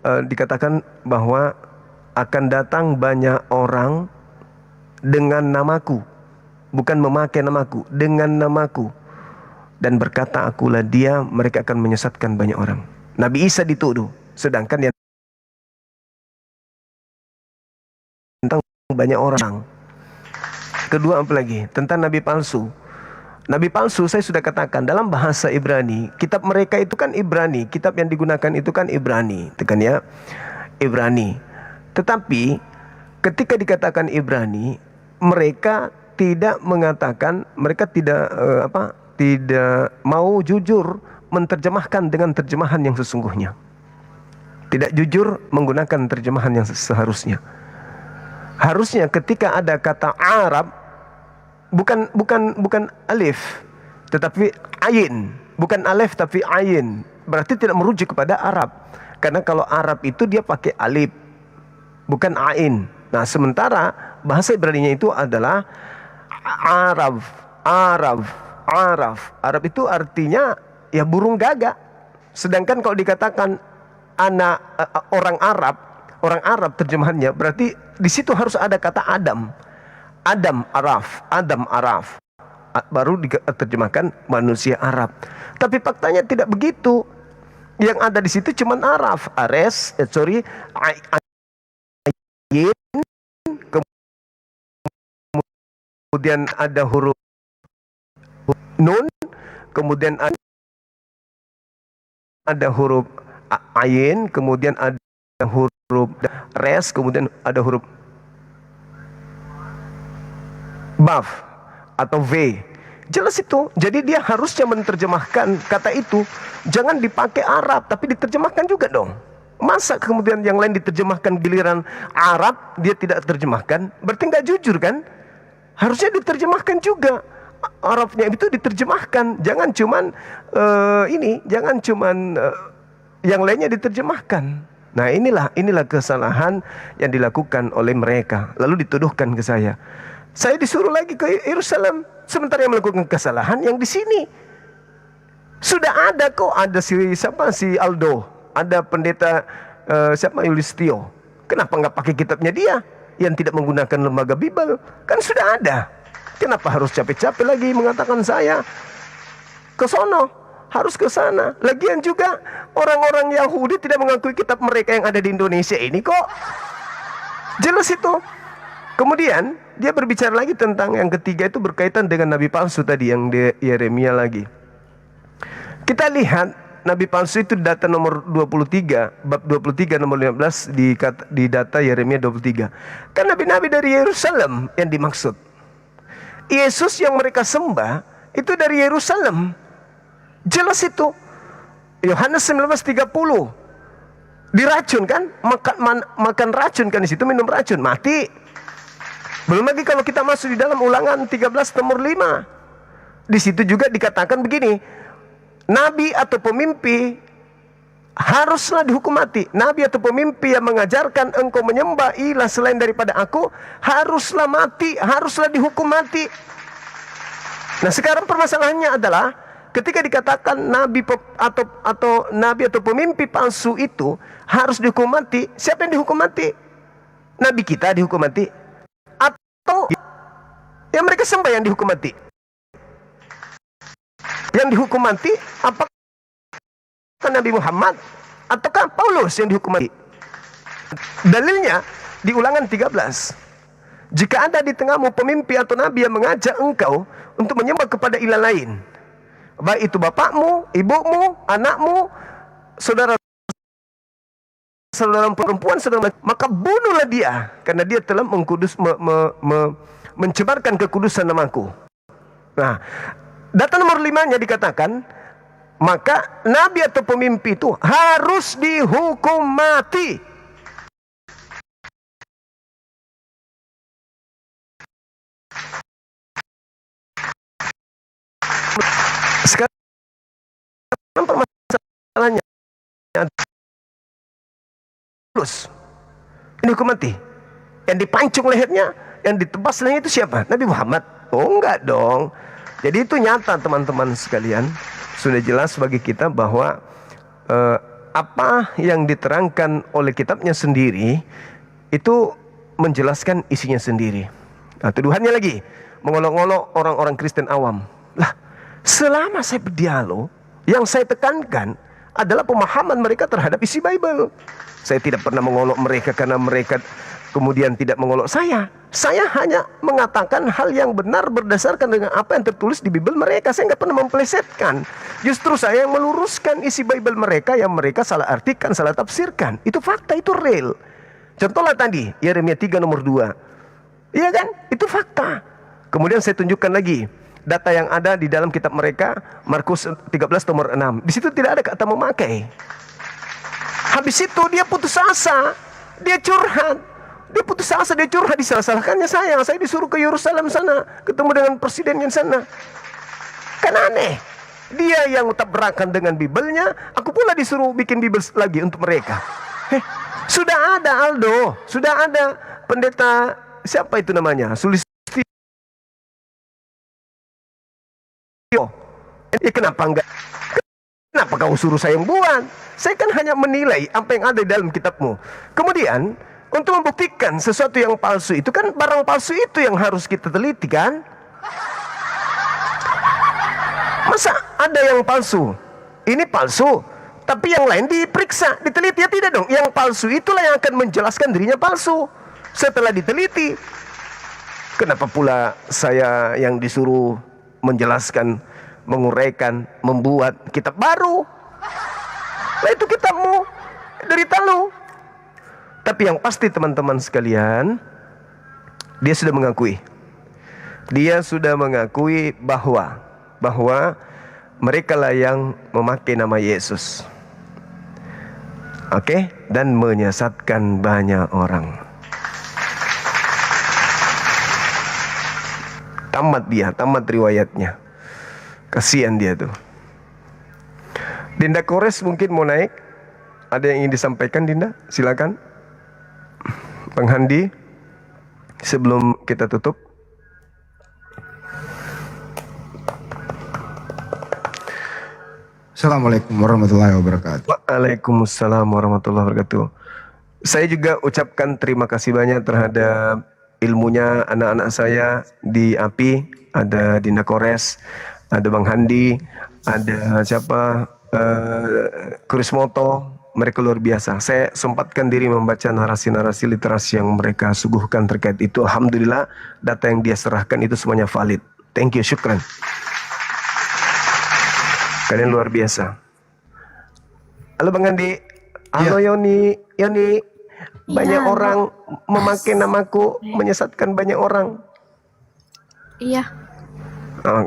dikatakan bahwa akan datang banyak orang dengan namaku, bukan memakai namaku, dengan namaku. dan berkata, akulah dia, mereka akan menyesatkan banyak orang. Nabi Isa dituduh, sedangkan yang tentang banyak orang. Kedua apa lagi? Tentang nabi palsu. Nabi palsu saya sudah katakan dalam bahasa Ibrani, kitab mereka itu kan Ibrani, kitab yang digunakan itu kan Ibrani, tekan ya, Ibrani. Tetapi ketika dikatakan Ibrani, mereka tidak mengatakan, mereka tidak tidak mau jujur menerjemahkan dengan terjemahan yang sesungguhnya. Tidak jujur menggunakan terjemahan yang seharusnya. Harusnya ketika ada kata Arab, bukan alif, tetapi ayin, bukan alif tapi ayin, berarti tidak merujuk kepada Arab. Karena kalau Arab itu dia pakai alif, bukan ain. Nah, sementara bahasa Ibraninya itu adalah Arab. Arab itu artinya ya burung gagak. Sedangkan kalau dikatakan orang Arab terjemahannya berarti di situ harus ada kata Adam. Adam Araf. Baru diterjemahkan manusia Arab. Tapi faktanya tidak begitu. Yang ada di situ cuma Araf, ayin, kemudian ada huruf nun, kemudian ada huruf ayin, kemudian ada huruf res, kemudian ada huruf baf atau v. Jelas itu. Jadi dia harusnya menerjemahkan kata itu jangan dipakai Arab, tapi diterjemahkan juga dong. Masa kemudian yang lain diterjemahkan, giliran Arab dia tidak terjemahkan? Berarti nggak jujur kan? Harusnya diterjemahkan juga. Arabnya itu diterjemahkan. Jangan cuman yang lainnya diterjemahkan. Nah, inilah kesalahan yang dilakukan oleh mereka. Lalu dituduhkan ke saya. Saya disuruh lagi ke Yerusalem, sementara yang melakukan kesalahan yang di sini. Sudah ada kok, ada si Aldo, ada pendeta Yulistio. Kenapa nggak pakai kitabnya dia yang tidak menggunakan lembaga Bible? Kan sudah ada. Kenapa harus capek-capek lagi mengatakan saya ke sono, harus ke sana? Lagian juga orang-orang Yahudi tidak mengakui kitab mereka yang ada di Indonesia ini kok. Jelas itu. Kemudian dia berbicara lagi tentang yang ketiga, itu berkaitan dengan nabi palsu tadi yang di Yeremia lagi. Kita lihat nabi palsu itu data nomor 23, bab 23 nomor 15 di data Yeremia 23. Kan nabi-nabi dari Yerusalem yang dimaksud. Yesus yang mereka sembah itu dari Yerusalem. Jelas itu. Yohanes 19:30. Diracun kan? Makan racun kan di situ, minum racun, mati. Belum lagi kalau kita masuk di dalam Ulangan 13 nomor 5. Di situ juga dikatakan begini. Nabi atau pemimpi haruslah dihukum mati. Nabi atau pemimpi yang mengajarkan engkau menyembah ilah selain daripada aku haruslah mati, haruslah dihukum mati. Nah, sekarang permasalahannya adalah ketika dikatakan nabi atau nabi atau pemimpi palsu itu harus dihukum mati, siapa yang dihukum mati? Nabi kita dihukum mati? Atau yang mereka sembah yang dihukum mati? Yang dihukum mati apakah Nabi Muhammad ataukah Paulus yang dihukum mati? Dalilnya di Ulangan 13. Jika ada di tengahmu pemimpi atau nabi yang mengajak engkau untuk menyembah kepada ilah lain, baik itu bapakmu, ibumu, anakmu, saudara perempuan, maka bunuhlah dia, karena dia telah mencemarkan kekudusan namaku. Nah, data nomor 5-nya dikatakan, maka nabi atau pemimpi itu harus dihukum mati. Sekarang permasalahannya, ini hukum mati. Yang dipancung lehernya, yang ditebas lehernya itu siapa? Nabi Muhammad? Oh, enggak dong. Jadi itu nyata teman-teman sekalian. Sudah jelas bagi kita bahwa apa yang diterangkan oleh kitabnya sendiri itu menjelaskan isinya sendiri. Nah, tuduhannya lagi mengolok-olok orang-orang Kristen awam. Lah, Selama saya berdialog, yang saya tekankan adalah pemahaman mereka terhadap isi Bible. Saya tidak pernah mengolok mereka karena mereka kemudian tidak mengolok saya. Saya hanya mengatakan hal yang benar berdasarkan dengan apa yang tertulis di Bible mereka. Saya nggak pernah memplesetkan. Justru saya yang meluruskan isi Bible mereka yang mereka salah artikan, salah tafsirkan. Itu fakta, itu real. Contohnya tadi, Yeremia 3 nomor 2. Iya kan? Itu fakta. Kemudian saya tunjukkan lagi data yang ada di dalam kitab mereka, Markus 13 nomor 6. Di situ tidak ada kata memakai. Habis itu dia putus asa, dia curhat. Dia putus asa, dia curhat, disalah-salahkannya saya. Saya disuruh ke Yerusalem sana, ketemu dengan presiden yang sana. Kan aneh. Dia yang tabrakan dengan Bible-nya, aku pula disuruh bikin Bible lagi untuk mereka. Sudah ada Aldo, sudah ada pendeta, siapa itu namanya? Sulistyo. Kenapa enggak? Kenapa kau suruh saya yang buat? Saya kan hanya menilai apa yang ada di dalam kitabmu. Kemudian untuk membuktikan sesuatu yang palsu itu kan barang palsu itu yang harus kita teliti kan? Masa ada yang palsu? Ini palsu, tapi yang lain diperiksa, diteliti, ya tidak dong? Yang palsu itulah yang akan menjelaskan dirinya palsu setelah diteliti. Kenapa pula saya yang disuruh menjelaskan, menguraikan, membuat kitab baru? Nah itu kitabmu, derita lu. Tapi yang pasti teman-teman sekalian, dia sudah mengakui. Dia sudah mengakui bahwa mereka lah yang memakai nama Yesus. Oke, dan menyesatkan banyak orang. Tamat riwayatnya. Kasihan dia tuh. Dinda Kores mungkin mau naik. Ada yang ingin disampaikan, Dinda? Silakan. Bang Handi, sebelum kita tutup. Assalamualaikum warahmatullahi wabarakatuh. Waalaikumsalam warahmatullahi wabarakatuh. Saya juga ucapkan terima kasih banyak terhadap ilmunya anak-anak saya di API. Ada Dinda Kores, ada Bang Handi, ada siapa, Krismoto. Mereka luar biasa. Saya sempatkan diri membaca narasi-narasi literasi yang mereka suguhkan terkait itu. Alhamdulillah, data yang dia serahkan itu semuanya valid. Thank you, syukran. Kalian luar biasa. Halo Bang Andi. Halo ya. Yoni. Banyak orang memakai namaku, menyesatkan banyak orang. Iya.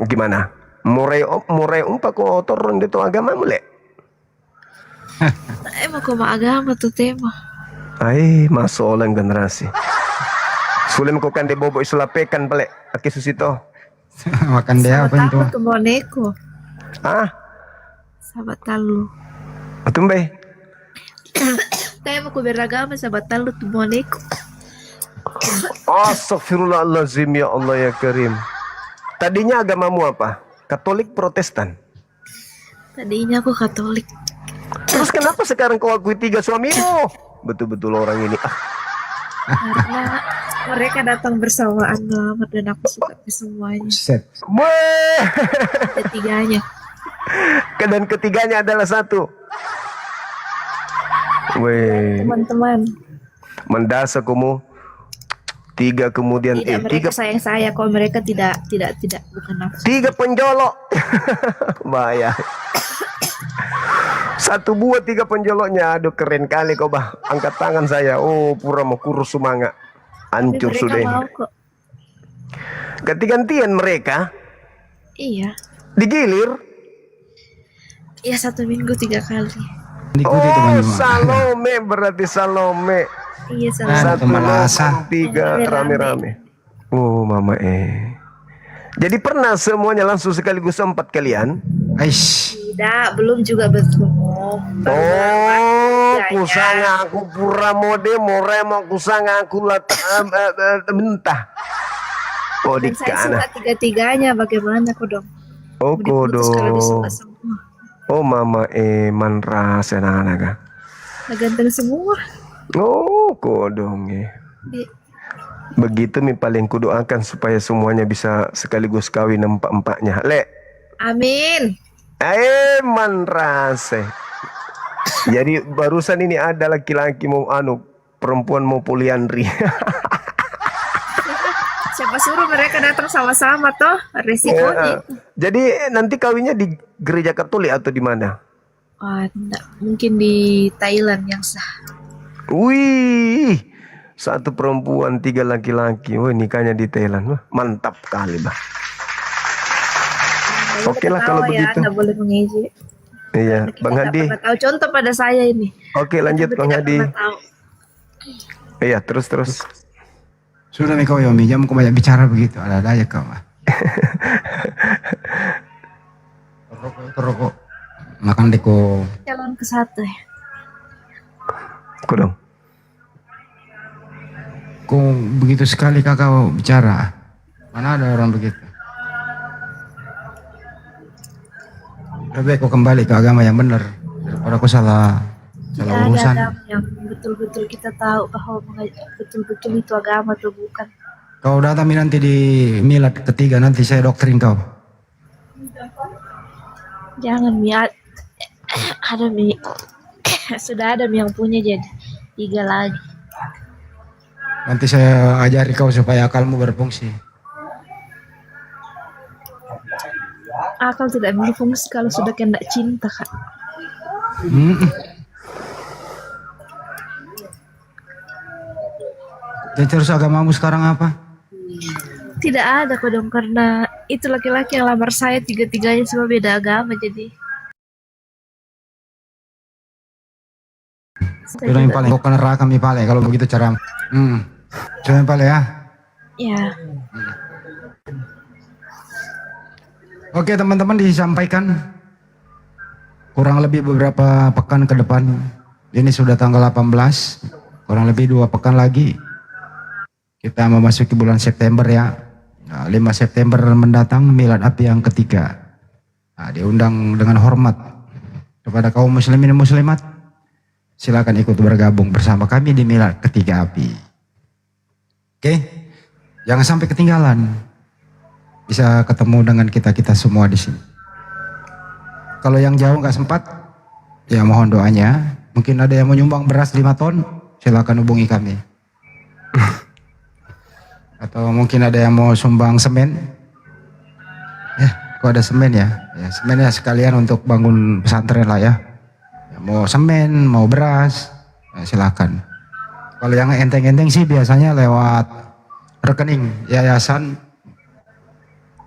Gimana? Murai umpa ko turun dito agama mulai. Emang kau agama tuh tema. Ay, masuk orang generasi. Sulim ko kan de bobo isulapekan pale. Aki susito. Makan dia apa itu? Sahabat boneko. Sahabat talu. Atumbe. Tema ku beragama sahabat talu tuh boneko. Astagfirullahaladzim, ya Allah ya Karim. Tadinya agamamu apa? Katolik, Protestan? Tadinya aku Katolik. Terus kenapa sekarang kau akui 3 suamimu? Betul-betul orang ini. Karena mereka datang bersamaan melamar dan aku suka ke semuanya. Ketiganya. Dan ketiganya adalah satu. Teman-teman. Mendasa kamu. 3 kemudian tidak, mereka sayang saya kalau mereka tidak bukan nafsu. 3 penjolok. Bahaya. 1 buah 3 penjoloknya. Aduh keren kali kau bah. Angkat tangan saya. Oh pura mau kurus semangat. Hancur sudah ini. Ganti-gantian mereka. Iya. Digilir. Iya 1 minggu 3 kali. Salome berarti Salome. Iya Salome. 1 3 rame-rame. Oh mama Jadi pernah semuanya langsung sekaligus 4 kalian? Tidak, belum juga bertemu. Kusanga aku pura mode morema kusanga aku mentah. Oh dan saya suka 3-tiganya, bagaimana kok dong? Oh kodo. Oh mama manra senanaga. Ganteng semua. Oh kodong Begitu mi paling kudoakan supaya semuanya bisa sekaligus kawin 4-4-nya. Le. Amin. Manrase. Jadi barusan ini ada laki-laki mau perempuan mau poliandri. Siapa suruh mereka datang sama-sama toh? Resikonya. Jadi nanti kawinnya di gereja Katolik atau di mana? Enggak. Mungkin di Thailand yang sah. Wih, 1 perempuan 3 laki-laki. Wih, nikahnya di Thailand. Wah, mantap kali, bah. Oke lah kalau begitu. Nggak boleh mengejek. Iya, Kita Bang nggak Hadi. pernah tahu contoh pada saya ini. Oke, lanjut Kita Bang tidak Hadi. pernah tahu. Iya, terus. Sudah nih kau Yomi, jangan kau banyak bicara begitu. Ada aja kau. Rokok. Makan deko. Calon ke satu ya. Kurang. Kau begitu sekali kakak bicara. Mana ada orang begitu? Lebih baik kau kembali ke agama yang benar. Daripada kau salah Tidak urusan. ada agama yang betul-betul kita tahu bahwa betul-betul itu agama atau bukan. Kau datang nanti di milad ketiga, nanti saya doktrin kau. Jangan ada Mi. Sudah ada Mi yang punya jadi 3 lagi. Nanti saya ajari kau supaya akalmu berfungsi. Akal tidak berfungsi kalau sudah kena cinta, Kak. Jadi terus agamamu sekarang apa? Tidak ada kok dong, karena itu laki-laki yang lamar saya 3-tiganya semua beda agama jadi. Sudah yang paling kau kena neraka mi paling kalau begitu cara. Sudah yang paling ya. Ya. Oke teman-teman, disampaikan kurang lebih beberapa pekan ke depan. Ini sudah tanggal 18, kurang lebih 2 pekan lagi kita memasuki bulan September ya. Nah, 5 September mendatang milad api yang ketiga. Nah, diundang dengan hormat kepada kaum muslimin dan muslimat. Silakan ikut bergabung bersama kami di milad ketiga api. Oke, jangan sampai ketinggalan. Bisa ketemu dengan kita-kita semua di sini. Kalau yang jauh nggak sempat, ya mohon doanya. Mungkin ada yang mau nyumbang beras 5 ton, silakan hubungi kami. Atau mungkin ada yang mau sumbang semen. Ya, kok ada semen ya? Ya semen ya sekalian untuk bangun pesantren lah ya. Ya mau semen, mau beras, ya silakan. Kalau yang enteng-enteng sih biasanya lewat rekening Yayasan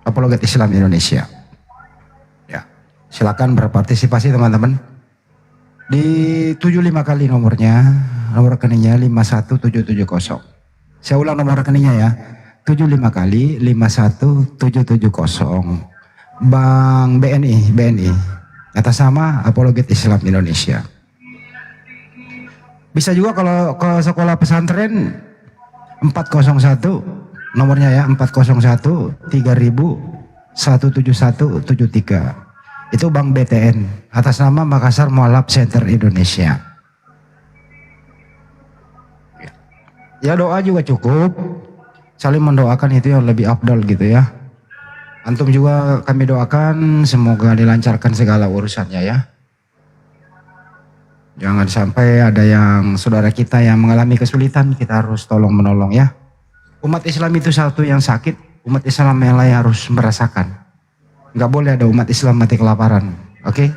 Apologet Islam Indonesia. Ya, silakan berpartisipasi teman-teman. Di 75 kali nomornya, nomor rekeningnya 51770. Saya ulang nomor rekeningnya ya, 75 kali 51770. Bank BNI, atas nama Apologet Islam Indonesia. Bisa juga kalau ke sekolah pesantren 401, nomornya ya 401 3000 17173. Itu Bank BTN atas nama Makassar Mualaf Center Indonesia. Ya doa juga cukup, saling mendoakan itu yang lebih afdal gitu ya. Antum juga kami doakan semoga dilancarkan segala urusannya ya. Jangan sampai ada yang saudara kita yang mengalami kesulitan, kita harus tolong menolong ya. Umat Islam itu satu yang sakit, umat Islam yang lain harus merasakan. Nggak boleh ada umat Islam mati kelaparan, oke?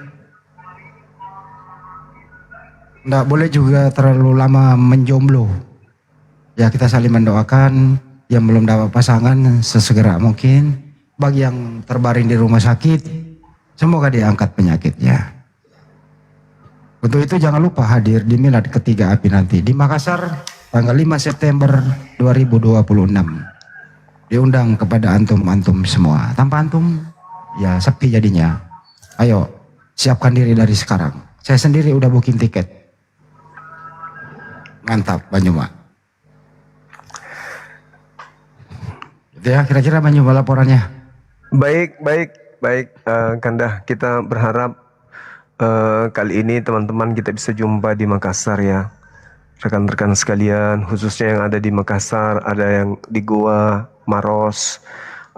Nggak boleh juga terlalu lama menjomblo. Ya kita saling mendoakan, yang belum dapat pasangan sesegera mungkin. Bagi yang terbaring di rumah sakit, semoga diangkat penyakitnya. Untuk itu jangan lupa hadir di milad ketiga api nanti di Makassar tanggal 5 September 2026. Diundang kepada antum-antum semua. Tanpa antum ya sepi jadinya. Ayo siapkan diri dari sekarang. Saya sendiri udah booking tiket. Mantap Banyuma. Itu ya kira-kira Banyuma laporannya. Baik, Kanda. Kita berharap kali ini teman-teman kita bisa jumpa di Makassar ya. Rekan-rekan sekalian, khususnya yang ada di Makassar, ada yang di Goa, Maros,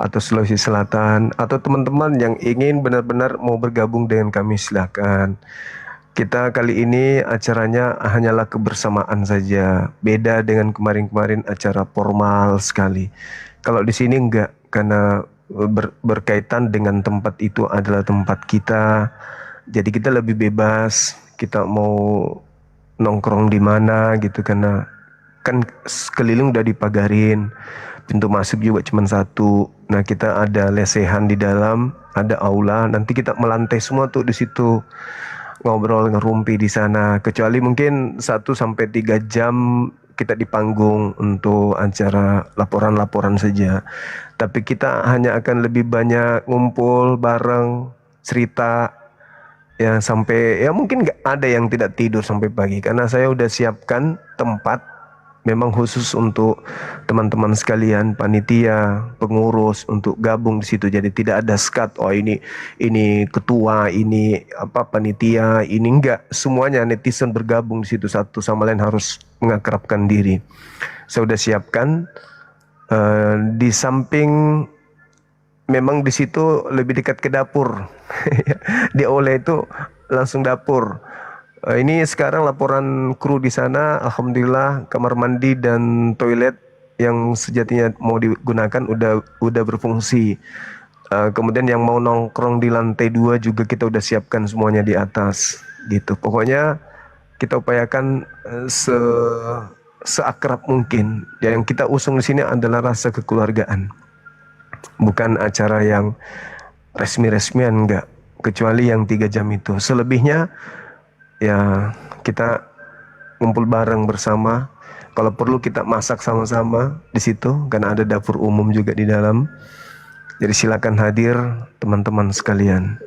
atau Sulawesi Selatan, atau teman-teman yang ingin benar-benar mau bergabung dengan kami, silakan. Kita kali ini acaranya hanyalah kebersamaan saja, beda dengan kemarin-kemarin acara formal sekali. Kalau di sini enggak, karena berkaitan dengan tempat itu adalah tempat kita, jadi kita lebih bebas, kita mau nongkrong di mana gitu, karena kan sekeliling udah dipagarin, pintu masuk juga cuma satu. Nah, kita ada lesehan di dalam, ada aula, nanti kita melantai semua tuh di situ, ngobrol ngerumpi di sana. Kecuali mungkin 1 sampai 3 jam kita di panggung untuk acara laporan-laporan saja. Tapi kita hanya akan lebih banyak ngumpul bareng, cerita, ya sampai ya mungkin nggak ada yang tidak tidur sampai pagi, karena saya udah siapkan tempat memang khusus untuk teman-teman sekalian, panitia, pengurus untuk gabung di situ. Jadi tidak ada skat, oh ini ketua, ini apa panitia, ini enggak. Semuanya netizen bergabung di situ, satu sama lain harus mengakrabkan diri. Saya udah siapkan di samping, memang di situ lebih dekat ke dapur. Di aula itu langsung dapur. Ini sekarang laporan kru di sana, alhamdulillah kamar mandi dan toilet yang sejatinya mau digunakan udah berfungsi. Kemudian yang mau nongkrong di lantai 2 juga kita udah siapkan semuanya di atas, gitu. Pokoknya kita upayakan seakrab mungkin. Yang kita usung di sini adalah rasa kekeluargaan, bukan acara yang resmi-resmian, enggak. Kecuali yang 3 jam itu. Selebihnya ya kita ngumpul bareng bersama. Kalau perlu kita masak sama-sama di situ, karena ada dapur umum juga di dalam. Jadi silakan hadir teman-teman sekalian.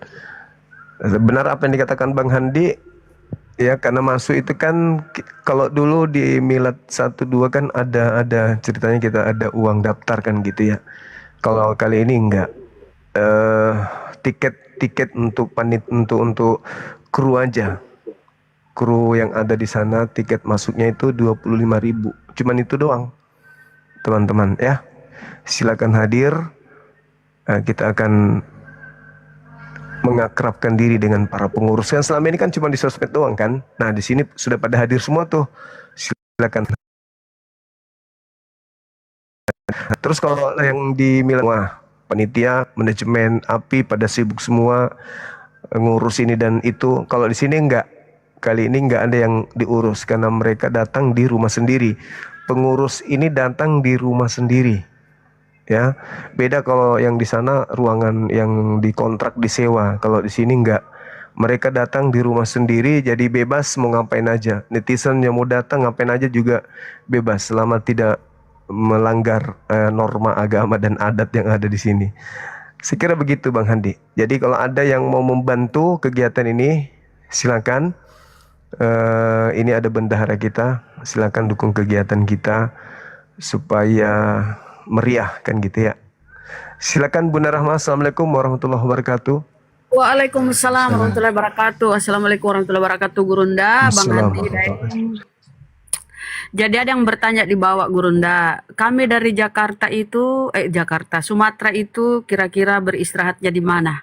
Benar apa yang dikatakan Bang Handi, ya, karena masuk itu kan kalau dulu di Milad 1-2 kan ada ceritanya, kita ada uang daftar kan gitu ya. Kalau kali ini enggak. Tiket untuk untuk kru aja. Kru yang ada di sana tiket masuknya itu 25.000. Cuman itu doang, teman-teman ya. Silakan hadir. Kita akan mengakrabkan diri dengan para pengurus. Kan selama ini kan cuma di sosmed doang kan. Nah, di sini sudah pada hadir semua tuh. Silakan. Terus kalau yang di Milan, wah, panitia, manajemen, API pada sibuk semua ngurus ini dan itu. Kalau di sini enggak. Kali ini nggak ada yang diurus karena mereka datang di rumah sendiri. Pengurus ini datang di rumah sendiri, ya. Beda kalau yang di sana ruangan yang dikontrak disewa. Kalau di sini nggak. Mereka datang di rumah sendiri, jadi bebas mau ngapain aja. Netizen yang mau datang ngapain aja juga bebas, selama tidak melanggar norma agama dan adat yang ada di sini. Sekira begitu Bang Handi. Jadi kalau ada yang mau membantu kegiatan ini, silakan. Ini ada bendahara kita, silakan dukung kegiatan kita supaya meriah kan gitu ya. Silakan Bunda Rahma. Assalamualaikum warahmatullahi wabarakatuh. Waalaikumsalam warahmatullahi wabarakatuh. Assalamualaikum warahmatullahi wabarakatuh, Gurunda, Bang Handi. Jadi ada yang bertanya di bawah, Gurunda, kami dari Sumatera itu kira-kira beristirahatnya di mana?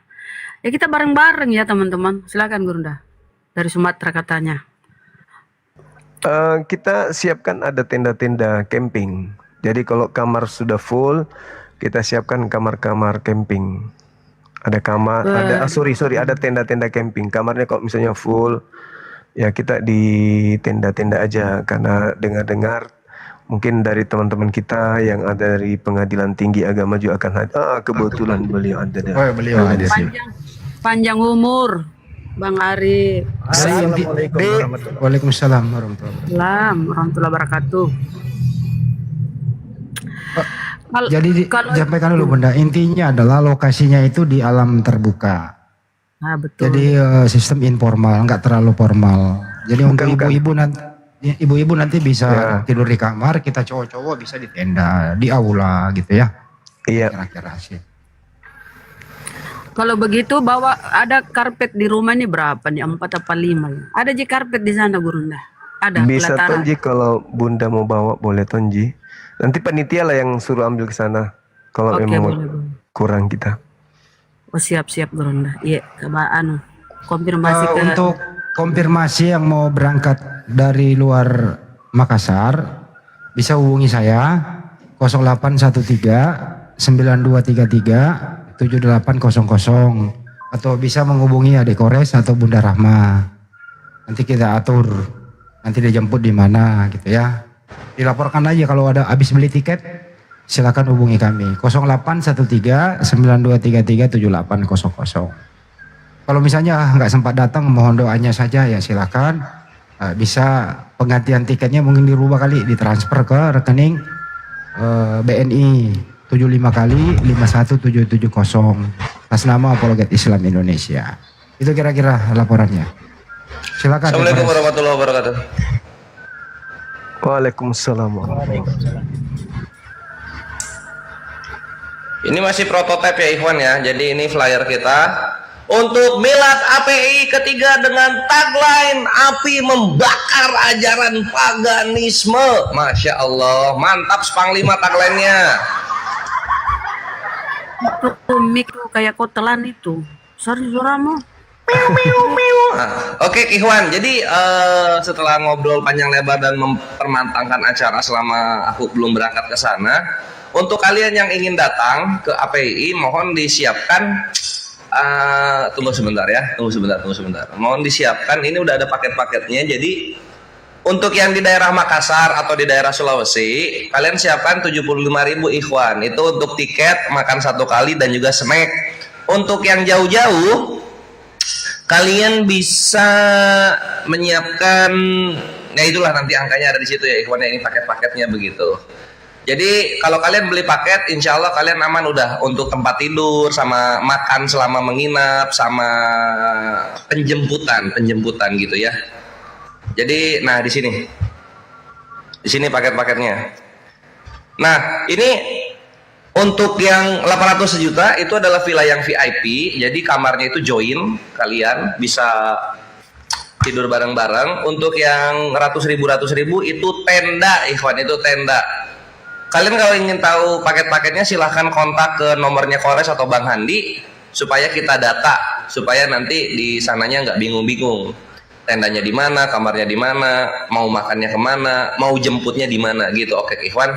Ya kita bareng-bareng ya teman-teman. Silakan Gurunda. Dari Sumatera katanya. Kita siapkan ada tenda-tenda camping. Jadi kalau kamar sudah full, kita siapkan kamar-kamar camping. Ada kamar, ada tenda-tenda camping. Kamarnya kalau misalnya full, ya kita di tenda-tenda aja. Karena dengar-dengar mungkin dari teman-teman kita yang ada dari Pengadilan Tinggi Agama juga akan hadir. Kebetulan beliau ada. Beliau ada sih. Panjang umur, Bang Ari. Waalaikumsalam warahmatullahi wabarakatuh. Jadi sampaikan dulu Bunda, intinya adalah lokasinya itu di alam terbuka. Betul. Jadi sistem informal, nggak terlalu formal. Jadi untuk ibu-ibu nanti bisa tidur di kamar, kita cowok-cowok bisa di tenda, di aula gitu ya. Iya. Kira-kira sih. Kalau begitu bawa ada karpet di rumah ini berapa nih? 4 apa 5? Ada ji karpet di sana Gurunda? Ada. Bisa pelataran. Tonji, kalau Bunda mau bawa boleh Tonji. Nanti panitia lah yang suruh ambil ke sana. Kalau memang boleh. kurang kita. Oh siap-siap Gurunda. Iya, konfirmasi ke Untuk konfirmasi yang mau berangkat dari luar Makassar bisa hubungi saya 0813 9233 7800 atau bisa menghubungi Adik Kores atau Bunda Rahma. Nanti kita atur, nanti dijemput di mana gitu ya. Dilaporkan aja kalau ada habis beli tiket, silakan hubungi kami 0813 9233 7800. Kalau misalnya nggak sempat datang, mohon doanya saja ya silakan. Bisa penggantian tiketnya mungkin dirubah kali, ditransfer ke rekening BNI 75 kali 51770 atas nama Apologet Islam Indonesia. Itu kira-kira laporannya. Silakan. Assalamualaikum warahmatullahi wabarakatuh. Waalaikumsalam. Ini masih prototipe ya Ikhwan ya. Jadi ini flyer kita untuk Milad API ketiga dengan tagline api membakar ajaran paganisme. Masya Allah, mantap Panglima tagline-nya. itu mic tuh kayak kotelan itu. Sorry suaramu. Oke Ikhwan, jadi setelah ngobrol panjang lebar dan mempermantapkan acara selama aku belum berangkat ke sana, untuk kalian yang ingin datang ke API mohon disiapkan tunggu sebentar. Mohon disiapkan, ini udah ada paket-paketnya. Jadi untuk yang di daerah Makassar atau di daerah Sulawesi, kalian siapkan 75.000 Ikhwan. Itu untuk tiket, makan satu kali dan juga snack. Untuk yang jauh-jauh, kalian bisa menyiapkan, ya itulah nanti angkanya ada di situ ya Ikhwan, ini paket-paketnya begitu. Jadi kalau kalian beli paket, insya Allah kalian aman udah untuk tempat tidur, sama makan selama menginap, sama penjemputan gitu ya. Jadi, nah di sini paket-paketnya. Nah ini untuk yang 800 juta itu adalah villa yang VIP, jadi kamarnya itu join, kalian bisa tidur bareng-bareng. Untuk yang ratus ribu itu tenda Ikhwan, itu tenda. Kalian kalau ingin tahu paket-paketnya silahkan kontak ke nomornya Kores atau Bang Handi supaya kita data, supaya nanti di sananya nggak bingung-bingung. Tendanya di mana, kamarnya di mana, mau makannya kemana, mau jemputnya di mana gitu. Oke Ikhwan.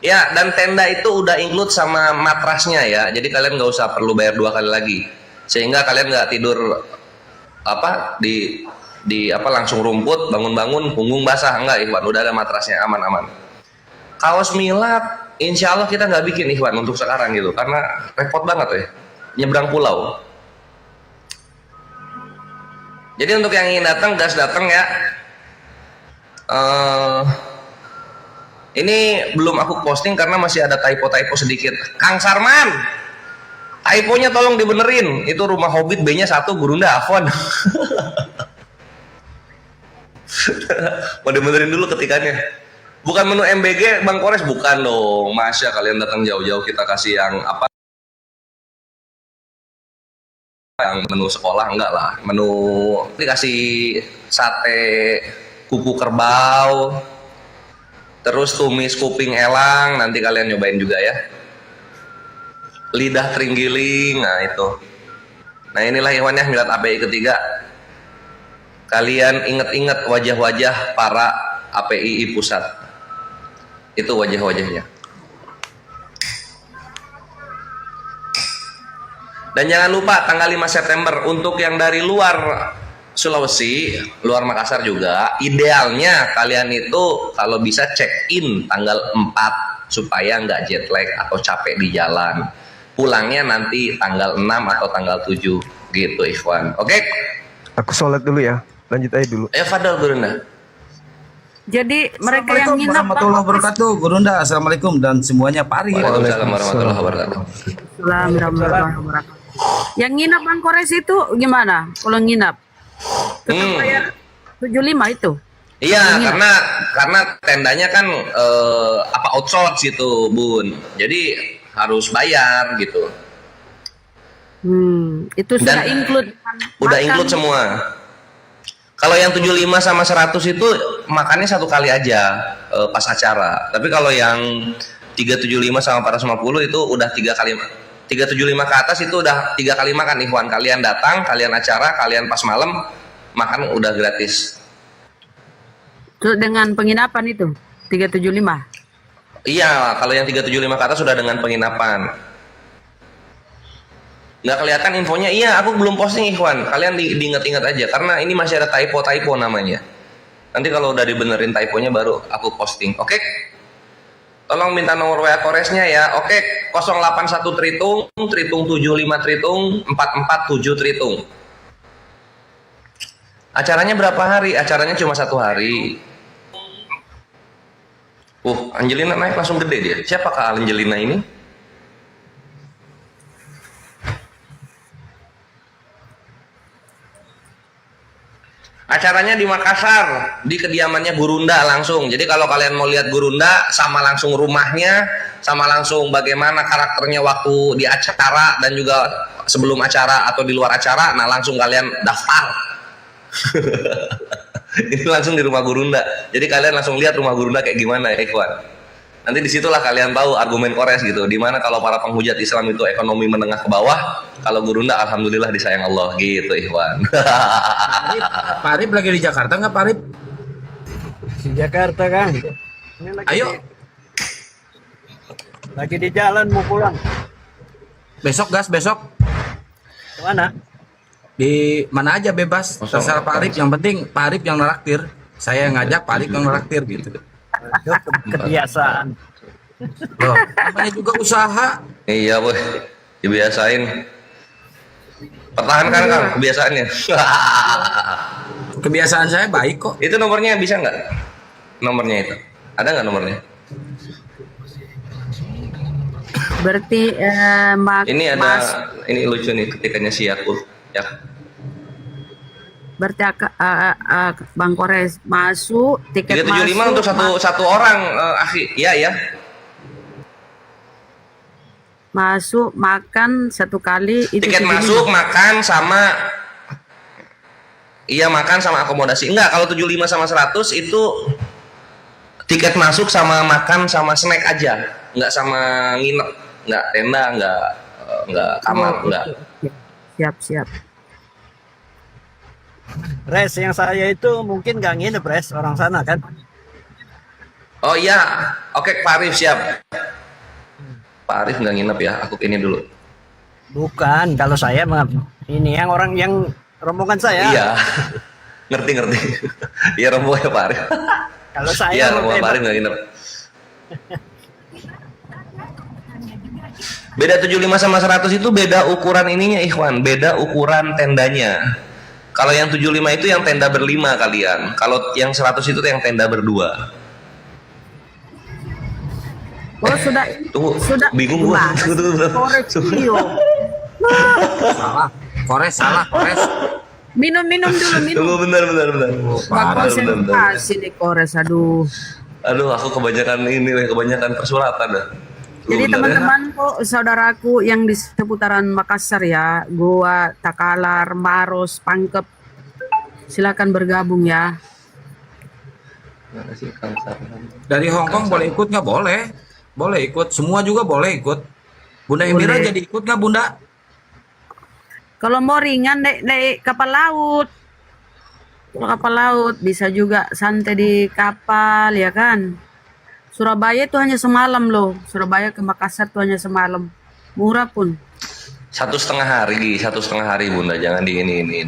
Ya, dan tenda itu udah include sama matrasnya ya. Jadi kalian nggak usah perlu bayar 2 kali lagi. Sehingga kalian nggak tidur di langsung rumput, bangun-bangun punggung basah, enggak Ikhwan. Udah ada matrasnya, aman-aman. Kaos Milad, insya Allah kita nggak bikin Ikhwan untuk sekarang gitu, karena repot banget ya, nyebrang pulau. Jadi untuk yang ingin datang, gas datang ya. Ini belum aku posting karena masih ada typo sedikit. Kang Sarman, typonya tolong dibenerin. Itu rumah Hobbit B-nya 1, Gurunda Afwan. Mau dibenerin dulu ketikannya. Bukan menu MBG Bang Kores, bukan dong. Masya kalian datang jauh-jauh kita kasih yang apa? Yang menu sekolah enggak lah. Menu dikasih sate kuku kerbau, terus tumis kuping elang, nanti kalian nyobain juga ya. Lidah terenggiling, nah itu. Nah inilah Ikhwannya Milad API ketiga. Kalian ingat-ingat wajah-wajah para API pusat. Itu wajah-wajahnya. Dan jangan lupa tanggal 5 September untuk yang dari luar Sulawesi, luar Makassar juga, idealnya kalian itu kalau bisa check in tanggal 4 supaya nggak jet lag atau capek di jalan. Pulangnya nanti tanggal 6 atau tanggal 7 gitu Ikhwan. Oke? Aku sholat dulu ya. Lanjut aja dulu. Fadal Gurunda. Jadi mereka yang nginap warahmatullahi wabarakatuh, Gurunda. Assalamualaikum dan semuanya pari. Waalaikumsalam warahmatullahi wabarakatuh. warahmatullahi wabarakatuh. Yang nginap Bang Kores itu gimana? Kalau nginap tetap bayar 75 itu? Iya, karena tendanya kan outsource gitu, Bun. Jadi harus bayar gitu. Itu sudah include. Udah include semua. Kalau yang 75 sama 100 itu makannya satu kali aja pas acara. Tapi kalau yang 375 sama 450 itu udah 3 375 ke atas itu udah 3 kali makan Ikhwan. Kalian datang, kalian acara, kalian pas malam makan udah gratis. Terus dengan penginapan itu 375. Iya, kalau yang 375 ke atas sudah dengan penginapan. Nggak kelihatan infonya. Iya, aku belum posting Ikhwan. Kalian diingat-ingat aja karena ini masih ada typo namanya. Nanti kalau udah dibenerin typonya baru aku posting. Oke? Tolong minta nomor WA Koresnya ya. Oke, 081 Tritung 75 Tritung 447 Tritung. Acaranya berapa hari? Acaranya cuma 1 hari. Angelina naik langsung gede dia. Siapa Kak Angelina ini? Acaranya di Makassar, di kediamannya Gurunda langsung. Jadi kalau kalian mau lihat Gurunda, sama langsung rumahnya, sama langsung bagaimana karakternya waktu di acara dan juga sebelum acara atau di luar acara, nah langsung kalian daftar. Ini langsung di rumah Gurunda. Jadi kalian langsung lihat rumah Gurunda kayak gimana ya Ikhwan. Nanti disitulah kalian tahu argumen Kores gitu. Dimana kalau para penghujat Islam itu ekonomi menengah ke bawah, kalau Gurunda alhamdulillah disayang Allah gitu Ikhwan. Pak Arif lagi di Jakarta nggak Pak Arif? Di Jakarta kan. Ayo. Lagi di jalan mau pulang. Besok gas besok. Kemana? Di mana aja bebas. Terserah Pak Arif. Yang penting Pak Arif yang neraktir. Saya yang ngajak, Pak Arif yang neraktir gitu. Kebiasaan. Loh, namanya juga usaha. Iya boy, dibiasain. Pertahankan Kang kebiasaannya. Kebiasaan saya baik kok. Itu nomornya bisa nggak? Nomornya itu ada nggak nomornya? Berarti ini ada ini lucu nih ketikanya si Yakul ya. Berarti Bang Kores masuk tiket 375 masuk untuk satu orang akhi. Iya ya. Masuk makan 1 kali itu Tiket 75. masuk makan sama makan sama akomodasi. Enggak, kalau 75 sama 100 itu tiket masuk sama makan sama snack aja. Enggak sama nginep, enggak tenda, enggak kamar, enggak. Siap. Res yang saya itu mungkin nggak nginep Res, orang sana kan. Oh iya, oke Pak Arif siap. Pak Arif nggak nginep ya, aku ini dulu. Bukan, kalau saya ini yang orang yang rombongan saya. Iya, ngerti. Iya rombongan Pak Arif. Kalau saya iya rombongan Pak Arif nggak nginep. Beda 75 sama 100 itu beda ukuran ininya Ikhwan, beda ukuran tendanya. Kalau yang 75 itu yang tenda berlima kalian. Kalau yang 100 itu yang tenda berdua. Oh sudah. Sudah bingung gua. Kores video. Salah Kores. Minum dulu. Tunggu bentar. Nggak konsentrasi nih Kores, aduh. Aduh, aku kebanyakan persulatan dah. Jadi teman-temanku, saudaraku yang di seputaran Makassar ya, Goa, Takalar, Maros, Pangkep, silakan bergabung ya. Dari Hong Kong boleh ikut nggak? Boleh ikut. Semua juga boleh ikut. Bunda Emira jadi ikut nggak Bunda? Kalau mau ringan naik kapal laut. Kalau kapal laut bisa juga santai di kapal ya kan. Surabaya itu hanya semalam loh. Surabaya ke Makassar itu hanya semalam. Murah pun. 1,5 hari Bunda, jangan ini.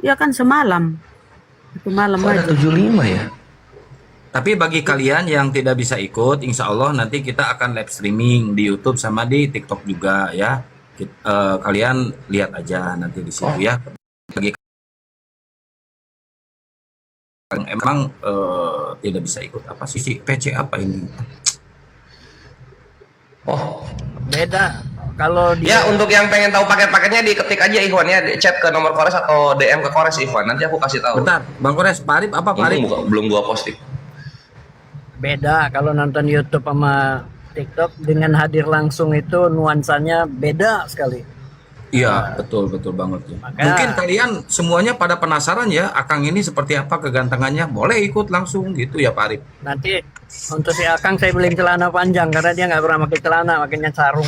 Ya kan semalam. Itu malam aja. 75 ya. Tapi bagi kalian yang tidak bisa ikut, insya Allah nanti kita akan live streaming di YouTube sama di TikTok juga ya. Kalian lihat aja nanti di situ ya. Bagi emang tidak bisa ikut apa sih PC apa ini? Oh beda kalau ya untuk yang pengen tahu paket-paketnya diketik aja Ikhwan ya, chat ke nomor Kores atau DM ke Kores Ikhwan, nanti aku kasih tahu. Bentar Bang Kores, Pak Arif apa Pak Arif? Belum gua posting. Beda kalau nonton YouTube sama TikTok dengan hadir langsung itu nuansanya beda sekali. Iya, betul banget ya. Mungkin kalian semuanya pada penasaran ya, Akang ini seperti apa kegantengannya. Boleh ikut langsung gitu ya Pak Arif. Nanti untuk si Akang saya beli celana panjang karena dia nggak pernah pakai celana, makanya sarung.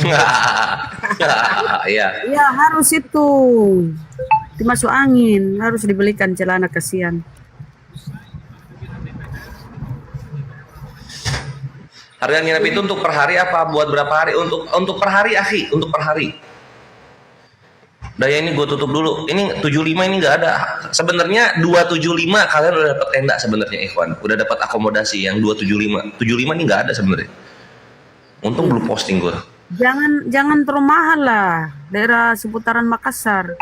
Iya. Iya harus itu. Dimasuk angin, harus dibelikan celana, kasihan. Harga nginep itu untuk per hari apa? Buat berapa hari? Untuk per hari, akhi, untuk per hari. Daya ini gue tutup dulu. Ini 75 ini nggak ada. Sebenarnya 275 kalian udah dapat tenda sebenarnya, Ikhwan. Udah dapat akomodasi yang 275. 75 ini nggak ada sebenarnya. Untung belum posting gue. Jangan terlalu mahal lah. Daerah seputaran Makassar.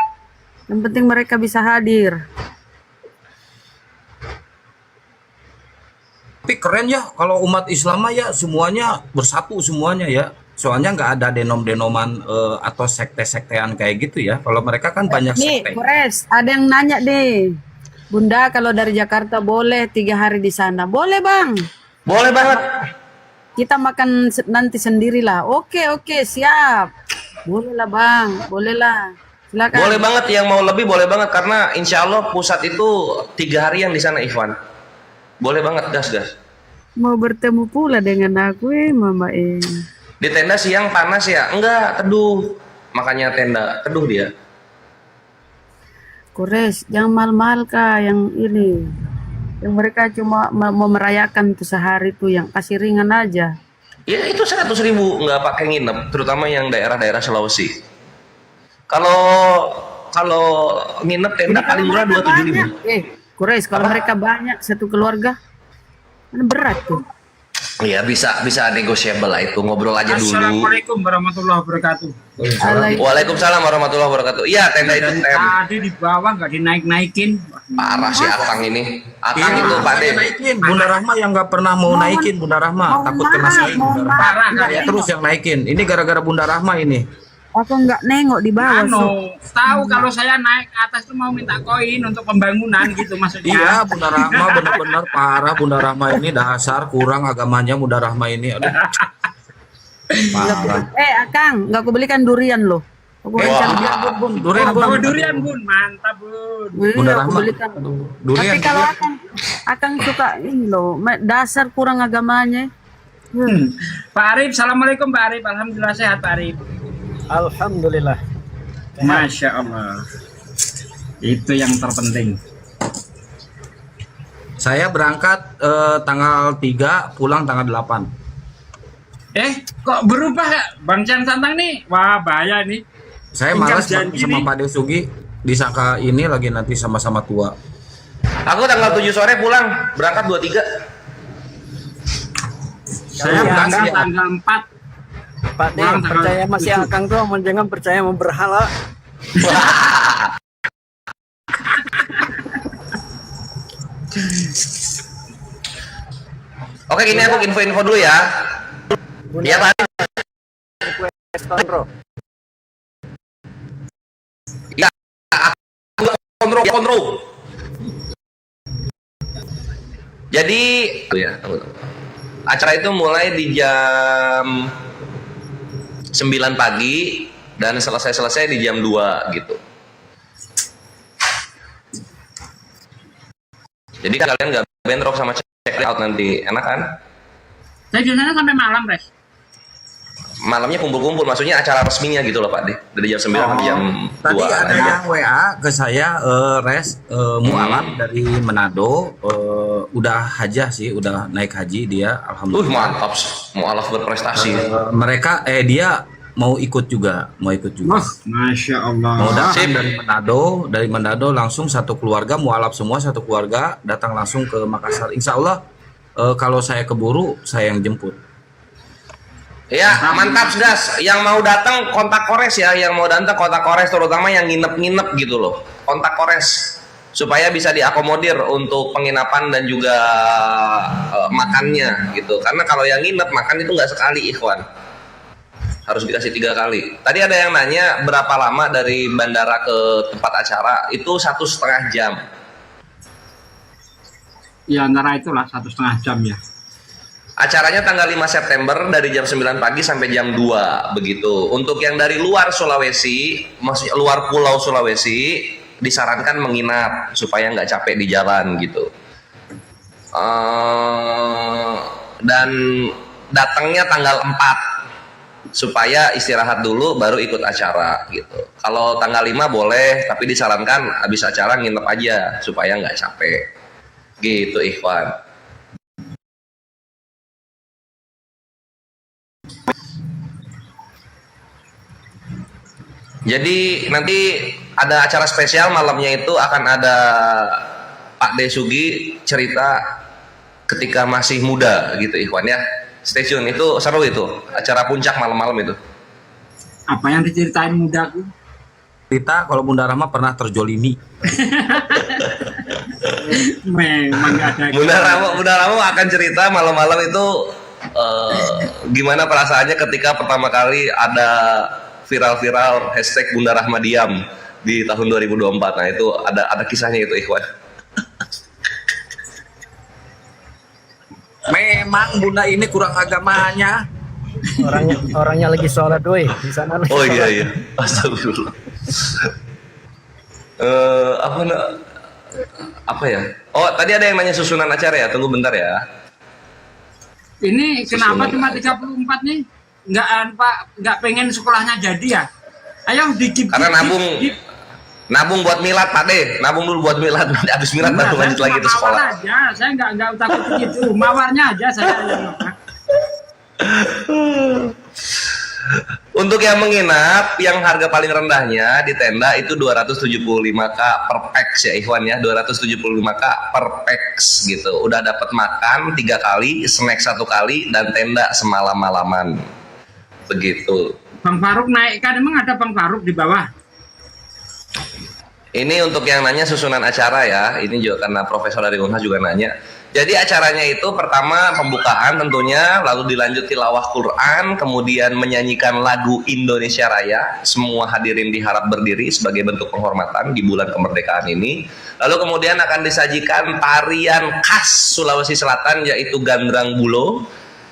Yang penting mereka bisa hadir. Tapi keren ya kalau umat Islam ya semuanya bersatu semuanya ya. Soalnya nggak ada denom-denoman atau sekte-sektean kayak gitu ya. Kalau mereka kan banyak Nih, sekte. Kores, ada yang nanya deh. Bunda, kalau dari Jakarta boleh 3 hari di sana? Boleh, Bang. Boleh banget. Kita makan nanti sendirilah. Oke, siap. Boleh lah, Bang. Boleh lah. Silakan. Boleh banget, yang mau lebih boleh banget karena insya Allah pusat itu 3 harian di sana, Ikhwan. Boleh banget, gas. Mau bertemu pula dengan aku, Mama. Di tenda siang panas ya? Enggak, teduh. Makanya tenda teduh dia. Kores, jangan mal-mal Kak yang ini. Yang mereka cuma mau merayakan tuh sehari tuh, yang kasih ringan aja. Ya itu 100.000 nggak pakai nginep, terutama yang daerah-daerah Sulawesi. Kalau nginep tenda paling murah 27.000. Kores, kalau mereka banyak satu keluarga, kan berat tuh. Iya bisa negotiable lah itu, ngobrol aja dulu. Assalamualaikum warahmatullahi wabarakatuh. Waalaikumsalam warahmatullahi wabarakatuh. Iya tenda itu tadi di bawah nggak dinaik-naikin. Parah si Akang ini. Akang itu Pak De. Naikin Bunda Rahma yang nggak pernah mau naikin Bunda Rahma, takut kena saing Bunda Rahma. Parah Ya, terus yang naikin. Ini gara-gara Bunda Rahma ini. Aku nggak nengok di bawah. Tahu kalau saya naik ke atas tuh mau minta koin untuk pembangunan gitu maksudnya. Iya, Bunda Rahma benar-benar parah. Bunda Rahma ini dasar kurang agamanya Bunda Rahma ini. Aduh. Parah. Akang, nggak aku belikan durian loh. Aku Durian bun, mantap bun. Bunda Aku Rahma. belikan. Durian. Tapi kalau Akang suka ini loh, dasar kurang agamanya. Pak Arif, assalamualaikum Pak Arif. Alhamdulillah sehat Pak Arif. Alhamdulillah. Masya Allah. Itu yang terpenting. Saya berangkat tanggal 3, pulang tanggal 8. Kok berubah ya? Bang Chan Santang nih? Wah, bahaya nih. Saya malas sama Pak Desugi, disangka ini lagi nanti sama-sama tua. Aku tanggal 7 sore pulang, berangkat 23. Saya berangkat tanggal 4. Pak De, percaya masih Akang tuh, jangan percaya sama berhala. Oke, gini aku info-info dulu ya. Iya Pak. Ya, aku kontrol. Jadi, acara itu mulai di jam 9 pagi dan selesai di jam 2 gitu. Jadi kalian nggak bentrok sama check out nanti, enak kan? Saya di sana sampai malam, Res. Malamnya kumpul-kumpul, maksudnya acara resminya gitu loh Pak De. Dari jam 9 sampai jam 2. Tadi ada yang WA ke saya, Res, Mu'alaf dari Manado, udah hajah sih, udah naik haji dia, alhamdulillah. Mantap, Mu'alaf berprestasi. Dia mau ikut juga. Masya Allah. Mau datang dari Manado langsung satu keluarga, Mu'alaf semua satu keluarga, datang langsung ke Makassar. Insya Allah kalau saya keburu, saya yang jemput. Ya, mantap gas. Yang mau datang kontak Kores ya, yang mau datang kontak Kores, terutama yang nginep-nginep gitu loh. Kontak Kores supaya bisa diakomodir untuk penginapan dan juga makannya gitu. Karena kalau yang nginep makan itu nggak sekali, Ikhwan. Harus dikasih 3 kali. Tadi ada yang nanya berapa lama dari bandara ke tempat acara. Itu 1,5 jam. Ya antara itulah 1,5 jam ya. Acaranya tanggal 5 September dari jam 9 pagi sampai jam 2 begitu. Untuk yang dari luar Sulawesi, maksudnya luar pulau Sulawesi, disarankan menginap supaya nggak capek di jalan gitu. Dan datangnya tanggal 4 supaya istirahat dulu baru ikut acara gitu. Kalau tanggal 5 boleh, tapi disarankan habis acara nginep aja supaya nggak capek gitu, Ikhwan. Jadi nanti ada acara spesial malamnya, itu akan ada Pak Desugi cerita ketika masih muda gitu, Ikhwan ya. Stay tune, itu seru itu acara puncak malam-malam itu. Apa yang diceritain mudaku? Cerita kalau Bunda Rahma pernah terjolimi. Memang gak ada. Bunda Rahma akan cerita malam-malam itu gimana perasaannya ketika pertama kali ada viral-viral hashtag Bunda Rahma diam di tahun 2024. Nah itu ada kisahnya itu, Ikhwan. Memang Bunda ini kurang agamanya. Orangnya lagi sholat doi di sana. Oh iya. Astagfirullah. Apa ya? Oh tadi ada yang nanya susunan acara ya. Tunggu bentar ya. Ini kenapa cuma 34 nih? Nggak pengen sekolahnya jadi ya? Ayo dikip. Karena nabung buat milad, Pak De. Nabung dulu buat milad. Habis milad baru lanjut lagi ke sekolah. Mawar aja, saya nggak takut begitu. Mawarnya aja saya yang ngepak. Untuk yang menginap, yang harga paling rendahnya di tenda itu 275k per pax ya, Ikhwan ya. 275k per pax gitu. Udah dapat makan 3 kali, snack 1 kali, dan tenda semalam-malaman. Begitu. Bang Faruk naik kan, emang ada Bang Faruk di bawah? Ini untuk yang nanya susunan acara ya. Ini juga karena Profesor dari Unhas juga nanya. Jadi acaranya itu pertama pembukaan tentunya, lalu dilanjut tilawah Quran, kemudian menyanyikan lagu Indonesia Raya. Semua hadirin diharap berdiri sebagai bentuk penghormatan di bulan kemerdekaan ini. Lalu kemudian akan disajikan tarian khas Sulawesi Selatan, yaitu Gandrang Bulo.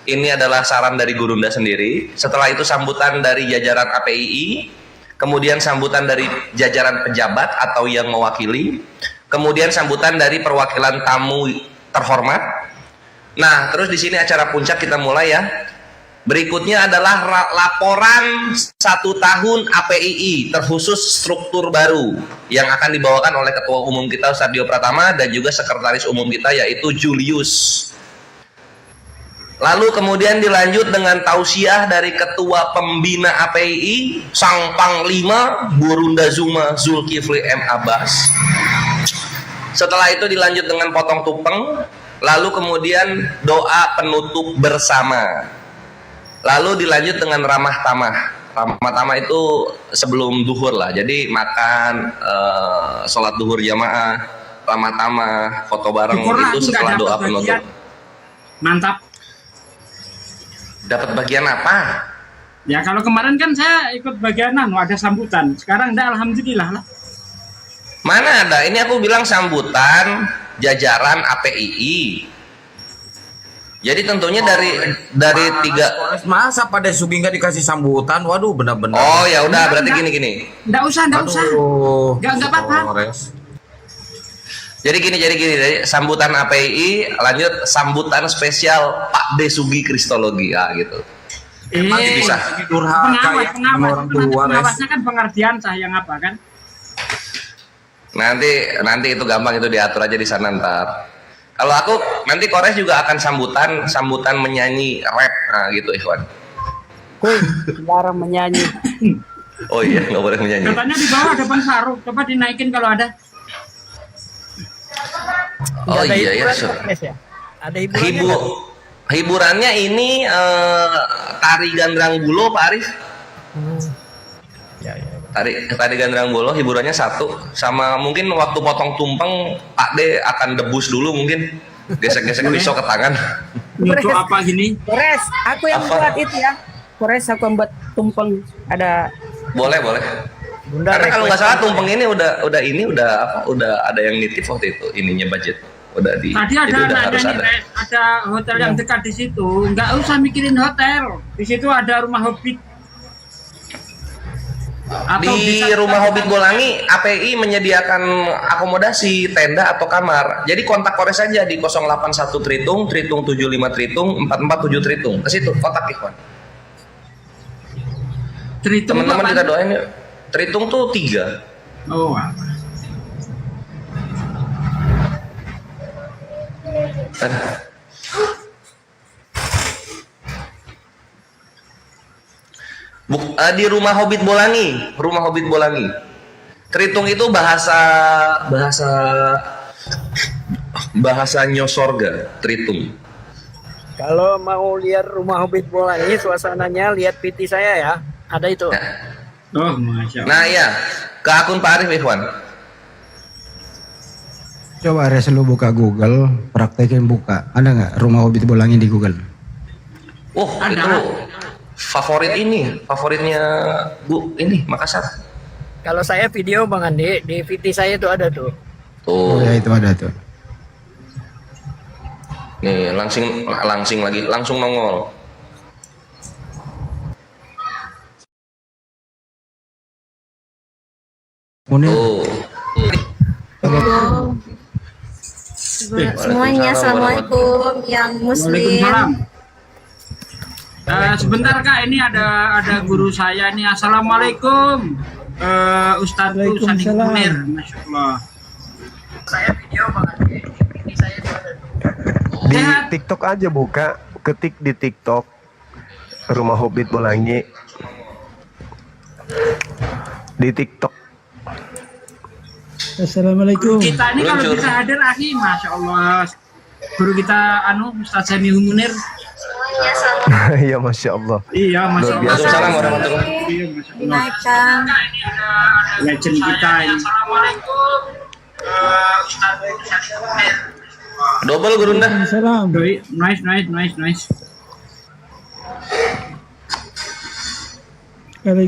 Ini adalah saran dari Gurunda sendiri. Setelah itu sambutan dari jajaran APII, kemudian sambutan dari jajaran pejabat atau yang mewakili, kemudian sambutan dari perwakilan tamu terhormat. Nah, terus di sini acara puncak kita mulai ya. Berikutnya adalah laporan 1 tahun APII terkhusus struktur baru yang akan dibawakan oleh Ketua Umum kita Ustadz Dio Pratama dan juga Sekretaris Umum kita yaitu Julius. Lalu kemudian dilanjut dengan tausiah dari Ketua Pembina APII Sang Panglima Burunda Zuma Zulkifli M. Abbas. Setelah itu dilanjut dengan potong tumpeng, lalu kemudian doa penutup bersama. Lalu dilanjut dengan ramah tamah. Ramah tamah itu sebelum duhur lah. Jadi makan, sholat duhur jamaah, ramah tamah, foto bareng itu setelah doa penutup. Mantap. Dapat bagian apa? Ya kalau kemarin kan saya ikut bagian ada sambutan. Sekarang enggak, alhamdulillah lah. Mana ada? Ini aku bilang sambutan jajaran APII. Jadi tentunya dari 3. Masa pada Sugi nggak dikasih sambutan? Waduh, benar-benar. Oh ya udah, berarti gini. Enggak usah. Enggak apa-apa. Jadi gini, jadi sambutan APII, lanjut sambutan spesial Pak Desugi Kristologi gitu. Bisa. Pengawasnya kan pengertian saya yang apa kan? Nanti itu gampang, itu diatur aja di sana ntar. Kalau aku nanti Kores juga akan sambutan menyanyi rap gitu, Ikhwan. Jarang menyanyi. Oh iya, nggak boleh menyanyi. Katanya di bawah ada Bang Faruk, coba dinaikin kalau ada. Oh iya ya. Ada hiburannya ini tari Gandrang Bulo, Pak Arif. Tari Gandrang Bulo hiburannya 1, sama mungkin waktu potong tumpeng Pak D akan debus dulu, mungkin gesek-gesek pisau ke tangan. Itu apa gini? Kores, aku yang buat itu ya. Kores aku yang buat tumpeng ada. Boleh. Karena kalau nggak salah tumpeng ini udah ada yang nitip waktu itu ininya budget. udah di Tadi itu ada udah nanya harus nih, ada. Res, ada hotel yang dekat di situ. Nggak usah mikirin hotel. Di situ ada rumah hobbit. Atau Di bisa rumah Hobbit Bolangi, API menyediakan akomodasi tenda atau kamar. Jadi kontak Kores saja di 081 Tritung, Tritung 75 Tritung, 447 Tritung. Ke situ kontak Ikhwan. Tritung Teman-teman apa? kita doain yuk. Tritung tuh 3. Oh, apa? Di rumah Hobbit Bolangi, rumah Hobbit Bolangi. Tritung itu bahasa Nyosorga, Tritung. Kalau mau lihat rumah Hobbit bola ini suasananya, lihat PT saya ya. Ada itu. Oh, Masya Allah. Nah ya, ke akun Pak Arif Ikhwan. Coba Res lu buka Google, praktekin buka. Ada nggak rumah Hobbit Bolangi di Google? Itu favoritnya Bu ini Makassar. Kalau saya video Bang Andi, di PT saya itu ada tuh. Oh ya itu ada tuh. Nih langsung nongol. Semuanya assalamualaikum yang muslim. Waalaikumsalam. Sebentar Kak, ini ada guru saya nih. Assalamualaikum. Ustadz Sani Munir, Masya Allah. Saya video Bang Andi, di PT saya itu ada tuh. Di TikTok aja buka, ketik di TikTok rumah Hobbit Bolangi. Di TikTok. Assalamualaikum. Guru kita ini kalau bisa hadir akhi, Masya Allah. Guru kita Ustadz Sani Munir. Iya Masya Allah. Iya Masya Allah. Assalamualaikum warahmatullahi Naikkan. Legend kita ini. Assalamualaikum. Double Gurunda. Salam. Nice.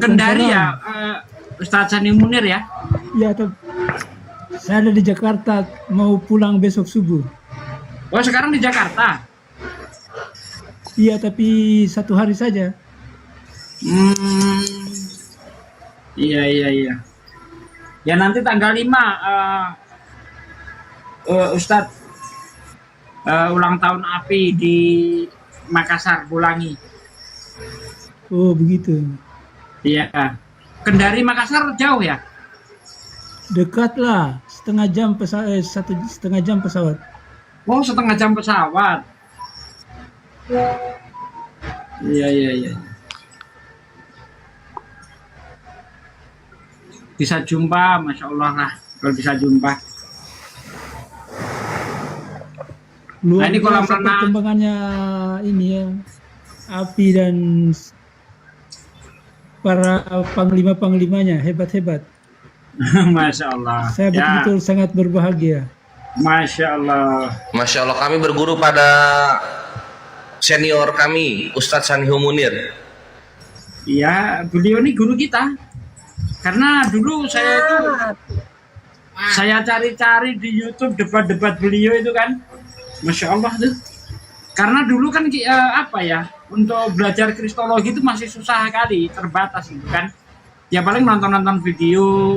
Kendari ya, Ustadz Sani Munir ya? Ya, saya ada di Jakarta, mau pulang besok subuh. Oh, sekarang di Jakarta? Iya, tapi 1 hari saja. Iya. Ya nanti tanggal 5 Ustadz ulang tahun API di Makassar, Bolangi. Oh, begitu. Iya. Kendari Makassar jauh ya? Dekat lah, setengah jam pesawat. Oh, setengah jam pesawat. Iya. Bisa jumpa, Masya Allah lah. Kalau bisa jumpa. Luar ini kolam biasa renang. perkembangannya ini ya, API dan para panglima-panglimanya hebat-hebat. Masya Allah. Saya betul-betul sangat berbahagia. Masya Allah. Masya Allah, kami berguru pada senior kami, Ustadz Sani Munir. Iya, beliau ini guru kita. Karena dulu saya cari-cari di YouTube debat-debat beliau itu kan, Masya Allah tuh. Karena dulu kan untuk belajar kristologi itu masih susah kali, terbatas gitu kan. Ya paling nonton video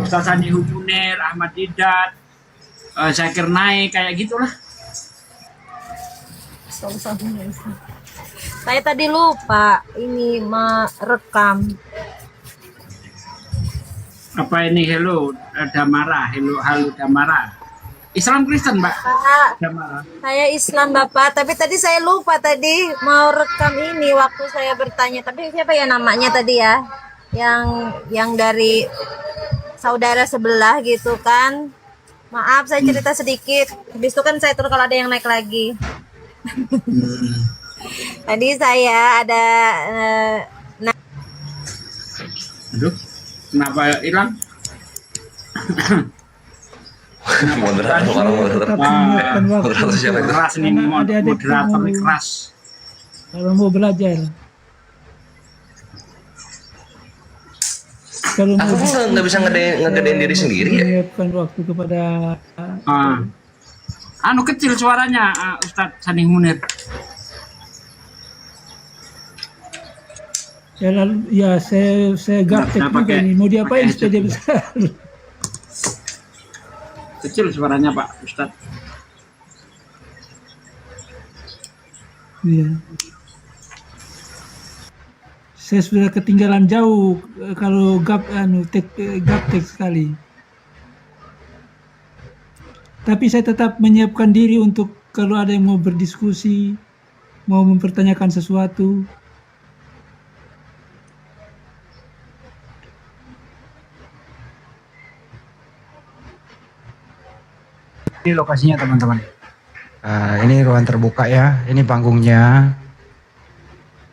Ustadz Sani Munir, Ahmad Didat, Zakir Naik kayak gitulah. Saya tadi lupa ini merekam. Apa ini halo Damara, halo Damara. Islam Kristen, Mbak. Damara. Saya Islam Bapak, tapi tadi saya lupa tadi mau rekam ini waktu saya bertanya. Tapi siapa ya namanya tadi ya? Yang dari saudara sebelah gitu kan. Maaf saya cerita sedikit. Habis itu kan saya turun kalau ada yang naik lagi. Tadi saya ada Aduh, kenapa hilang? Moderator siapa itu? Keras nih, moderator keras. Kalau mau belajar. Kalau Aku nggak bisa ngegedein diri sendiri ya. Menyiapkan waktu kepada anu kecil suaranya Ustadz Sani Munir. Saya gaptek juga ini. Mau diapain supaya dia besar? Kecil suaranya Pak Ustadz. Iya. Saya sudah ketinggalan jauh kalau gaptek sekali. Tapi saya tetap menyiapkan diri untuk kalau ada yang mau berdiskusi, mau mempertanyakan sesuatu. Ini lokasinya teman-teman. Ini ruang terbuka ya. Ini panggungnya.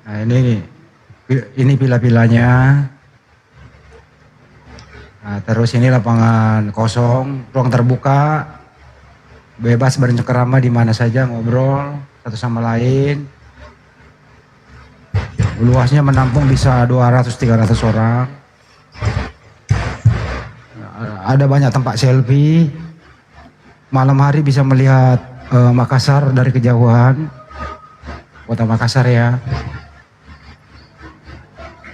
Nah, ini pila-pilanya. Nah, terus ini lapangan kosong, ruang terbuka. Bebas bercengkerama di mana saja, ngobrol satu sama lain. Luasnya menampung bisa 200-300 orang. Ada banyak tempat selfie. Malam hari bisa melihat Makassar dari kejauhan, kota Makassar ya.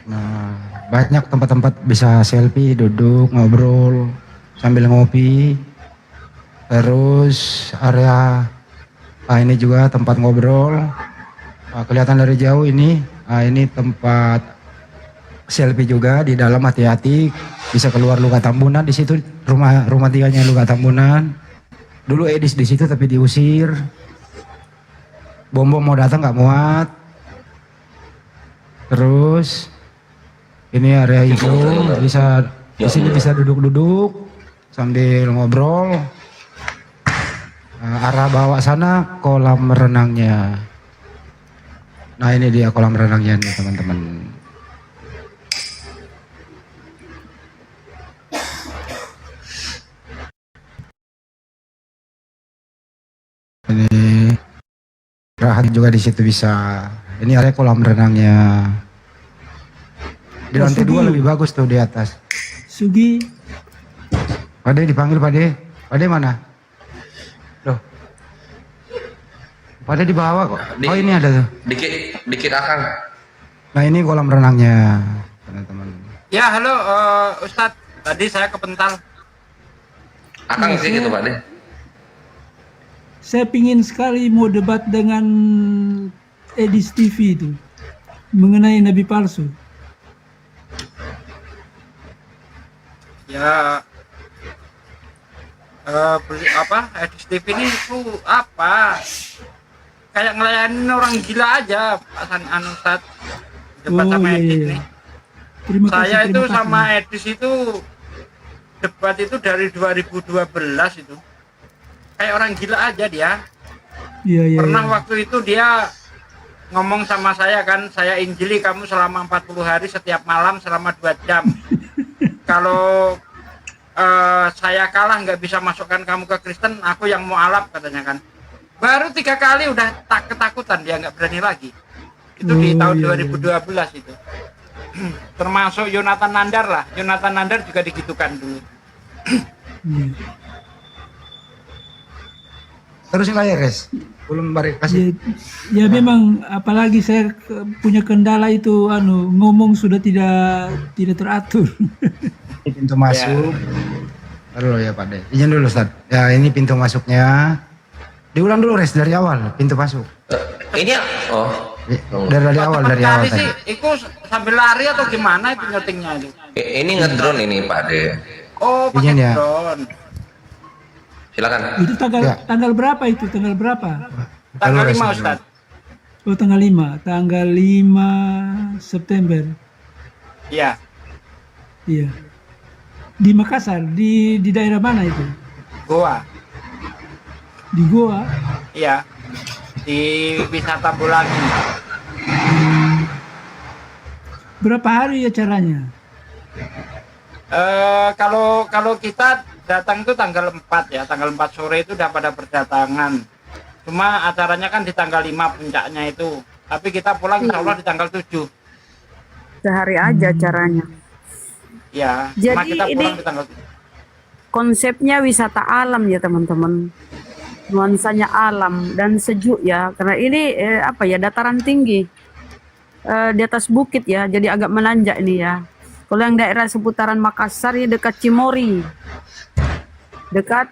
Nah, banyak tempat-tempat bisa selfie, duduk, ngobrol, sambil ngopi. Terus area ini juga tempat ngobrol. Kelihatan dari jauh ini tempat selfie juga. Di dalam hati-hati bisa keluar Luka Tambunan. Di situ rumah tinggalnya Luka Tambunan. Dulu Edis di situ tapi diusir. Bom mau datang nggak muat. Terus ini area itu bisa di sini bisa duduk-duduk sambil ngobrol. Arah bawah sana kolam renangnya. Nah ini dia kolam renangnya nih teman-teman. Ini rahat juga di situ bisa. Ini area kolam renangnya. Di lantai 2 lebih bagus tuh di atas. Sugi. Pade dipanggil Pade. Pade mana? Loh. Pade di bawah kok. Oh ini ada tuh. Dikit Akang. Nah ini kolam renangnya teman-teman. Ya halo Ustadz. Tadi saya kepental. Akang sih gitu Pak De. Saya pingin sekali mau debat dengan Edis TV itu mengenai Nabi palsu. Ya Edis TV ini itu apa? Kayak ngelayanin orang gila aja Pak Ustad. Debat sama Edis ini. Saya itu sama Edis itu debat itu dari 2012 itu. Kayak orang gila aja dia. Iya. Pernah waktu itu dia ngomong sama saya kan, saya injili kamu selama 40 hari setiap malam selama 2 jam. Kalau saya kalah nggak bisa masukkan kamu ke Kristen, aku yang mau alap katanya kan. Baru 3 kali udah ketakutan, dia nggak berani lagi. Itu di tahun 2012 itu. Termasuk Yonatan Nandar lah. Yonatan Nandar juga digitukan dulu. Terus nggak ya Res? Belum balik kasih. Ya memang apalagi saya punya kendala itu ngomong sudah tidak teratur. Ini pintu masuk. Taruh ya Pak De. Izin dulu Ustaz. Ya ini pintu masuknya. Diulang dulu Res dari awal pintu masuk. Ini dari awal tadi. Sih, itu sambil lari atau gimana itu nyetingnya itu? Ini ngedrone ini Pak De. Oh, pakai drone. Silakan. Itu tanggal berapa itu? Tanggal berapa? Tanggal 5 Ustaz. Oh tanggal 5. Tanggal 5 September. Iya. Iya. Di Makassar, di daerah mana itu? Goa. Di Goa? Iya. Di wisata Bulangi. Berapa hari acaranya? Kalau kita datang itu tanggal 4 ya, tanggal 4 sore itu udah pada berdatangan. Cuma acaranya kan di tanggal 5 puncaknya itu. Tapi kita pulang insya Allah di tanggal 7. Sehari aja acaranya. Ya, jadi kita ini pulang di tanggal 7. Konsepnya wisata alam ya teman-teman. nuansanya alam dan sejuk ya, karena ini apa ya, dataran tinggi di atas bukit ya, jadi agak menanjak ini ya. Kalau yang daerah seputaran Makassar ya dekat Cimory, dekat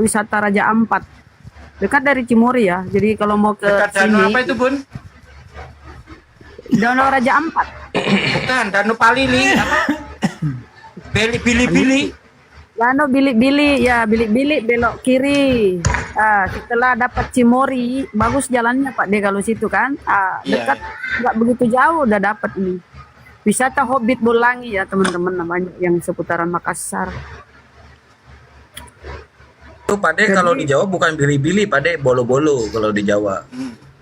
wisata Raja Ampat, dekat dari Cimory ya. Jadi kalau mau ke Dekat sini, danau apa itu, Bun? Danau Raja Ampat. Bukan, Danau Palili. Apa? Bili-bili. Danau Bilik-Bilik ya, Bilik-Bilik belok kiri. Setelah dapat Cimory, bagus jalannya Pak De kalau situ kan. Dekat, nggak begitu jauh udah dapat ini. Wisata Hobbit Bolangi ya teman-teman, namanya yang seputaran Makassar. Itu Pak De kalau di Jawa bukan bili-bili, Pak De, bolo-bolo kalau di Jawa.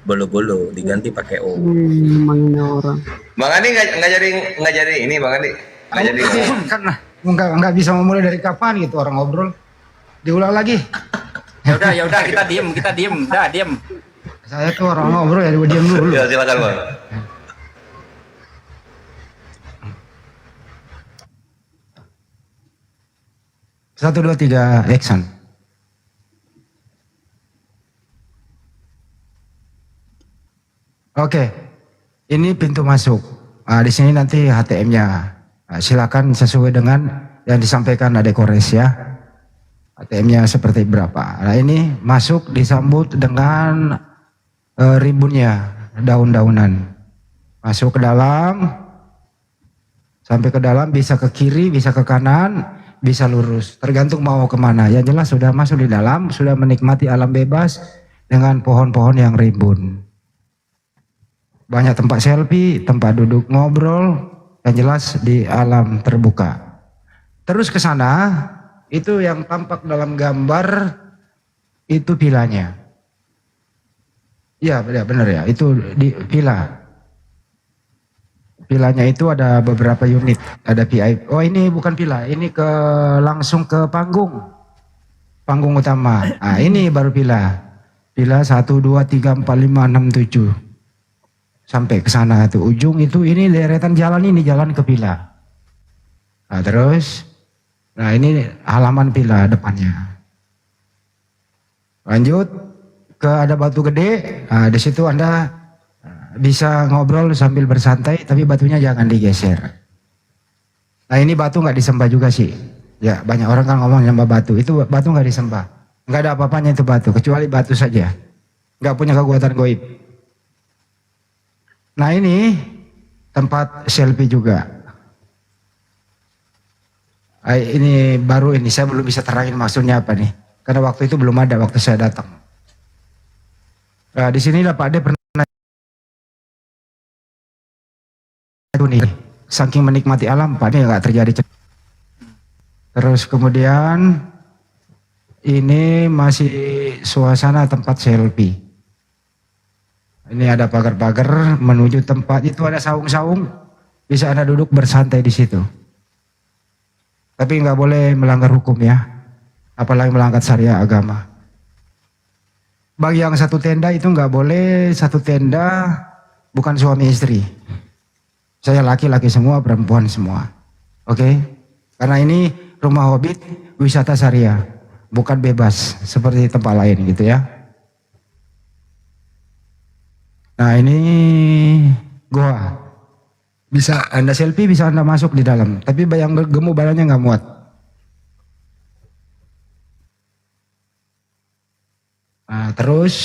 Bolo-bolo diganti pakai O. Mana orang. Bang Andi nggak jadi ini Bang Andi. Nggak jadi. Karena nggak bisa memulai dari kapan gitu orang ngobrol. Diulang lagi. Ya udah kita diem, dah diem. Saya tuh orang ngobrol ya diam dulu. Ya silakan Bang. Satu, dua, tiga, action. Oke, ini pintu masuk. Di sini nanti HTM-nya. Silakan sesuai dengan yang disampaikan Adek Kores ya. HTM-nya seperti berapa. Nah ini masuk disambut dengan rimbunnya daun-daunan. Masuk ke dalam, sampai ke dalam, bisa ke kiri, bisa ke kanan, bisa lurus. Tergantung mau kemana. Yang jelas sudah masuk di dalam, sudah menikmati alam bebas dengan pohon-pohon yang rimbun. Banyak tempat selfie, tempat duduk ngobrol, yang jelas di alam terbuka. Terus ke sana, itu yang tampak dalam gambar, itu vilanya. Iya benar ya, itu di villa. Villanya itu ada beberapa unit, ada VIP. Oh ini bukan villa, ini langsung ke panggung utama. Nah ini baru villa. Villa 1, 2, 3, 4, 5, 6, 7. Sampai ke sana tuh ujung itu, ini deretan jalan, ini jalan ke villa. Nah terus, nah ini halaman villa depannya. Lanjut ke ada batu gede. Nah di situ Anda bisa ngobrol sambil bersantai, tapi batunya jangan digeser. Nah ini batu nggak disembah juga sih. Ya banyak orang kan ngomong nyembah batu. Itu batu nggak disembah. Nggak ada apa-apanya itu batu, kecuali batu saja. Nggak punya kekuatan goib. Nah ini tempat selfie juga. Ini baru ini, saya belum bisa terangin maksudnya apa nih. Karena waktu itu belum ada waktu saya datang. Nah, di sini Pak Ade pernah nih, saking menikmati alam Pak Ade nggak terjadi. Terus kemudian ini masih suasana tempat selfie. Ini ada pagar-pagar menuju tempat itu, ada saung-saung, bisa Anda duduk bersantai di situ. Tapi nggak boleh melanggar hukum ya, apalagi melanggar syariat agama. Bagi yang satu tenda itu nggak boleh, satu tenda bukan suami istri. Saya laki-laki semua, perempuan semua. Oke? Karena ini rumah Hobbit wisata syariah, bukan bebas seperti tempat lain gitu ya. Nah ini goa, bisa Anda selfie, bisa Anda masuk di dalam, tapi yang gemuk badannya nggak muat. Nah, terus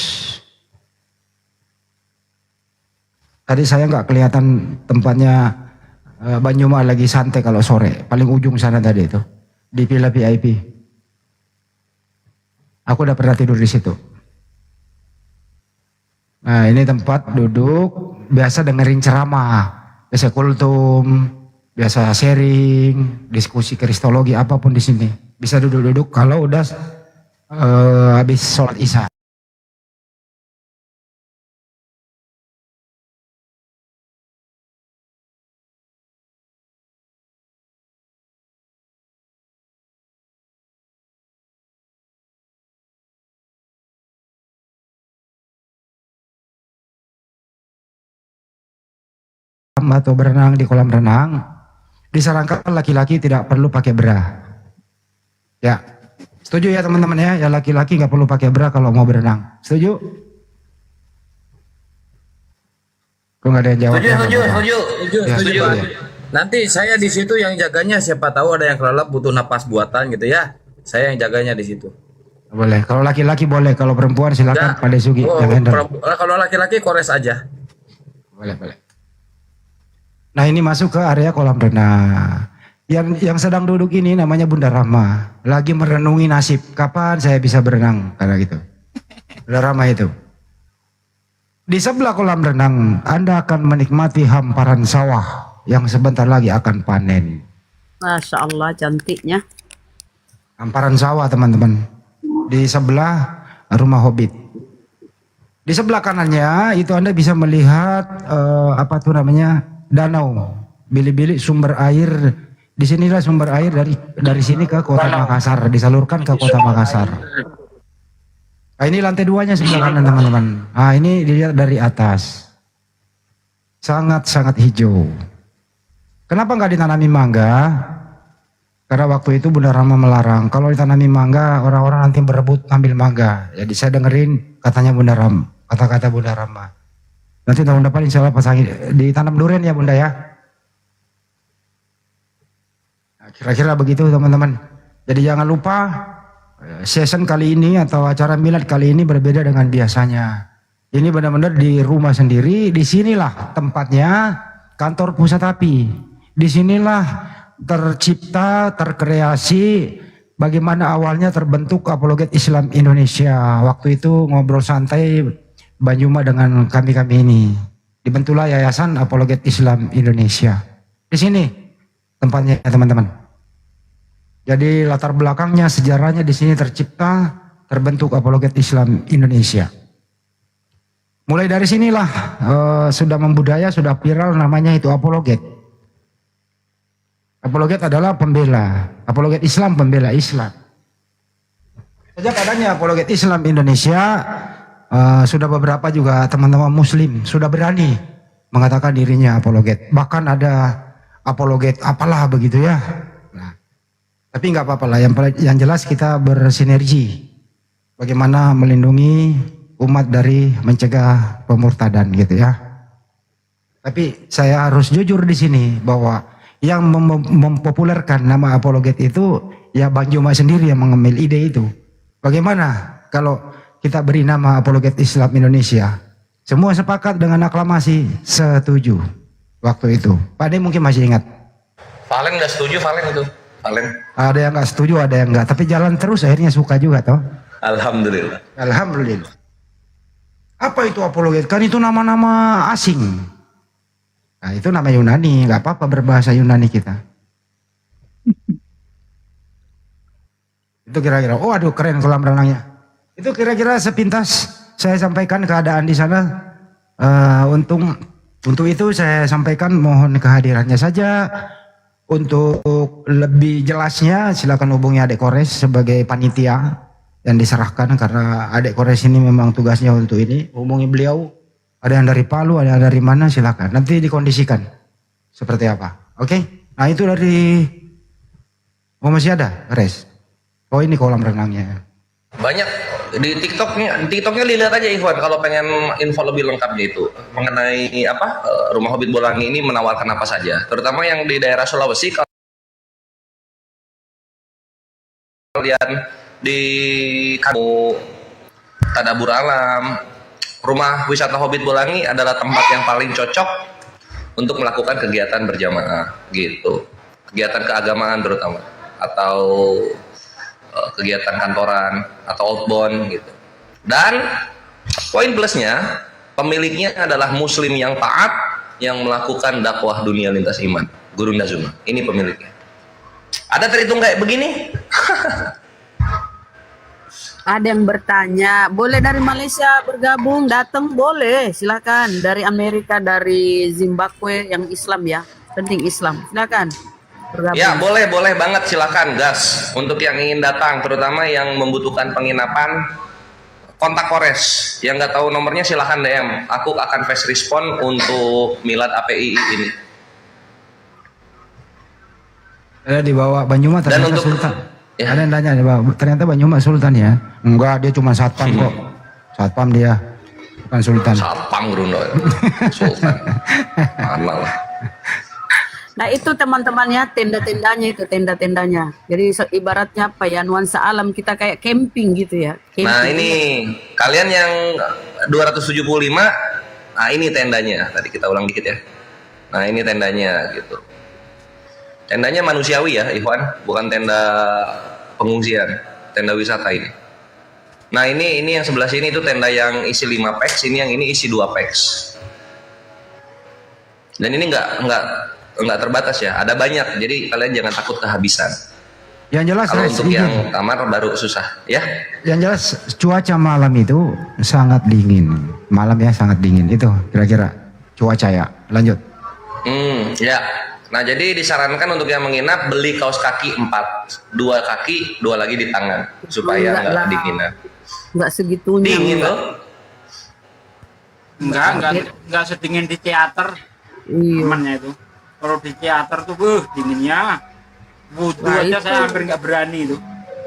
tadi saya nggak kelihatan tempatnya. Banyuma lagi santai kalau sore, paling ujung sana tadi itu di villa VIP. Aku udah pernah tidur di situ. Nah ini tempat duduk, biasa dengerin ceramah, biasa kultum, biasa sharing, diskusi kristologi, apapun di sini. Bisa duduk-duduk kalau udah habis sholat isya. Atau berenang di kolam renang, disarankan laki-laki tidak perlu pakai bra. Ya, Setuju ya teman-teman ya, ya laki-laki nggak perlu pakai bra kalau mau berenang. Setuju? Kok nggak ada yang jawab? Setuju. Nanti saya di situ yang jaganya, siapa tahu ada yang kelelep butuh napas buatan gitu ya. Saya yang jaganya di situ. Boleh. Kalau laki-laki boleh, kalau perempuan silakan Pak Desugi yang handle. Kalau laki-laki kores aja. Boleh. Nah ini masuk ke area kolam renang. Yang sedang duduk ini namanya Bunda Rama. Lagi merenungi nasib. Kapan saya bisa berenang? Karena gitu. Bunda Rama itu. Di sebelah kolam renang, Anda akan menikmati hamparan sawah yang sebentar lagi akan panen. Masya Allah cantiknya. Hamparan sawah teman-teman. Di sebelah rumah Hobbit. Di sebelah kanannya itu Anda bisa melihat danau. Bilik-bilik sumber air. Disinilah sumber air dari sini ke kota Makassar, disalurkan ke kota Makassar. Nah, ini lantai 2-nya sebelah kanan teman-teman. Nah ini dilihat dari atas. Sangat-sangat hijau. Kenapa nggak ditanami mangga? Karena waktu itu Bunda Rama melarang. Kalau ditanami mangga, orang-orang nanti berebut ambil mangga. Jadi saya dengerin katanya Bunda Rama, kata-kata Bunda Rama. Nanti tahun depan insya Allah pasangin, ditanam durian ya Bunda ya. Nah, kira-kira begitu teman-teman. Jadi jangan lupa season kali ini atau acara milad kali ini berbeda dengan biasanya. Ini benar-benar di rumah sendiri. Disinilah tempatnya kantor pusat API. Disinilah tercipta, terkreasi bagaimana awalnya terbentuk Apologet Islam Indonesia. Waktu itu ngobrol santai Banjuma dengan kami-kami ini. Dibentuklah Yayasan Apologet Islam Indonesia. Di sini tempatnya teman-teman. Jadi latar belakangnya, sejarahnya di sini tercipta, terbentuk Apologet Islam Indonesia. Mulai dari sinilah sudah membudaya, sudah viral namanya itu apologet. Apologet adalah pembela, apologet Islam pembela Islam. Sejak adanya Apologet Islam Indonesia, sudah beberapa juga teman-teman Muslim sudah berani mengatakan dirinya apologet. Bahkan ada apologet apalah begitu ya. Tapi nggak apa-apa lah, yang jelas kita bersinergi bagaimana melindungi umat dari mencegah pemurtadan gitu ya. Tapi saya harus jujur di sini bahwa yang mempopulerkan nama apologet itu ya Bang Juma sendiri yang mengambil ide itu. Bagaimana kalau kita beri nama Apologet Islam Indonesia? Semua sepakat dengan aklamasi, setuju waktu itu. Pak De mungkin masih ingat. Valen nggak setuju, Valen itu. Valen. Ada yang nggak setuju, ada yang nggak. Tapi jalan terus akhirnya suka juga toh. Alhamdulillah. Alhamdulillah. Apa itu apologet? Kan itu nama-nama asing. Nah itu nama Yunani, nggak apa-apa berbahasa Yunani kita. Itu kira-kira, oh aduh keren kolam renangnya. Itu kira-kira sepintas saya sampaikan keadaan di sana. Untuk itu saya sampaikan mohon kehadirannya saja. Untuk lebih jelasnya silakan hubungi Adik Kores sebagai panitia yang diserahkan, karena Adik Kores ini memang tugasnya untuk ini. Hubungi beliau, ada yang dari Palu, ada yang dari mana, silakan. Nanti dikondisikan seperti apa. Oke? Nah itu dari, oh masih ada, Res. Oh ini kolam renangnya. Banyak di TikToknya dilihat aja Ikhwan kalau pengen info lebih lengkapnya itu mengenai apa Rumah Hobbit Bolangi ini menawarkan apa saja, terutama yang di daerah Sulawesi. Kalian di kamu Tadabur Alam, Rumah Wisata Hobbit Bolangi adalah tempat yang paling cocok untuk melakukan kegiatan berjamaah gitu, kegiatan keagamaan terutama, atau kegiatan kantoran atau outbound gitu. Dan poin plusnya, pemiliknya adalah muslim yang taat yang melakukan dakwah dunia lintas iman, Guru Nazuma. Ini pemiliknya. Ada terhitung kayak begini? Ada yang bertanya, boleh dari Malaysia bergabung, datang boleh, silakan. Dari Amerika, dari Zimbabwe yang Islam ya, penting Islam, silakan. Bergabung. Ya boleh banget, silakan gas. Untuk yang ingin datang, terutama yang membutuhkan penginapan, kontak Kores. Yang nggak tahu nomornya silakan DM. Aku akan fast respon untuk milad API ini. Di bawah Banjuma dan untuk Sultan. Ya. Ada yang tanya, ternyata Bang Juma sultan ya? Enggak, dia cuma satpam kok. Satpam dia, bukan sultan. Satpam Bruno. Sultan. Mana lah. Nah itu teman-temannya tenda-tendanya itu tenda-tendanya. Jadi ibaratnya apa ya, nuansa alam kita kayak camping gitu ya. Camping. Nah ini kalian yang 275, nah ini tendanya. Tadi kita ulang dikit ya. Nah ini tendanya gitu. Tendanya manusiawi ya Ikhwan, bukan tenda pengungsian, tenda wisata ini. Nah ini yang sebelah sini itu tenda yang isi 5 peks, ini yang ini isi 2 peks. Dan ini nggak terbatas ya, ada banyak, jadi kalian jangan takut kehabisan. Yang jelas kalau untuk yang kamar baru susah ya. Yang jelas cuaca malam itu sangat dingin, malam ya sangat dingin itu kira-kira cuaca ya. Lanjut. Ya. Nah jadi disarankan untuk yang menginap beli kaos kaki 4, 2 kaki, 2 lagi di tangan supaya nggak kedinginan. Nggak segitunya. Dingin loh. Enggak sedingin di teater. Temannya itu. Kalau di teater tuh dinginnya. Wudhu Nah, aja itu. saya hampir nggak berani itu.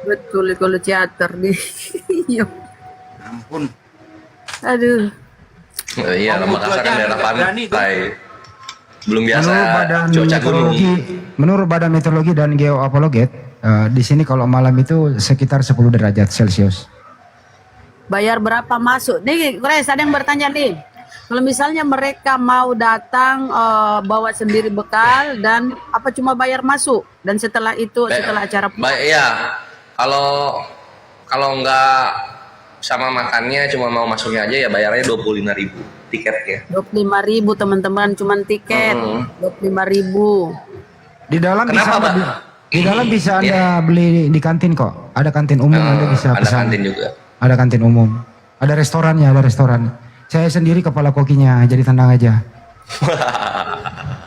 Betul kalau teater nih. Ampun. Aduh. Iya, Wudhu Makassar aja kan daerah nggak berani itu. pantai. Belum biasa cuaca gunung. Menurut Badan Meteorologi dan Geoapologet, di sini kalau malam itu sekitar 10 derajat Celcius. Bayar berapa masuk? Nih, Kres, ada yang bertanya nih. Kalau misalnya mereka mau datang bawa sendiri bekal dan apa cuma bayar masuk dan setelah itu setelah acara Iya, kalau nggak sama makannya cuma mau masuknya aja ya bayarnya 25.000 tiketnya. 25.000 teman-teman, cuman tiket 25.000. Di dalam Kenapa, bisa Pak? di dalam bisa Anda beli di kantin kok. Ada kantin umum, Anda bisa ada pesan. kantin juga. Ada kantin umum. Ada restorannya, ada restoran. Saya sendiri kepala kokinya, jadi tenang aja.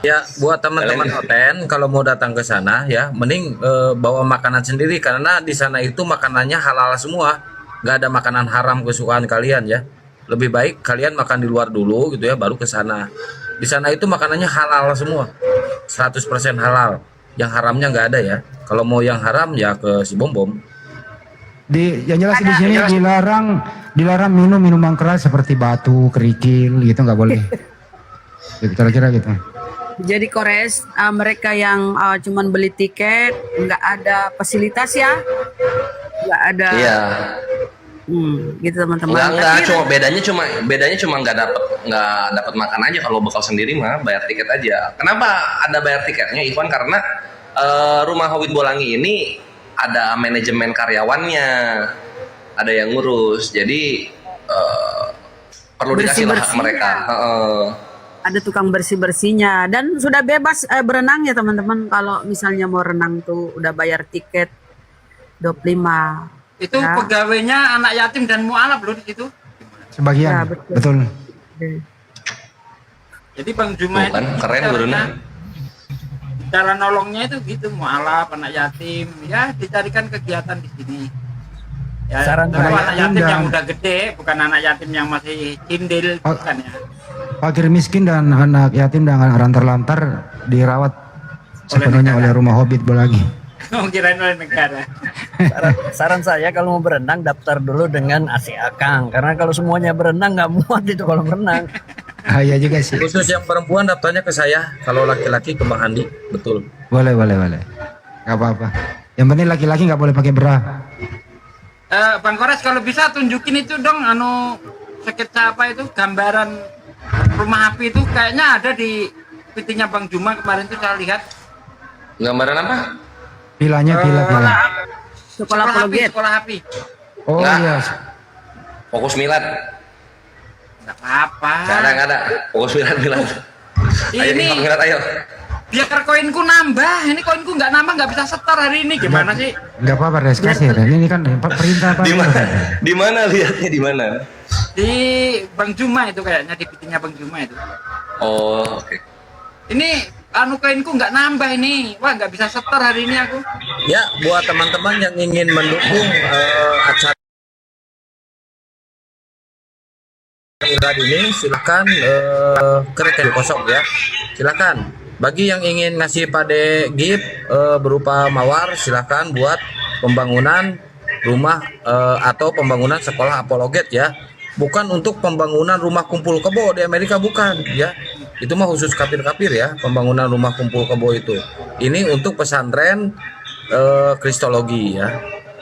Ya, buat teman-teman hotel kalau mau datang ke sana ya, mending bawa makanan sendiri karena di sana itu makanannya halal semua, nggak ada makanan haram kesukaan kalian ya. Lebih baik kalian makan di luar dulu gitu ya, baru ke sana. Di sana itu makanannya halal semua, 100% halal. Yang haramnya nggak ada ya. Kalau mau yang haram ya ke si Bom Bom. Yang jelas di sini dilarang minum minuman keras seperti batu, kerikil gitu nggak boleh. Kira-kira gitu. Jadi Kores, mereka yang cuman beli tiket, nggak ada fasilitas ya, nggak ada. Iya. Gitu teman-teman. Enggak, bedanya cuma nggak dapat makan aja. Kalau bekal sendiri mah bayar tiket aja. Kenapa ada bayar tiketnya Ikhwan? Karena rumah Hobbit Bolangi ini ada manajemen karyawannya, ada yang ngurus. Jadi perlu dikasih hak mereka. Ada tukang bersih-bersihnya dan sudah bebas berenang ya teman-teman. Kalau misalnya mau renang tuh udah bayar tiket 25. Itu ya. Pegawainya anak yatim dan mualaf loh di situ. Sebagian, Ya, betul. Jadi Bang Juma itu keren Bruno. Cara nolongnya itu gitu, mualaf, anak yatim, ya dicarikan kegiatan di sini. Ya, Saran tentu saya anak yatim dan- yang udah gede, bukan anak yatim yang masih cindil, bukan ya. Fakir miskin dan anak yatim dan anak ranter-lantar dirawat sepenuhnya oleh rumah Hobbit Bolangi. Oh, kirain oleh negara. Saran saya kalau mau berenang daftar dulu dengan AC Akang karena kalau semuanya berenang nggak muat itu kalau berenang. Iya juga sih. Khusus yang perempuan daftarnya ke saya, kalau laki-laki ke Bang Andi, betul. Boleh. Gak apa-apa. Yang penting laki-laki nggak boleh pakai bra. Bang Kores kalau bisa tunjukin itu dong, sketsa apa itu, gambaran rumah api itu kayaknya ada di PT-nya Bang Juma kemarin tuh saya lihat. Gambaran apa? Pilanya, pila. Sekolah apologet. Sekolah api. Oh iya. Fokus Milad. Nggak apa-apa. Nggak ada. Fokus Milad. Ayo Ini Fokus Milad ayo. biar koinku nambah. Ini koinku nggak nambah, nggak bisa setor hari ini. Gimana sih? Nggak apa-apa, Reskasi. Ini kan perintah Pak. Di mana lihatnya di mana? Di Bang Juma itu kayaknya, di PT-nya Bang Juma itu. Oh, oke. Ini koinku nggak nambah ini. Wah, nggak bisa setor hari ini aku. Ya, buat teman-teman yang ingin mendukung acara Milad ini, silakan ke rekening kosong ya. Silakan. Bagi yang ingin ngasih pade gift berupa mawar, silakan buat pembangunan rumah atau pembangunan sekolah apologet ya, bukan untuk pembangunan rumah kumpul kebo di Amerika, bukan ya. Itu mah khusus kafir-kafir ya, pembangunan rumah kumpul kebo itu. Ini untuk pesantren kristologi ya.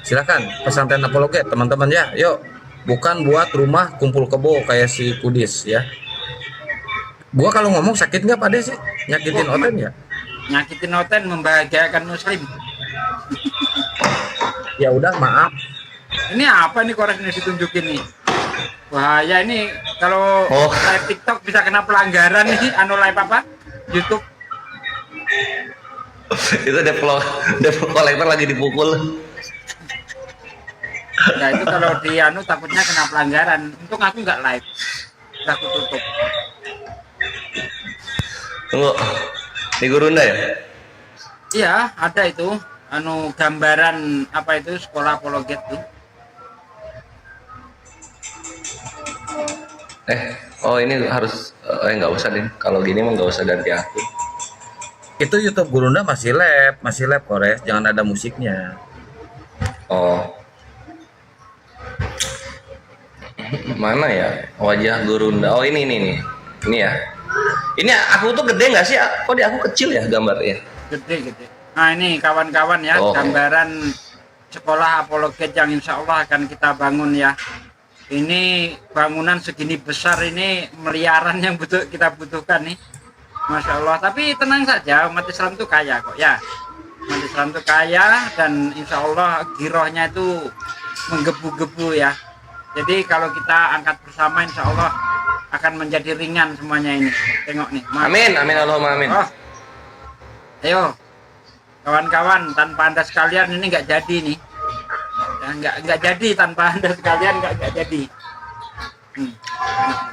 Silakan pesantren apologet teman-teman ya, yuk. Bukan buat rumah kumpul kebo kayak si Kudis ya. Gua kalau ngomong sakit nggak Pak De sih? Nyakitin Oten ya? Nyakitin Oten membahagiakan muslim. Ya udah maaf. Ini apa nih korek ini ditunjukin nih? Bahaya ini kalau live TikTok bisa kena pelanggaran nih, live apa? YouTube. Itu debt collector lagi dipukul. Nah itu kalau di takutnya kena pelanggaran. Untung aku nggak live, udah aku tutup. Tunggu, di Gurunda ya? Iya ada itu, gambaran apa itu sekolah apologet tuh. Ini harus nggak usah deh. Kalau gini mah nggak usah ganti akun. Itu YouTube Gurunda masih live Kores, jangan ada musiknya. Mana ya wajah Gurunda? Ini ya. Ini aku tuh gede nggak sih? Kok di aku kecil ya gambarnya? Gede. Nah ini kawan-kawan ya, gambaran sekolah apologet yang insya Allah akan kita bangun ya. Ini bangunan segini besar ini miliaran yang kita butuhkan nih, Masya Allah. Tapi tenang saja, umat Islam itu kaya kok ya. Umat Islam itu kaya dan insya Allah girohnya itu menggebu-gebu ya. Jadi kalau kita angkat bersama insya Allah akan menjadi ringan semuanya ini. Tengok nih. Amin, Allahumma amin. Ayo, kawan-kawan, tanpa Anda sekalian ini nggak jadi nih. Ya, nggak jadi tanpa Anda sekalian nggak jadi.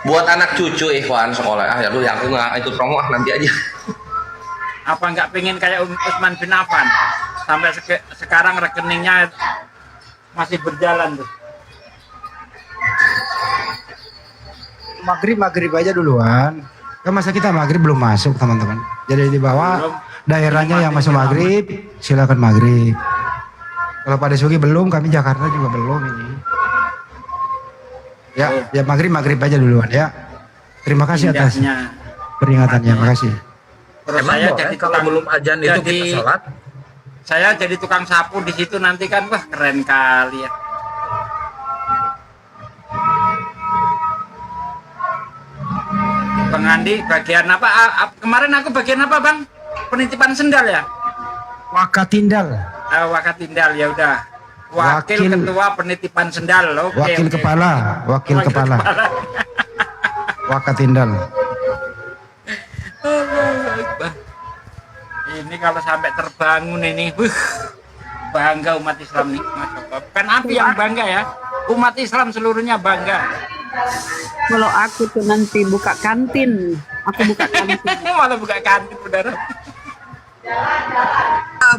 Buat anak cucu ikhwan sekolah. Ya lu aku nggak itu promo nanti aja. Apa nggak pengen kayak Utsman bin Affan sampai sekarang rekeningnya masih berjalan tuh. Maghrib aja duluan. Kan masa kita maghrib belum masuk teman-teman. Jadi di bawah daerahnya yang masuk maghrib silakan maghrib. Kalau pada Sugi belum, kami Jakarta juga belum ini. Ya maghrib aja duluan ya. Terima kasih atas peringatannya, makasih. Terus saya jadi kalau belum ajan itu kita sholat. Saya jadi tukang sapu di situ nanti kan, wah keren kali ya. Bang Andi bagian apa? Kemarin aku bagian apa Bang? Penitipan sendal ya? Wakatindal. Wakatindal ya udah. Wakil ketua penitipan sendal. Wakil kepala. Wakatindal. Ini kalau sampai terbangun ini, bangga umat Islam nih. Bukan api yang bangga ya, umat Islam seluruhnya bangga. Kalau aku tuh nanti buka kantin, aku buka kantin. Malah buka kantin, saudara.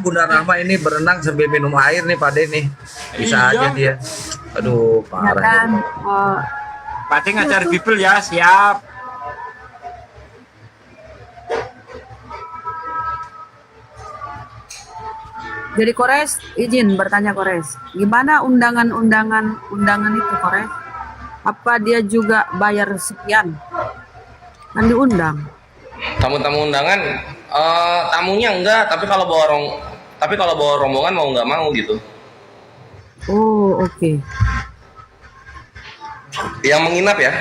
Bunda Rahma ini berenang sambil minum air nih Pak De nih. Bisa aja dia. Aduh, parah. Ya kan, Pak De ngajar Bible ya, siap. Jadi Kores, izin bertanya Kores, gimana undangan itu Kores? Apa dia juga bayar sekian? Kan diundang. Tamu-tamu undangan, tamunya enggak, tapi kalau bawa rombongan mau nggak mau gitu. Oh, oke. Yang menginap ya?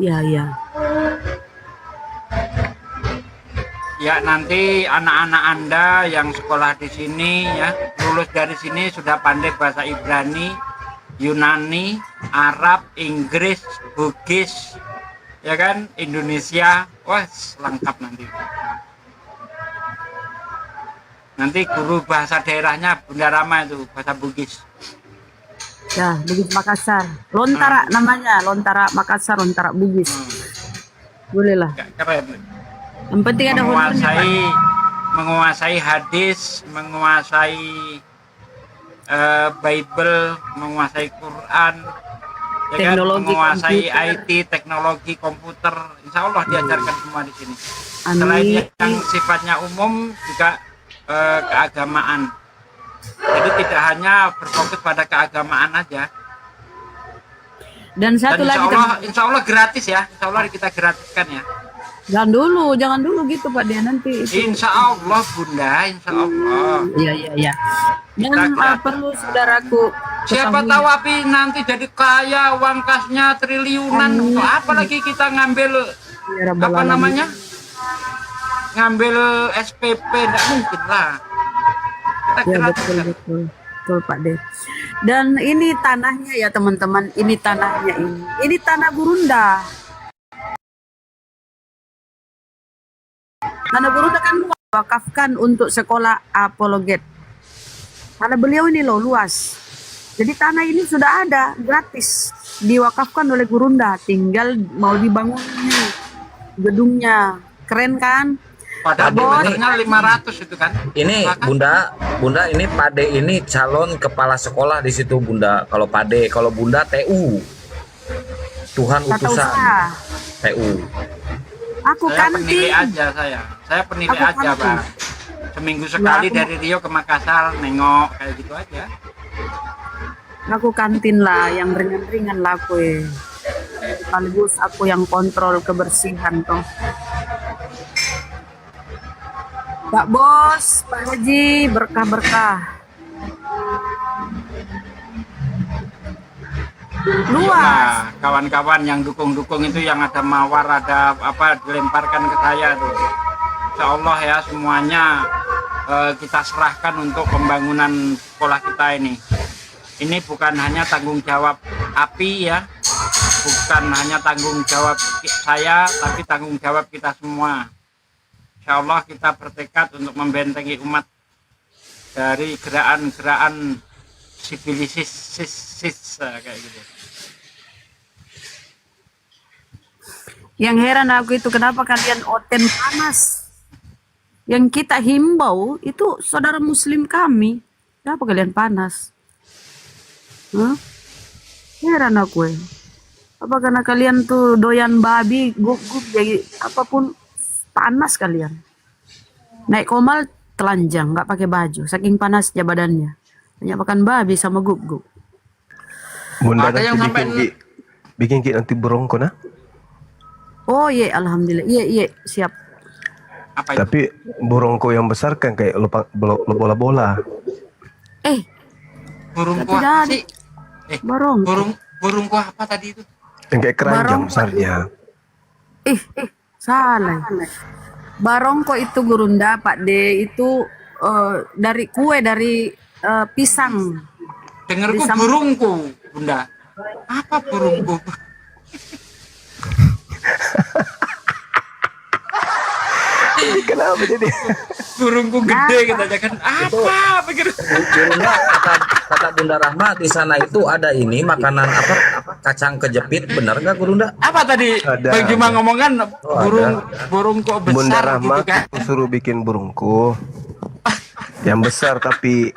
Iya. Ya nanti anak-anak Anda yang sekolah di sini ya, lulus dari sini sudah pandai bahasa Ibrani, Yunani, Arab, Inggris, Bugis, ya kan, Indonesia, wah lengkap nanti. Nanti guru bahasa daerahnya Bunda Rama itu bahasa Bugis. Ya, Bugis Makassar. Lontara namanya, Lontara Makassar, Lontara Bugis. Boleh lah. Keren. Yang penting ada menguasai hadis, menguasai Bible, menguasai Quran, ya teknologi kan? Menguasai komputer. IT, teknologi komputer, insya Allah diajarkan semua di sini. Amin. Selain yang sifatnya umum juga keagamaan. Jadi tidak hanya berfokus pada keagamaan aja. Dan satu lagi insya Allah gratis ya, insya Allah kita gratiskan ya. jangan dulu gitu Pak dia nanti. Insya Allah Bunda, insya Allah. Iya. Dan perlu saudaraku. Siapa tahu Api nanti jadi kaya, uang kasnya triliunan. Untuk apa lagi kita ngambil apa namanya? Ngambil SPP, enggak mungkin lah. Kita Ya betul Pak De. Dan ini tanahnya ya teman-teman, ini tanahnya ini tanah Gurunda. Tanah Gurunda kan wakafkan untuk sekolah apologet. Tanah beliau ini loh luas. Jadi tanah ini sudah ada gratis diwakafkan oleh Gurunda, tinggal mau dibangun ini gedungnya. Keren kan? Padahal dimengernya 500 itu kan. Ini Bunda ini Pade ini calon kepala sekolah di situ Bunda. Kalau Pade, kalau Bunda TU. Tuhan Tata utusan usaha. TU. Aku Saya kantin. penilai aja saya penilai Aku aja kantin. Bang. Seminggu sekali aku- dari Rio ke Makassar nengok kayak gitu aja. Aku kantin lah, yang ringan-ringan lah aku sekaligus aku yang kontrol kebersihan toh. Pak Bos, Pak Haji, berkah-berkah. Luas. Nah, kawan-kawan yang dukung-dukung itu yang ada mawar, ada apa dilemparkan ke saya tuh. Insya Allah ya semuanya kita serahkan untuk pembangunan sekolah kita ini. Ini bukan hanya tanggung jawab Api ya, bukan hanya tanggung jawab saya, tapi tanggung jawab kita semua. Insya Allah kita bertekad untuk membentengi umat dari gerakan-gerakan sibilisis kayak gitu. Yang heran aku itu kenapa kalian oten panas? Yang kita himbau itu saudara muslim kami. Kenapa kalian panas? Hah? Heran aku apa karena kalian tuh doyan babi, gugup jadi apapun panas kalian. Naik komal telanjang, nggak pakai baju, saking panasnya badannya. Hanya makan babi sama gugup. Bunda Ada yang nanti sampai- bikin ki nanti berongko nah. Oh iya, alhamdulillah. Iya, siap. Apa itu? Tapi burungko yang besar kan kayak bola-bola. Burungku Tidak apa ada. sih? Barong. Burungku apa tadi itu? Yang kayak keranjang Barong. besarnya. Salah. Barongko itu Gurunda, Pak D, itu dari kue dari pisang. Dengarku Disam- burungku, Bunda. Apa burungku? Kenapa jadi? Burungku gede katanya kan. Apa pikir? Burungnya kata Bunda Rahma di sana itu ada ini makanan apa kacang kejepit, benar nggak Gurunda? Apa tadi? Ada, Bang Juma ada. ngomong kan ada. burungku Bunda besar Rahma gitu kan. suruh bikin burungku yang besar tapi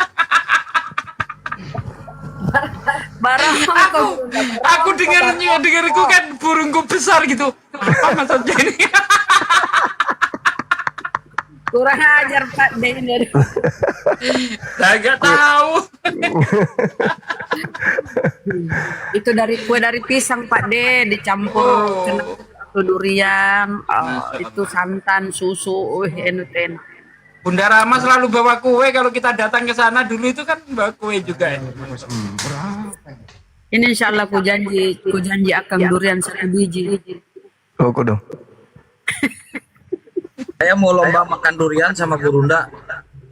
Barongko. Aku dengarku kan burungku besar gitu. Apa maksudnya ini? Kurang ajar Pak D dari. Saya nggak tahu. Itu dari kue dari pisang Pak D dicampur kena durian, itu santan, susu, enak. Bunda Rama selalu bawa kue kalau kita datang ke sana dulu itu kan bawa kue juga. Ini insya Allah ku janji akan durian 1 biji. kok dong. Saya mau lomba makan durian sama Gurunda.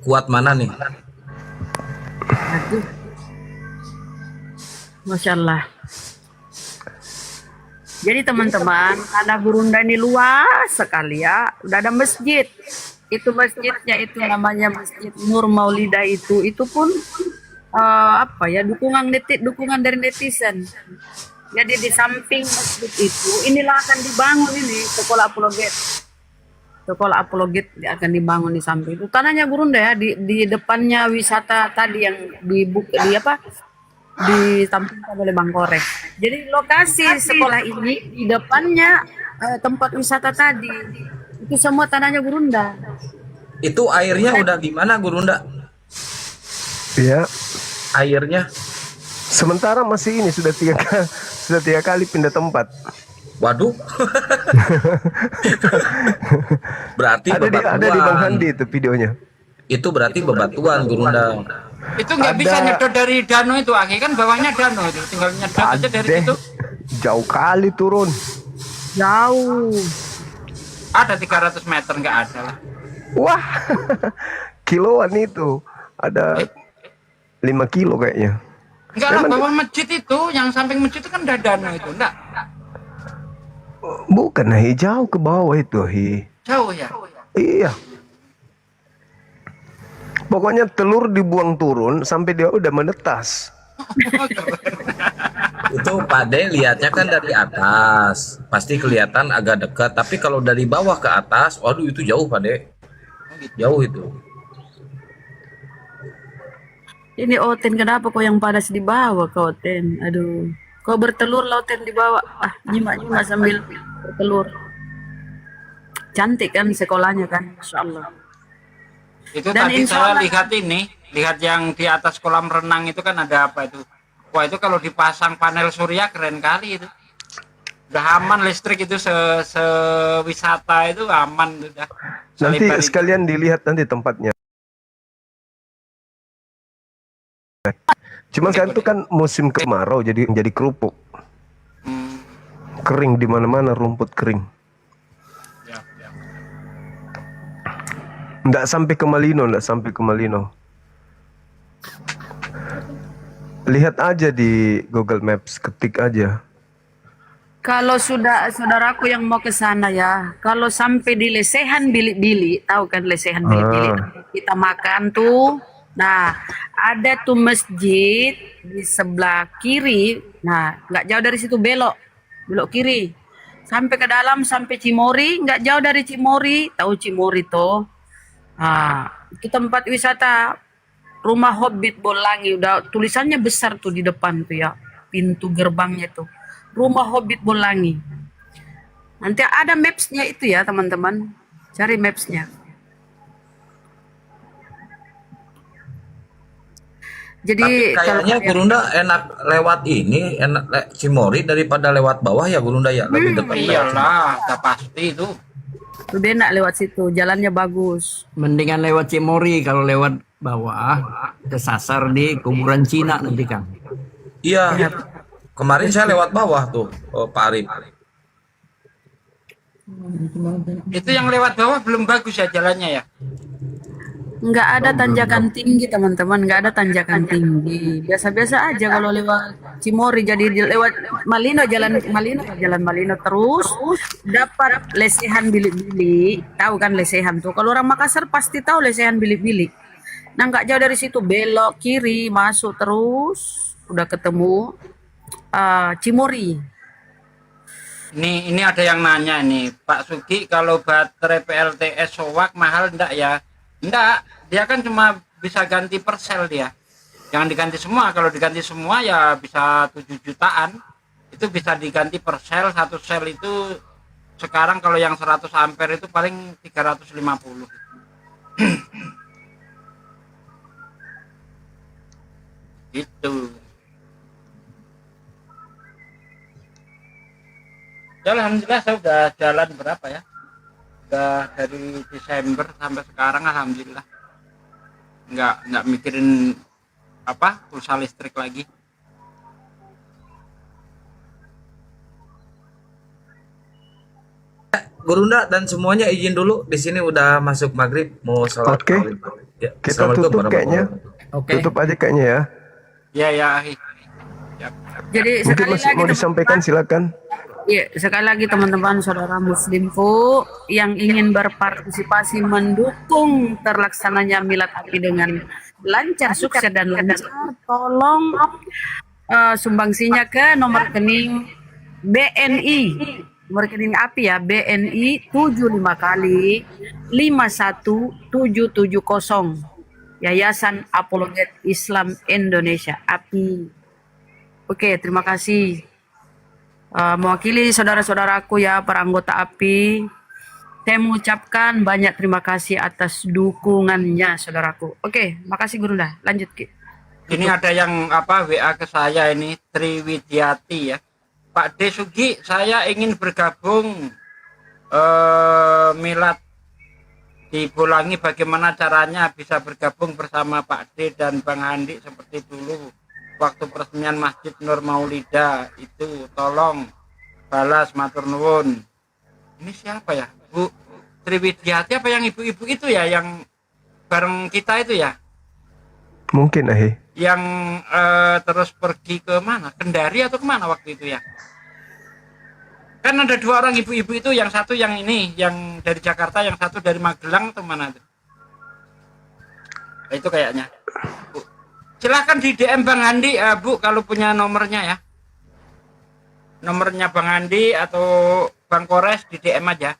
Kuat mana nih? Masya Allah. Jadi teman-teman, tanah Gurunda ini luas sekali ya. Udah ada masjid. Itu masjidnya itu namanya Masjid Nur Maulidah itu pun apa ya dukungan dari netizen. Jadi di samping masjid itu inilah akan dibangun ini sekolah apologet. Sekolah apologet akan dibangun di samping itu. Tanahnya Gurunda ya di depannya wisata tadi yang ditampilkan oleh Bang Korek. Jadi lokasi sekolah ini di depannya tempat wisata tadi itu semua tanahnya Gurunda. Itu airnya udah gimana Gurunda? Ya. Airnya sementara masih ini sudah tiga kali pindah tempat. Waduh. Berarti ada di Bang Handi itu videonya. Itu berarti bebatuan Gurunda. Itu nggak bisa nyedot dari danau itu, Aki, kan bawahnya danau itu, tinggal nyedot aja dari situ. Jauh kali turun. Jauh. Ada 300 meter, nggak ada lah. Wah, kiloan itu. Ada 5 kilo kayaknya. Enggak lah, bawah masjid itu, yang samping masjid itu kan ada danau itu, enggak? Bukan, jauh ke bawah itu, Jauh ya? Iya. Pokoknya telur dibuang turun sampai dia udah menetas. Itu Pak De lihatnya kan dari atas, pasti kelihatan agak dekat. Tapi kalau dari bawah ke atas, waduh itu jauh Pak De. Jauh itu. Ini Oten, kenapa kau yang panas di bawah kau Oten? Aduh, kau bertelur lah Oten di bawah. Nyimak sambil bertelur. Cantik kan sekolahnya kan, Insya Allah. Itu Dan tadi insya saya Allah- lihat yang di atas kolam renang itu kan ada apa itu? Wah, itu kalau dipasang panel surya keren kali itu. Udah aman listrik itu, wisata itu aman udah. Nanti Selebar itu. sekalian dilihat nanti tempatnya. Cuma sekarang itu kan musim kemarau, jadi kerupuk. Kering di mana-mana, rumput kering. Nggak sampai ke Malino. Lihat aja di Google Maps, ketik aja. Kalau sudah saudaraku yang mau ke sana ya, kalau sampai di lesehan bilik-bilik, tahu kan lesehan bilik-bilik, kita makan tuh. Nah, ada tuh masjid di sebelah kiri. Nah, nggak jauh dari situ belok kiri. Sampai ke dalam, sampai Cimori, nggak jauh dari Cimori. Tahu Cimori tuh? Nah, itu tempat wisata. Rumah Hobbit Bolangi, udah tulisannya besar tuh di depan tuh ya, pintu gerbangnya tuh. Rumah Hobbit Bolangi. Nanti ada mapsnya itu ya teman-teman. Cari mapsnya. Jadi Tapi kayaknya Gurunda enak lewat ini, Cimori daripada lewat bawah ya Gurunda ya, lebih dekat. Iyalah, udah pasti itu. lebih enak lewat situ, jalannya bagus. Mendingan lewat Cimori, kalau lewat bawah kesasar di kuburan Cina nanti Kang. Iya. Kemarin saya lewat bawah tuh, Pak Arif. Itu yang lewat bawah belum bagus ya jalannya ya? Nggak ada tanjakan tinggi teman-teman, nggak ada tanjakan tinggi. Biasa-biasa aja kalau lewat Cimori, jadi lewat jalan Malino terus dapat lesehan bilik-bilik. Tahu kan lesehan tuh? Kalau orang Makassar pasti tahu lesehan bilik-bilik. Nah nggak jauh dari situ belok kiri masuk terus udah ketemu Cimori. Ini ada yang nanya nih, Pak Sugi, kalau baterai PLTS Sowak mahal enggak ya? Enggak, dia kan cuma bisa ganti per sel dia. Jangan diganti semua, kalau diganti semua ya bisa 7 jutaan. Itu bisa diganti per sel, satu sel itu sekarang kalau yang 100 ampere itu paling 350. Gitu. Ya alhamdulillah saya udah jalan berapa ya? Udah dari Desember sampai sekarang alhamdulillah. Nggak mikirin apa pulsa listrik lagi. Gurunda dan semuanya izin dulu, di sini udah masuk maghrib, mau sholat. Oke. Ya, Kita Assalamualaikum tutup kayaknya. Oke. Tutup aja kayaknya ya. Ya ya. Jadi Mungkin sekali masih lagi mau disampaikan, silakan. Iya, sekali lagi teman-teman saudara muslimku yang ingin berpartisipasi mendukung terlaksananya milad api dengan lancar, sukses dan lancar, tolong sumbangsinya ke nomor rekening BNI, nomor rekening api ya, BNI 75 kali 51770 Yayasan Apologet Islam Indonesia API. Oke, terima kasih. Mewakili saudara-saudaraku ya, para anggota API, saya mengucapkan banyak terima kasih atas dukungannya saudaraku. Oke, makasih Gurunda. Lanjut Ki. Ini ada yang WA ke saya ini, Triwidiati ya. Pak D Sugi, saya ingin bergabung milad di Bolangi, bagaimana caranya bisa bergabung bersama Pak D dan Bang Andi seperti dulu waktu peresmian Masjid Nur Maulida itu, tolong balas, matur nuwun. Ini siapa ya, Bu Triwidiati apa yang ibu-ibu itu ya, yang bareng kita itu ya? Mungkin Yang terus pergi ke mana? Kendari atau kemana waktu itu ya? Kan ada 2 orang ibu-ibu itu, yang satu yang ini, yang dari Jakarta, yang satu dari Magelang atau mana itu? Nah, itu kayaknya. Bu, silahkan di DM Bang Andi, Bu, kalau punya nomornya ya. Nomornya Bang Andi atau Bang Kores di DM aja.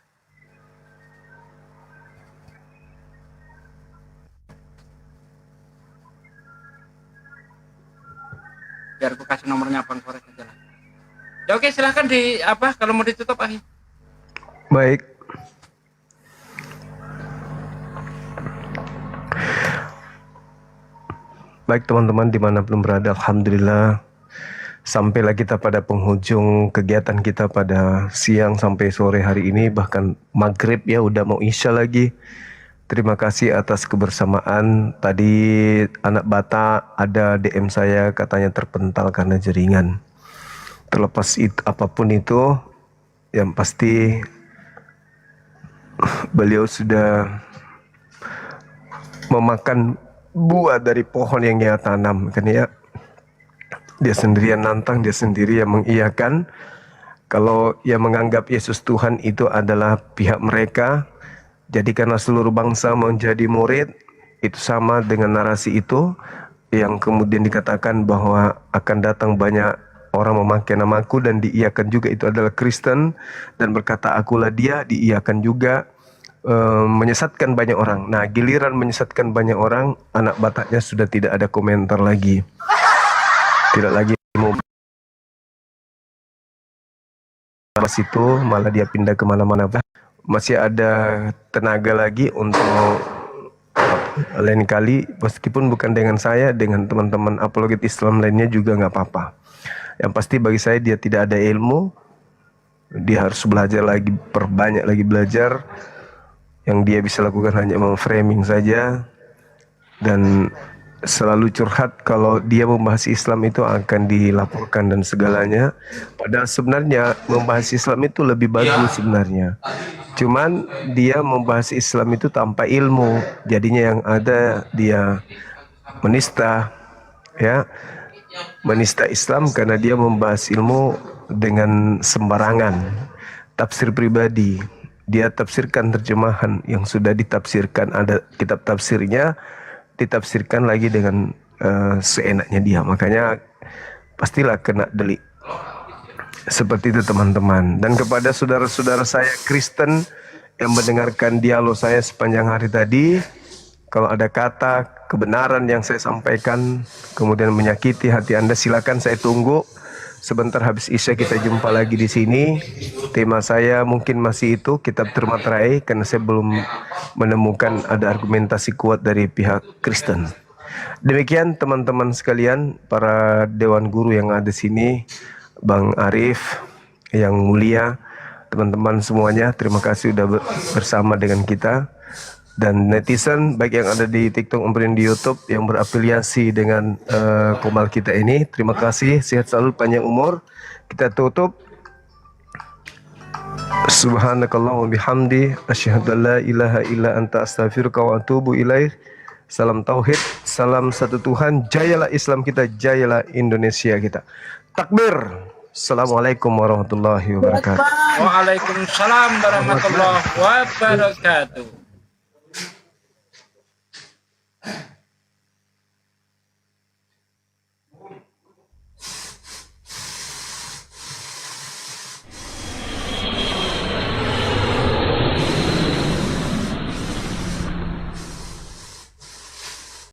Biar aku kasih nomornya Bang Kores aja lah. Ya oke, silahkan kalau mau ditutup Baik. Baik teman-teman dimanapun berada, alhamdulillah sampailah kita pada penghujung kegiatan kita pada siang sampai sore hari ini, bahkan maghrib ya, udah mau isya lagi. Terima kasih atas kebersamaan. Tadi anak Bata ada DM saya, katanya terpental karena jaringan. Terlepas itu, apapun itu, yang pasti beliau sudah memakan buah dari pohon yang dia tanam, kan ya. Dia sendiri yang nantang, dia sendiri yang mengiyakan. Kalau yang menganggap Yesus Tuhan itu adalah pihak mereka, jadikanlah seluruh bangsa menjadi murid, itu sama dengan narasi itu yang kemudian dikatakan bahwa akan datang banyak orang memakai namaku dan diiyakan juga itu adalah Kristen, dan berkata akulah dia, diiyakan juga, menyesatkan banyak orang. Nah, giliran menyesatkan banyak orang, anak Bataknya sudah tidak ada komentar lagi, tidak lagi mau bahas itu, malah dia pindah kemana-mana. Masih ada tenaga lagi untuk lain kali, meskipun bukan dengan saya, dengan teman-teman apologet Islam lainnya juga nggak apa-apa. Yang pasti bagi saya dia tidak ada ilmu, dia harus belajar lagi, perbanyak lagi belajar. Yang dia bisa lakukan hanya memframing saja dan selalu curhat kalau dia membahas Islam itu akan dilaporkan dan segalanya. Padahal sebenarnya membahas Islam itu lebih bagus sebenarnya. Cuman dia membahas Islam itu tanpa ilmu, jadinya yang ada dia menista, ya, menista Islam karena dia membahas ilmu dengan sembarangan, tafsir pribadi. Dia tafsirkan terjemahan yang sudah ditafsirkan, ada kitab tafsirnya, ditafsirkan lagi dengan seenaknya dia. Makanya pastilah kena delik. Seperti itu teman-teman. Dan kepada saudara-saudara saya Kristen yang mendengarkan dialog saya sepanjang hari tadi, kalau ada kata kebenaran yang saya sampaikan kemudian menyakiti hati Anda, silakan, saya tunggu. Sebentar habis Isya kita jumpa lagi di sini. Tema saya mungkin masih itu, kitab Termatrai, karena saya belum menemukan ada argumentasi kuat dari pihak Kristen. Demikian teman-teman sekalian, para dewan guru yang ada di sini, Bang Arif yang mulia, teman-teman semuanya, terima kasih sudah bersama dengan kita. Dan netizen baik yang ada di TikTok maupun di YouTube yang berafiliasi dengan komal kita ini, terima kasih, sehat selalu, panjang umur. Kita tutup. Subhanakallahumma bihamdi asyhadu an la ilaha illa anta astaghfiruka wa atubu ilaih. Salam tauhid, salam satu Tuhan, jayalah Islam kita, jayalah Indonesia kita. Takbir. Assalamualaikum warahmatullahi wabarakatuh. Waalaikumsalam warahmatullahi wabarakatuh.